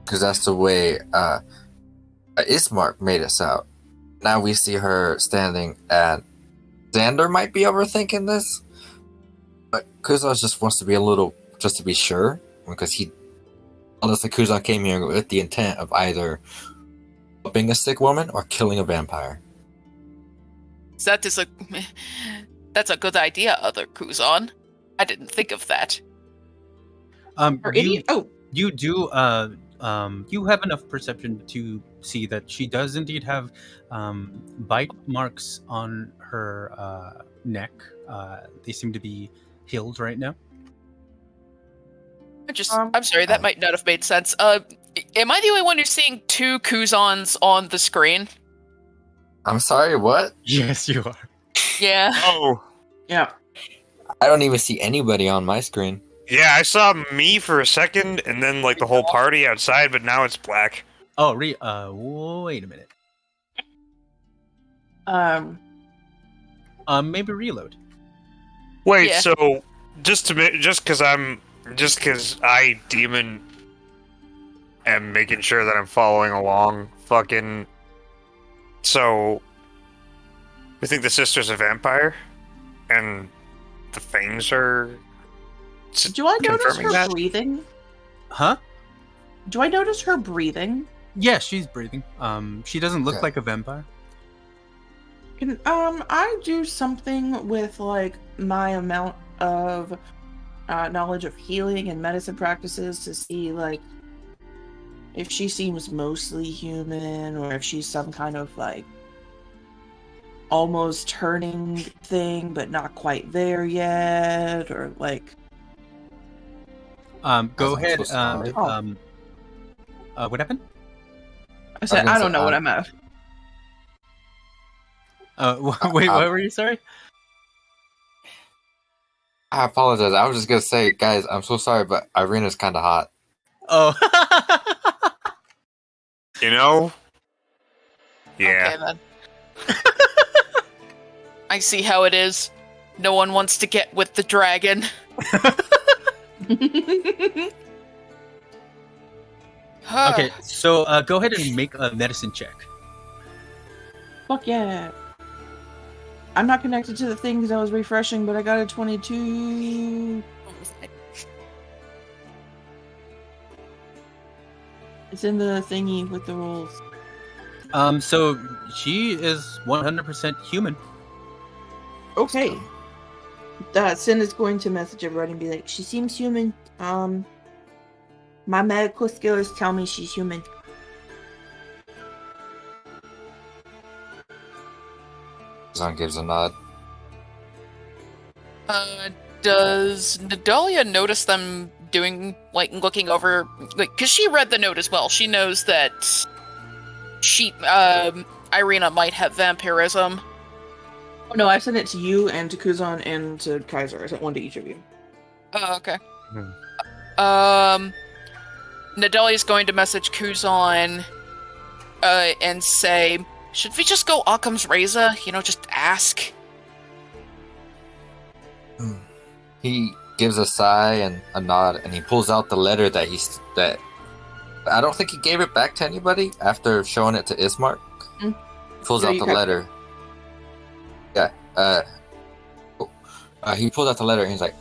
because that's the way Ismark made us out. Now we see her standing, and Xander might be overthinking this, but Kuzan just wants to be just to be sure, because unless the Kuzan came here with the intent of either helping a sick woman or killing a vampire. That's a good idea, other Kuzan. I didn't think of that. You do you have enough perception to see that she does indeed have bite marks on her neck. They seem to be healed right now. I'm sorry, that might not have made sense. Am I the only one who's seeing two Kuzans on the screen? I'm sorry, what? Yes, you are. Yeah. Oh. Yeah. I don't even see anybody on my screen. Yeah, I saw me for a second, and then like the whole party outside, but now it's black. Oh, wait a minute. Maybe reload. Wait, Yeah. so just because I demon am making sure that I'm following along, fucking. So we think the sister's a vampire, and the fangs are. Do I notice confirming her that? breathing? Huh? Do I notice her breathing? Yeah, she's breathing. She doesn't look Yeah. like a vampire. Can I do something with like my amount of knowledge of healing and medicine practices to see like if she seems mostly human or if she's some kind of like almost turning thing but not quite there yet, or like Go I'm ahead. so sorry. What happened? I said gonna I say, don't know what I'm at. Wait, what were you? Sorry. I apologize. I was just gonna say, guys, I'm so sorry, but Irina's kind of hot. Oh. You know? Yeah. Okay, then. I see how it is. No one wants to get with the dragon. Okay, so go ahead and make a medicine check. Fuck yeah. I'm not connected to the thing because I was refreshing, but I got a 22. It's in the thingy with the rolls. So she is 100% human. Okay. Sin is going to message everybody and be like, she seems human. My medical skills tell me she's human. Zon gives a nod. Does Nadalia notice them doing, like, looking over, like, because she read the note as well. She knows that Irina might have vampirism. Oh, no, I sent it to you and to Kuzan and to Kaiser. I sent one to each of you. Oh, okay. Nadalia's going to message Kuzan and say, should we just go Occam's razor? You know, just ask. He gives a sigh and a nod, and he pulls out the letter that I don't think he gave it back to anybody after showing it to Ismark. Pulls out the letter. Yeah. He pulls out the letter and he's like,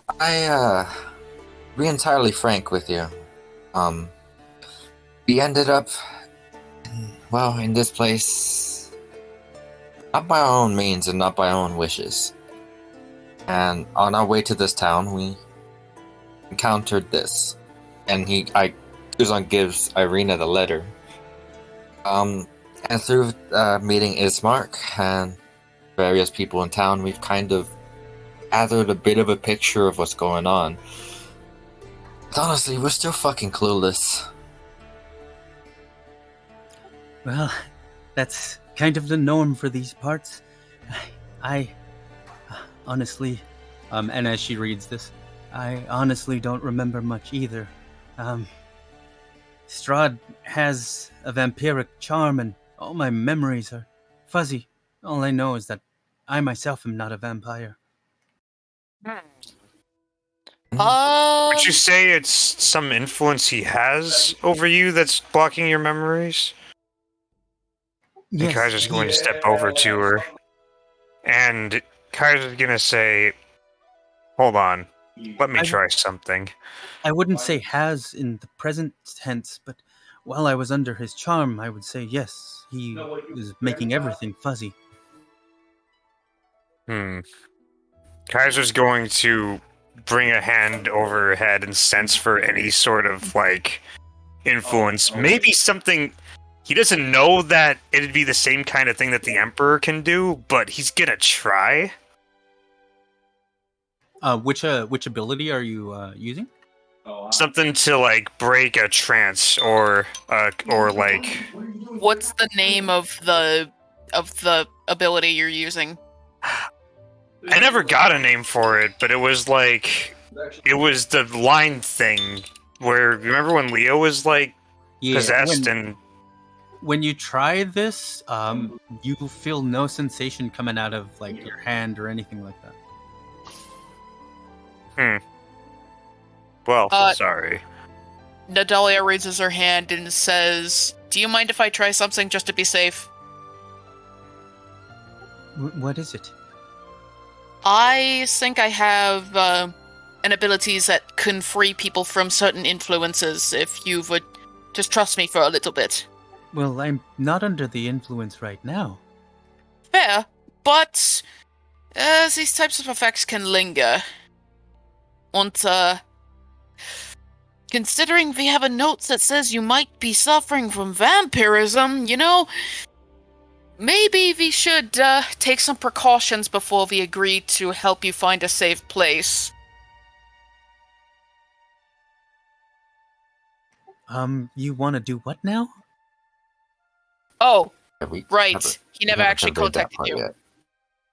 be entirely frank with you. We ended up, in this place, not by our own means and not by our own wishes. And on our way to this town, we encountered this. And Kuzan gives Irina the letter. And through meeting Ismark and various people in town, we've kind of gathered a bit of a picture of what's going on. But honestly, we're still fucking clueless. Well, that's kind of the norm for these parts. I honestly, and as she reads this, I honestly don't remember much either. Strahd has a vampiric charm and all my memories are fuzzy. All I know is that I myself am not a vampire. Would you say it's some influence he has over you that's blocking your memories? Yes, And Kaiser's going to step over to her. And Kaiser's going to say, hold on, let me try something. I wouldn't say has in the present tense, but while I was under his charm, I would say yes, he is making everything fuzzy. Kaiser's going to bring a hand over her head and sense for any sort of, like, influence. Maybe something... He doesn't know that it'd be the same kind of thing that the Emperor can do, but he's gonna try. Which ability are you using? Something to, like, break a trance or like... What's the name of the ability you're using? I never got a name for it, but it was like... It was the line thing, where... Remember when Leo was, like, possessed and... When you try this, you feel no sensation coming out of, like, your hand or anything like that. Well, sorry. Nadalia raises her hand and says, do you mind if I try something just to be safe? What is it? I think I have an abilities that can free people from certain influences if you would just trust me for a little bit. Well, I'm not under the influence right now. Fair, but these types of effects can linger. And, considering we have a note that says you might be suffering from vampirism, you know, maybe we should take some precautions before we agree to help you find a safe place. You want to do what now? Oh, Yeah, right. He never actually covered that contacted part you. yet.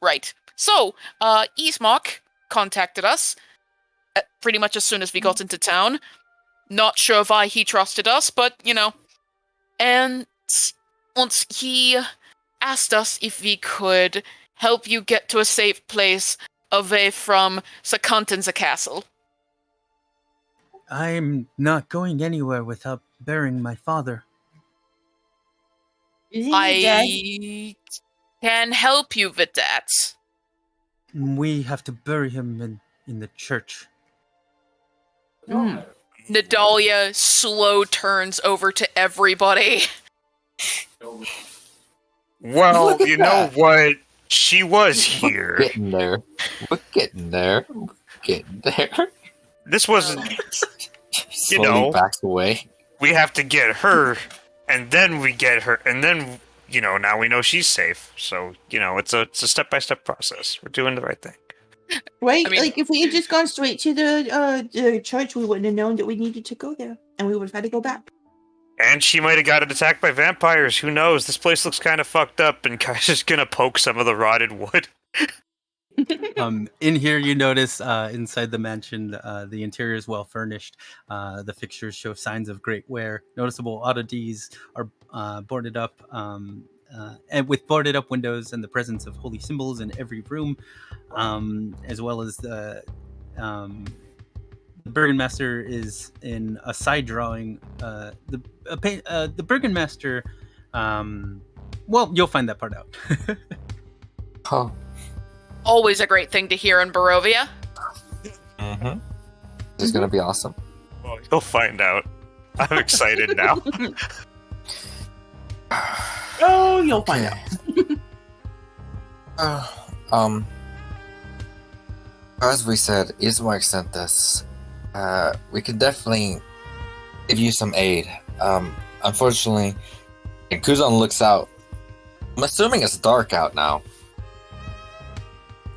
Right. So, Ismark contacted us pretty much as soon as we got into town. Not sure why he trusted us, but, you know. And once he asked us if we could help you get to a safe place away from Sakantan's castle. I'm not going anywhere without burying my father. Isn't he dead? I can help you with that. We have to bury him in the church. Nadalia slow turns over to everybody. Well, Look at you know that. what? She was here. Getting there. We're getting there. We're getting there. This wasn't. Slowly know. backs away. We have to get her, and then we get her, and then now we know she's safe. So it's a step-by-step process. We're doing the right thing. Right? I mean- like if we had just gone straight to the church, we wouldn't have known that we needed to go there, and we would have had to go back. And she might have gotten attacked by vampires. Who knows? This place looks kind of fucked up, and Kaiser's gonna poke some of the rotted wood. In here, you notice inside the mansion, the interior is well furnished. The fixtures show signs of great wear. Noticeable oddities are boarded up, and with boarded up windows and the presence of holy symbols in every room, as well as the Burgenmaster is in a side drawing. The Burgenmaster, well, you'll find that part out. Oh. Always a great thing to hear in Barovia. Mm-hmm. This is gonna be awesome. Well, you'll find out. I'm excited now. Oh, you'll find out. As we said, Ismark sent us. We could definitely give you some aid. Unfortunately, when Kuzan looks out, I'm assuming it's dark out now.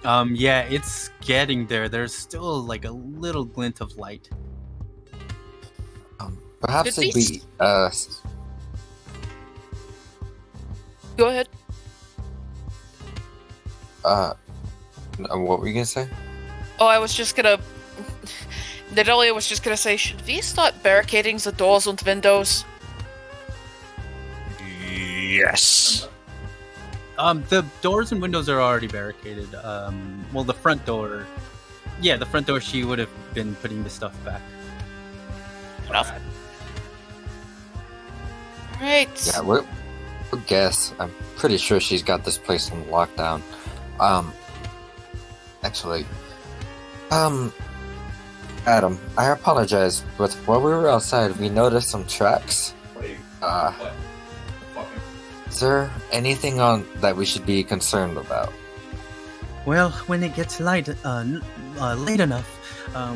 Yeah, it's getting there. There's still like a little glint of light. Perhaps Could it'd we be Go ahead. what were you gonna say? Oh, I was just gonna. Nadalia was just gonna say, should we start barricading the doors and windows? Yes. The doors and windows are already barricaded. Well, the front door. Yeah, the front door. She would have been putting the stuff back. Enough. Right. Yeah, we'll guess. I'm pretty sure she's got this place on lockdown. Actually, Adam, I apologize, but while we were outside, we noticed some tracks. Is there anything on that we should be concerned about? Well, when it gets late enough,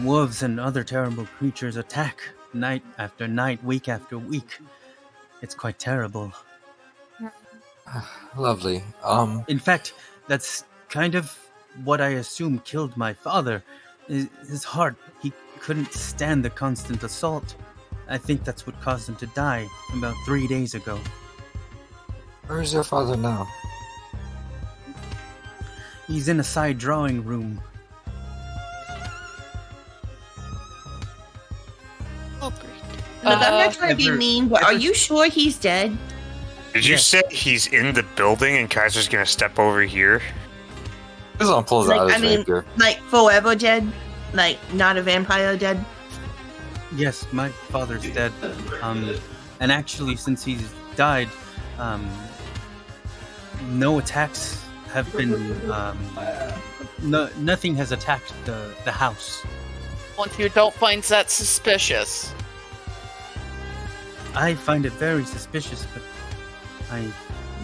wolves and other terrible creatures attack night after night, week after week. It's quite terrible. Lovely. In fact, that's kind of what I assume killed my father. His heart, he couldn't stand the constant assault. I think that's what caused him to die about 3 days ago. Where's your father now? He's in a side drawing room. Oh, great. Look, I'm not trying to be ever- mean, but are ever- you sure he's dead? Did you say he's in the building and Kaiser's gonna step over here? Kuzan pulls out Like, his I mean, rapier. like forever dead? Like not a vampire dead? Yes, my father's dead. And actually, since he's died, no attacks have been. Nothing has attacked the house. Once you don't find that suspicious. I find it very suspicious, but I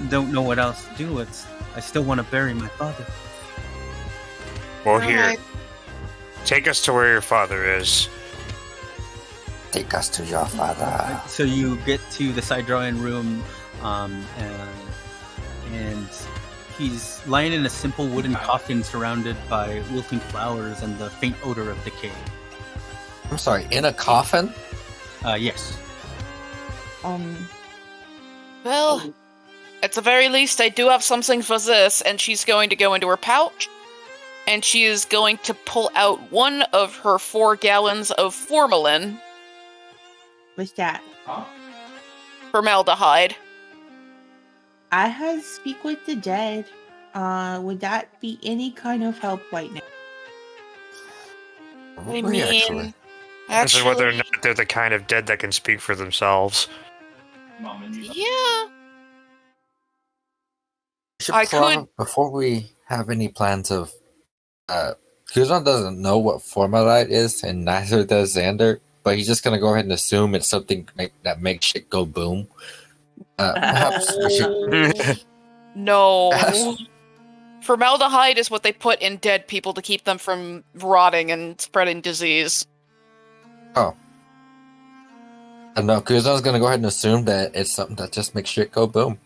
don't know what else to do. I still want to bury my father. Well, here, Alright. take us to where your father is. Take us to your father. So you get to the side drawing room, and he's lying in a simple wooden coffin surrounded by wilting flowers and the faint odor of decay. I'm sorry, in a coffin? Yes. Well, at the very least, I do have something for this, and she's going to go into her pouch, and she is going to pull out one of her 4 gallons of formalin, What's that? formaldehyde. I have speak with the dead. Would that be any kind of help right now? I Probably, mean, actually. Depends on whether or Actually, not they're the kind of dead that can speak for themselves. yeah. Should I could- before we have any plans of Kuzan doesn't know what formalite is, and neither does Xander, but he's just gonna go ahead and assume it's something that makes shit go boom. Perhaps we should No. Formaldehyde is what they put in dead people to keep them from rotting and spreading disease. I don't know, Kuzan's gonna go ahead and assume that it's something that just makes shit go boom.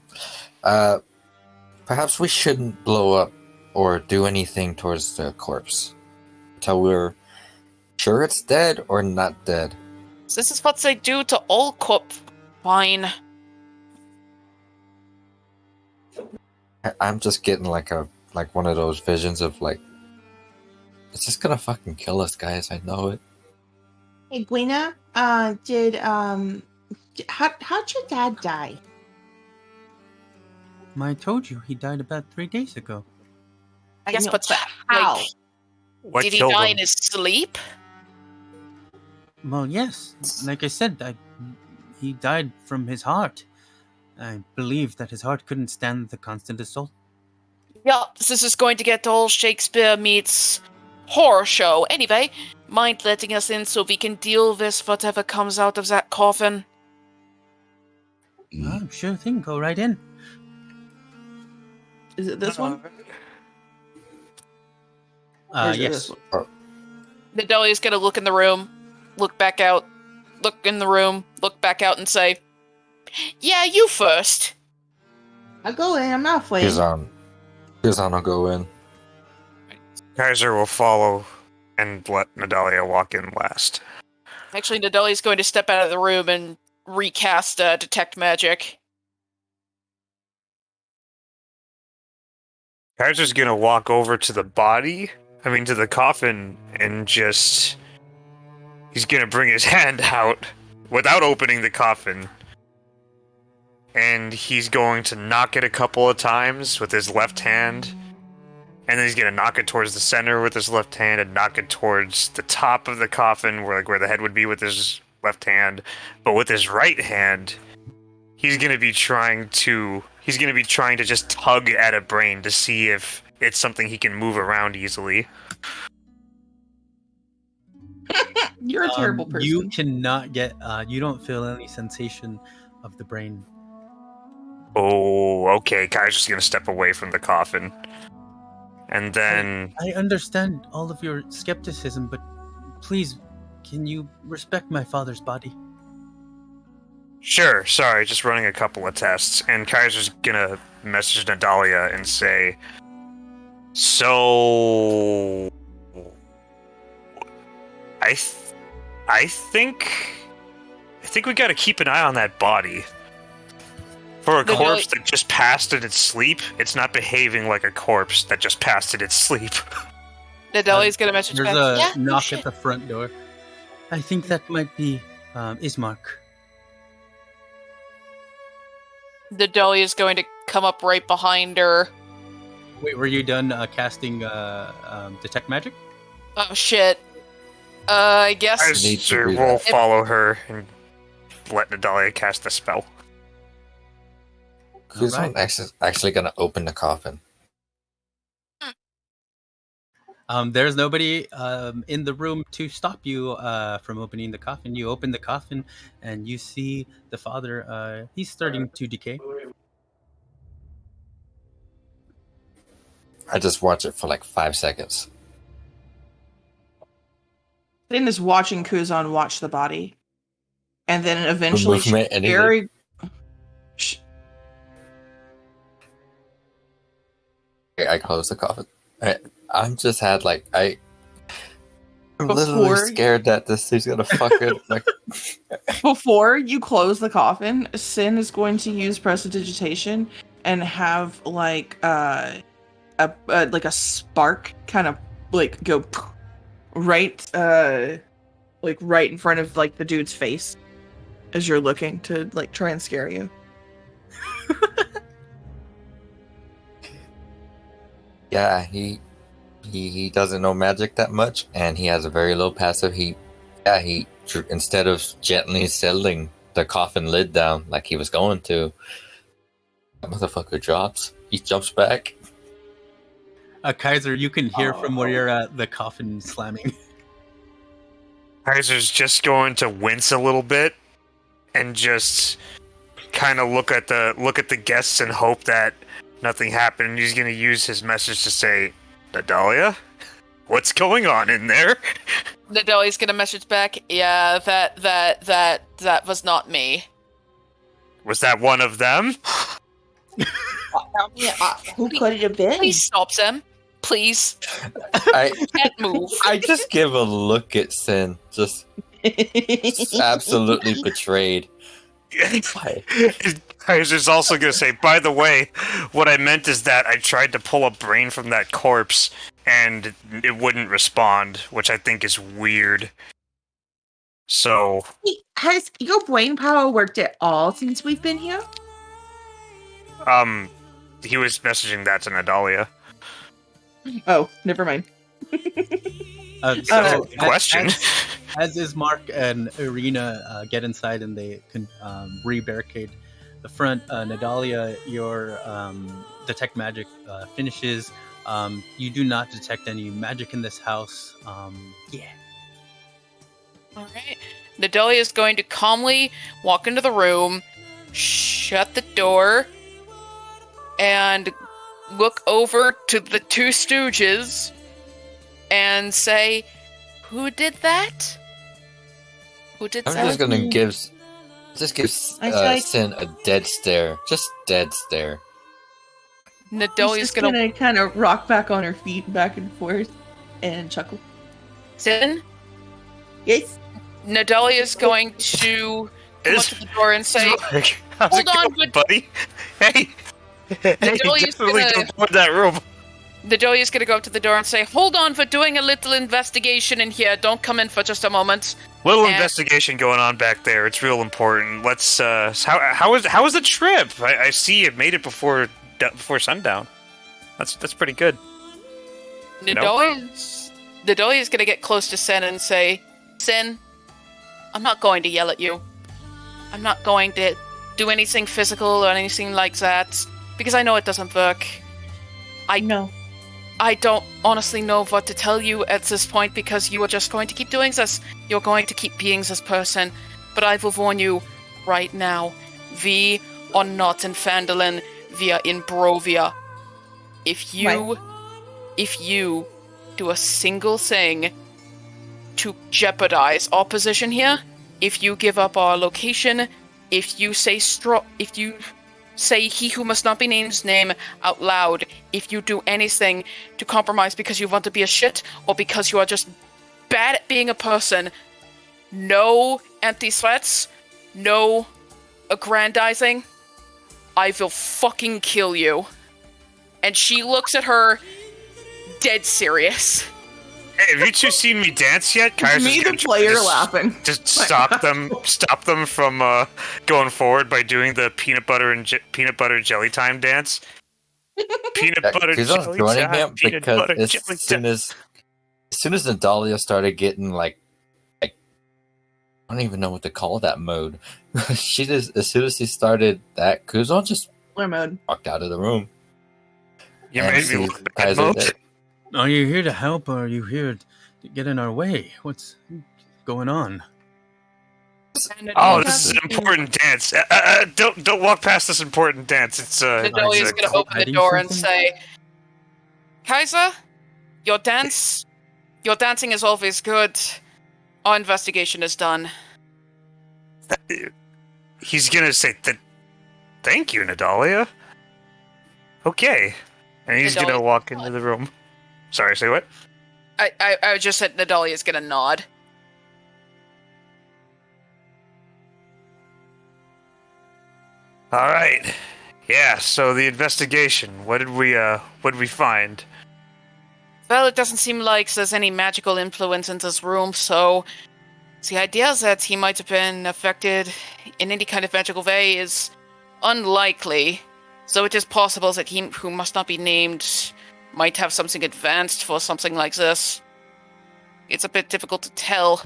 Perhaps we shouldn't blow up or do anything towards the corpse until we're sure it's dead or not dead. This is what they do to all fine. I'm just getting like one of those visions of like, it's just gonna fucking kill us, guys. I know it. Hey, Gwena, how'd your dad die? I told you he died about 3 days ago. Yes, know, but how? like, What did he killed die him? in his sleep? Well, yes. Like I said, he died from his heart. I believe that his heart couldn't stand the constant assault. Yeah, this is going to get all Shakespeare meets horror show. Anyway, mind letting us in so we can deal with whatever comes out of that coffin? Oh, sure thing. Go right in. Is it this one? Or is it Yes. this one? Nadelia's gonna look in the room, look back out, look in the room, look back out and say, "Yeah, you first." I'll go in. I'm not afraid. Kuzan will go in. Kaiser will follow and let Nadalia walk in last. Actually, Nadelia's going to step out of the room and recast Detect Magic. Kaiser's gonna walk over to the to the coffin, and he's gonna bring his hand out without opening the coffin. And he's going to knock it a couple of times with his left hand. And then he's gonna knock it towards the center with his left hand and knock it towards the top of the coffin where the head would be with his left hand. But with his right hand, he's gonna be trying to just tug at a brain to see if it's something he can move around easily. You're a terrible person. You cannot get. You don't feel any sensation of the brain. Oh, okay. Kai's just gonna step away from the coffin. And then I understand all of your skepticism, but please, can you respect my father's body? sure, sorry, just running a couple of tests. And Kaiser's gonna message Nadalia and say, so I think we gotta keep an eye on that body. For a corpse that just passed in its sleep, it's not behaving like a corpse that just passed in its sleep. Nadelia's gonna message There's back. a knock at the front door. I think that might be Ismark. Nadelia's going to come up right behind her. Wait, were you done casting Detect Magic? Oh shit. I guess. Kaiser will follow her and let Nadalia cast the spell. Who's actually gonna open the coffin? There's nobody in the room to stop you from opening the coffin. You open the coffin and you see the father. He's starting to decay. I just watch it for like 5 seconds. Sin is watching Kuzan watch the body. And then eventually movement, anything? very I close the coffin. I'm just had like I'm Before- literally scared that this thing's gonna fucking like. Before you close the coffin, Sin is going to use prestidigitation and have like a spark kind of like go right like right in front of like the dude's face as you're looking to like try and scare you. Yeah, he doesn't know magic that much, and he has a very low passive. He Yeah, instead of gently settling the coffin lid down like he was going to, that motherfucker drops. He jumps back. Kaiser, you can hear from where you're at the coffin slamming. Kaiser's just going to wince a little bit and just kind of look at the guests and hope that nothing happened. He's going to use his message to say, "Nadalia, what's going on in there?" Nadalia's gonna message back, yeah, that was not me. Was that one of them? Who could it have been? Please stop them. Please. I Can't move. I just give a look at Sin, just absolutely betrayed. Why? I was just also going to say, by the way, what I meant is that I tried to pull a brain from that corpse, and it wouldn't respond, which I think is weird. So... Has your brain power worked at all since we've been here? He was messaging that to Nadalia. Oh, never mind. Question. As Ismark and Irina get inside and they can re-barricade the front, Nadalia, your detect magic finishes. You do not detect any magic in this house. Yeah. All right. Nadalia is going to calmly walk into the room, shut the door, and look over to the two stooges and say, "Who did that? Who did I'm that?" just gonna give Sin a dead stare. Just dead stare. Nadalia's She's just gonna... gonna kind of rock back on her feet, back and forth, and chuckle. Sin? Yes. Nadalia's going to come up to the door and say, How's "Hold it on, going, buddy? Hey! Nadalia's Definitely gonna... don't go in that room. Nadalia's gonna go up to the door and say, "Hold on, for doing a little investigation in here. Don't come in for just a moment." Little And- investigation going on back there. It's real important. Let's. How was the trip? I see you made it before sundown. That's pretty good. Nadalia's gonna get close to Sen and say, "Sen, I'm not going to yell at you. I'm not going to do anything physical or anything like that because I know it doesn't work. I don't honestly know what to tell you at this point because you are just going to keep doing this. You're going to keep being this person. But I will warn you right now. We are not in Phandalin. We are in Brovia. If you do a single thing to jeopardize our position here, if you give up our location, if you say he who must not be named's name out loud, if you do anything to compromise because you want to be a shit or because you are just bad at being a person, no empty threats, no aggrandizing, I will fucking kill you." And she looks at her dead serious. Hey, have you two seen me dance yet? Kaiser's Me, the gonna player, just- laughing. Just stop them from going forward by doing the peanut butter jelly time dance. Peanut butter He's not jelly joining time. him Peanut because butter as jelly soon time. as Nadalia started getting like I don't even know what to call that mode. As soon as he started that, Kuzon just mode. walked out of the room. You And made me sees look bad Kaiser mode. there. Are you here to help or are you here to get in our way? What's going on? Oh, this is an important dance. Don't walk past this important dance. It's Nadalia's it's, going to open the hiding door and something? say, "Kaiser, your dancing is always good. Our investigation is done." He's gonna say thank you, Nadalia. Okay, and he's gonna Nadalia- walk into the room. Sorry, say what? I just said Nadalia's going to nod. All right. Yeah. So the investigation. What did we find? Well, it doesn't seem like there's any magical influence in this room, so the idea that he might have been affected in any kind of magical way is unlikely. So it is possible that he, who must not be named, might have something advanced for something like this. It's a bit difficult to tell.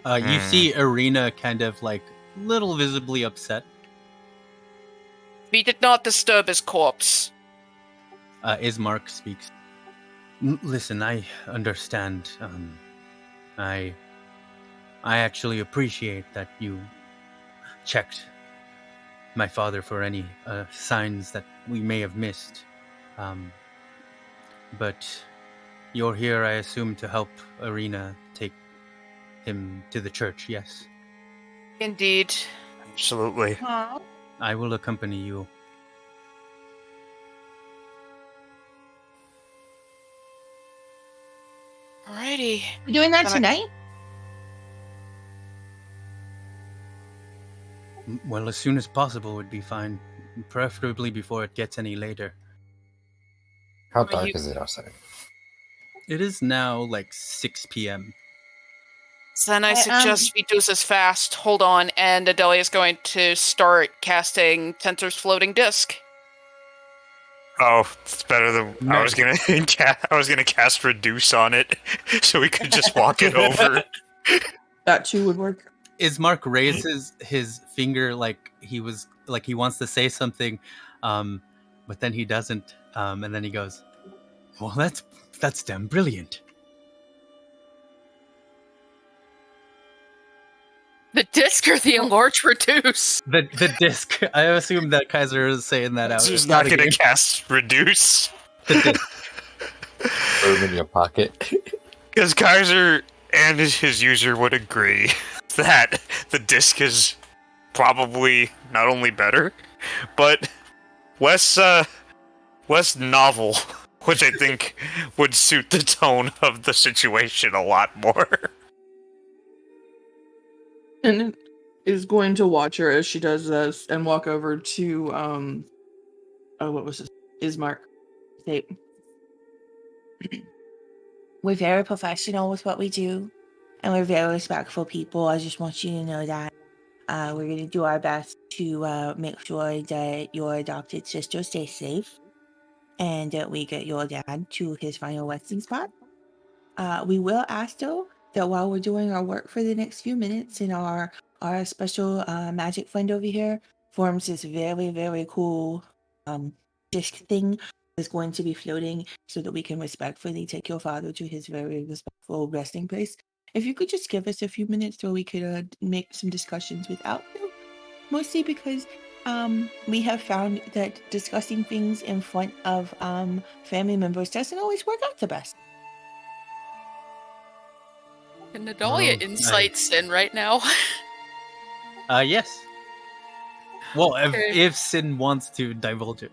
You see Irina kind of like little visibly upset. We did not disturb his corpse. Ismark speaks. Listen, I understand. I actually appreciate that you checked my father for any signs that we may have missed. But you're here, I assume, to help Irina take him to the church, yes? Indeed. Absolutely. I will accompany you. Alrighty. You doing that Can I- tonight? Well, as soon as possible would be fine. Preferably before it gets any later. How Are dark you- is it outside? It is now like 6 p.m. So then I I, suggest we do this fast. Hold on, and Adelia is going to start casting Tensor's floating disc. Oh, it's better than I was gonna. I was gonna cast reduce on it, so we could just walk it over. That too would work. Ismark raises his finger like he wants to say something, but then he doesn't, and then he goes, Well, that's damn brilliant. The disc or the enlarge reduce? the disc. I assume that Kaiser is saying that out. Who's not out gonna again. cast reduce? The disc. Throw them in your pocket. Because Kaiser and his user would agree that the disc is probably not only better, but less novel, which I think would suit the tone of the situation a lot more. And is going to watch her as she does this and walk over to what was this? Ismark. Say, we're very professional with what we do, and we're very respectful people. I just want you to know that we're going to do our best to make sure that your adopted sister stays safe and that we get your dad to his final resting spot. We will ask, though, that while we're doing our work for the next few minutes and our special magic friend over here forms this very, very cool disc thing that's going to be floating so that we can respectfully take your father to his very respectful resting place. If you could just give us a few minutes so we could make some discussions without you, mostly because we have found that discussing things in front of family members doesn't always work out the best. And Adelia Oh, insights in right now. Yes. Well, Okay. if Sin wants to divulge it.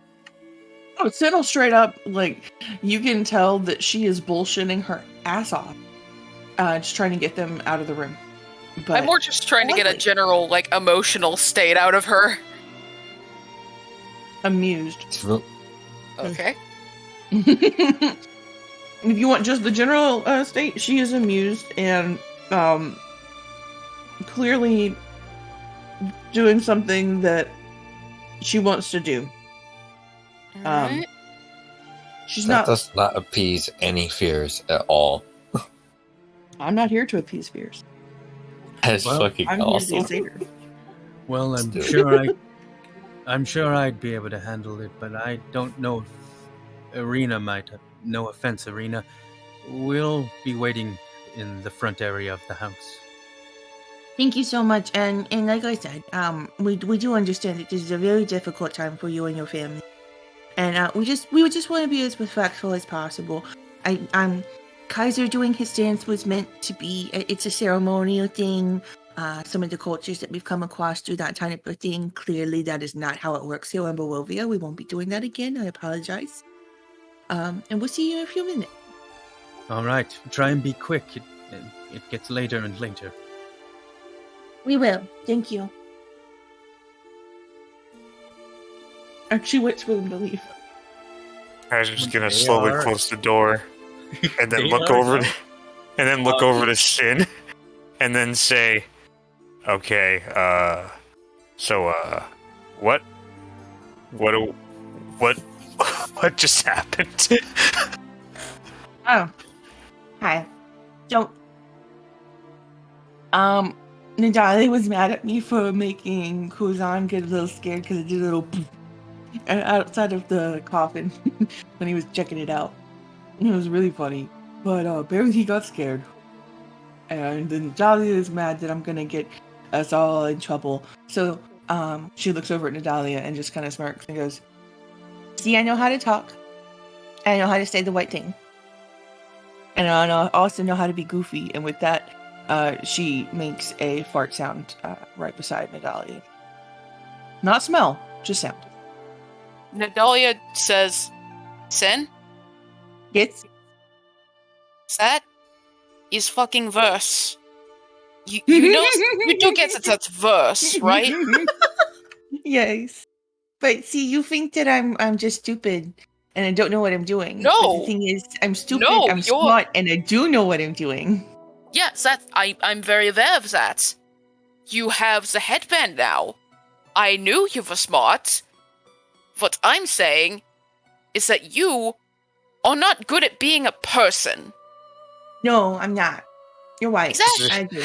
Oh, Siddle straight up, like, you can tell that she is bullshitting her ass off. Just trying to get them out of the room. But I'm more just trying to get a Lovely. general, like, emotional state out of her. amused. Okay. If you want just the general state, she is amused and clearly doing something that she wants to do. Alright. She's That not. does not appease any fears at all. I'm not here to appease fears. That's Well, fucking I'm awesome. here to save her. Well, Let's I'm do it. sure I'm sure I'd be able to handle it, but I don't know if Irina might. No offense, Irina. We'll be waiting in the front area of the house. Thank you so much. And like I said, we do understand that this is a very difficult time for you and your family. And we just want to be as respectful as possible. Kaiser doing his dance was meant to be, it's a ceremonial thing. Some of the cultures that we've come across do that kind of thing. Clearly, that is not how it works here in Barovia. We won't be doing that again. I apologize. And we'll see you in a few minutes. All right, try and be quick. It gets later and later. We will. Thank you. And she waits for them to leave. Kaiser's just gonna They slowly are- close the door, and then They look are over, now. and then look over to Sin, and then say, "Okay, what what just happened?" Oh. Hi. Don't. Nidali was mad at me for making Kuzan get a little scared because it did a little poof outside of the coffin when he was checking it out. It was really funny. But apparently he got scared. And then Nadalia is mad that I'm gonna get us all in trouble. So she looks over at Nadalia and just kind of smirks and goes, "See, I know how to talk. I know how to say the right thing. And I also know how to be goofy." And with that, she makes a fart sound right beside Nadalia. Not smell, just sound. Nadalia says, Sin? Yes? That is fucking verse. You know, you do get that that's verse, right? Yes. But see, you think that I'm just stupid and I don't know what I'm doing. No. But the thing is, I'm stupid, No, I'm you're- smart, and I do know what I'm doing. Yes, that I'm very aware of that. You have the headband now. I knew you were smart. What I'm saying is that you are not good at being a person. No, I'm not. You're right. Exactly. I agree.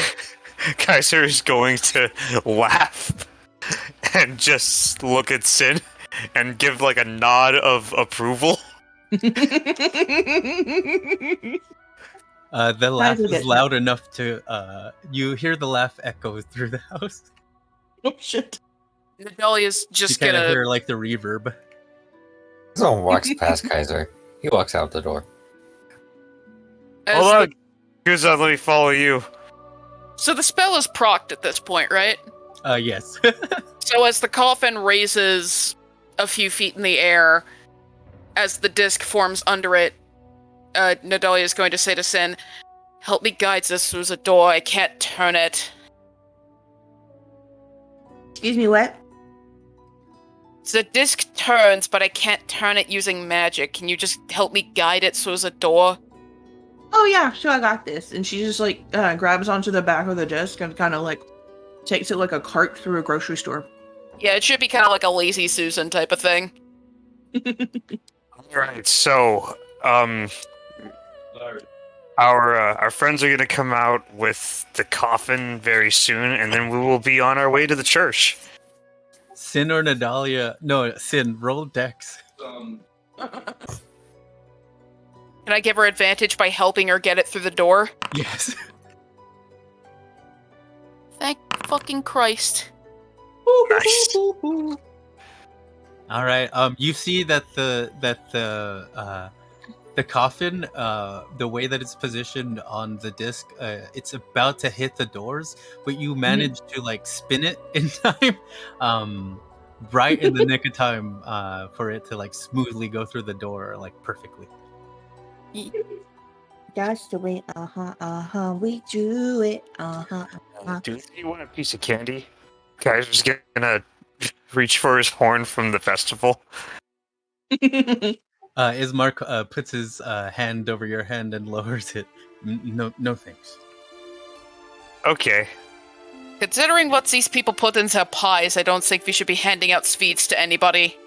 Kaiser is going to laugh and just look at Sin and give like a nod of approval. The laugh will is get loud enough to you hear the laugh echo through the house. Oh shit. Nadalia's You just kind of gonna. hear like the reverb. Someone walks past Kaiser. He walks out the door. as Hold the- on. Kuzan, let me follow you. So the spell is procced at this point, right? Yes. So as the coffin raises a few feet in the air, as the disc forms under it, Nadalia is going to say to Sin, "Help me guide this through the door. I can't turn it." Excuse me, what? The disc turns, but I can't turn it using magic. Can you just help me guide it through the door? Oh yeah, sure, I got this. And she just like grabs onto the back of the desk and kind of like takes it like a cart through a grocery store. Yeah, it should be kind of like a lazy Susan type of thing. Alright, so our friends are gonna come out with the coffin very soon, and then we will be on our way to the church. Sin or Nadalia? No, Sin. Roll Dex. Can I give her advantage by helping her get it through the door? Yes. Thank fucking Christ. Nice. All right. You see that the coffin, the way that it's positioned on the disc, it's about to hit the doors, but you manage to like spin it in time, right in the nick of time, for it to like smoothly go through the door like perfectly. That's the way, we do it, Do you want a piece of candy? Kaiser's gonna reach for his horn from the festival. Ismark puts his hand over your hand and lowers it. No thanks. Okay. Considering what these people put into pies, I don't think we should be handing out sweets to anybody.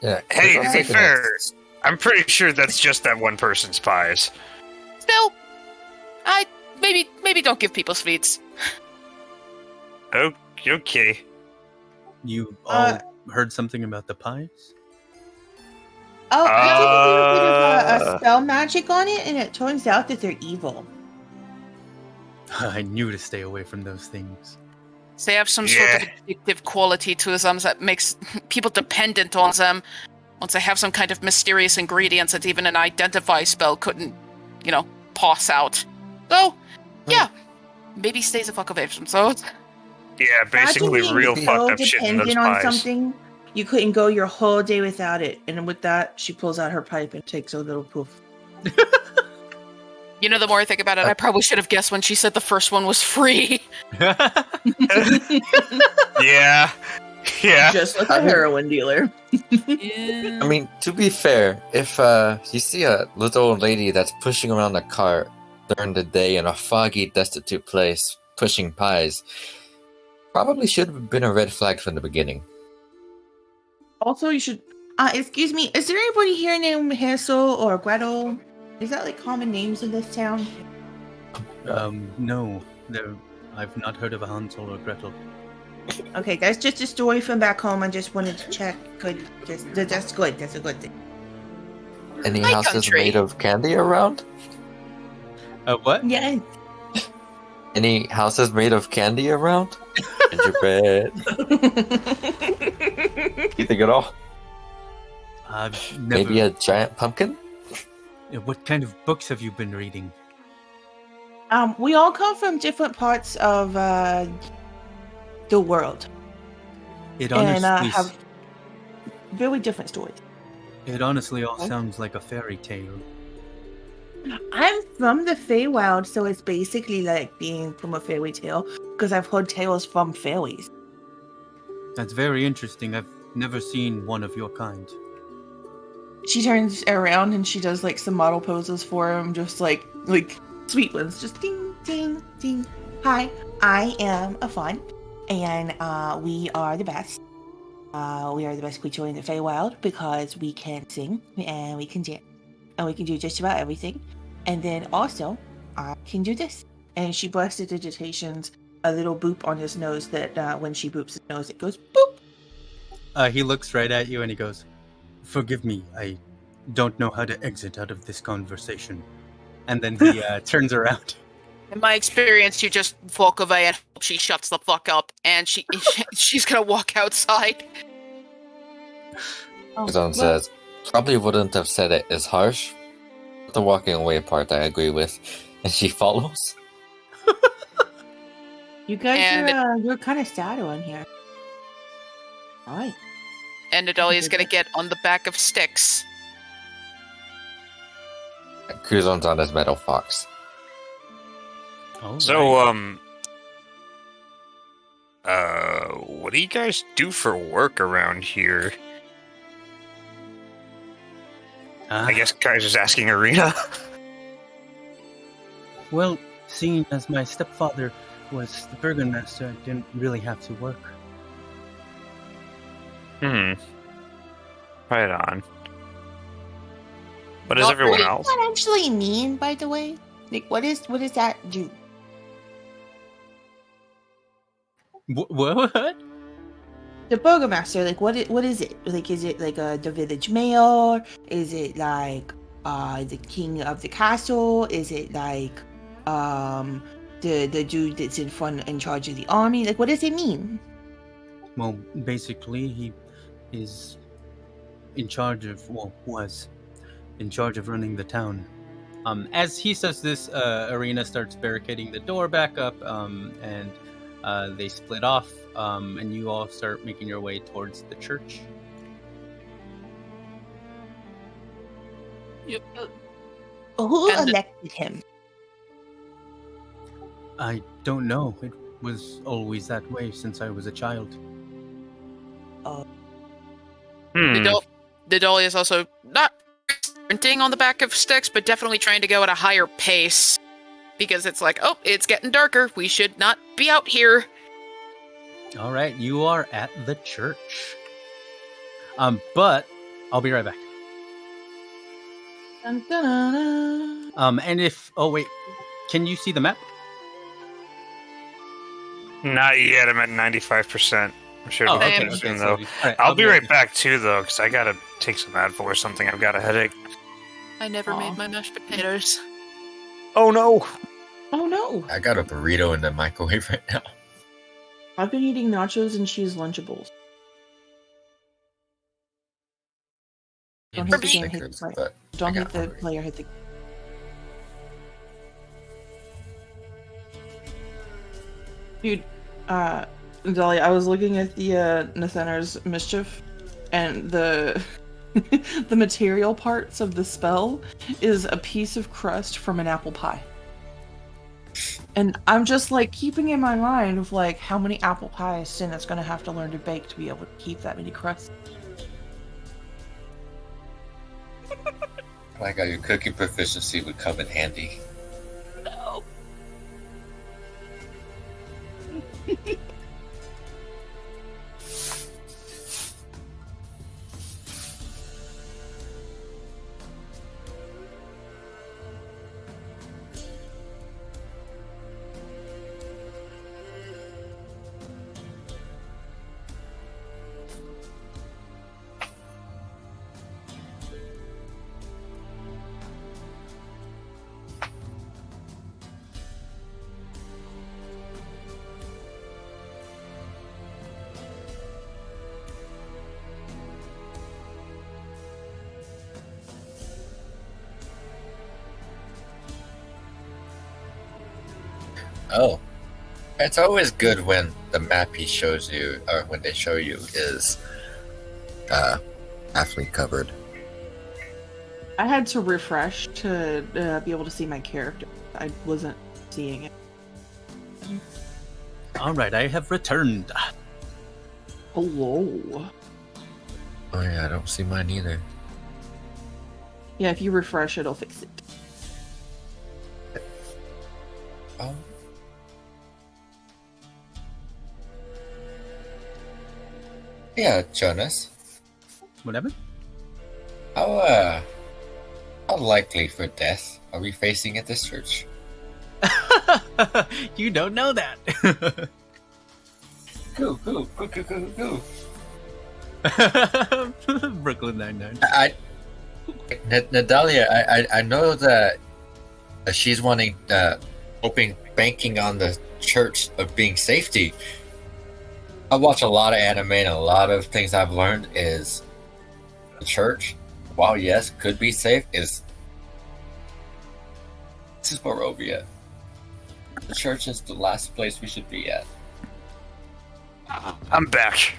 Yeah. Hey, it's to be like fair, I'm pretty sure that's just that one person's pies. Still, I maybe don't give people sweets. Okay. You all heard something about the pies? Oh, I did a little bit of Uh. a spell magic on it, and it turns out that they're evil. I knew to stay away from those things. They have some sort of addictive quality to them that makes people dependent on them. Once they have some kind of mysterious ingredients that even an identify spell couldn't, pass out. So, yeah, maybe stay the fuck away from those. Yeah, basically Imagine real being fucked so up shit in those dependent on pies. something, you couldn't go your whole day without it. And with that, she pulls out her pipe and takes a little poof. The more I think about it, I probably should have guessed when she said the first one was free. Yeah. Yeah. Just like a heroin dealer. I mean, to be fair, if you see a little old lady that's pushing around a cart during the day in a foggy, destitute place, pushing pies, probably should have been a red flag from the beginning. Also, you should. Excuse me, is there anybody here named Hazel or Gretel? Is that like common names in this town? No. I've not heard of a Hansel or Gretel. Okay, that's just a story from back home. I just wanted to check. Good, that's good. That's a good thing. Any My houses country. made of candy around? What? Yes. Any houses made of candy around? Gingerbread. You think at all? I've never. Maybe a giant pumpkin? What kind of books have you been reading? We all come from different parts of the world, It and honestly, have very different stories. it honestly all sounds like a fairy tale. I'm from the Feywild, so it's basically like being from a fairy tale because I've heard tales from fairies. That's very interesting. I've never seen one of your kind. She turns around and she does like some model poses for him, just like sweet ones, just ding ding ding. Hi, I am a fawn, and we are the best. We are the best creature in the Feywild because we can sing and we can dance and we can do just about everything. And then also, I can do this. And she busted digitations a little boop on his nose that when she boops his nose, it goes boop. He looks right at you and he goes, "Forgive me, I don't know how to exit out of this conversation." And then he turns around. In my experience, you just walk away and hope she shuts the fuck up, and she's gonna walk outside. Zone says, probably wouldn't have said it as harsh. The walking away part I agree with. And she follows. You guys And are you're kind of sad on here. All right. And Nadalia's gonna get on the back of Styx. Kuzon's on his metal fox. Oh, So, what do you guys do for work around here? I guess guys just asking Arena. Well, seeing as my stepfather was the burgomaster, I didn't really have to work. Right on. What does Not everyone really. else? What does that actually mean, by the way? Like, what does that do? What? The burgomaster, like, what is it? Like, is it like the village mayor? Is it like the king of the castle? Is it like the dude that's in charge of the army? Like, what does it mean? Well, basically, he is in charge of, was in charge of running the town. As he says this, Arena starts barricading the door back up, and they split off, and you all start making your way towards the church. Who And- elected him? I don't know. It was always that way since I was a child. Nidalia is also not sprinting on the back of Styx, but definitely trying to go at a higher pace. Because it's like, oh, it's getting darker. We should not be out here. All right, you are at the church. But I'll be right back. Dun, dun, dun, dun. And if, oh wait, can you see the map? Not yet. I'm at 95%. I'm sure Oh, it'll okay, be okay, soon, so though. all right, I'll be right back too, though, because I gotta take some Advil or something. I've got a headache. I never Aw. made my mashed potatoes. Oh no! Oh no! I got a burrito in the microwave right now. I've been eating nachos and cheese Lunchables. Don't hit the game, hit the Snickers, play. but Don't I hit got the hungry. player, hit the. Dude, Dahlia, I was looking at the Nathanar's Mischief, and the the material parts of the spell is a piece of crust from an apple pie. And I'm just like keeping in my mind of like how many apple pies Sinna's gonna have to learn to bake to be able to keep that many crusts. Like how your cooking proficiency would come in handy. No. Oh, it's always good when the map he shows you, or when they show you, is halfly covered. I had to refresh to be able to see my character. I wasn't seeing it. All right, I have returned. Hello. Oh yeah, I don't see mine either. Yeah, if you refresh, it'll fix it. Oh. Yeah, Jonas. Whatever. How likely for death are we facing at this church? You don't know that. Go. Brooklyn Nine-Nine. Nadalia, I know that she's wanting, banking on the church of being safety. I watch a lot of anime, and a lot of things I've learned is the church, while yes, could be safe, this is Barovia. The church is the last place we should be at. I'm back.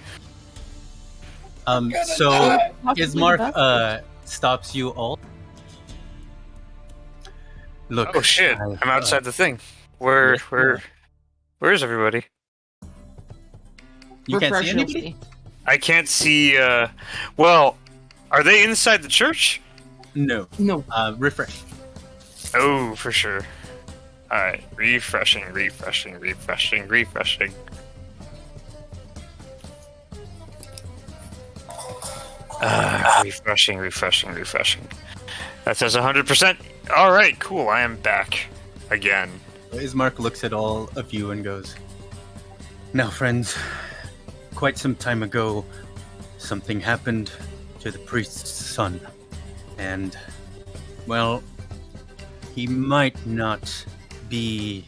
So Possibly Ismark about stops you all. Look. Oh shit! I'm outside the thing. Where is everybody? You can't Refresh, see you'll anybody? see. I can't see. Well, are they inside the church? No. No. Refresh. Oh, for sure. All right, refreshing. Refreshing. That says 100%. All right, cool. I am back again. Ismark looks at all of you and goes, "Now, friends, quite some time ago, something happened to the priest's son. And, well, he might not be,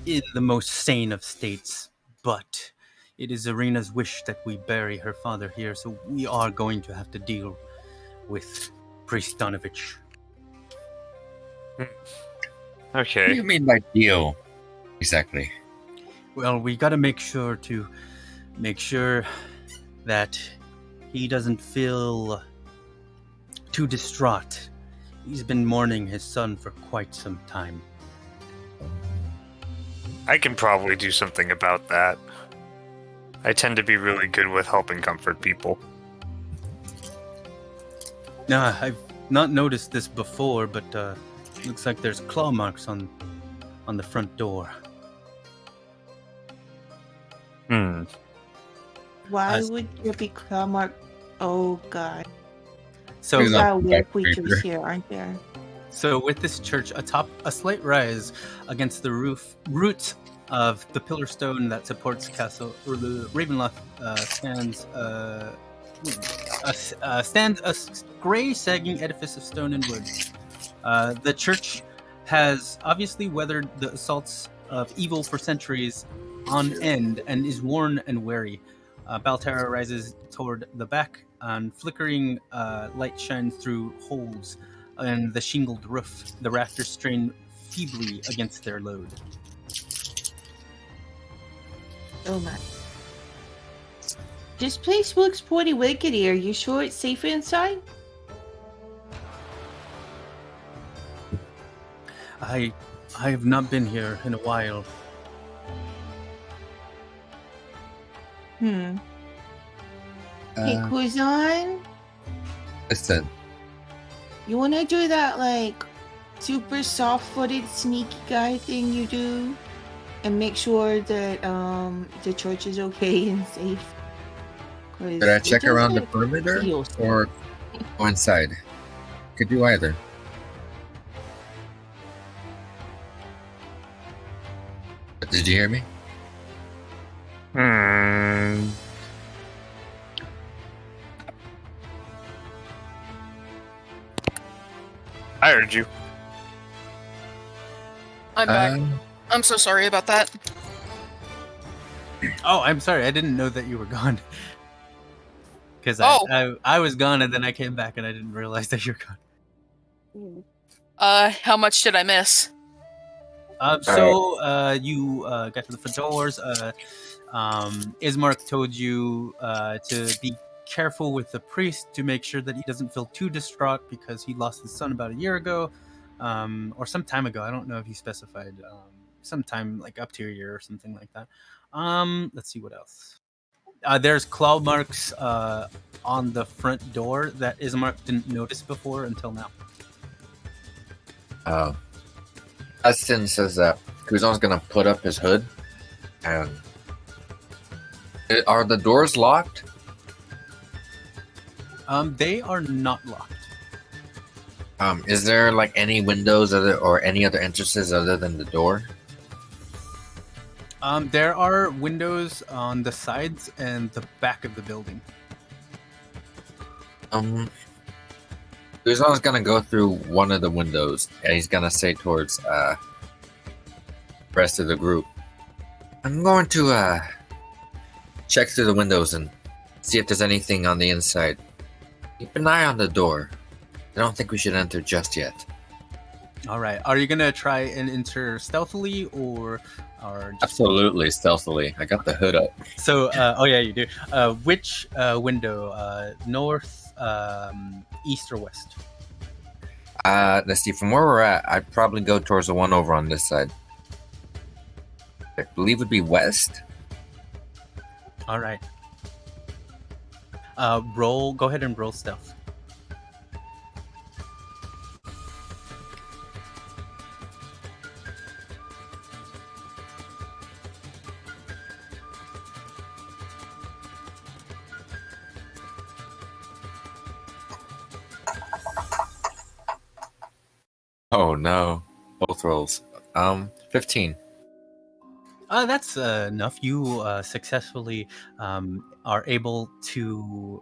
in the most sane of states, but it is Arena's wish that we bury her father here, so we are going to have to deal with Priest Donovich." Okay. What do you mean by deal? Exactly. Well, we gotta make sure that he doesn't feel too distraught. He's been mourning his son for quite some time. I can probably do something about that. I tend to be really good with helping comfort people. Now, I've not noticed this before, but looks like there's claw marks on the front door. Why would there be claw mark? Oh god. So, There's Yeah. weird creatures here, aren't there? So with this church atop a slight rise against the roots of the pillar stone that supports Castle or the Ravenloft stands a gray sagging edifice of stone and wood. The church has obviously weathered the assaults of evil for centuries on end and is worn and weary. Baltara rises toward the back, and flickering light shines through holes in the shingled roof. The rafters strain feebly against their load. Oh my. This place looks pretty wickedy. Are you sure it's safe inside? I have not been here in a while. Hey, Kuzan, Listen, you wanna do that like super soft-footed sneaky guy thing you do, and make sure that the church is okay and safe? did I check around the perimeter or go inside? Could do either. Did you hear me? I heard you. I'm back. I'm so sorry about that. Oh, I'm sorry. I didn't know that you were gone. Because Oh. I was gone and then I came back and I didn't realize that you were gone. How much did I miss? You got to the front doors. Ismark told you to be careful with the priest to make sure that he doesn't feel too distraught because he lost his son about a year ago, or some time ago. I don't know if he specified. Sometime like up to a year or something like that. Let's see what else. There's claw marks on the front door that Ismark didn't notice before until now. Aston says that Kuzon's gonna put up his hood, and are the doors locked? They are not locked. Is there like any windows or any other entrances other than the door? There are windows on the sides and the back of the building. Kuzon's gonna go through one of the windows, and he's gonna say towards the rest of the group, I'm going to check through the windows and see if there's anything on the inside. Keep an eye on the door. I don't think we should enter just yet. All right. Are you gonna try and enter stealthily or just... Absolutely stealthily. I got the hood up. So, oh yeah, you do. Which window? North, east, or west? Let's see. From where we're at, I'd probably go towards the one over on this side. I believe it would be west. All right. Roll. Go ahead and roll stealth. Oh no. Both rolls. 15. That's enough. You successfully are able to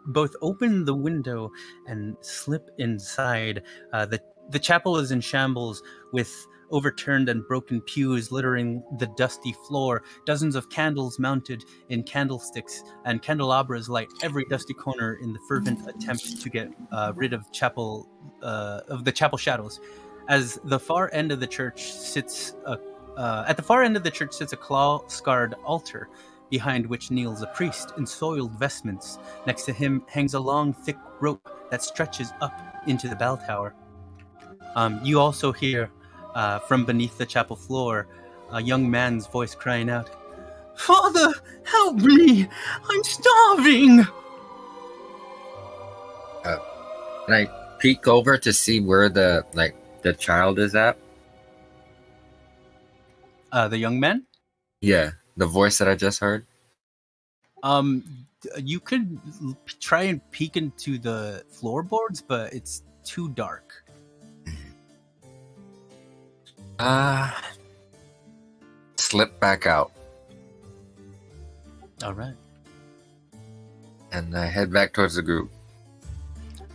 both open the window and slip inside. The chapel is in shambles, with overturned and broken pews littering the dusty floor. Dozens of candles mounted in candlesticks and candelabras light every dusty corner in the fervent attempt to get rid of the chapel shadows. As the far end of the church sits at the far end of the church sits a claw-scarred altar, behind which kneels a priest in soiled vestments. Next to him hangs a long, thick rope that stretches up into the bell tower. You also hear, from beneath the chapel floor, a young man's voice crying out, "Father, help me! I'm starving!" Can I peek over to see where the child is at? The young man? Yeah, the voice that I just heard. You could try and peek into the floorboards, but it's too dark. Slip back out. All right. And I head back towards the group.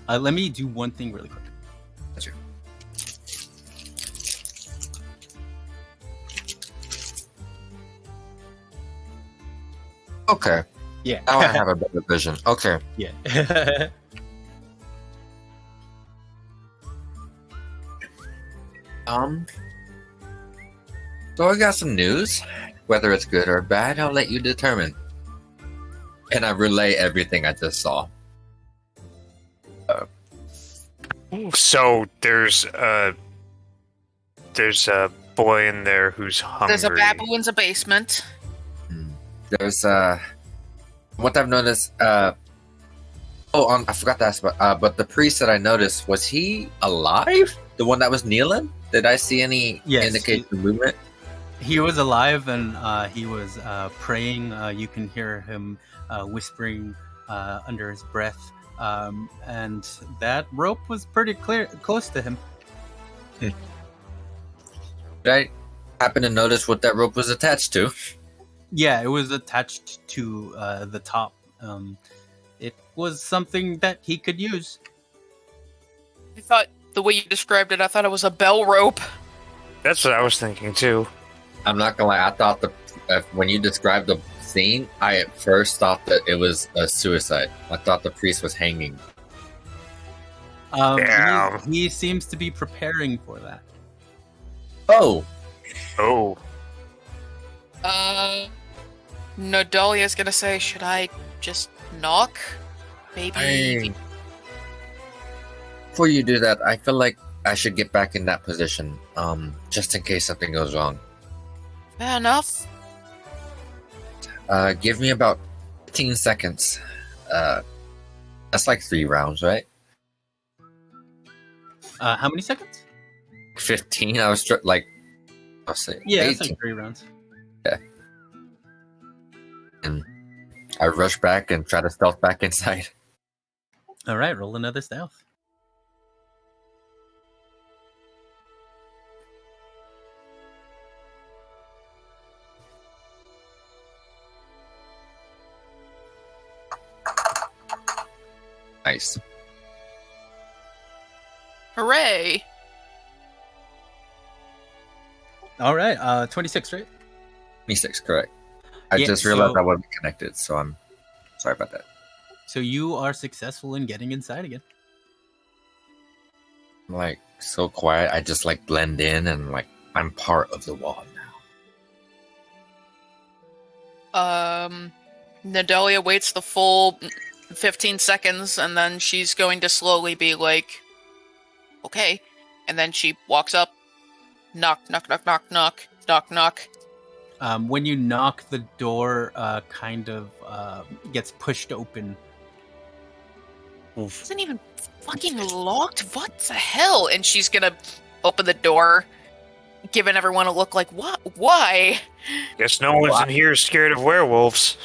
Let me do one thing really quick. Gotcha. Okay. Yeah. Now I have a better vision. Okay. Yeah. So I got some news. Whether it's good or bad, I'll let you determine. And I relay everything I just saw. So there's a boy in there who's hungry. There's a babu in the basement. There's what I've noticed. I forgot to ask about. But the priest that I noticed, was he alive? The one that was kneeling? Did I see any indication of movement? He was alive, and he was praying. You can hear him whispering under his breath. And that rope was pretty close to him. Did I happen to notice what that rope was attached to? Yeah, it was attached to the top. It was something that he could use. I thought, the way you described it, I thought it was a bell rope. That's what I was thinking too. I'm not gonna lie. I thought when you described the scene, I at first thought that it was a suicide. I thought the priest was hanging. Damn. He seems to be preparing for that. Oh, Oh. Nadalia's gonna say, should I just knock? Maybe. Before you do that, I feel like I should get back in that position, just in case something goes wrong. Fair enough. Give me about 15 seconds. That's like 3 rounds, right? How many seconds? 15. I'll say Yeah, 18. it's like 3 rounds. And I rush back and try to stealth back inside. All right, roll another stealth. Nice. Hooray! All right, 26, right? 26, correct. I Yeah, just realized so- I wasn't connected, so I'm sorry about that. So you are successful in getting inside again. I'm like so quiet. I just like blend in and like I'm part of the wall now. Nadalia waits the full 15 seconds, and then she's going to slowly be like, okay. And then she walks up, knock, knock, knock, knock, knock, knock, knock. When you knock, the door kind of gets pushed open. Isn't even fucking locked? What the hell? And she's gonna open the door, giving everyone a look like, what? Why? Guess no one's in here scared of werewolves.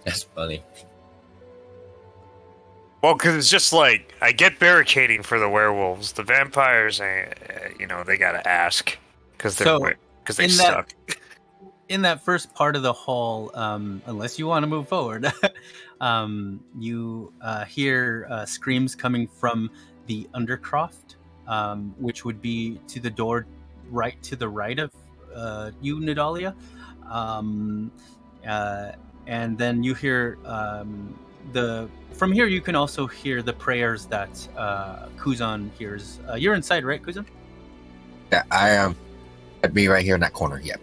That's funny. Well, because it's just like, I get barricading for the werewolves. The vampires, they gotta ask. Because So, they in suck. In that first part of the hall, unless you want to move forward, you hear screams coming from the Undercroft, which would be to the door right to the right of you, Nadalia. And then you hear from here you can also hear the prayers that Kuzan hears. You're inside, right, Kuzan? Yeah, I'd be right here in that corner. Yep.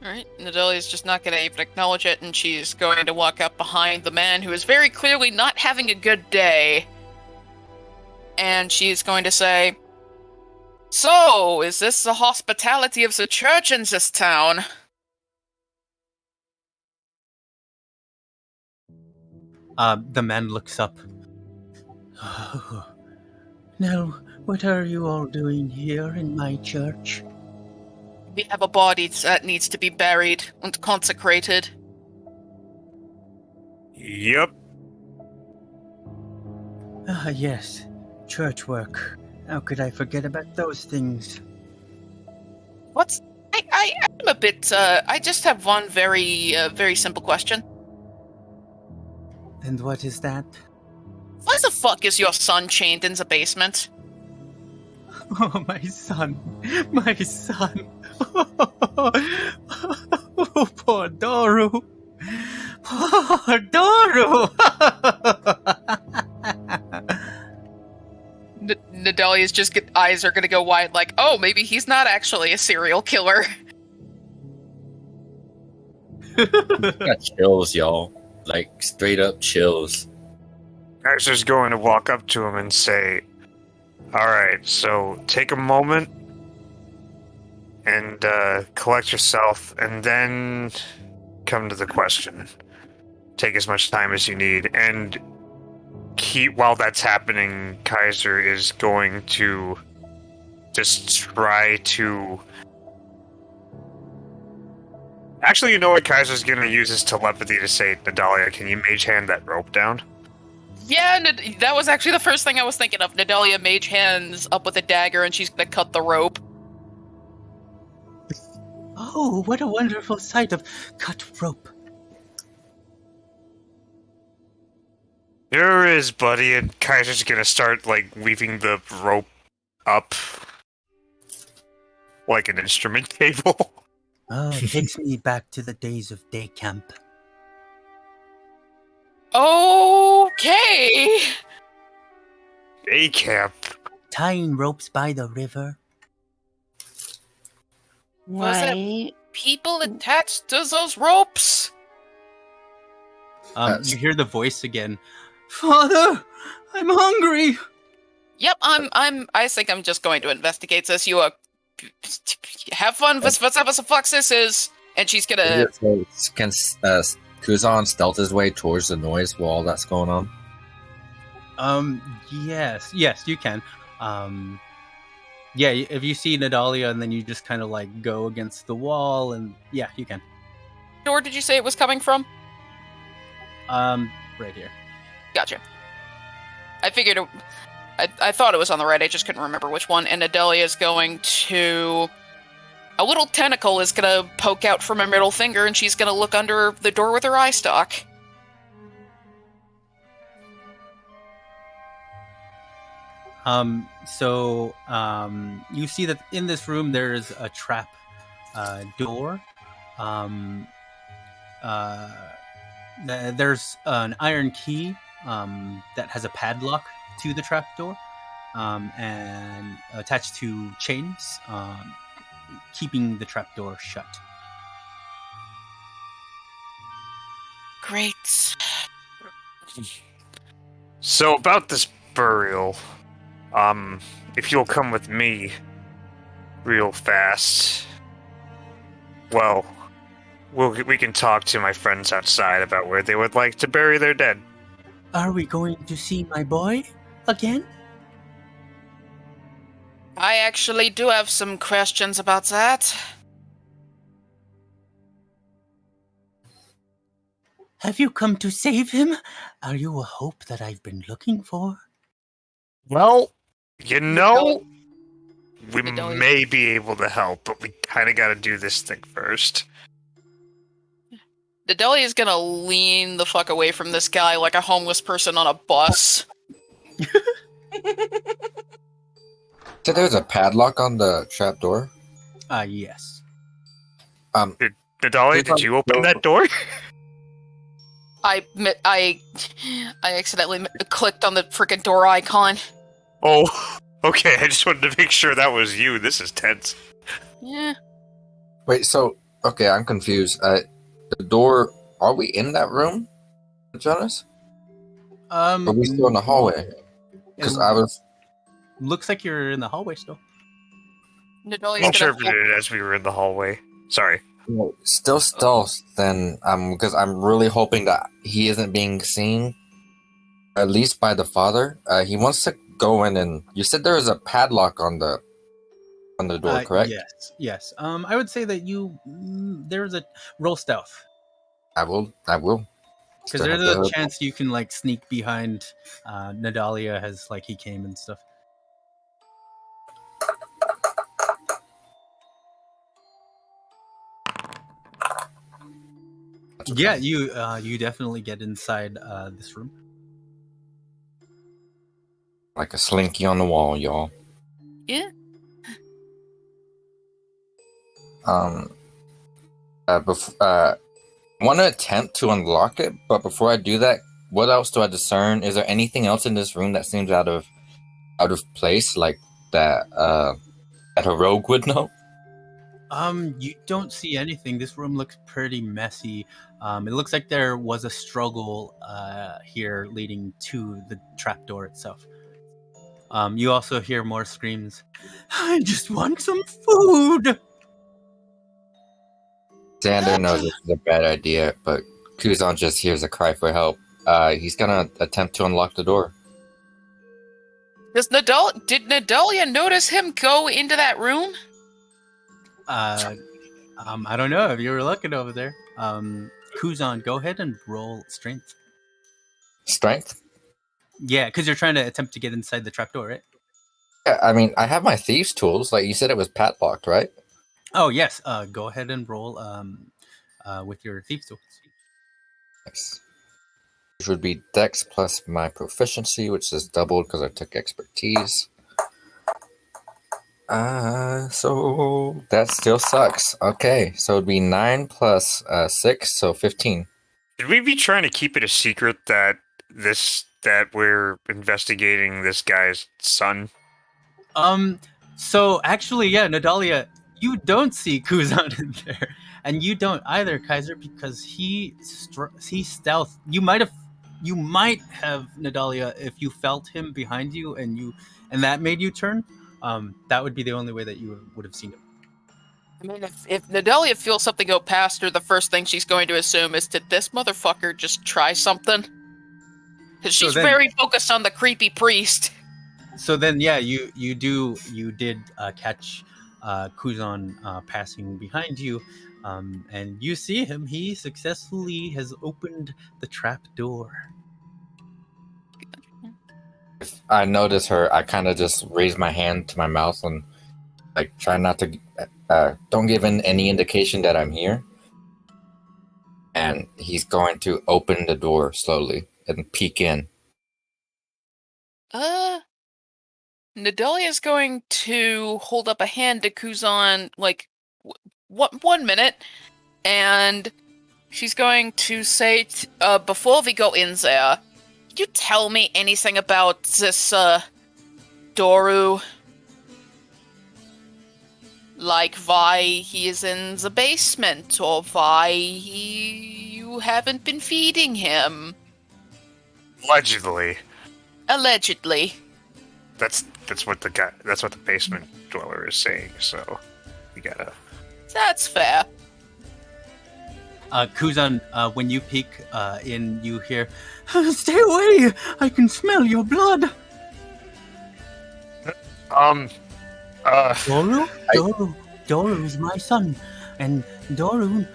Alright, Nadalia's just not gonna even acknowledge it, and she's going to walk up behind the man who is very clearly not having a good day. And she's going to say, so, is this the hospitality of the church in this town? The man looks up. Now, what are you all doing here in my church? We have a body that needs to be buried and consecrated. Yep. Ah, yes. Church work. How could I forget about those things? What's... I'm a bit, I just have one very simple question. And what is that? Why the fuck is your son chained in the basement? Oh, my son. My son. Oh, poor Doru. Poor Doru. Nadalia's eyes are gonna go wide like, oh, maybe he's not actually a serial killer. Got chills, y'all. Like straight up chills. Kaiser's going to walk up to him and say, alright, so take a moment and collect yourself, and then come to the question. Take as much time as you need, and while that's happening, Kaiser is going to just try to... Actually, you know what? Kaiser's going to use his telepathy to say, Nadalia, can you mage hand that rope down? Yeah, that was actually the first thing I was thinking of. Nadalia mage hands up with a dagger, and she's gonna cut the rope. Oh, what a wonderful sight of cut rope. There is, buddy, and Kaiser's going to start, weaving the rope up like an instrument cable. Oh, it takes me back to the days of day camp. Okay. A camp. Tying ropes by the river. Was it Right. people attached to those ropes? You hear the voice again. Father, I'm hungry. Yep, I think I'm just going to investigate this. You have fun with whatever the fuck this is. And she's gonna Can Kuzan stealth his way towards the noise while all that's going on? Yes, you can. Yeah, if you see Nadalia and then you just kind of like go against the wall, and yeah, you can. Where did you say it was coming from? Right here. Gotcha. I figured I thought it was on the right, I just couldn't remember which one. And Adelia is going to... A little tentacle is going to poke out from her middle finger, and she's going to look under the door with her eye stalk. You see that in this room there's a trap door. There's an iron key that has a padlock to the trap door, and attached to chains, keeping the trap door shut. Great. So about this burial, if you'll come with me real fast, well, we can talk to my friends outside about where they would like to bury their dead. Are we going to see my boy again? I actually do have some questions about that. Have you come to save him? Are you a hope that I've been looking for? Well, you know, we Nadalia. may be able to help, but we kind of got to do this thing first. Adelia is going to lean the fuck away from this guy like a homeless person on a bus. So there's a padlock on the trap door. Yes. Nadalia, did you open that door? I accidentally clicked on the freaking door icon. Oh, okay. I just wanted to make sure that was you. This is tense. Yeah. Wait, so okay, I'm confused. The door. Are we in that room, Jonas? Are we still in the hallway? Because I was. Looks like you're in the hallway still. Nadalia's Interpreted it as we were in the hallway. Sorry. Still stealth, then because I'm really hoping that he isn't being seen, at least by the father. He wants to go in, and you said there was a padlock on the door, correct? Yes. I would say that there's a roll stealth, I will. because there's a chance you can like sneak behind Nadalia as like he came and stuff. Yeah, you definitely get inside this room. Like a slinky on the wall, y'all. Yeah. I want to attempt to unlock it, but before I do that, what else do I discern? Is there anything else in this room that seems out of place, like that that a rogue would know? You don't see anything. This room looks pretty messy. It looks like there was a struggle here leading to the trapdoor itself. You also hear more screams. I just want some food. Xander knows this is a bad idea, but Kuzan just hears a cry for help. He's gonna attempt to unlock the door. Did Nadalia notice him go into that room? I don't know if you were looking over there. Kuzan, go ahead and roll strength. Strength? Yeah, because you're trying to attempt to get inside the trapdoor, right? Yeah, I mean, I have my thieves' tools. Like you said, it was padlocked, right? Oh yes. Go ahead and roll with your thieves tools. Nice. Which would be Dex plus my proficiency, which is doubled because I took expertise. So that still sucks. Okay, so it'd be 9 plus 6, so 15. Should we be trying to keep it a secret that we're investigating this guy's son? So actually, yeah, Nadalia, you don't see Kuzan in there, and you don't either, Kaiser, because he stealth. You might have Nadalia if you felt him behind you, and that made you turn. That would be the only way that you would have seen him. I mean, if Nadalia feels something go past her, the first thing she's going to assume is, did this motherfucker just try something? Because she's very focused on the creepy priest. So then, yeah, you did catch Kuzan passing behind you, and you see him. He successfully has opened the trap door. If I notice her, I kind of just raise my hand to my mouth and like try not to don't give any indication that I'm here. And he's going to open the door slowly and peek in. Nadalia's going to hold up a hand to Kuzan, like, 1 minute, and she's going to say, before we go in there, can you tell me anything about this, Doru? Like, why he is in the basement, or why you haven't been feeding him? Allegedly. Allegedly. That's what the basement dweller is saying, so we gotta... That's fair. Kuzan, when you peek in, you hear, "Stay away! I can smell your blood!" Doru is my son, and Doru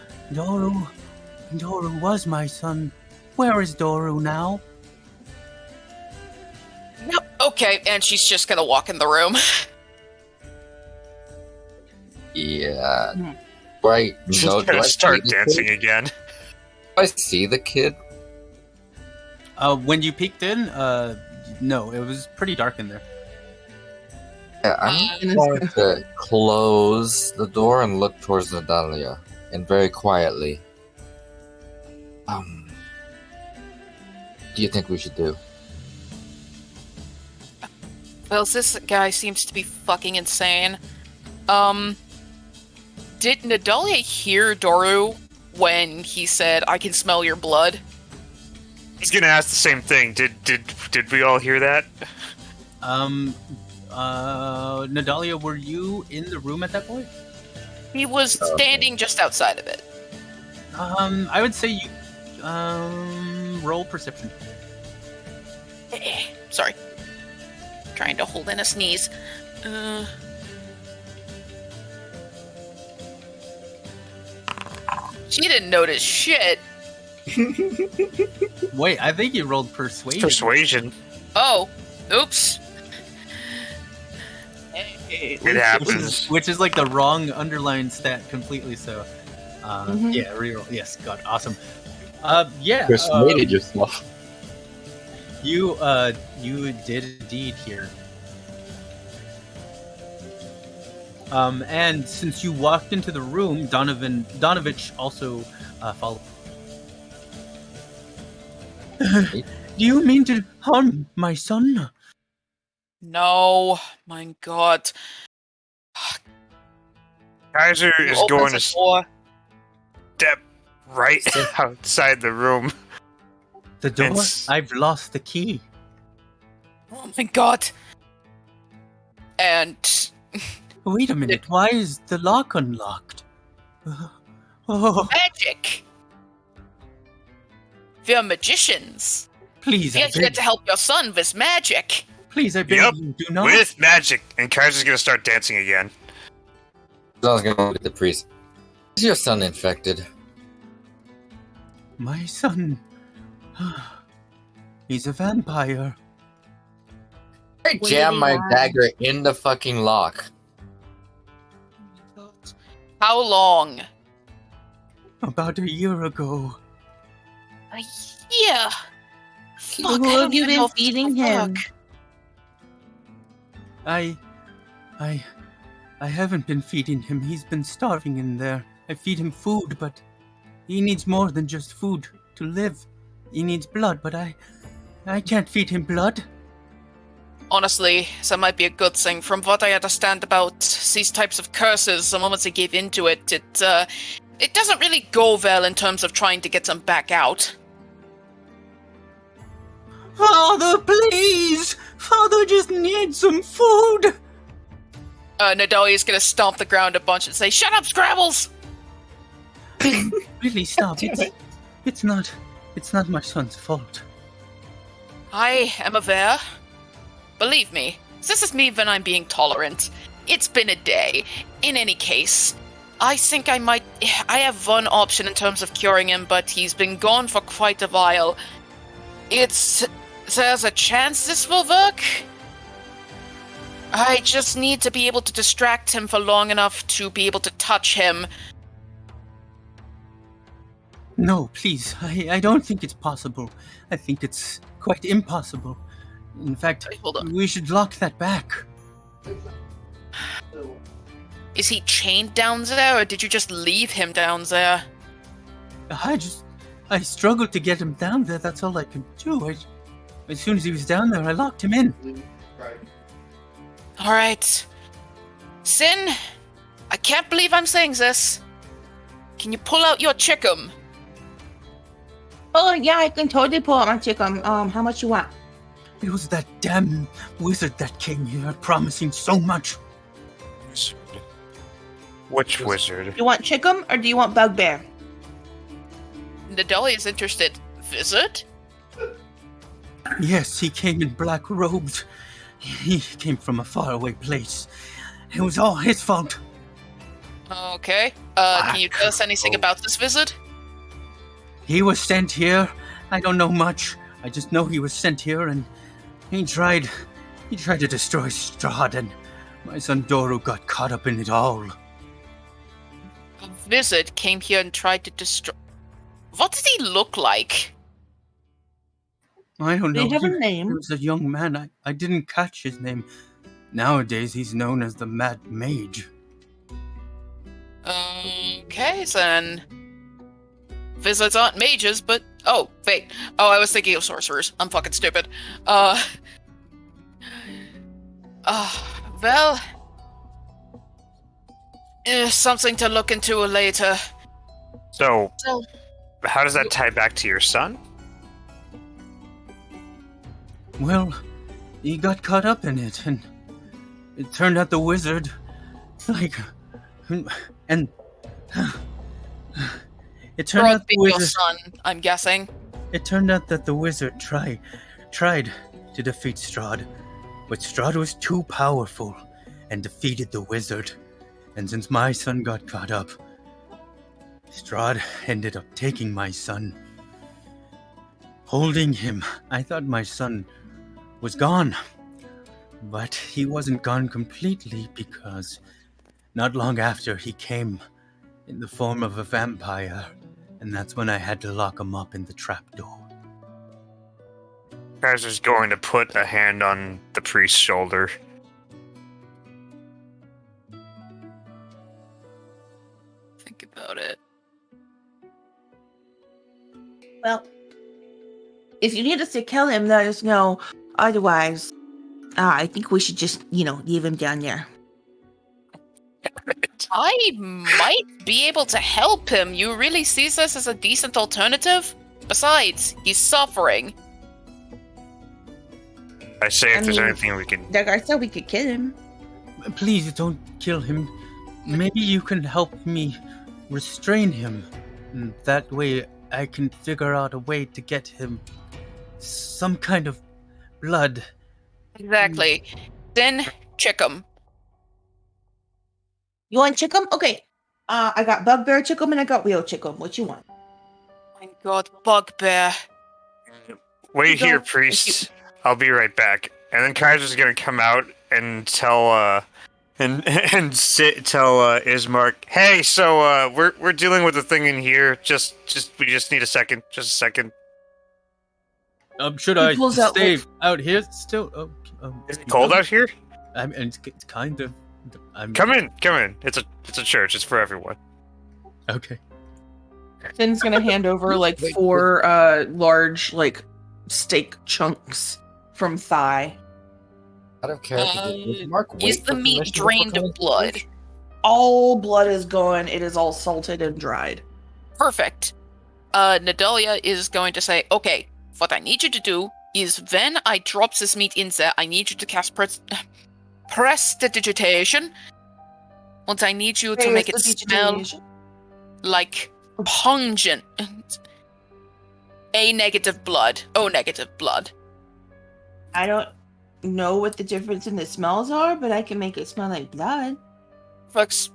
was my son. Where is Doru now? Yep, okay, and she's just gonna walk in the room. Yeah. Right. She's No, gonna start dancing again. Do I see the kid? When you peeked in, no, it was pretty dark in there. Yeah, I'm going to close the door and look towards Nadalia, and very quietly. What do you think we should do? Well, this guy seems to be fucking insane. Did Nadalia hear Doru when he said, "I can smell your blood"? I was gonna ask the same thing. Did we all hear that? Nadalia, were you in the room at that point? He was standing just outside of it. I would say you roll perception. Sorry. Trying to hold in a sneeze. She didn't notice shit. Wait, I think you rolled persuasion. Persuasion. Oh, oops. It happens. Which is like the wrong underlined stat completely. So, yeah, reroll. Yes, God, awesome. Yeah. Persuaded yourself. You did indeed here. And since you walked into the room, Donovich also followed. Do you mean to harm my son? No, my God. Kaiser is Opens going the to door. step right outside the room. The door? I've lost the key. Oh my God. And Wait a minute, why is the lock unlocked? Oh, magic. We're magicians. please, I We're here beg, to help your son with magic. please, I beg Yep, you, do not. with magic. And Kaiser's gonna start dancing again. I was going to look at the priest. Is your son infected? My son. He's a vampire. I jam my dagger in the fucking lock. How long? About a year ago. A year. Fuck, Who I don't have you even know been if this feeding will him? work. I haven't been feeding him. He's been starving in there. I feed him food, but he needs more than just food to live. He needs blood, but I can't feed him blood. Honestly, that might be a good thing. From what I understand about these types of curses, the moment they give into it, it doesn't really go well in terms of trying to get them back out. Father, please! Father just needs some food! Nadalia's gonna stomp the ground a bunch and say, "Shut up, Scrabbles!" Really, stop. It's not my son's fault. I am aware. Believe me, this is me when I'm being tolerant. It's been a day. In any case, I think I have one option in terms of curing him, but he's been gone for quite a while. There's a chance this will work. I just need to be able to distract him for long enough to be able to touch him. No, please. I don't think it's possible. I think it's quite impossible. In fact, Wait, hold on. we should lock that back. Is he chained down there, or did you just leave him down there? I struggled to get him down there. That's all I could do. As soon as he was down there, I locked him in. Alright. Sin, I can't believe I'm saying this. Can you pull out your chickum? Oh yeah, I can totally pull out my chicken. How much you want? It was that damn wizard that came here promising so much. Which wizard? You want chicken or do you want bugbear? Nadalia is interested. Visit? Yes, he came in black robes. He came from a faraway place. It was all his fault. Okay. Can you tell us anything about this visit? He was sent here. I don't know much. I just know he was sent here, and he tried to destroy Strahd, and my son Doru got caught up in it all. A visit came here and tried to destroy... What did he look like? I don't know. They have a He name. was a young man. I didn't catch his name. Nowadays, he's known as the Mad Mage. Okay, then. Visits aren't mages, but... Oh, wait. Oh, I was thinking of sorcerers. I'm fucking stupid. Well... something to look into later. So, So... how does that tie back to your son? Well, he got caught up in it, and it turned out the wizard, and it turned out the being your wizard. son, I'm guessing. It turned out that the wizard tried to defeat Strahd, but Strahd was too powerful and defeated the wizard. And since my son got caught up, Strahd ended up taking my son, holding him. I thought my son was gone, but he wasn't gone completely, because not long after he came in the form of a vampire, and that's when I had to lock him up in the trapdoor. Kaiser's going to put a hand on the priest's shoulder. Think about it. Well, if you need us to kill him, let us know. Otherwise, I think we should just, leave him down there. I might be able to help him. You really see this as a decent alternative? Besides, he's suffering. I say if there's mean, anything we can... Like I said, we could kill him. Please don't kill him. Maybe you can help me restrain him. That way I can figure out a way to get him some kind of blood. Exactly. Then, Chickum. You want chicken? Okay. I got bugbear chicken and I got real chicken. What you want? My god, bugbear. Wait Go. here, priest. I'll be right back. And then Kaiser's gonna come out and tell tell Ismark, hey, so we're dealing with a thing in here. We just need a second. Just a second. Should He I pulls out, stay like- out here still? Is it cold out here? I mean, it's kind of. Come in. It's a church. It's for everyone. Okay. Finn's gonna hand over like Wait, 4 large like steak chunks from thigh. Out of character, does Mark Is wait the for meat permission before drained coming of to blood? the All blood is gone. It is all salted and dried. Perfect. Nadalia is going to say, okay, what I need you to do is when I drop this meat in there, I need you to cast prestidigitation. And I need you to make it smell like pungent A negative blood. O negative blood. I don't know what the difference in the smells are, but I can make it smell like blood. Folks,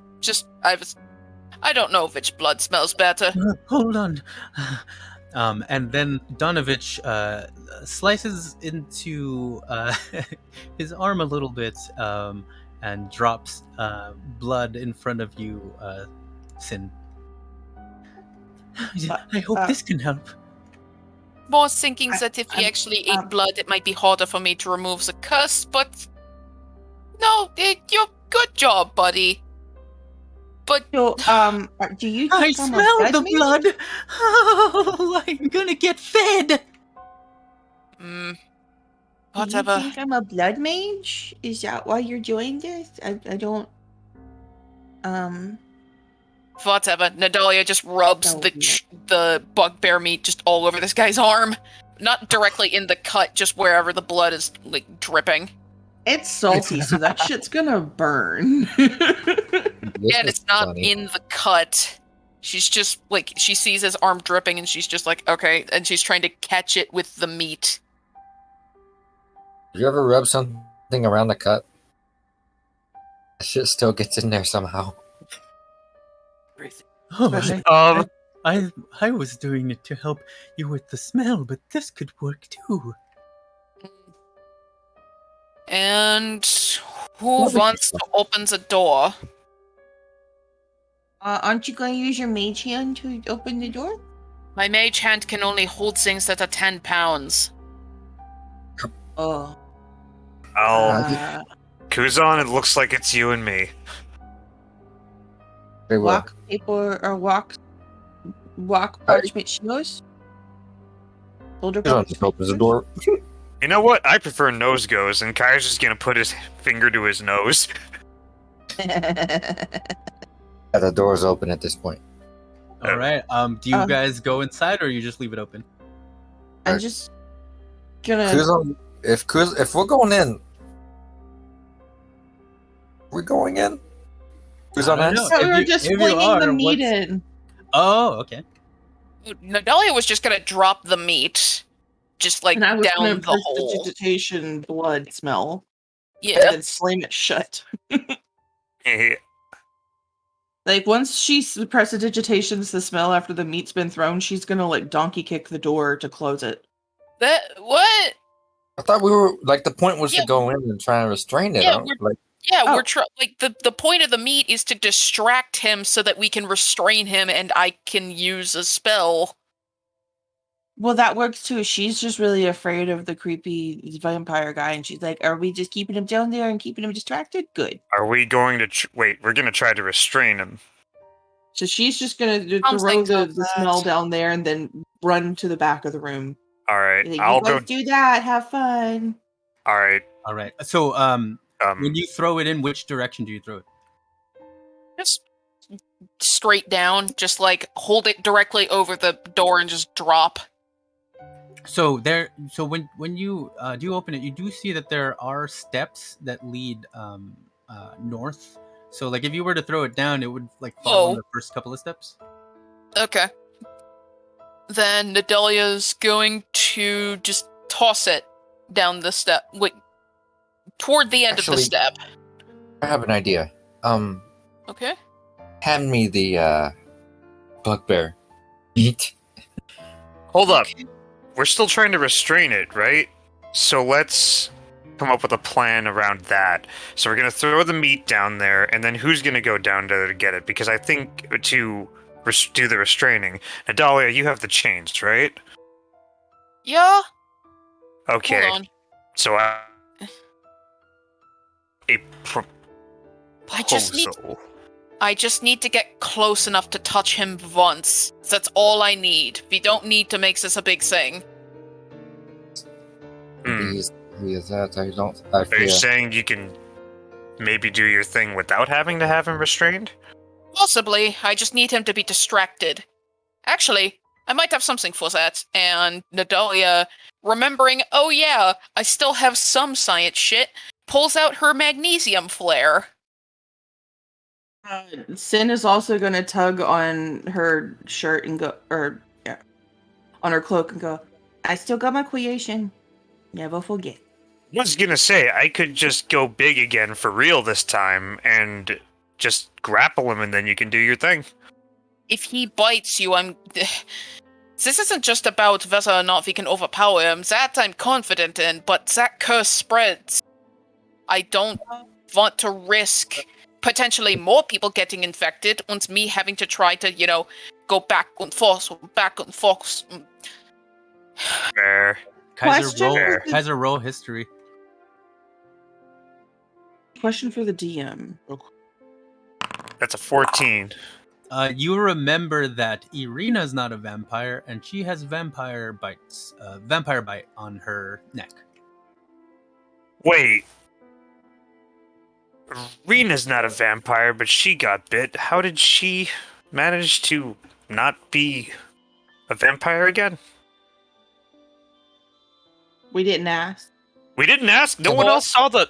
I don't know which blood smells better. Hold on. And then Donovich slices into his arm a little bit and drops blood in front of you, Sin. I hope this can help. Was thinking that if he actually ate blood, it might be harder for me to remove the curse, but no, you're good job, buddy. But So, do you? I think I'm a smell the mage? blood. Oh, I'm gonna get fed. Do whatever. you think I'm a blood mage? Is that why you're doing this? I don't. Whatever. Nadalia just rubs Oh, the bugbear meat just all over this guy's arm. Not directly in the cut, just wherever the blood is like dripping. It's salty, so that shit's gonna burn. Yeah, and it's not in the cut. She's just like, she sees his arm dripping and she's just like, okay, and she's trying to catch it with the meat. Did you ever rub something around the cut? That shit still gets in there somehow. Oh, I was doing it to help you with the smell, but this could work too. And who wants to open the door? aren't you going to use your mage hand to open the door? My mage hand can only hold things that are 10 pounds. Oh. Oh, Kuzan, it looks like it's you and me. Very well. Walk paper or walk parchment shields. Boulder Kuzan just opens the door. You know what? I prefer nose goes, and Kai's just gonna put his finger to his nose. Yeah, the door's open at this point. All right. Do you guys go inside or you just leave it open? I'm just gonna. Kuzan, if we're going in, we're going in. Kuzan I don't asks. know. So we If were you- just if you flinging are, the meat what's- in. Oh, okay. Nadalia was just gonna drop the meat, just like And I was down gonna the hole. prestidigitation blood smell. Yeah. And then slam it shut. Like once she prestidigitations the smell after the meat's been thrown, she's gonna like donkey kick the door to close it. That what? I thought we were like the point was Yeah. to go in and try and restrain it. Yeah, I don't- like Yeah, Oh. we're like the point of the meat is to distract him so that we can restrain him and I can use a spell. Well, that works too. She's just really afraid of the creepy vampire guy, and she's like, "Are we just keeping him down there and keeping him distracted? Good." Are we going to wait? We're gonna try to restrain him. So she's just gonna Sounds throw like the that. smell down there and then run to the back of the room. All right, Like, I'll you go. guys do that. Have fun. All right. All right. So, when you throw it in, which direction do you throw it? Just straight down, just like hold it directly over the door and just drop. So when you do open it, you do see that there are steps that lead north. So like if you were to throw it down, it would like fall on the first couple of steps. Okay. Then Nadalia's going to just toss it down the step, like toward the end of the Actually- step. I have an idea. Okay. Hand me the bugbear meat. Hold up. We're still trying to restrain it, right? So let's come up with a plan around that. So we're gonna throw the meat down there, and then who's gonna go down there to get it? Because I think to do the restraining, Nadalia, you have the chains, right? Yeah. Okay. Hold on. So a I just need. proposal. I just need to get close enough to touch him once. That's all I need. We don't need to make this a big thing. Hmm. He is that. I Are you fear. saying you can maybe do your thing without having to have him restrained? Possibly. I just need him to be distracted. Actually, I might have something for that. And Nadalia, remembering, oh yeah, I still have some science shit, pulls out her magnesium flare. Sin is also going to tug on her shirt and go, or yeah, on her cloak and go, I still got my creation. Never forget. I was gonna say, I could just go big again for real this time and just grapple him and then you can do your thing. If he bites you, This isn't just about whether or not we can overpower him. That I'm confident in, but that curse spreads. I don't want to risk potentially more people getting infected and me having to try to, go back and forth. There. Kaiser roll history. Question for the DM. That's a 14. You remember that Irina's not a vampire, and she has vampire bite on her neck. Wait. Rena's not a vampire, but she got bit. How did she manage to not be a vampire again? We didn't ask. We didn't ask. No one else saw the.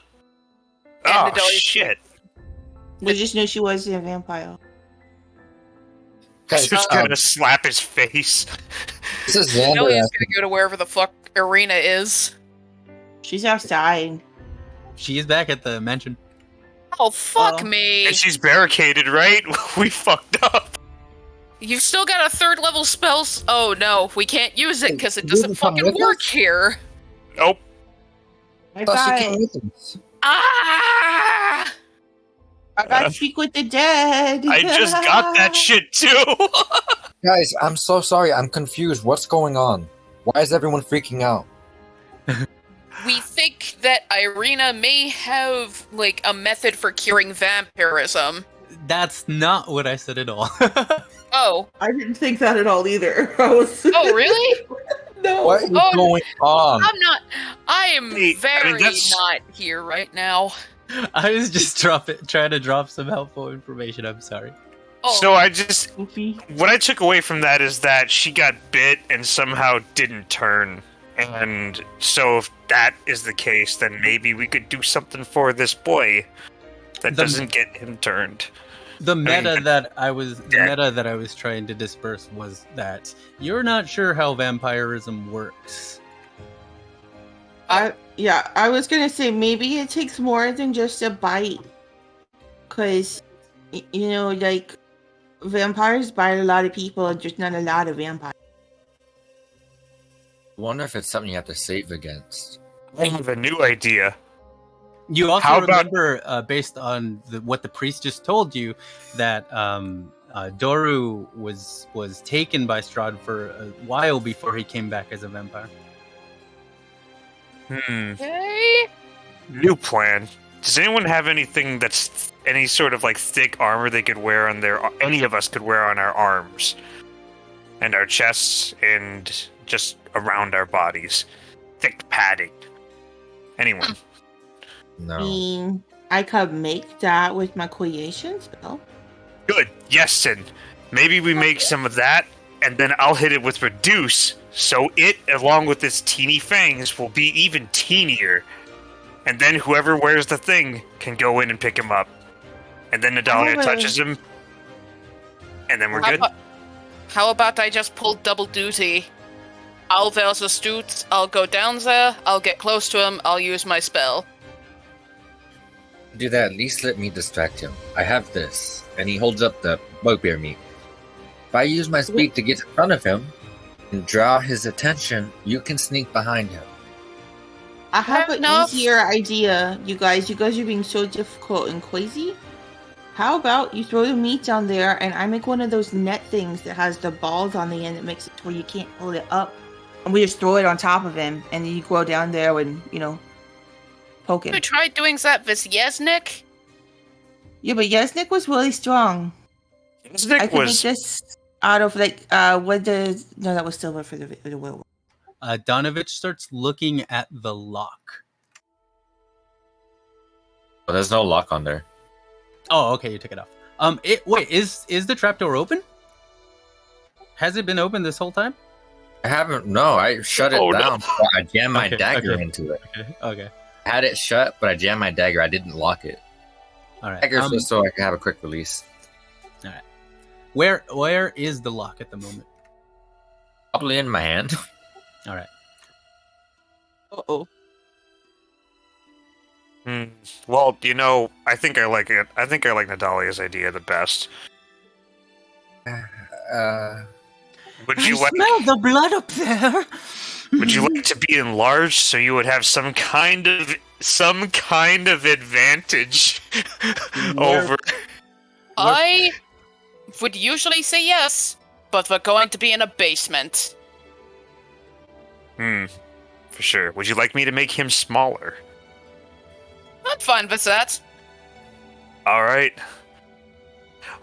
Oh shit! We just knew she was a vampire. Guys, just gonna slap his face. This is Xander. Nadalia's gonna go to wherever the fuck Irina is. She's outside. She is back at the mansion. Oh, fuck me. And she's barricaded, right? We fucked up. You've still got a 3rd level spell. Oh no, we can't use it because it doesn't fucking work here. Nope. Ah! I got to speak with the dead. I just got that shit too. Guys, I'm so sorry. I'm confused. What's going on? Why is everyone freaking out? We think that Irina may have, a method for curing vampirism. That's not what I said at all. Oh. I didn't think that at all either. Oh, really? No. What is going on? I am very not here right now. I was just trying to drop some helpful information. I'm sorry. So what I took away from that is that she got bit and somehow didn't turn. And so if that is the case, then maybe we could do something for this boy that doesn't get him turned. The meta that I was trying to disperse was that you're not sure how vampirism works. I was gonna say maybe it takes more than just a bite, because vampires bite a lot of people, and just not a lot of vampires. I wonder if it's something you have to save against. I have a new idea. You also remember, based on what the priest just told you, that Doru was taken by Strahd for a while before he came back as a vampire. Okay. New plan. Does anyone have anything that's any sort of thick armor they could wear on any of us could wear on our arms and our chests and just around our bodies? Thick padding. Anyone? No. I mean, I could make that with my creation spell. Good. Yes, Sin. Maybe we make some of that, and then I'll hit it with reduce, so it, along with its teeny fangs, will be even teenier. And then whoever wears the thing can go in and pick him up. And then Nadalia touches him, and then we're good. How about I just pull double duty? I'll wear the suit, I'll go down there, I'll get close to him, I'll use my spell. Do that, at least let me distract him. I have this. And he holds up the bugbear meat. If I use my speed to get in front of him and draw his attention, you can sneak behind him. I have an easier idea, you guys. You guys are being so difficult and crazy. How about you throw the meat down there, and I make one of those net things that has the balls on the end that makes it to where you can't hold it up, and we just throw it on top of him, and then you go down there and poke him. You tried doing that with Yesnik? Yeah, but Yesnik was really strong. I Nick could make was this out of like what does no, that was silver for the will. Donovich starts looking at the lock. But there's no lock on there. Oh, okay, you took it off. Wait, is the trapdoor open? Has it been open this whole time? I haven't. No, I shut it Oh, no. down. But I jammed my Okay, dagger okay. into it. Okay. I had it shut, but I jammed my dagger. I didn't lock it. All right. Dagger's just so I can have a quick release. Where is the lock at the moment? Probably in my hand. All right. Uh-oh. Well, you know, I think I like it. I think I like Nadalia's idea the best. Would you like? Smell the blood up there. Would you like to be enlarged so you would have some kind of advantage over? I would usually say yes, but we're going to be in a basement. For sure. Would you like me to make him smaller? I'm fine with that. All right.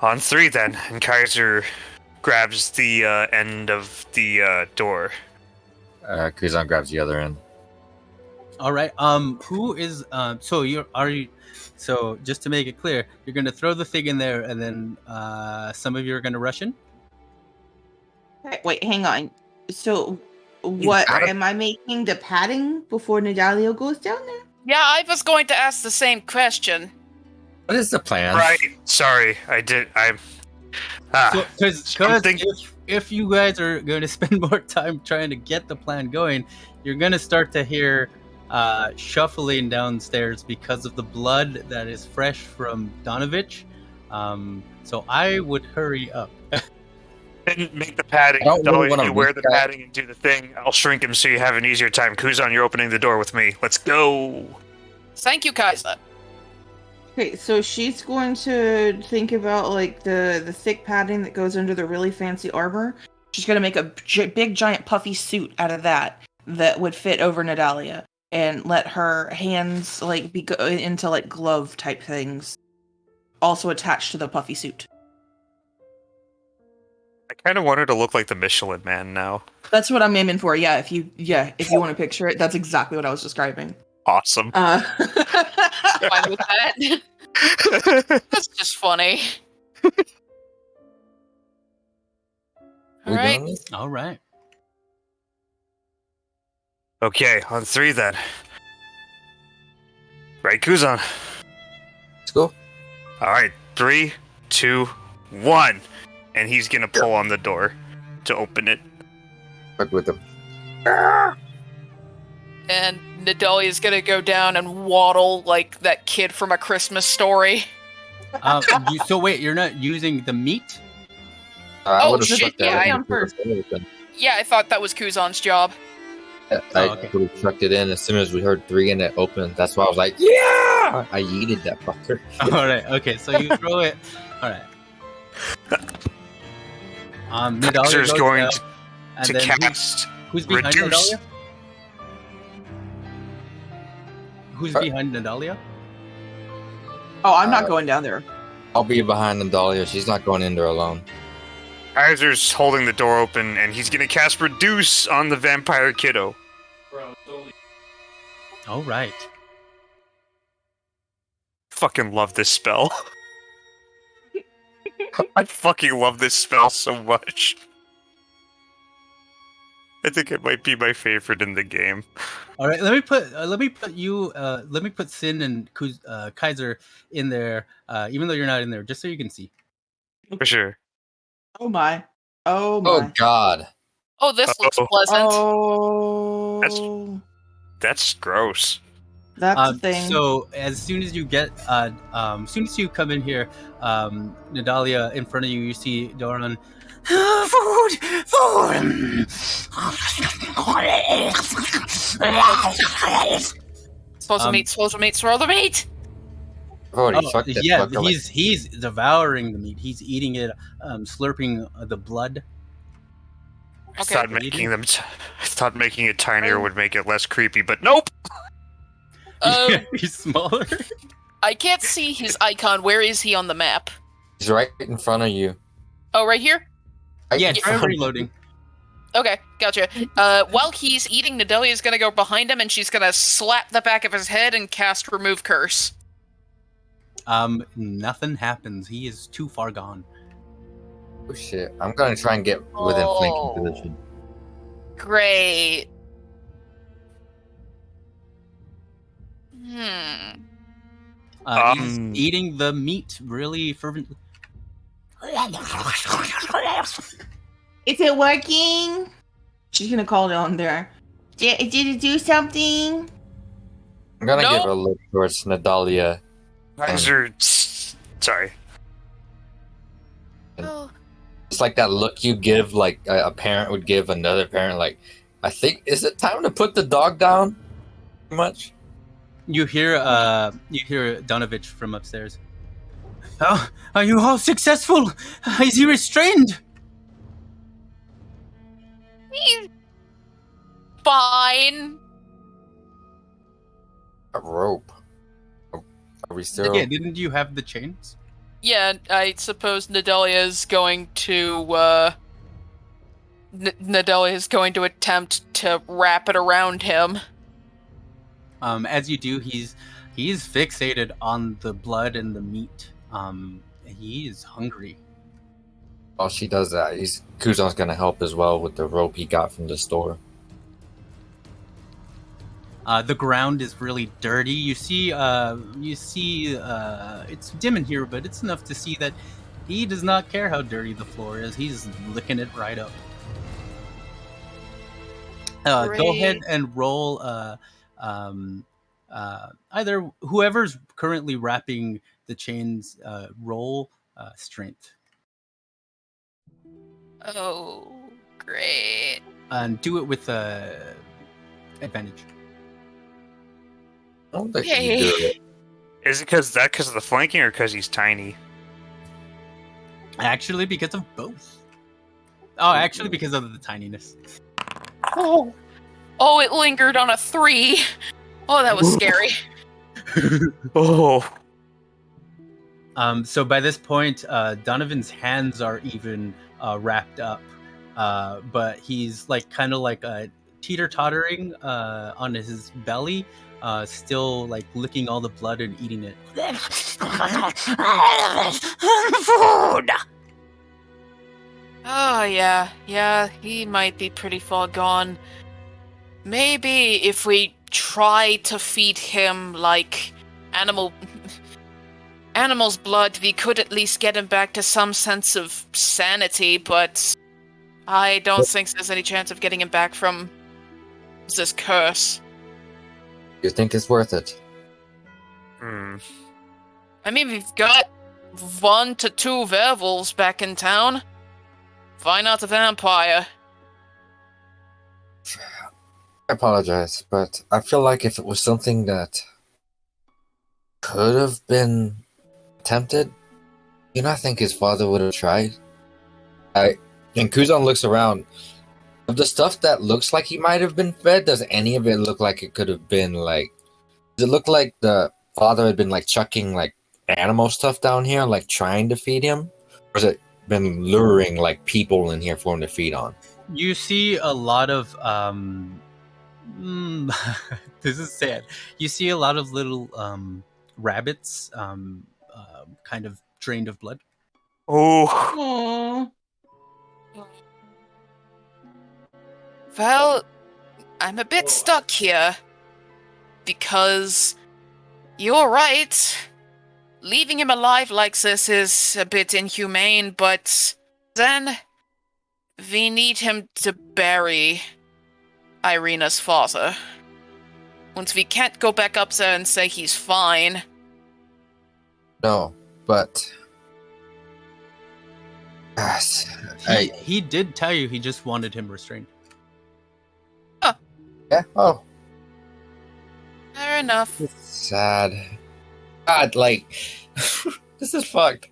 On 3 then, and Kaiser grabs the end of the door. Kuzan grabs the other end. All right. Who is so just to make it clear, you're going to throw the thing in there, and then some of you are going to rush in. Wait, hang on. So, what gotta- am I making the padding before Nadalia goes down there? Yeah, I was going to ask the same question. What is the plan? Right. Sorry, Because if you guys are going to spend more time trying to get the plan going, you're going to start to hear shuffling downstairs because of the blood that is fresh from Donovich. So I would hurry up. Didn't make the padding. I don't really Dolly, wanna you wear risk the that. padding and do the thing. I'll shrink him so you have an easier time. Kuzan, you're opening the door with me. Let's go. Thank you, Kaiser. Okay, so she's going to think about like the thick padding that goes under the really fancy armor. She's gonna make a big giant puffy suit out of that would fit over Nadalia, and let her hands like be go into like glove type things, also attached to the puffy suit. I kind of want her to look like the Michelin Man now. That's what I'm aiming for. Yeah, if you want to picture it, that's exactly what I was describing. Awesome. Fine with that. That's just funny. We Alright. doing this? All right. Okay, on 3 then. Right, Kuzan. Let's go. All right, 3, 2, 1, and he's gonna pull on the door to open it. Fuck with them. And Nadalia's gonna go down and waddle like that kid from A Christmas Story. So wait, you're not using the meat? I Oh, would've shit, chucked that yeah, in I- before the open. Yeah, I thought that was Kuzan's job. I okay. would have chucked it in as soon as we heard 3 and it opened. That's why I was like, yeah! I yeeted that fucker. All right. Okay. So you throw it. All right. Nadalia Kaiser's goes going down, and to then cast who's behind reduce. Nadalia? Who's Uh, behind Nadalia? Oh, I'm not going down there. I'll be behind Nadalia. She's not going in there alone. Kaiser's holding the door open, and he's gonna cast reduce on the vampire kiddo. Bro, it's only All right. Fucking love this spell. I fucking love this spell so much. I think it might be my favorite in the game. All right. Let me put Sin and Kaiser in there, even though you're not in there, just so you can see. For sure. Oh my. Oh my. Oh, God. Oh, this looks Uh-oh. pleasant. Oh. That's gross. That's the thing. So as soon as you get, as soon as you come in here, Nadalia, in front of you, you see Doran. Food. Supposed to meat, supposed to meat, swirl the meat! I've already Oh, fucked that yeah, fucker. Like, he's devouring the meat. He's eating it, slurping the blood. I Okay. thought making it tinier would make it less creepy, but nope. Oh, He's smaller. I can't see his icon. Where is he on the map? He's right in front of you. Oh, right here? Right Yeah, in try front- reloading. Okay, gotcha. While he's eating, Nadelia's gonna go behind him and she's gonna slap the back of his head and cast Remove Curse. Nothing happens. He is too far gone. Oh shit! I'm gonna try and get within Oh. flanking position. Great. He's eating the meat really fervently. Is it working? She's gonna call down there. Did it do something? I'm gonna Nope. give a look towards Nadalia. Eyes are sorry. Oh. It's like that look you give, like a parent would give another parent. Like, I think, is it time to put the dog down? Too much. You hear Donovich from upstairs. Oh, are you all successful? Is he restrained? He's fine. A rope. Are we still? Yeah, didn't you have the chains? Yeah, I suppose Nadelia is going to, Nadelia is going to attempt to wrap it around him. As you do, he's fixated on the blood and the meat. He is hungry. While she does that, Kuzan's gonna help as well with the rope he got from the store. The ground is really dirty. You see, it's dim in here, but it's enough to see that he does not care how dirty the floor is. He's licking it right up. Go ahead Great. and roll. Either whoever's currently wrapping the chains, roll strength, Oh, great. and do it with advantage. I don't think Yay. you do it. Is it because of the flanking or because he's tiny? Actually, because of both. Oh, actually, because of the tininess. Oh, it lingered on a 3. Oh, that was scary. Oh. So by this point, Donovan's hands are even wrapped up, but he's kind of teeter-tottering on his belly, still licking all the blood and eating it. Food. Oh yeah, he might be pretty far gone. Maybe if we try to feed him animal's blood, we could at least get him back to some sense of sanity, but I don't think there's any chance of getting him back from this curse. You think it's worth it? Hmm. I mean, we've got 1 to 2 werewolves back in town. Why not a vampire? I apologize, but I feel like if it was something that could have been attempted, I think his father would have tried. And Kuzan looks around. Of the stuff that looks like he might have been fed, does any of it look like it could have been does it look like the father had been chucking animal stuff down here, trying to feed him? Or has it been luring people in here for him to feed on? You see a lot of this is sad. You see a lot of little rabbits, kind of drained of blood. Oh. Aww. Well, I'm a bit stuck here. Because you're right. Leaving him alive like this is a bit inhumane, but then we need him to bury Irina's father. Once we can't go back up there and say he's fine. No, but yes, He did tell you he just wanted him restrained. yeah. Oh, Fair enough. it's sad. God, this is fucked.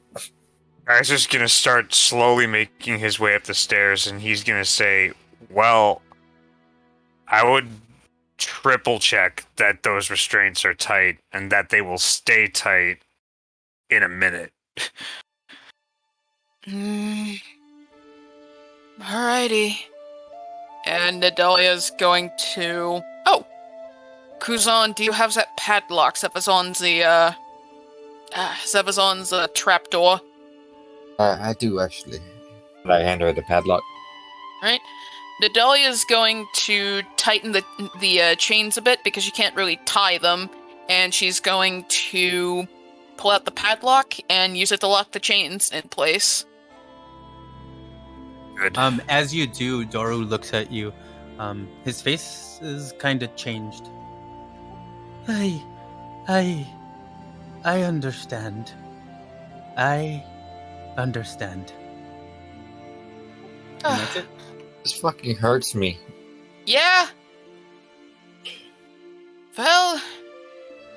Guy's just gonna start slowly making his way up the stairs, and he's gonna say, "Well, I would triple check that those restraints are tight and that they will stay tight in a minute. Alrighty. And Nadalia's going to... Oh! Kuzan, do you have that padlock that was on the, trapdoor? I do, actually. And I hand her the padlock. Right? Nadalia's going to tighten the chains a bit because you can't really tie them, and she's going to pull out the padlock and use it to lock the chains in place. Good. As you do, Doru looks at you. His face is kind of changed. I understand. I understand. And that's it. This fucking hurts me. Yeah? Well,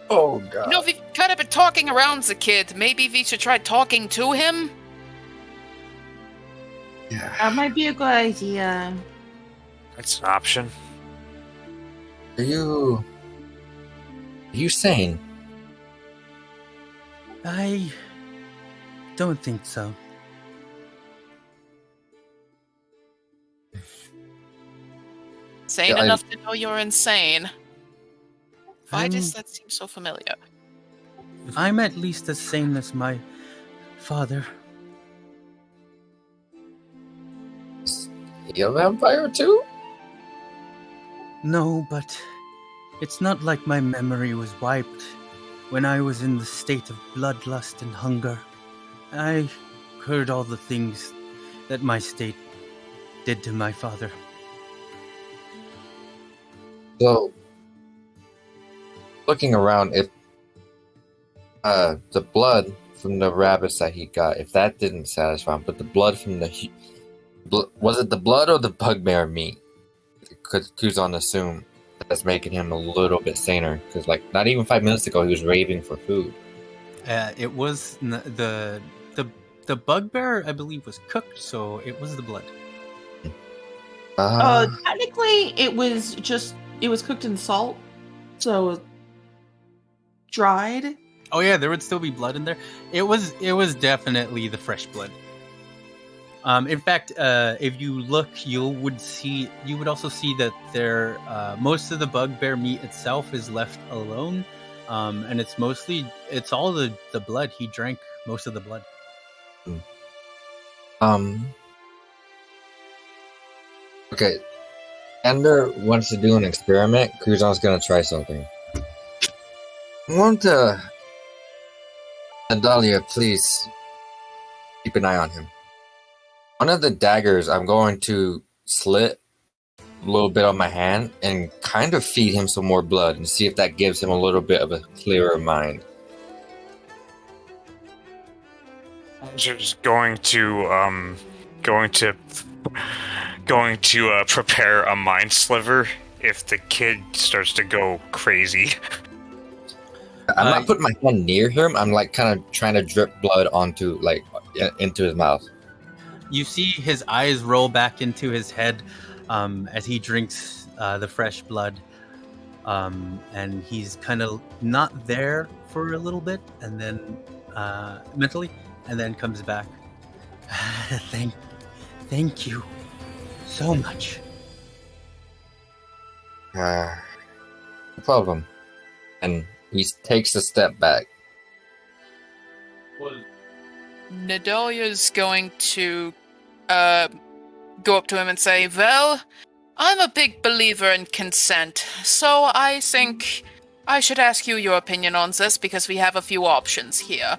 Oh, God. you know, we've kind of been talking around the kid. Maybe we should try talking to him? Yeah. That might be a good idea. That's an option. Are you sane? I don't think so. Sane Yeah, enough to know you're insane. Why does I'm- that seem so familiar? I'm at least as sane as my father. Is he a vampire too? No, but it's not like my memory was wiped when I was in the state of bloodlust and hunger. I heard all the things that my state did to my father. So, looking around, if the blood from the rabbits that he got, if that didn't satisfy him, but the blood from the was it the blood or the bugbear meat? Could Kuzan assume that's making him a little bit saner? Because like not even 5 minutes ago he was raving for food. It was the bugbear, I believe, was cooked, so it was the blood. Technically, it was cooked in salt, so dried. Oh yeah, there would still be blood in there. It was definitely the fresh blood. In fact, if you look, you would also see that there most of the bugbear meat itself is left alone, and it's all the blood. He drank most of the blood. Okay. Ender wants to do an experiment. Kuzan's gonna try something. I want to... Adalia, please keep an eye on him. One of the daggers, I'm going to slit a little bit on my hand and kind of feed him some more blood and see if that gives him a little bit of a clearer mind. Just going to prepare a mind sliver if the kid starts to go crazy. I'm not putting my hand near him. I'm like kind of trying to drip blood onto into his mouth. You see his eyes roll back into his head as he drinks the fresh blood, and he's kind of not there for a little bit, and then mentally, and then comes back. Thank you so much. No problem. And he takes a step back. Nadalia's going to go up to him and say, well, I'm a big believer in consent, so I think I should ask you your opinion on this because we have a few options here.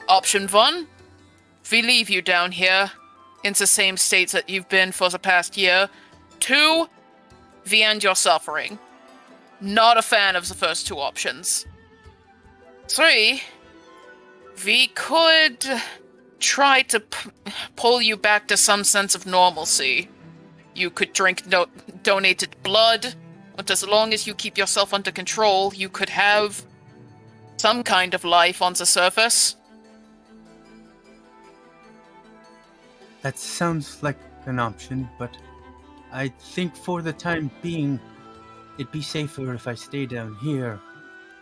Option 1, we leave you down here in the same state that you've been for the past year. 2, we end your suffering. Not a fan of the first 2 options. 3, we could try to pull you back to some sense of normalcy. You could drink donated blood, but as long as you keep yourself under control, you could have some kind of life on the surface. That sounds like an option, but I think for the time being, it'd be safer if I stay down here.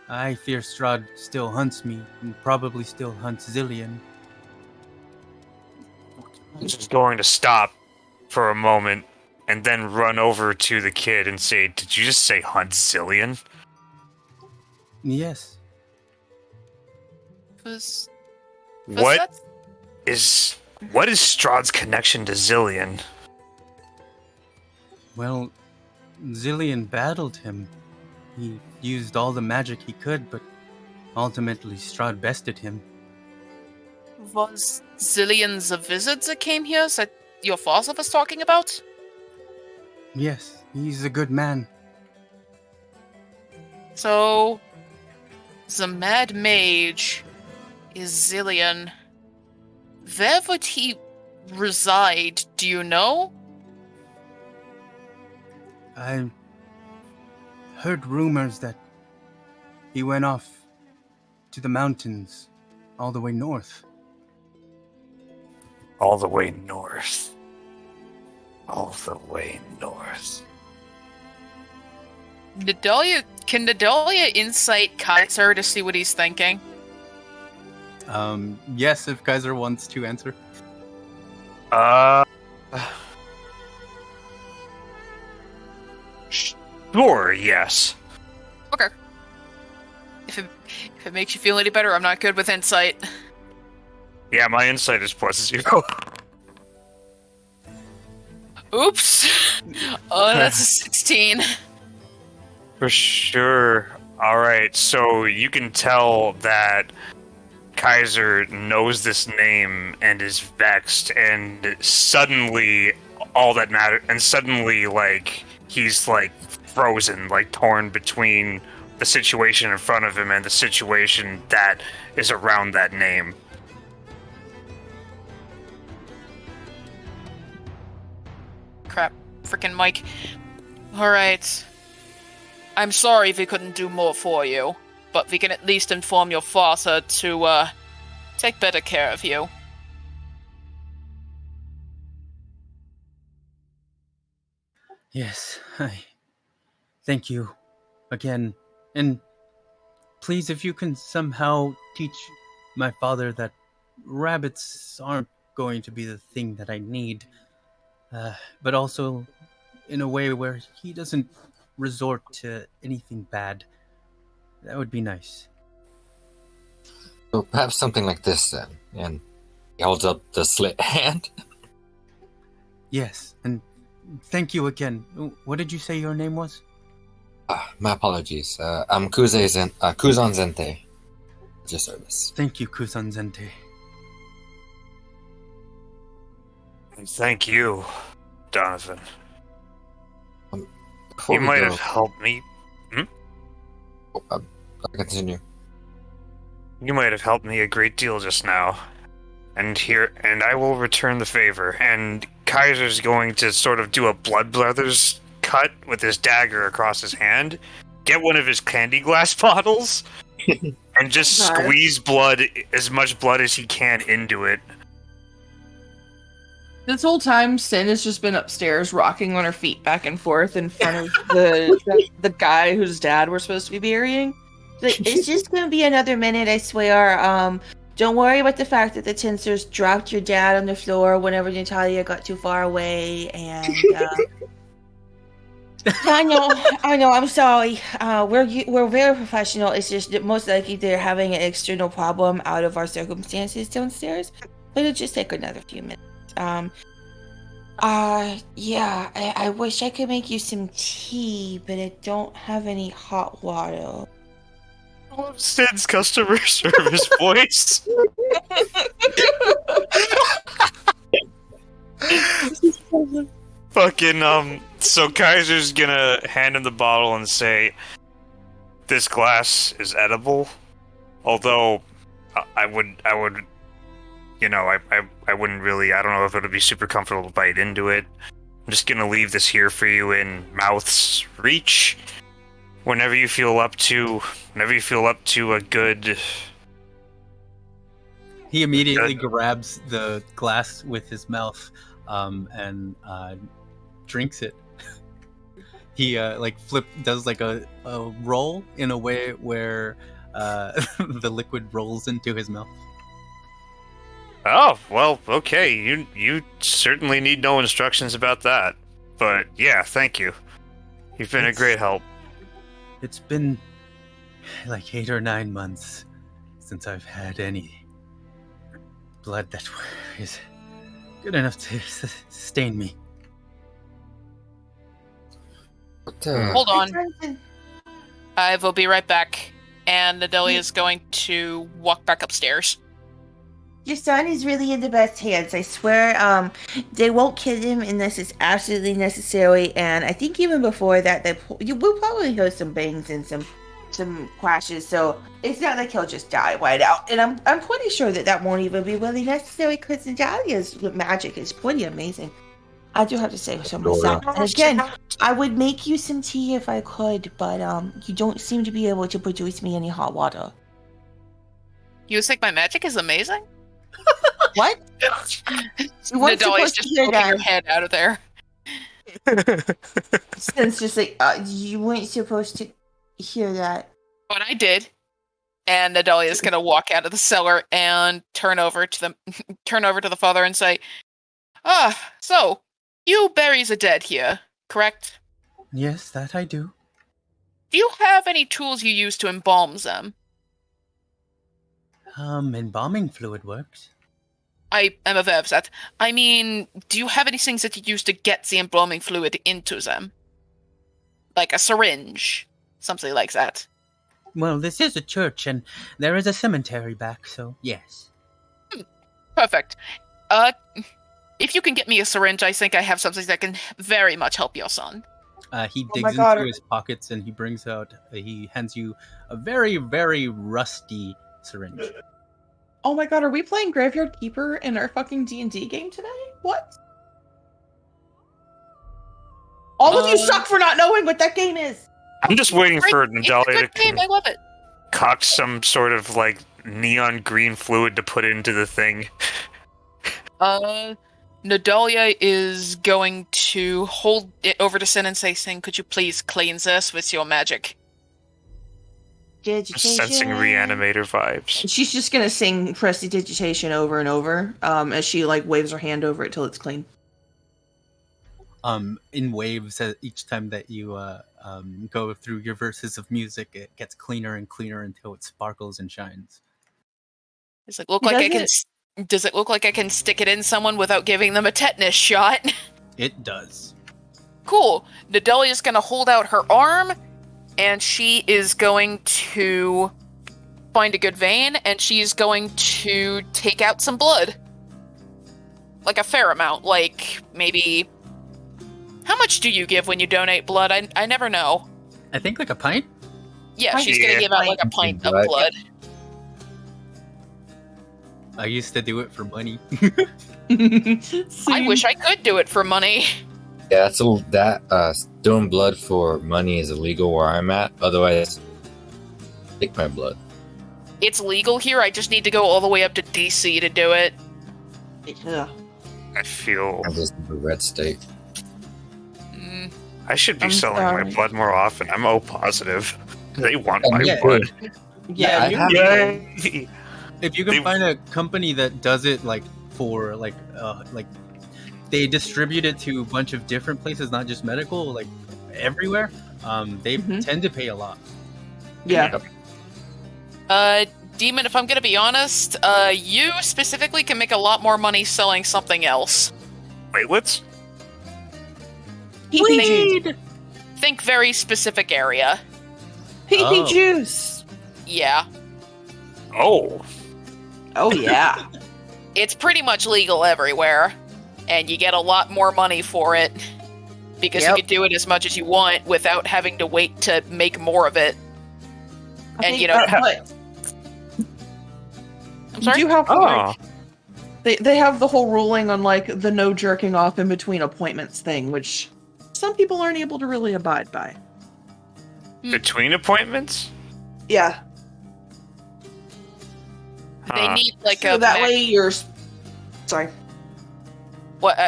I fear Strahd still hunts me, and probably still hunts Zillion. I'm just going to stop for a moment and then run over to the kid and say, "Did you just say hunt Zillion?" Yes. What is Strahd's connection to Zillion? Well, Zillion battled him. He used all the magic he could, but ultimately Strahd bested him. Was Zillion's a wizard that came here that your father was talking about? Yes, he's a good man. So, the Mad Mage is Zillion. Where would he reside, do you know? I heard rumors that he went off to the mountains all the way north. All the way north. All the way north. Can Nadalia insight Kaiser to see what he's thinking? Yes, if Kaiser wants to answer. Sure, yes. Okay. If it makes you feel any better, I'm not good with insight. Yeah, my insight is +0. Oops. Oh, that's a 16. For sure. Alright, so you can tell that Kaiser knows this name and is vexed, and suddenly like he's like frozen, like torn between the situation in front of him and the situation that is around that name. Crap. Frickin' Mike. Alright. I'm sorry we couldn't do more for you, but we can at least inform your father to, take better care of you. Yes, thank you again. And please, if you can somehow teach my father that rabbits aren't going to be the thing that I need, but also in a way where he doesn't resort to anything bad, that would be nice. So perhaps something like this then. And he holds up the slit hand. Yes, and thank you again. What did you say your name was? My apologies. I'm Kuzan Zente. At your service. Thank you, Kuzan Zente. And thank you, Donovan. Before You we might go- have helped me. I'll continue. You might have helped me a great deal just now. And I will return the favor. And Kaiser's going to sort of do a Blood Brothers cut with his dagger across his hand, get one of his candy glass bottles, and just God. squeeze as much blood as he can into it. This whole time, Sin has just been upstairs, rocking on her feet back and forth in front of the guy whose dad we're supposed to be burying. Like, it's just gonna be another minute, I swear. Don't worry about the fact that the Tinsers dropped your dad on the floor whenever Natalia got too far away, and I know, I'm sorry. We're very professional. It's just that most likely they're having an external problem out of our circumstances downstairs. But it'll just take another few minutes. Yeah, I wish I could make you some tea, but I don't have any hot water. I love Sid's customer service voice. Fucking, so Kaiser's gonna hand him the bottle and say, "This glass is edible." Although, I would, you know, I wouldn't really, I don't know if it would be super comfortable to bite into it. I'm just gonna leave this here for you in mouth's reach. Whenever you feel up to a good... He immediately grabs the glass with his mouth and drinks it. He does like a roll in a way where the liquid rolls into his mouth. Oh, well, okay. You certainly need no instructions about that. But yeah, thank you. You've been a great help. It's been like 8 or 9 months since I've had any blood that is good enough to sustain me. Hold on. I will be right back. And Nadelia is going to walk back upstairs. Your son is really in the best hands. I swear. They won't kill him unless it's absolutely necessary. And I think even before that, you will probably hear some bangs and some crashes. So it's not like he'll just die right out. And I'm pretty sure that won't even be really necessary because Nadalia's magic is pretty amazing. I do have to say so myself. And again, I would make you some tea if I could, but you don't seem to be able to produce me any hot water. You think my magic is amazing? What? You weren't Nadalia's supposed to just hear poking her that. head out of there. Since just like you weren't supposed to hear that. But I did. And Nadalia is gonna walk out of the cellar and turn over to the father and say, so you bury the dead here, correct? Yes, that I do. Do you have any tools you use to embalm them? Embalming fluid works. I am aware of that. I mean, do you have any things that you use to get the embalming fluid into them? Like a syringe, something like that. Well, this is a church, and there is a cemetery back, so yes. Perfect. If you can get me a syringe, I think I have something that can very much help your son. He digs into his pockets and he hands you a very, very rusty syringe. Oh my god, are we playing Graveyard Keeper in our fucking D&D game today? What? All of you suck for not knowing what that game is! I'm just waiting for It's a Nadalia good game, I love it. cock some sort of like neon green fluid to put into the thing. Nadalia is going to hold it over to Sin and say, Sin, could you please cleanse this with your magic? Sensing reanimator vibes. And she's just gonna sing Prestidigitation over and over, as she like waves her hand over it till it's clean. In waves, each time that you go through your verses of music, it gets cleaner and cleaner until it sparkles and shines. Does it look like I can stick it in someone without giving them a tetanus shot? It does. Cool. Nadalia's gonna hold out her arm, and she is going to find a good vein, and she's going to take out some blood. Like a fair amount, like maybe... How much do you give when you donate blood? I never know. I think like a pint? Yeah, she's gonna give out like a pint of blood. I used to do it for money. I wish I could do it for money. Yeah, doing blood for money is illegal where I'm at. Otherwise, take my blood. It's legal here, I just need to go all the way up to DC to do it. Yeah. I feel I'm just in the red state. I should be I'm selling sorry. my blood more often. I'm O positive. They want my Yeah. blood. Yeah, I have- Yay! If you can find a company that does it like for like they distribute it to a bunch of different places, not just medical, like everywhere, they tend to pay a lot. yeah. Demon, if I'm gonna be honest, you specifically can make a lot more money selling something else. Platelets? PP juice. Think very specific area. PP juice. Yeah. Oh. Oh yeah. It's pretty much legal everywhere, and you get a lot more money for it because you can do it as much as you want without having to wait to make more of it. And you know, but I'm sorry. you have Oh. like they have the whole ruling on like the no jerking off in between appointments thing, which some people aren't able to really abide by. Between appointments? Yeah. They need like So a that way you're sorry. What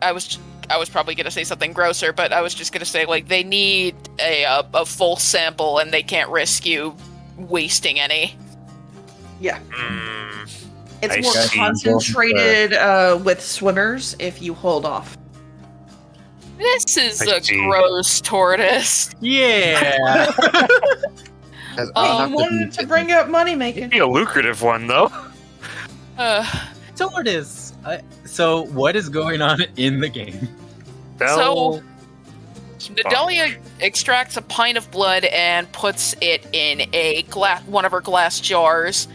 I was I was probably gonna say something grosser, but I was just gonna say like they need a full sample and they can't risk you wasting any. Yeah. It's I more see. concentrated with swimmers if you hold off. This is I a see. gross tortoise. Yeah. Wanted to bring up money making. Be a lucrative one though. Tortoise. So what is going on in the game? Bell, Nadalia extracts a pint of blood and puts it in one of her glass jars,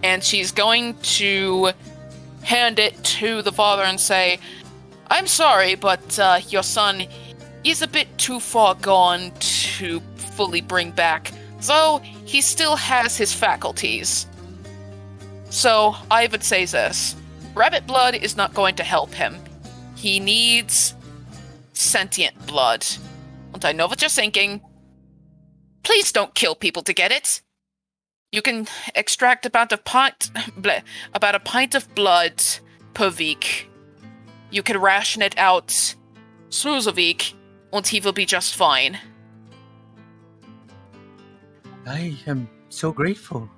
and she's going to hand it to the father and say, "I'm sorry, but your son is a bit too far gone to fully bring back, though he still has his faculties. So I would say this. Rabbit blood is not going to help him. He needs sentient blood. And I know what you're thinking. Please don't kill people to get it. You can extract about a pint of blood per week. You can ration it out through the week, and he will be just fine." I am so grateful.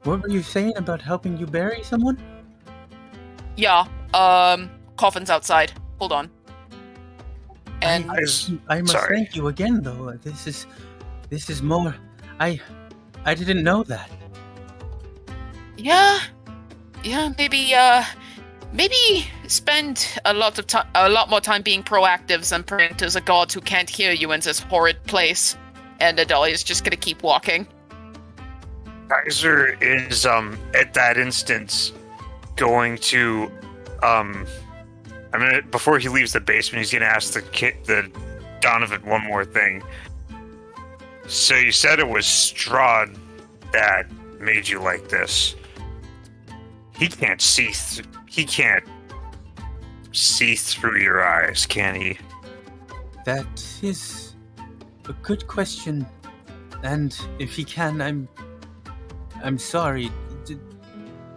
What were you saying about helping you bury someone? Yeah, coffin's outside. Hold on. And I must sorry. thank you again, though. This is more. I didn't know that. yeah, maybe spend a lot more time being proactive than praying to the gods who can't hear you in this horrid place. And Adalia's just gonna keep walking. Kaiser is at that instance going to before he leaves the basement, he's gonna ask the Donovan one more thing. So you said it was Strahd that made you like this. He can't see through your eyes, can he? That is a good question, and if he can, I'm sorry.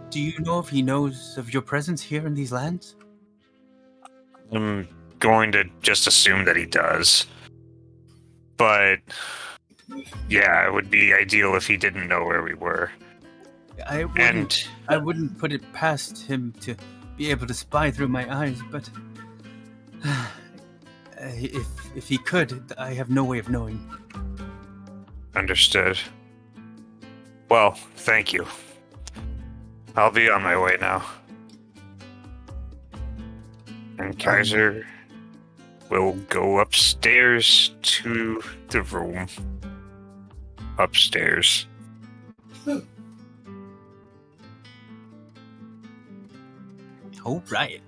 Do you know if he knows of your presence here in these lands? I'm going to just assume that he does. But yeah, it would be ideal if he didn't know where we were. I wouldn't put it past him to be able to spy through my eyes, but if he could, I have no way of knowing. Understood. Well, thank you. I'll be on my way now. And Kaiser will go upstairs to the room. Upstairs. All right.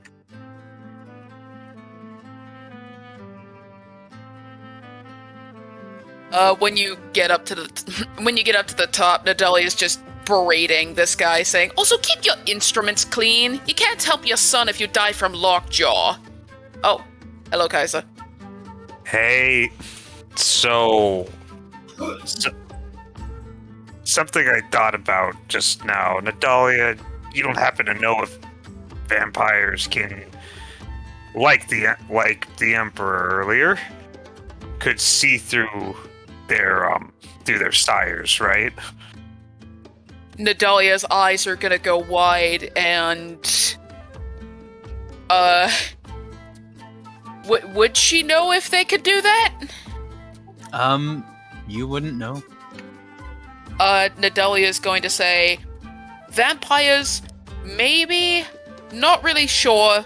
When you get up to the top, Nadalia is just berating this guy, saying, "Also, keep your instruments clean. You can't help your son if you die from lockjaw." Oh, hello, Kaiser. Hey, so something I thought about just now. Nadalia, you don't happen to know if vampires can, like the Emperor earlier, could see through their sires, right? Nadalia's eyes are gonna go wide, and would she know if they could do that? You wouldn't know. Nadalia's going to say, vampires, maybe, not really sure.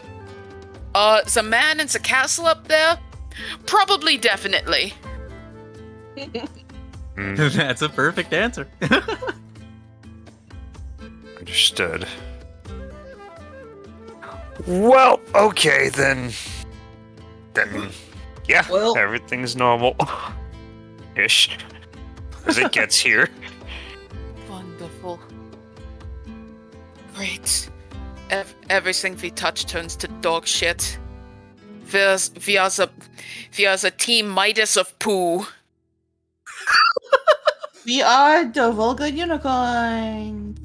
The man in the castle up there, probably, definitely. That's a perfect answer. Understood. Well, okay then. Yeah, Well- everything's normal. Ish. As it gets here. Wonderful. Great. Everything we touch turns to dog shit. We are the team Midas of poo. We are the Volga unicorn.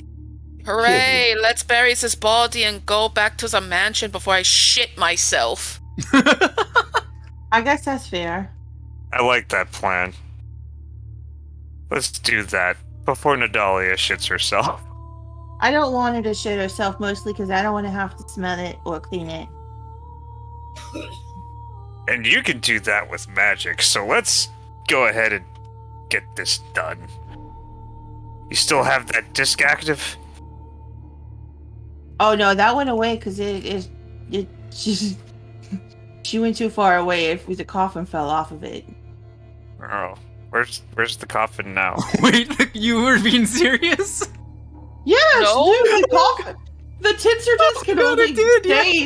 Hooray! Let's bury this body and go back to the mansion before I shit myself. I guess that's fair. I like that plan. Let's do that before Nadalia shits herself. I don't want her to shit herself, mostly because I don't want to have to smell it or clean it. And you can do that with magic, so let's go ahead and get this done. You still have that disc active? Oh no, that went away because she went too far away. If the coffin fell off of it. Oh, where's the coffin now? Wait, you were being serious? Yes, No. dude, the coffin. The tinsel disc can only stay.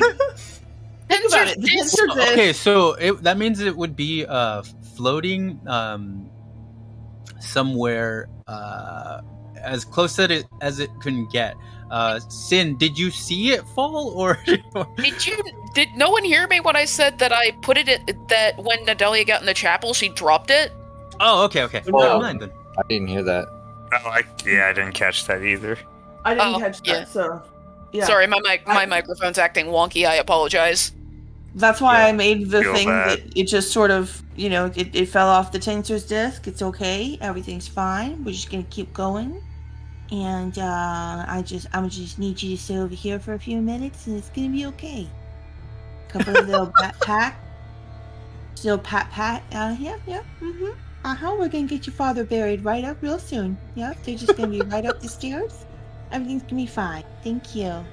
Think about it. The tinsel disc. Okay, so that means it would be floating somewhere as close as it can get. Sin, did you see it fall, or Did no one hear me when I said that I put it that when Nadalia got in the chapel, she dropped it? Oh, okay. Never mind then. I didn't hear that. Oh, I didn't catch that either. I didn't Oh, catch that, yeah. so yeah. Sorry, my microphone's acting wonky. I apologize. That's why Yeah, I made the feel thing bad. that it just sort of, it fell off the tinker's disc. It's okay. Everything's fine. We're just gonna keep going. And I just need you to sit over here for a few minutes, and it's gonna be okay. Couple of little pat. Yeah. We're gonna get your father buried right up real soon. Yep, they're just gonna be right up the stairs. Everything's gonna be fine. Thank you.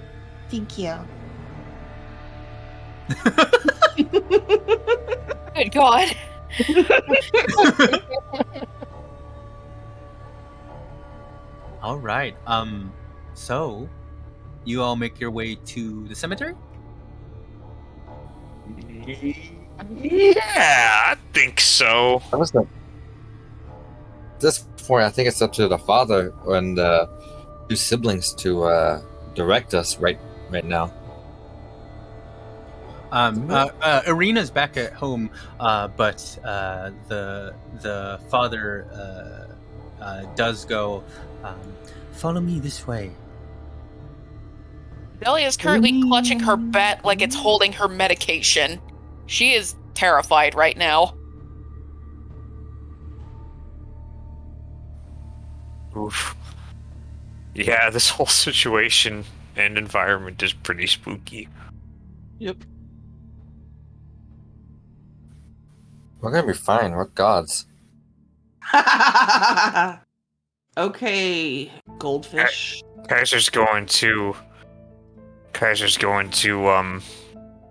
Good God. All right. So you all make your way to the cemetery? Yeah, I think so. At this point, I think it's up to the father and two siblings to direct us right now. Irina's back at home, but the father does go. Follow me this way. Nadalia is currently clutching her bat like it's holding her medication. She is terrified right now. Oof. Yeah, this whole situation and environment is pretty spooky. Yep. We're gonna be fine. We're gods. Okay, goldfish. Kaiser's going to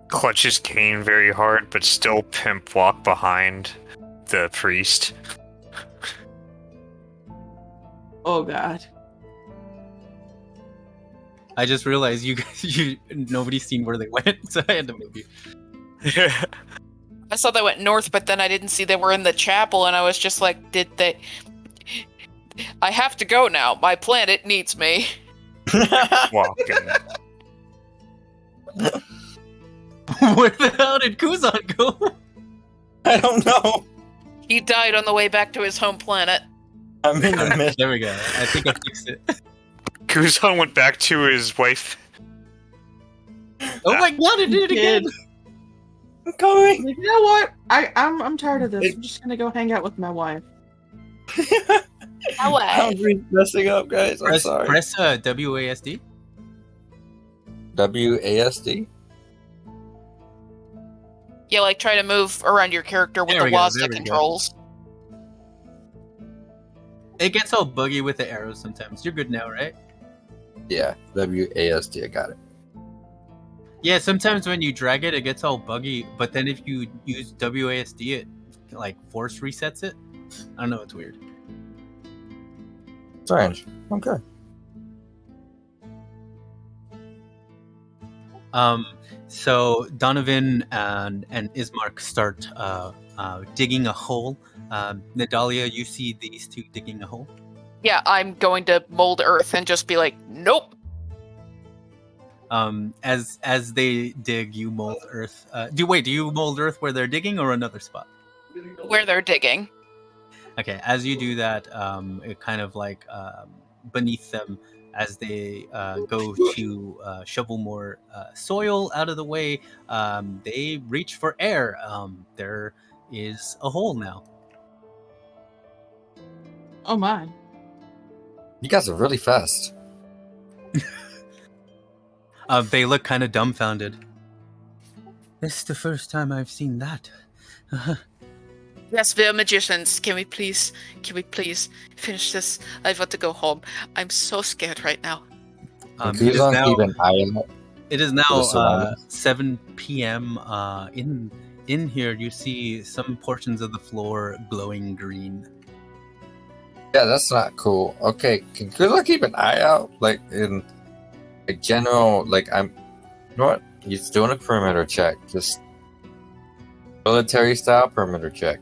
clutch his cane very hard, but still pimp walk behind the priest. Oh God. I just realized nobody's seen where they went, so I had to move you. I saw they went north, but then I didn't see they were in the chapel, and I was just like, did they... I have to go now. My planet needs me. Walking. Where the hell did Kuzan go? I don't know. He died on the way back to his home planet. I'm in the midst. There we go. I think I fixed it. Kuzan went back to his wife. Oh my god, I did it again! I'm coming. You know what? I'm tired of this. I'm just gonna go hang out with my wife. I'm really messing up, guys. I'm sorry. Press WASD. WASD. Yeah, like try to move around your character with There the we go, WASD there we go. controls. It gets all buggy with the arrows sometimes. You're good now, right? Yeah, WASD. I got it. Yeah, sometimes when you drag it, it gets all buggy, but then if you use WASD, it like force resets it. I don't know, it's weird. Strange. Okay. So Donovan and Ismark start digging a hole. Nadalia, you see these two digging a hole? Yeah, I'm going to mold earth and just be like, nope. As they dig, you mold earth. Do you mold earth where they're digging or another spot? Where they're digging. Okay, as you do that, it kind of like beneath them, as they go to shovel more soil out of the way, they reach for air. There is a hole now. Oh my. You guys are really fast. They look kind of dumbfounded. This is the first time I've seen that. Yes, we're magicians. Can we please finish this? I want to go home. I'm so scared right now. It is now, It is now 7 p.m. In here, you see some portions of the floor glowing green. Yeah, that's not cool. Okay, can Kuzan keep an eye out? Like, in a general, like, you know what? He's doing a perimeter check. Just military style perimeter check.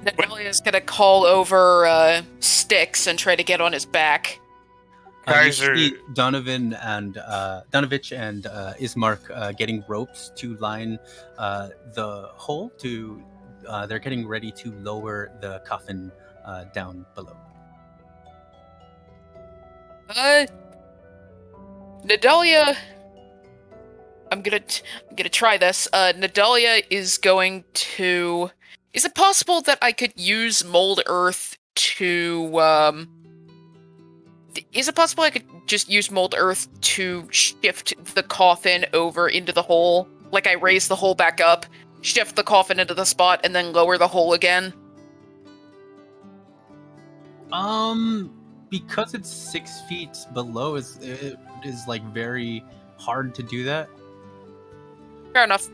Nadalia's gonna call over Styx and try to get on his back. You see Donovan and Donovich and Ismark getting ropes to line the hole. They're getting ready to lower the coffin down below. Nadalia, I'm gonna try this. Nadalia is going to. Is it possible that I could use Mold Earth to? Is it possible I could just use Mold Earth to shift the coffin over into the hole? Like I raise the hole back up, shift the coffin into the spot, and then lower the hole again? Because it's 6 feet below, it is like very hard to do that. Fair enough.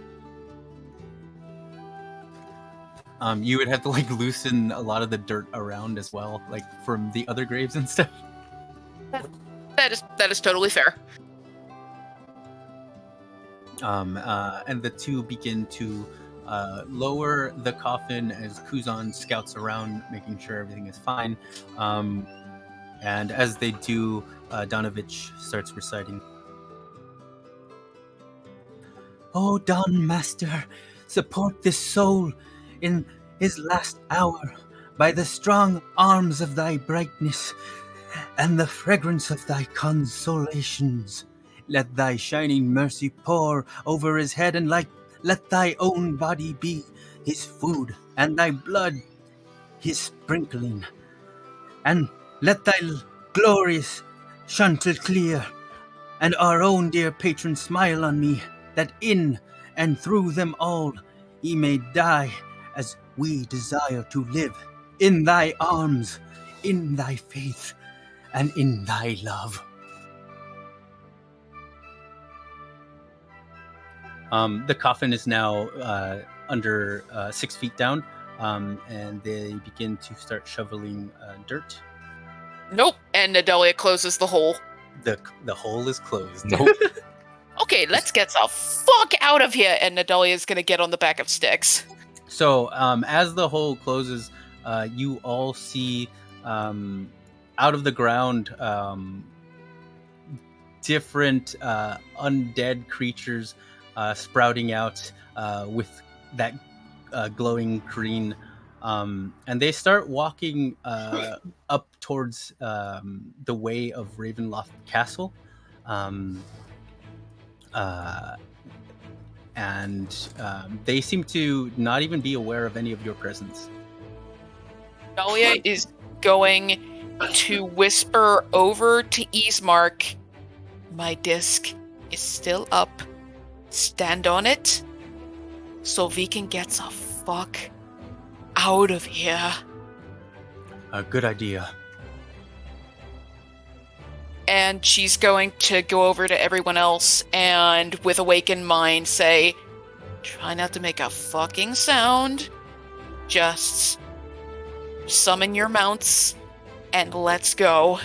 You would have to like loosen a lot of the dirt around as well, like from the other graves and stuff. That is totally fair. And the two begin to lower the coffin as Kuzan scouts around, making sure everything is fine. And as they do, Donovich starts reciting. "Oh, Dawn Master, support this soul in his last hour by the strong arms of thy brightness and the fragrance of thy consolations. Let thy shining mercy pour over his head, and let thy own body be his food, and thy blood his sprinkling. And let thy glorious Chanticleer and our own dear patron smile on me, that in and through them all he may die as we desire to live, in thy arms, in thy faith, and in thy love." The coffin is now under 6 feet down, and they begin to start shoveling dirt. Nope. And Nadalia closes the hole. The hole is closed. Nope. Okay, let's get the fuck out of here. And Nadalia is gonna get on the back of Styx. So as the hole closes, you all see out of the ground different undead creatures sprouting out with that glowing green. And they start walking up towards the way of Ravenloft Castle. And they seem to not even be aware of any of your presence. Nadalia is going to whisper over to Ismark, "My disc is still up. Stand on it so we can get the fuck out of here." A good idea. And she's going to go over to everyone else and, with awakened mind, say, "Try not to make a fucking sound. Just summon your mounts and let's go."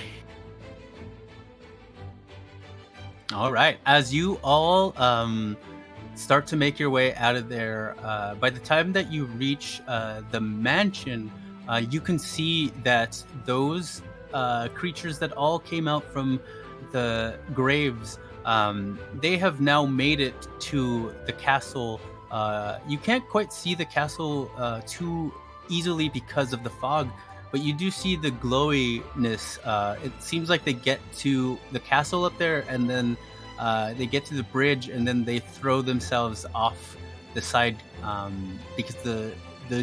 All right. As you all start to make your way out of there, by the time that you reach the mansion, you can see that those creatures that all came out from the graves, they have now made it to the castle. You can't quite see the castle too easily because of the fog, but you do see the glowiness. It seems like they get to the castle up there, and then they get to the bridge, and then they throw themselves off the side because the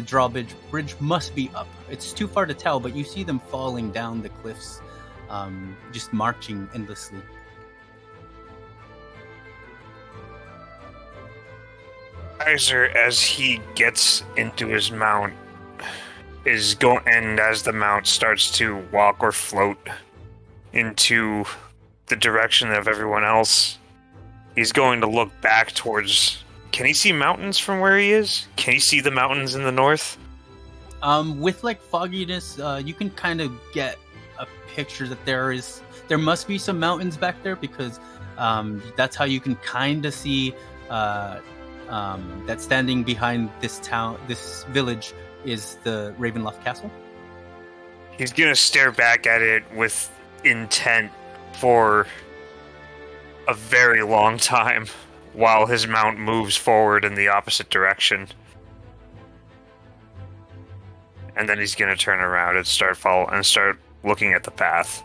drawbridge must be up. It's too far to tell, but you see them falling down the cliffs, just marching endlessly. Kaiser, as he gets into his mount, is going, and as the mount starts to walk or float into the direction of everyone else, he's going to look back towards. Can he see mountains from where he is? Can he see the mountains in the north? With like fogginess, you can kind of get a picture that there must be some mountains back there, because that's how you can kind of see that standing behind this village is the Ravenloft Castle. He's gonna stare back at it with intent for a very long time while his mount moves forward in the opposite direction. And then he's gonna turn around and start looking at the path.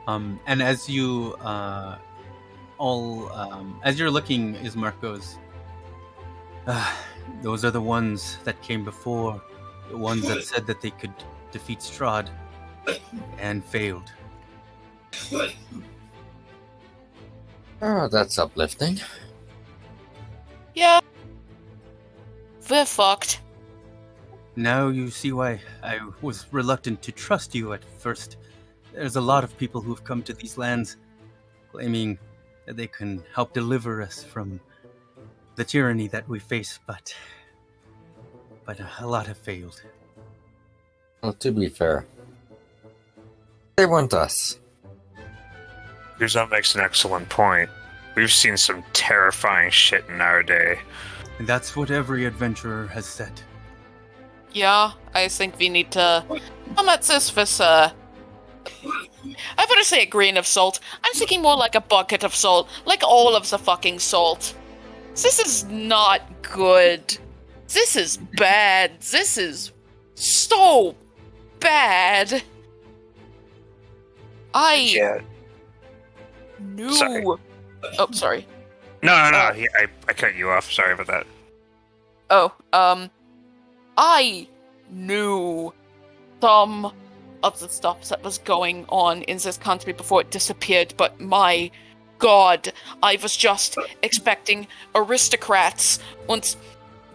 And as you as you're looking, Ismark goes, those are the ones that came before, the ones that said that they could defeat Strahd and failed. Oh, that's uplifting. Yeah. We're fucked. Now you see why I was reluctant to trust you at first. There's a lot of people who've come to these lands claiming that they can help deliver us from the tyranny that we face, but a lot have failed. Well, to be fair, they weren't us. Guzan makes an excellent point. We've seen some terrifying shit in our day. And that's what every adventurer has said. Yeah, I think we need to come at this with, I wouldn't say a grain of salt. I'm thinking more like a bucket of salt. Like all of the fucking salt. This is not good. This is bad. This is so bad. Yeah. knew... Sorry. Oh, sorry. No. I cut you off. Sorry about that. Oh, I knew some of the stuff that was going on in this country before it disappeared, but my god, I was just expecting aristocrats and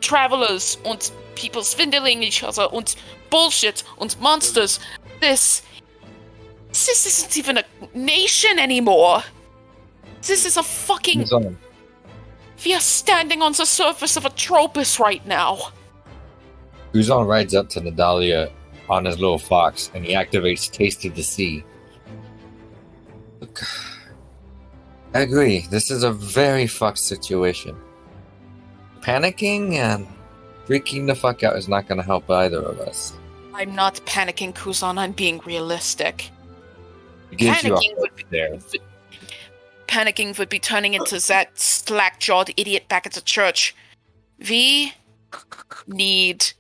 travelers and people swindling each other and bullshit and monsters. This isn't even a nation anymore. This is a fucking... We are standing on the surface of a Tropus right now. Guzan rides up to Nadalia on his little fox, and he activates Taste of the Sea. Look, I agree. This is a very fucked situation. Panicking and freaking the fuck out is not going to help either of us. I'm not panicking, Kuzan. I'm being realistic. It gives you a Panicking would be there. Panicking would be turning into that slack-jawed idiot back at the church. We need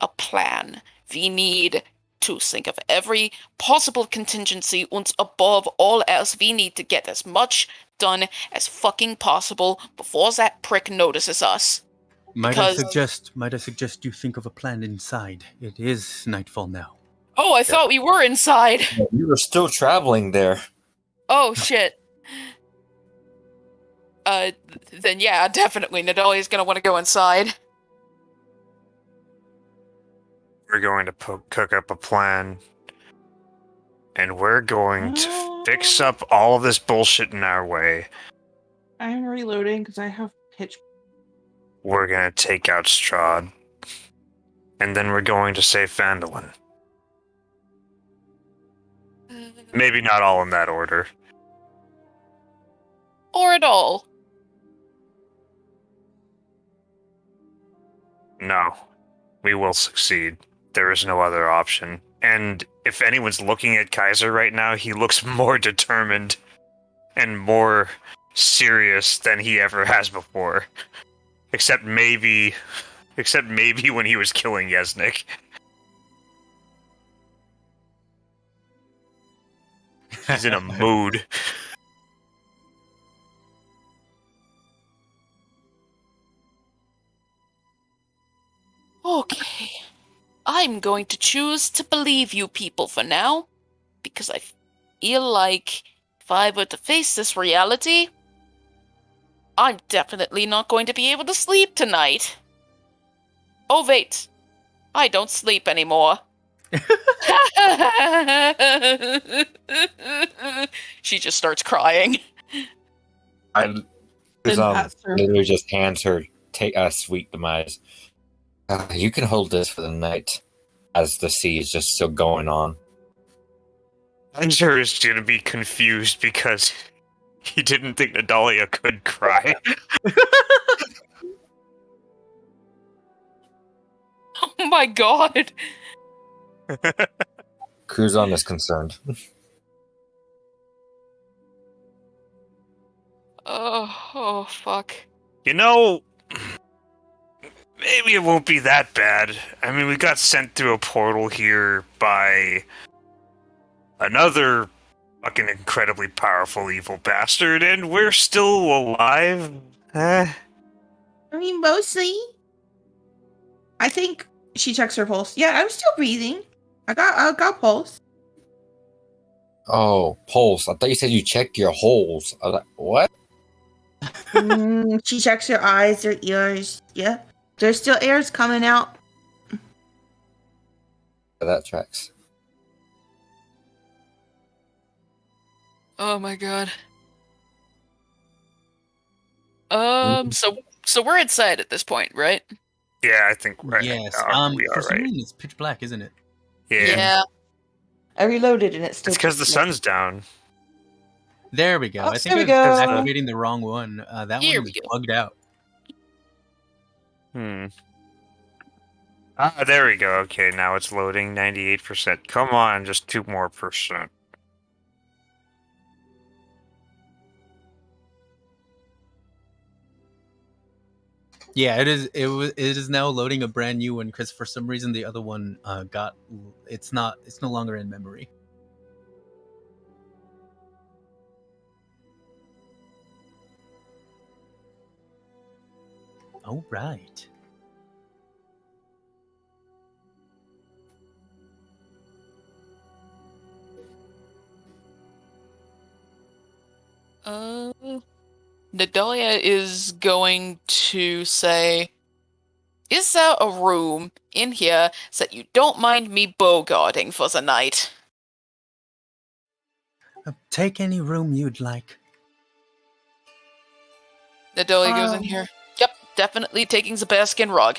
a plan. We need to think of every possible contingency, and above all else, we need to get as much done as fucking possible before that prick notices us. Might I suggest you think of a plan inside? It is nightfall now. Oh, I thought we were inside. You were still traveling there. Oh, shit. Then yeah, definitely. Nadalia's gonna want to go inside. We're going to cook up a plan, and we're going to fix up all of this bullshit in our way. I'm reloading because I have pitch. We're going to take out Strahd, and then we're going to save Phandalin. Maybe not all in that order. Or at all. No, we will succeed. There is no other option. And if anyone's looking at Kaiser right now, he looks more determined and more serious than he ever has before. Except maybe when he was killing Yesnik. He's in a mood. Okay. I'm going to choose to believe you people for now, because I feel like if I were to face this reality, I'm definitely not going to be able to sleep tonight. Oh, wait. I don't sleep anymore. She just starts crying. Then pats her. Literally just hands her a sweet demise. You can hold this for the night, as the sea is just still going on. Kaiser is gonna be confused because he didn't think Nadalia could cry. Oh my god. Cruzon is concerned. Oh, fuck. You know, maybe it won't be that bad. I mean, we got sent through a portal here by another fucking incredibly powerful evil bastard, and we're still alive. I mean, mostly. I think she checks her pulse. Yeah, I'm still breathing. I got pulse. Oh, pulse. I thought you said you checked your holes. I was like, what? She checks her eyes, her ears. Yeah, there's still airs coming out. That tracks. Oh my god. So we're inside at this point, right? Yeah, I think right Yes. now we For are some right. reason, it's pitch black, isn't it? Yeah. I reloaded and it's still. It's because the sun's down. There we go. Oh, I think there we I was go. activating the wrong one. That Here one we is go. bugged out. There we go. Okay, now it's loading. 98%. Come on, just 2 more percent. Yeah, it is. It is now loading a brand new one because for some reason the other one got. It's not. It's no longer in memory. Oh right. Nadalia is going to say, is there a room in here so that you don't mind me bogarting for the night? Take any room you'd like. Nadalia goes in here. Yep, definitely taking the bearskin rug.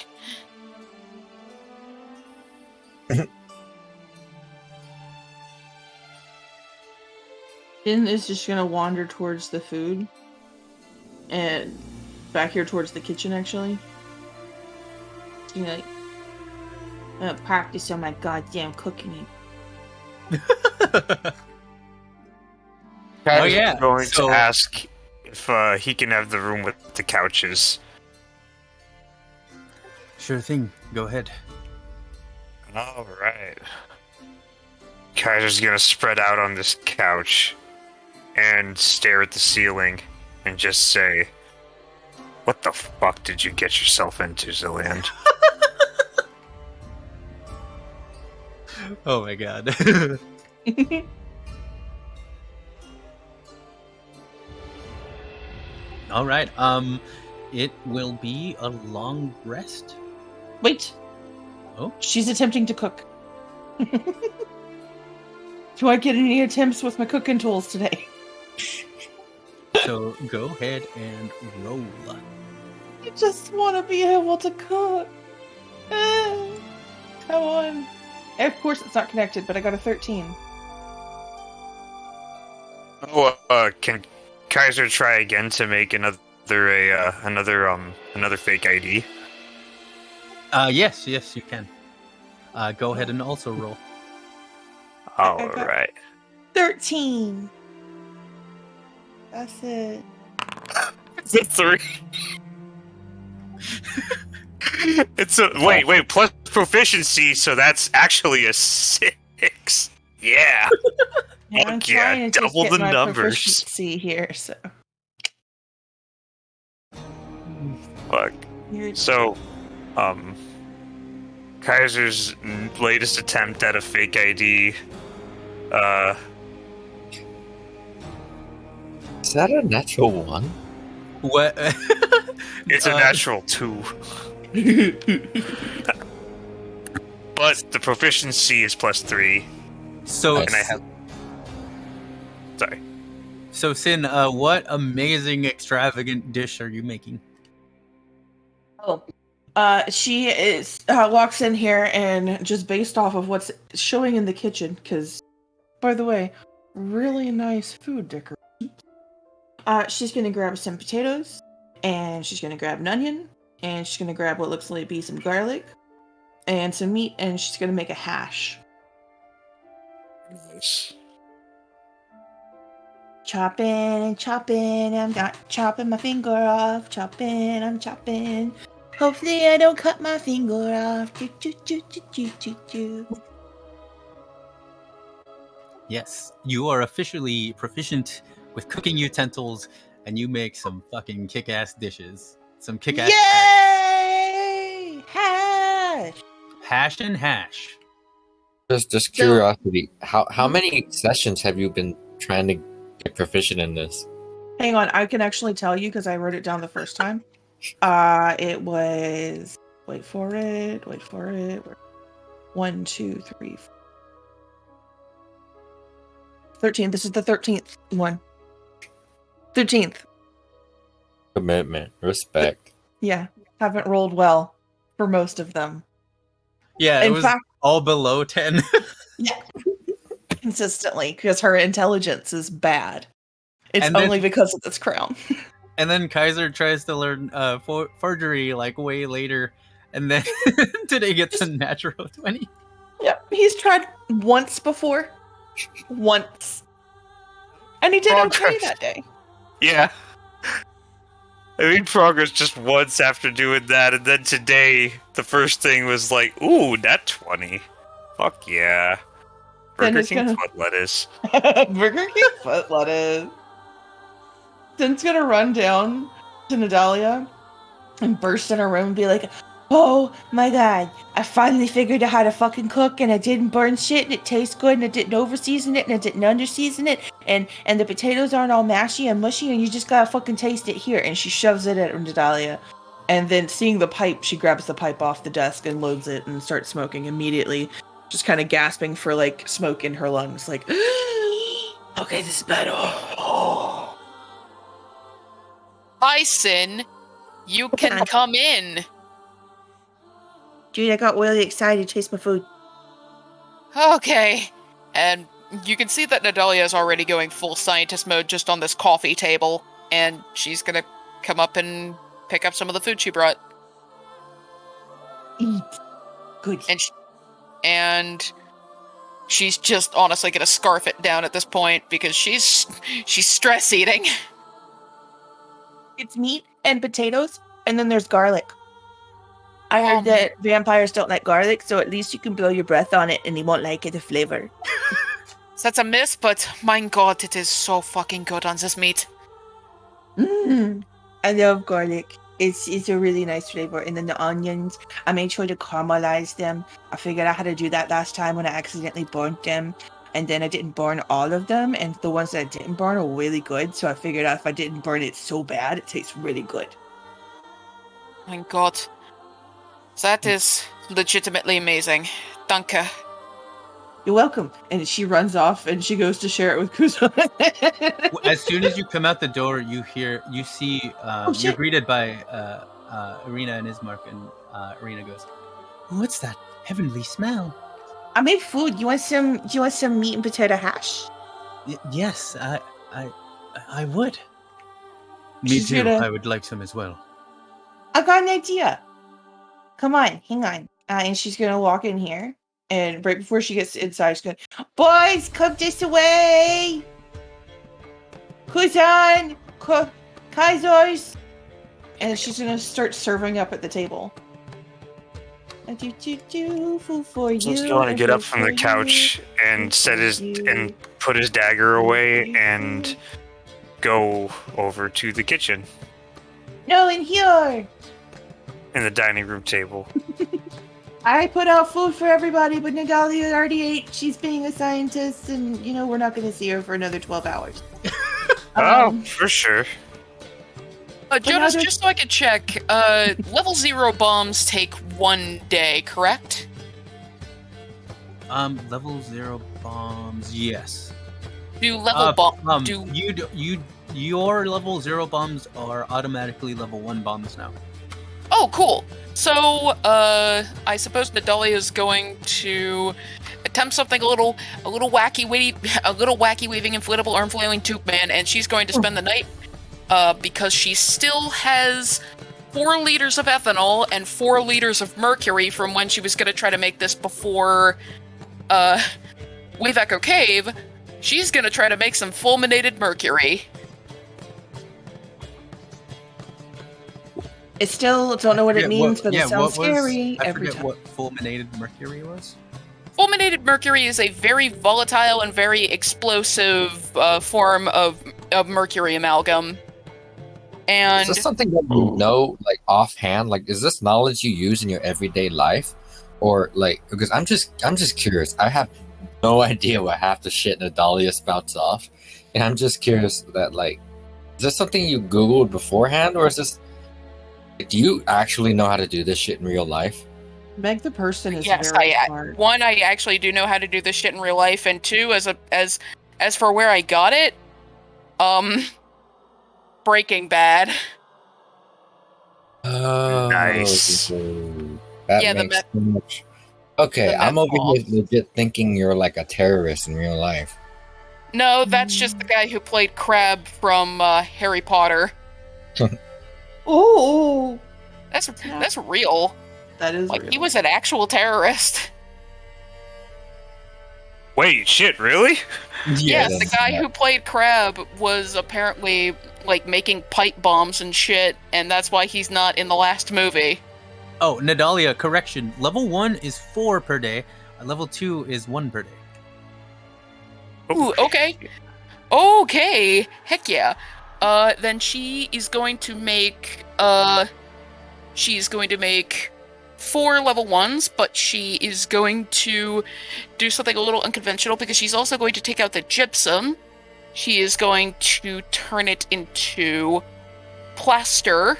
Finn is just gonna wander towards the food. And back here towards the kitchen, actually. You know, practice on my goddamn cooking. Oh, yeah. Going So- to ask if he can have the room with the couches. Sure thing. Go ahead. All right. Kaiser's gonna spread out on this couch and stare at the ceiling and just say, "What the fuck did you get yourself into, Zilliand?" Oh my god. All right. It will be a long rest. Wait. Oh. She's attempting to cook. Do I get any attempts with my cooking tools today? So go ahead and roll. I just want to be able to cook. Come on. Of course, it's not connected, but I got a 13. Oh, can Kaiser try again to make another fake ID? Yes, you can. Go ahead and also roll. All got- right. 13. That's it. It's a 3. It's a wait plus proficiency, so that's actually a 6. Yeah. I'm Fuck yeah, trying to just double get the my numbers. proficiency here, so. Fuck. So, Kaiser's latest attempt at a fake ID. Is that a natural one? What? It's a natural 2. But the proficiency is +3, So, and I have. Sorry. so Sin, what amazing, extravagant dish are you making? Oh, she is walks in here and just based off of what's showing in the kitchen, because, by the way, really nice food decoration. She's gonna grab some potatoes, and she's gonna grab an onion, and she's gonna grab what looks like to be some garlic, and some meat, and she's gonna make a hash. Nice. Chopping and chopping, I'm not chopping my finger off. Chopping, I'm chopping. Hopefully I don't cut my finger off. Choo, choo, choo, choo, choo, choo, choo. Yes, you are officially proficient with cooking utensils, and you make some fucking kick-ass dishes. Some kick-ass Yay! Hash! hash and hash. Just curiosity. How many sessions have you been trying to get proficient in this? Hang on, I can actually tell you because I wrote it down the first time. It was wait for it. 1, 2, 3, 4. 13. This is the 13th one. 13th. Commitment, respect. Yeah, haven't rolled well for most of them. Yeah, it In was fact, all below 10. yeah, consistently because her intelligence is bad. It's And then- only because of this crown. And then Kaiser tries to learn forgery like way later, and then today gets a natural 20. Yeah, he's tried once before. Once. And he did okay Progress. that day. Yeah. I made progress just once after doing that, and then today, the first thing was like, ooh, that 20. Fuck yeah. Then Burger it's King gonna- foot lettuce. Burger King foot lettuce. Din's gonna run down to Nadalia and burst in her room and be like, Oh my god, I finally figured out how to fucking cook and I didn't burn shit and it tastes good and I didn't overseason it and I didn't underseason it and the potatoes aren't all mashy and mushy and you just gotta fucking taste it here. and she shoves it at Nadalia. And then seeing the pipe, she grabs the pipe off the desk and loads it and starts smoking immediately. Just kind of gasping for like smoke in her lungs, like, okay, this is better. Hi, Sin. You can come in. Dude, I got really excited to taste my food. Okay. And you can see that Nadalia is already going full scientist mode just on this coffee table, and she's gonna come up and pick up some of the food she brought. Eat. Good. And she's just honestly gonna scarf it down at this point because she's stress eating. It's meat and potatoes, and then there's garlic. I heard that vampires don't like garlic, so at least you can blow your breath on it and you won't like it, the flavor. So that's a miss, but my god, it is so fucking good on this meat. I love garlic. It's a really nice flavor. And then the onions, I made sure to caramelize them. I figured out how to do that last time when I accidentally burnt them. And then I didn't burn all of them, and the ones that I didn't burn are really good. So I figured out if I didn't burn it so bad, it tastes really good. My god. That is legitimately amazing. Danke. You're welcome. And she runs off and she goes to share it with Kuzo. As soon as you come out the door, you see, you're shit. greeted by Irina and Ismark, and Irina goes, "What's that heavenly smell?" I made food. You want some meat and potato hash? Yes, I would. Me She's too. gonna- I would like some as well. I got an idea. Come on, hang on. And she's gonna walk in here, and right before she gets inside, she's going, "Boys, cook this away! Kuzan, Kaisers!" And she's gonna start serving up at the table. Food for you. He's going to get up from the couch and put his dagger away and go over to the kitchen No, in here. in the dining room table. I put out food for everybody, but Nadalia already ate. She's being a scientist, and we're not going to see her for another 12 hours. For sure. Jonas, just so I can check, level 0 bombs take 1 day, correct? Level 0 bombs, yes. Do level bomb your level 0 bombs are automatically level 1 bombs now. Oh, cool. So, I suppose Nadalia is going to attempt something a little wacky waving inflatable arm flailing tube man, and she's going to spend the night, because she still has 4 liters of ethanol and 4 liters of mercury from when she was going to try to make this before, Wave Echo Cave. She's going to try to make some fulminated mercury. I still don't know what it means, but it sounds what was- scary I every forget time. what fulminated mercury was. Fulminated mercury is a very volatile and very explosive form of mercury amalgam. And Is this something that you know, like offhand? Like, is this knowledge you use in your everyday life, or like? Because I'm just curious. I have no idea what half the shit Nadalia spouts off, and I'm just curious that like, is this something you Googled beforehand, or is this? Do you actually know how to do this shit in real life? Meg the person is yes, very smart. 1, I actually do know how to do this shit in real life, and 2, as for where I got it, Breaking Oh, Nice. That Yeah, the makes so much. Okay, the I'm meth over here legit thinking you're like a terrorist in real life. No, that's just the guy who played Crab from Harry Potter. Oh, That's real. that is Like, real. he was an actual terrorist. Wait, shit, really? Yes, the that's guy not- who played Crab was apparently, like, making pipe bombs and shit, and that's why he's not in the last movie. Oh, Nadalia, correction. Level 1 is 4 per day. Level 2 is 1 per day. Ooh, okay. Okay, heck yeah. Then she is going to make, 4 level 1s, but she is going to do something a little unconventional because she's also going to take out the gypsum. She is going to turn it into plaster.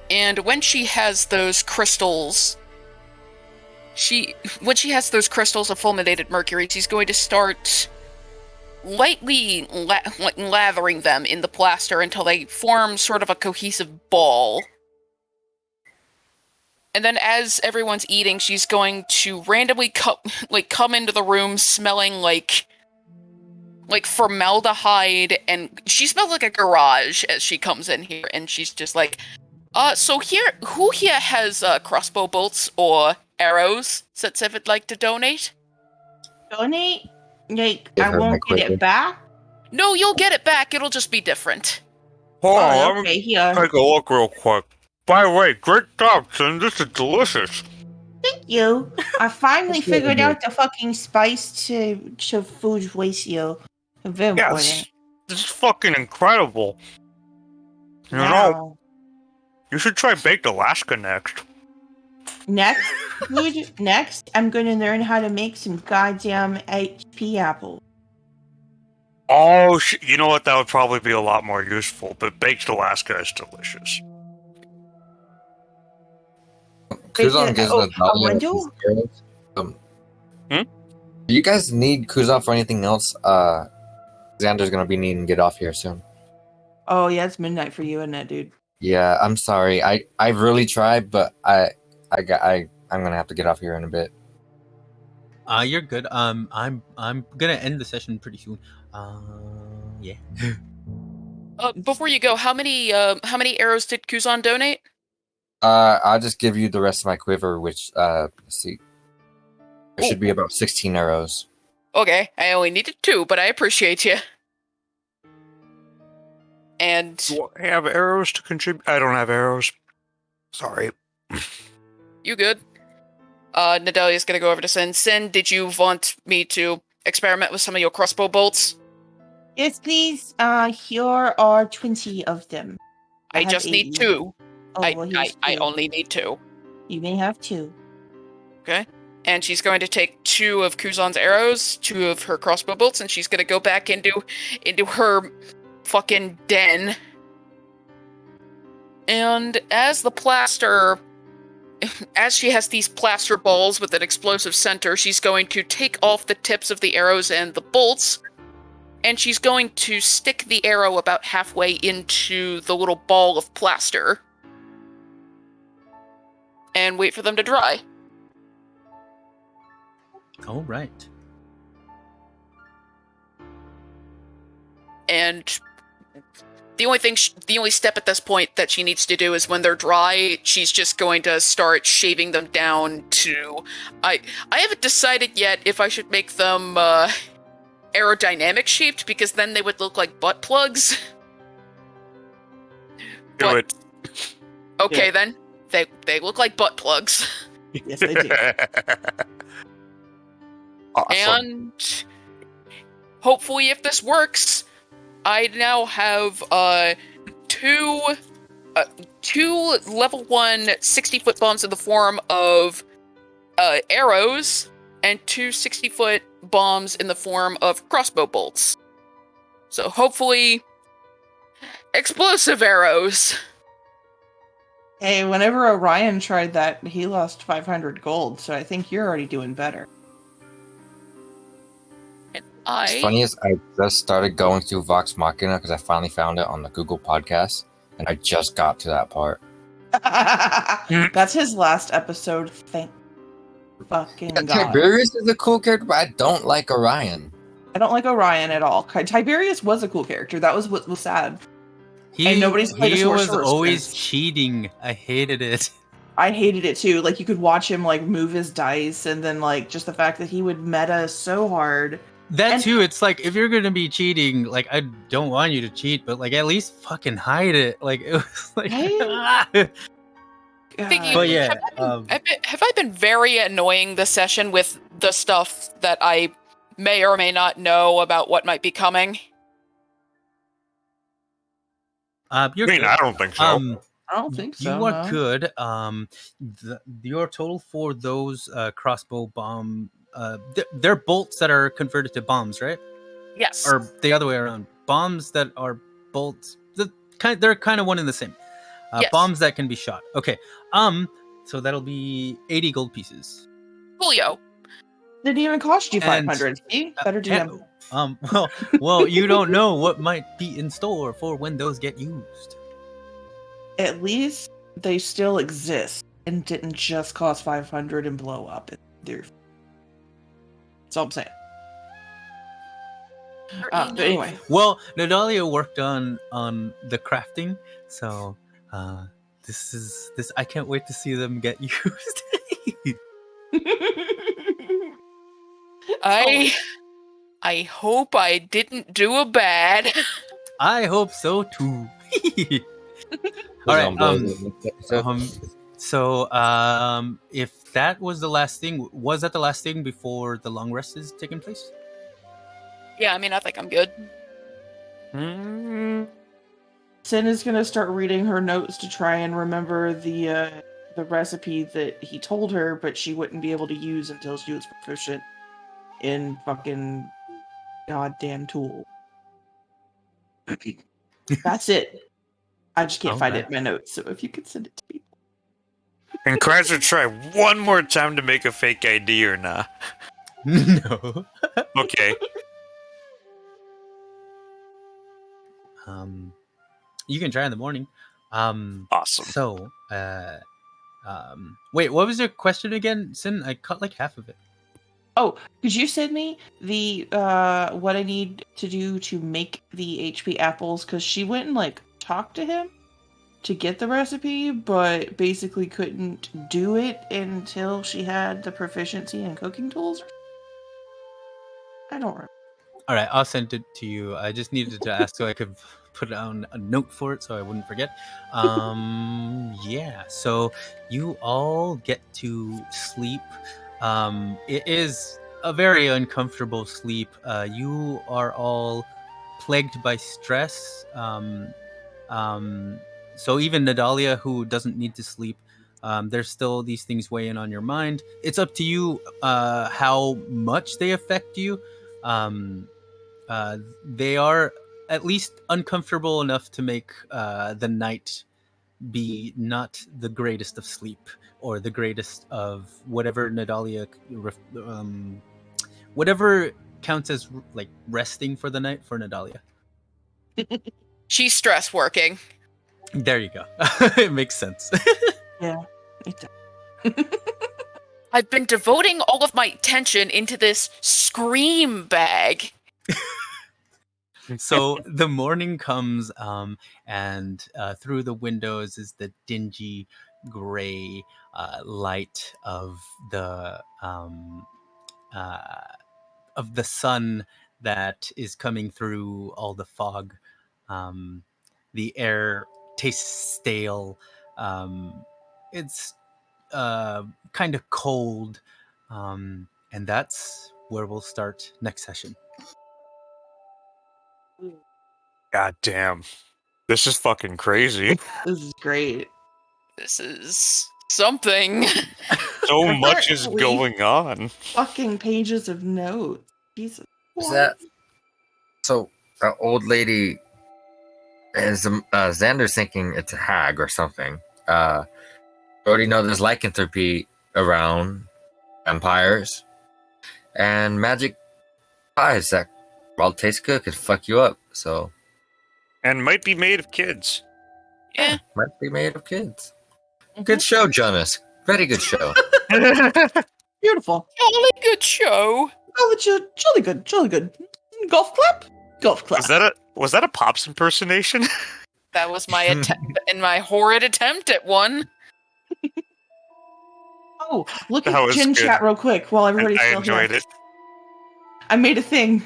And when she has those crystals of fulminated mercury, she's going to start lightly lathering them in the plaster until they form sort of a cohesive ball. And then as everyone's eating, she's going to randomly come into the room smelling like formaldehyde, and she smells like a garage as she comes in here, and she's just like, so who here has crossbow bolts or arrows that they would like to donate? Donate? Like, Give I her my won't get quiver. it back? No, you'll get it back, it'll just be different. Hold on, Oh, let me okay, here. take a look real quick. By the way, great job, son. This is delicious. Thank you. I finally That's really figured good. out the fucking spice to food ratio. Very Yeah, important. this is fucking incredible. You know, Now, you should try baked Alaska next. next, I'm gonna learn how to make some goddamn HP apples. Oh, you know what? That would probably be a lot more useful. But baked Alaska is delicious. Kuzan gives Oh, Nadalia I these wonder- arrows. Do you guys need Kuzan for anything else? Xander's gonna be needing to get off here soon. Oh yeah, it's midnight for you, isn't it, dude? Yeah, I'm sorry. I really tried, but I'm gonna have to get off here in a bit. You're good. I'm gonna end the session pretty soon. Yeah. Before you go, how many arrows did Kuzan donate? I'll just give you the rest of my quiver, which let's see. There should be about 16 arrows. Okay, I only needed 2, but I appreciate you. And Do I have arrows to contribute? I don't have arrows. Sorry. You good? Nadalia's gonna go over to Sin. Sin, did you want me to experiment with some of your crossbow bolts? Yes, please. Here are 20 of them. I have just need 80. 2. Oh, well, here's I 2. only need 2. You may have 2. Okay. And she's going to take 2 of Kuzan's arrows, 2 of her crossbow bolts, and she's gonna go back into her fucking den. And as she has these plaster balls with an explosive center, she's going to take off the tips of the arrows and the bolts, and she's going to stick the arrow about halfway into the little ball of plaster and wait for them to dry. All right. And the only step at this point that she needs to do is when they're dry, she's just going to start shaving them down to... I haven't decided yet if I should make them aerodynamic shaped, because then they would look like butt plugs. Do it. Okay, Yeah. then. They look like butt plugs. Yes, they do. Awesome. And hopefully, if this works, I now have two level 1 60-foot bombs in the form of arrows and 2 60-foot bombs in the form of crossbow bolts. So hopefully, explosive arrows. Hey, whenever Orion tried that, he lost 500 gold, so I think you're already doing better. What's funny is I just started going through Vox Machina because I finally found it on the Google podcast, and I just got to that part. That's his last episode. Thank fucking Yeah, God. Tiberius is a cool character, but I don't like Orion. I don't like Orion at all. Tiberius was a cool character. That was what was sad. And nobody's played a He sorcerer's was always since. cheating. I hated it. I hated it too. Like, you could watch him like move his dice, and then like just the fact that he would meta so hard. That And- too, it's like if you're gonna be cheating, like I don't want you to cheat, but like at least fucking hide it. Like it was like Thinking, But yeah, have I been very annoying this session with the stuff that I may or may not know about what might be coming? you're I mean, good. I don't think so. I don't think so. You are no. good. Your total for those crossbow bomb, they're bolts that are converted to bombs, right? Yes. Or the other way around. Bombs that are bolts. They're kind of one and the same. Yes. Bombs that can be shot. Okay. So that'll be 80 gold pieces. Julio. Didn't even cost you And- 500. See? Better DM. Well, you don't know what might be in store for when those get used. At least they still exist and didn't just cost 500 and blow up. That's all I'm saying. But anyway, Well, Nadalia worked on the crafting, so this I can't wait to see them get used. I hope I didn't do a bad. I hope so too. All right. So if that was the last thing, was that the last thing before the long rest is taking place? Yeah, I mean, I think I'm good. Sin is gonna start reading her notes to try and remember the recipe that he told her, but she wouldn't be able to use until she was proficient in fucking goddamn tool. That's it. I just can't find it in my notes, so if you could send it to me. And Chrysler try one more time to make a fake ID or not? No. Okay. You can try in the morning. Awesome. So, wait, what was your question again, Sin? I caught like half of it. Oh, could you send me the what I need to do to make the HP apples? Because she went and like talked to him to get the recipe, but basically couldn't do it until she had the proficiency in cooking tools. I don't remember. All right, I'll send it to you. I just needed to ask so I could put down a note for it so I wouldn't forget. Yeah, so you all get to sleep. It is a very uncomfortable sleep. You are all plagued by stress. So even Nadalia, who doesn't need to sleep, there's still these things weighing on your mind. It's up to you how much they affect you. They are at least uncomfortable enough to make the night be not the greatest of sleep or the greatest of whatever Nadalia, whatever counts as like resting for the night for Nadalia. She's stress working. There you go. It makes sense. Yeah. It does. I've been devoting all of my attention into this scream bag. So the morning comes, and through the windows is the dingy gray light of the sun that is coming through all the fog. The air tastes stale. It's kind of cold, and that's where we'll start next session. God damn. This is fucking crazy. This is great. This is something. So much is Apparently. going on. Fucking pages of notes. Jesus. Is that so? That old lady is Xander's thinking it's a hag or something. We already know there's lycanthropy around vampires, and magic pies that, while taste good, could fuck you up. So, And might be made of kids. Yeah. might be made of kids. Good show, Jonas. Very good show. Beautiful. Jolly good show. Oh, jolly good. Jolly good. Golf clap? Golf clap. Was that a Pops impersonation? That was my attempt and my horrid attempt at one. Oh, look That at was Chin good. Chat real quick while everybody's I still enjoyed here. it. I made a thing.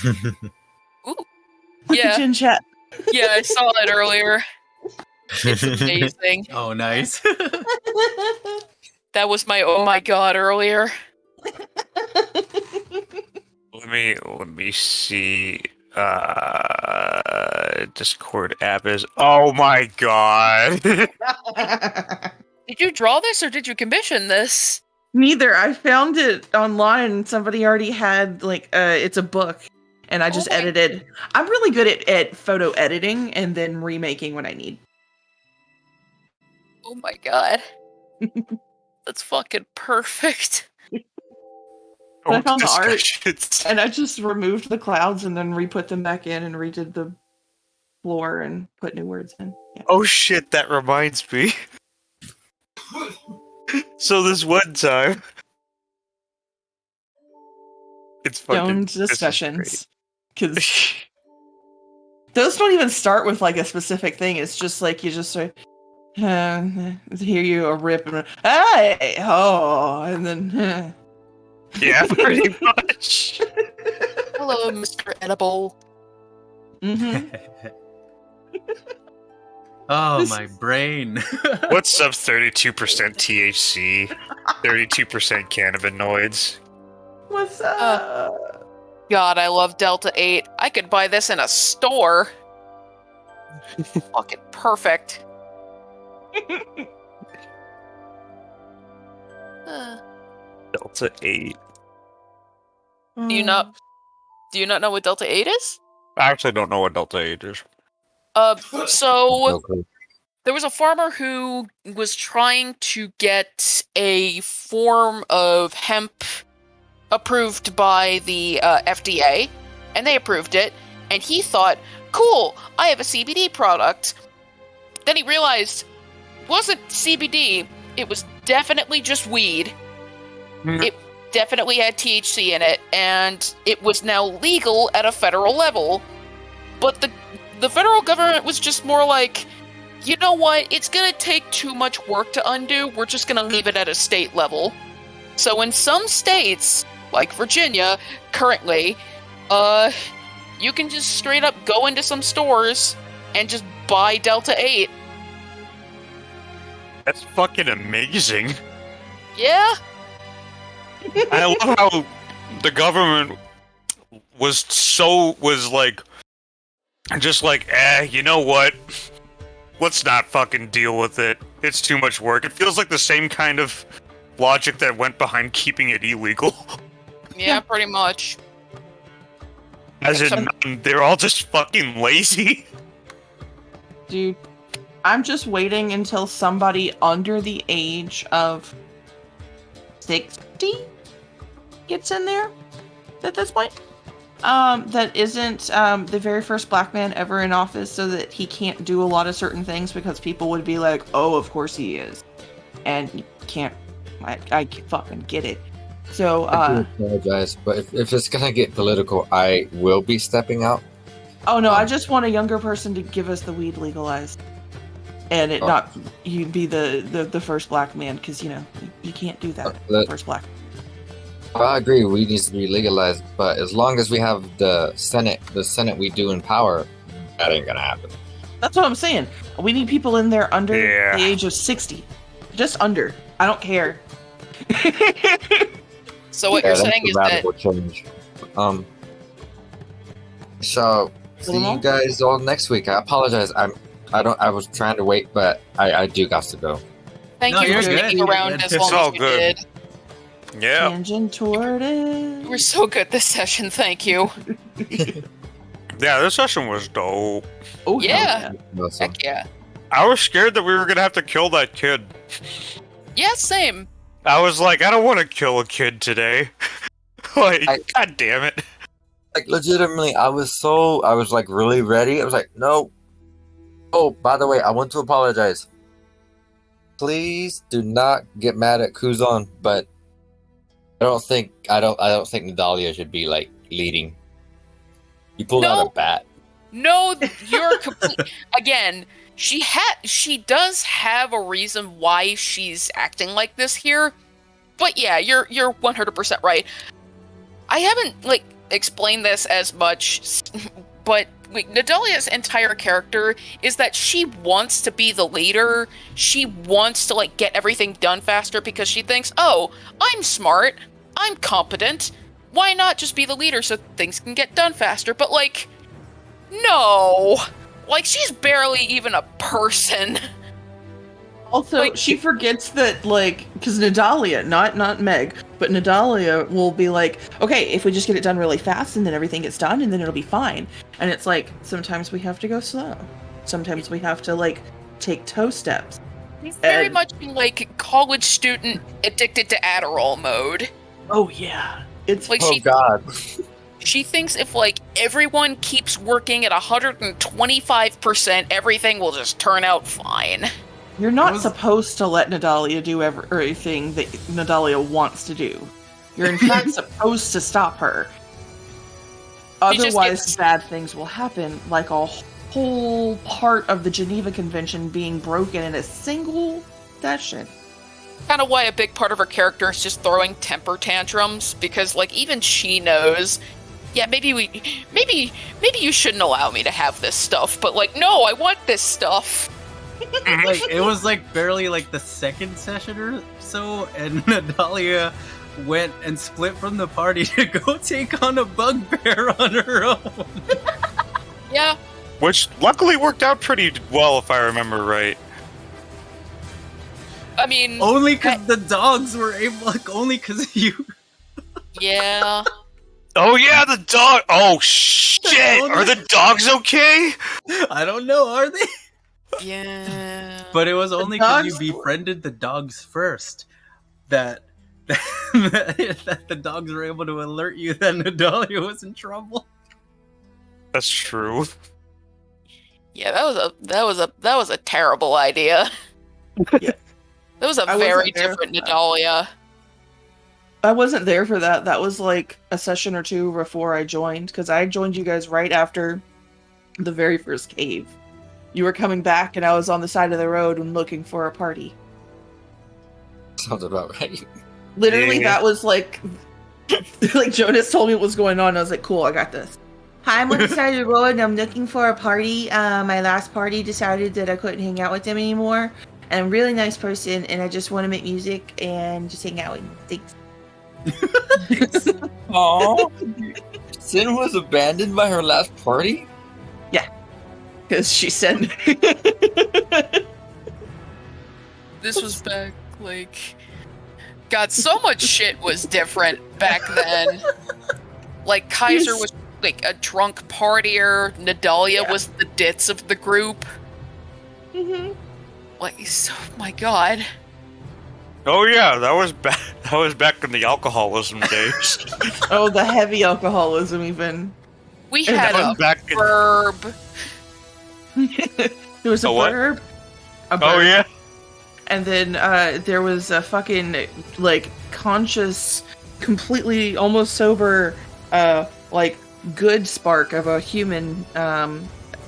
Ooh. Look Yeah. at Chin Chat. Yeah, I saw it earlier. It's amazing. Oh, nice. That was my oh my god earlier. Let me see. Discord app is. Oh my god. Did you draw this or did you commission this? Neither. I found it online. Somebody already had it's a book, and I just Oh my- edited. I'm really good at photo editing and then remaking when I need. Oh my god. That's fucking perfect. But I found the art. Discussions. And I just removed the clouds and then re-put them back in and redid the floor and put new words in. Yeah. Oh shit, that reminds me. So this one time. It's fucking. Domed this is discussions. Because those don't even start with like a specific thing. It's just like you just sort of hear you a rip and hey, oh, and then great. Yeah, pretty much. Hello, Mr. Edible. mhm. Oh, This- my brain. What's up, 32% THC, 32% cannabinoids? What's up? God, I love Delta 8. I could buy this in a store. Fucking perfect. Delta 8. Do you not know what Delta 8 is? I actually don't know what Delta 8 is. So No clue. there was a farmer who was trying to get a form of hemp approved by the FDA, and they approved it, and he thought, cool, I have a CBD product. Then he realized it wasn't CBD, it was definitely just weed. Hmm. It definitely had THC in it, and it was now legal at a federal level. But the federal government was just more like, you know what, it's gonna take too much work to undo, we're just gonna leave it at a state level. So in some states, like Virginia, currently, You can just straight up go into some stores and just buy Delta 8. That's fucking amazing. Yeah? I love how the government was like, just like, you know what? Let's not fucking deal with it. It's too much work. It feels like the same kind of logic that went behind keeping it illegal. Yeah, pretty much. As in, they're all just fucking lazy. Dude, I'm just waiting until somebody under the age of 60 gets in there at this point. That isn't the very first black man ever in office, so that he can't do a lot of certain things because people would be like, oh, of course he is. And you can't, I fucking get it. So, I do apologize, but if it's gonna get political, I will be stepping out. oh no, I just want a younger person to give us the weed legalized. And it not, you'd be the first black man, because, you know, you can't do that. First black. Well, I agree, weed needs to be legalized, but as long as we have the Senate we do in power, that ain't gonna happen. That's what I'm saying. We need people in there under Yeah. the age of 60. Just under. I don't care. So what you're that's saying a is that radical change. So see Little you more? guys all next week. I apologize. I was trying to wait, but I do got to go. thank No, you you're for good. sticking around as It's long all as you good. did. Yeah. Tangent toward it. You were so good this session, thank you. Yeah, this session was dope. Oh, Yeah. Awesome. Heck yeah. I was scared that we were gonna have to kill that kid. Yeah, same. I was like, I don't want to kill a kid today. Like, god damn it. Like legitimately, I was like really ready. I was like, no. Oh, by the way, I want to apologize. Please do not get mad at Kuzan, but I don't think Nadalia should be like leading. You pulled out No. a bat. No, you're complete. Again, she does have a reason why she's acting like this here. But yeah, you're 100% right. I haven't like explained this as much, but like, Nadalia's entire character is that she wants to be the leader. She wants to like get everything done faster because she thinks, "Oh, I'm smart. I'm competent. Why not just be the leader so things can get done faster?" But like, no. Like, she's barely even a person. Also, Like- she forgets that, like, because Nadalia, not Meg, but Nadalia will be like, okay, if we just get it done really fast and then everything gets done and then it'll be fine. And it's like, sometimes we have to go slow. Sometimes we have to, like, take toe steps. She's very And- much in, like, college student addicted to Adderall mode. Oh, yeah. It's Like, Oh God. she thinks if, like, everyone keeps working at 125%, everything will just turn out fine. You're not was- supposed to let Nadalia do everything that Nadalia wants to do. You're in fact supposed to stop her. She just Otherwise, gets- bad things will happen, like a whole part of the Geneva Convention being broken in a single session. Kind of why a big part of her character is just throwing temper tantrums, because, like, even she knows, yeah, maybe you shouldn't allow me to have this stuff, but, like, no, I want this stuff. Like it was like barely like the second session or so, and Nadalia went and split from the party to go take on a bugbear on her own. Yeah, Which luckily worked out pretty well, if I remember right. I mean, Only because the dogs were able, like only because you. yeah. Oh yeah, the dog. Oh shit! Are the dogs okay? I don't know, are they? Yeah. But it was only because you dogs- befriended the dogs first that that the dogs were able to alert you that Nadalia was in trouble. That's true. Yeah, that was a terrible idea. Yeah. That was a I very wasn't there different for that. Nadalia. I wasn't there for that. That was like a session or two before I joined, because I joined you guys right after the very first cave. You were coming back, and I was on the side of the road and looking for a party. Sounds about right. Literally, Yeah. that was like, like Jonas told me what was going on. I was like, cool, I got this. Hi, I'm on the side of the road and I'm looking for a party. My last party decided that I couldn't hang out with them anymore. And I'm a really nice person and I just want to make music and just hang out with them. Thanks. Aww. Sin was abandoned by her last party? Because she said. This was back, like... God, so much shit was different back then. Like, Kaiser was, like, a drunk partier. Nadalia was the ditz of the group. Mm-hmm. Like, oh my god. Oh yeah, that was back. That was back in the alcoholism days. Oh, the heavy alcoholism, even. We And had that a was back in- verb. There was a A what? burb. A Oh burb. yeah. And then there was a fucking, like, conscious, completely almost sober, like, good spark of a human,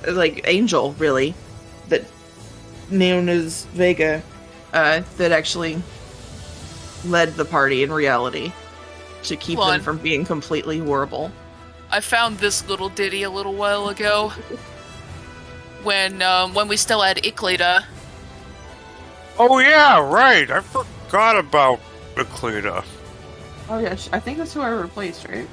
like, angel, really, that known as Vega, that actually led the party in reality to keep them Fun. from being completely horrible. I found this little ditty a little while ago. When we still had Iklida. Oh yeah, right. I forgot about Eclita. Oh yeah, I think that's who I replaced, right?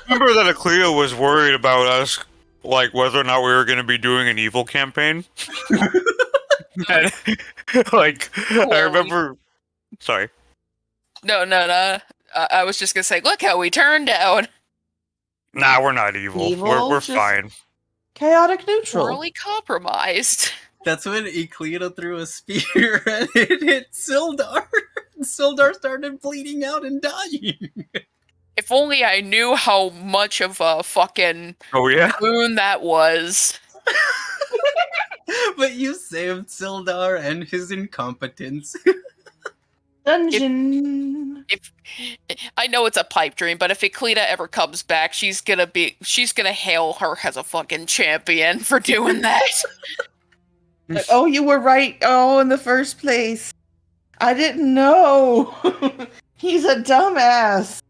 Remember that Eclita was worried about us, like whether or not we were going to be doing an evil campaign. And, like, I remember. Sorry. No. I was just gonna say, look how we turned out. Nah, we're not evil. Evil, We're just- fine. Chaotic neutral. Morally compromised. That's when Eclita threw a spear and it hit Sildar. Sildar started bleeding out and dying. If only I knew how much of a fucking Oh yeah. boon that was. But you saved Sildar and his incompetence. Dungeon. If I know it's a pipe dream, but if Eclita ever comes back, she's gonna hail her as a fucking champion for doing that. Like, oh, you were right. Oh, in the first place. I didn't know. He's a dumbass.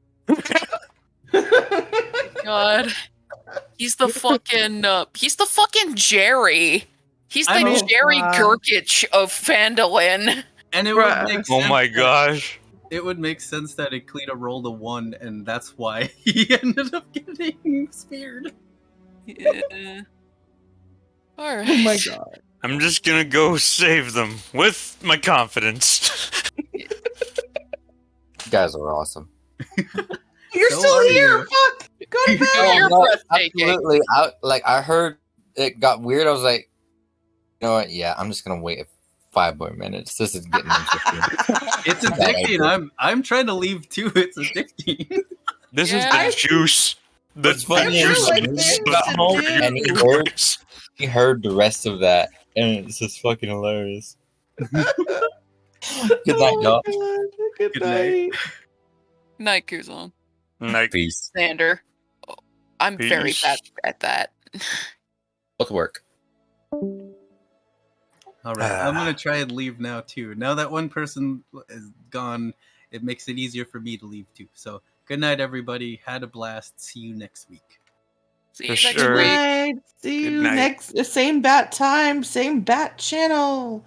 God. He's the fucking Jerry. He's the I mean, Jerry God. Gerkich of Phandalin. And it Bruh. would make Oh sense my that- gosh. It would make sense that Eclita rolled a 1, and that's why he ended up getting speared. Yeah. Alright. Oh my god. I'm just gonna go save them with my confidence. You guys are awesome. You're So still are here. you. Fuck. Go to bed. Oh, you're breathtaking. Absolutely. I heard it got weird. I was like, you know what? Yeah, I'm just gonna wait 5 more minutes. This is getting interesting. It's addicting. I'm trying to leave too. It's addicting. This Yeah. is the juice. The What's funny I is feel like when things he got to home do. and he heard the rest of that, and it's just fucking hilarious. Good night, y'all. Oh, God. Good Good night. night. Night, Kuzan. Like, Peace. Xander. Oh, I'm very Peace. bad at that. Both work. All right, I'm gonna try and leave now too. Now that one person is gone, it makes it easier for me to leave too. So good night, everybody. Had a blast. See you next week. See you For next sure. Good week. night. See Good you night. next. Same bat time. Same bat channel.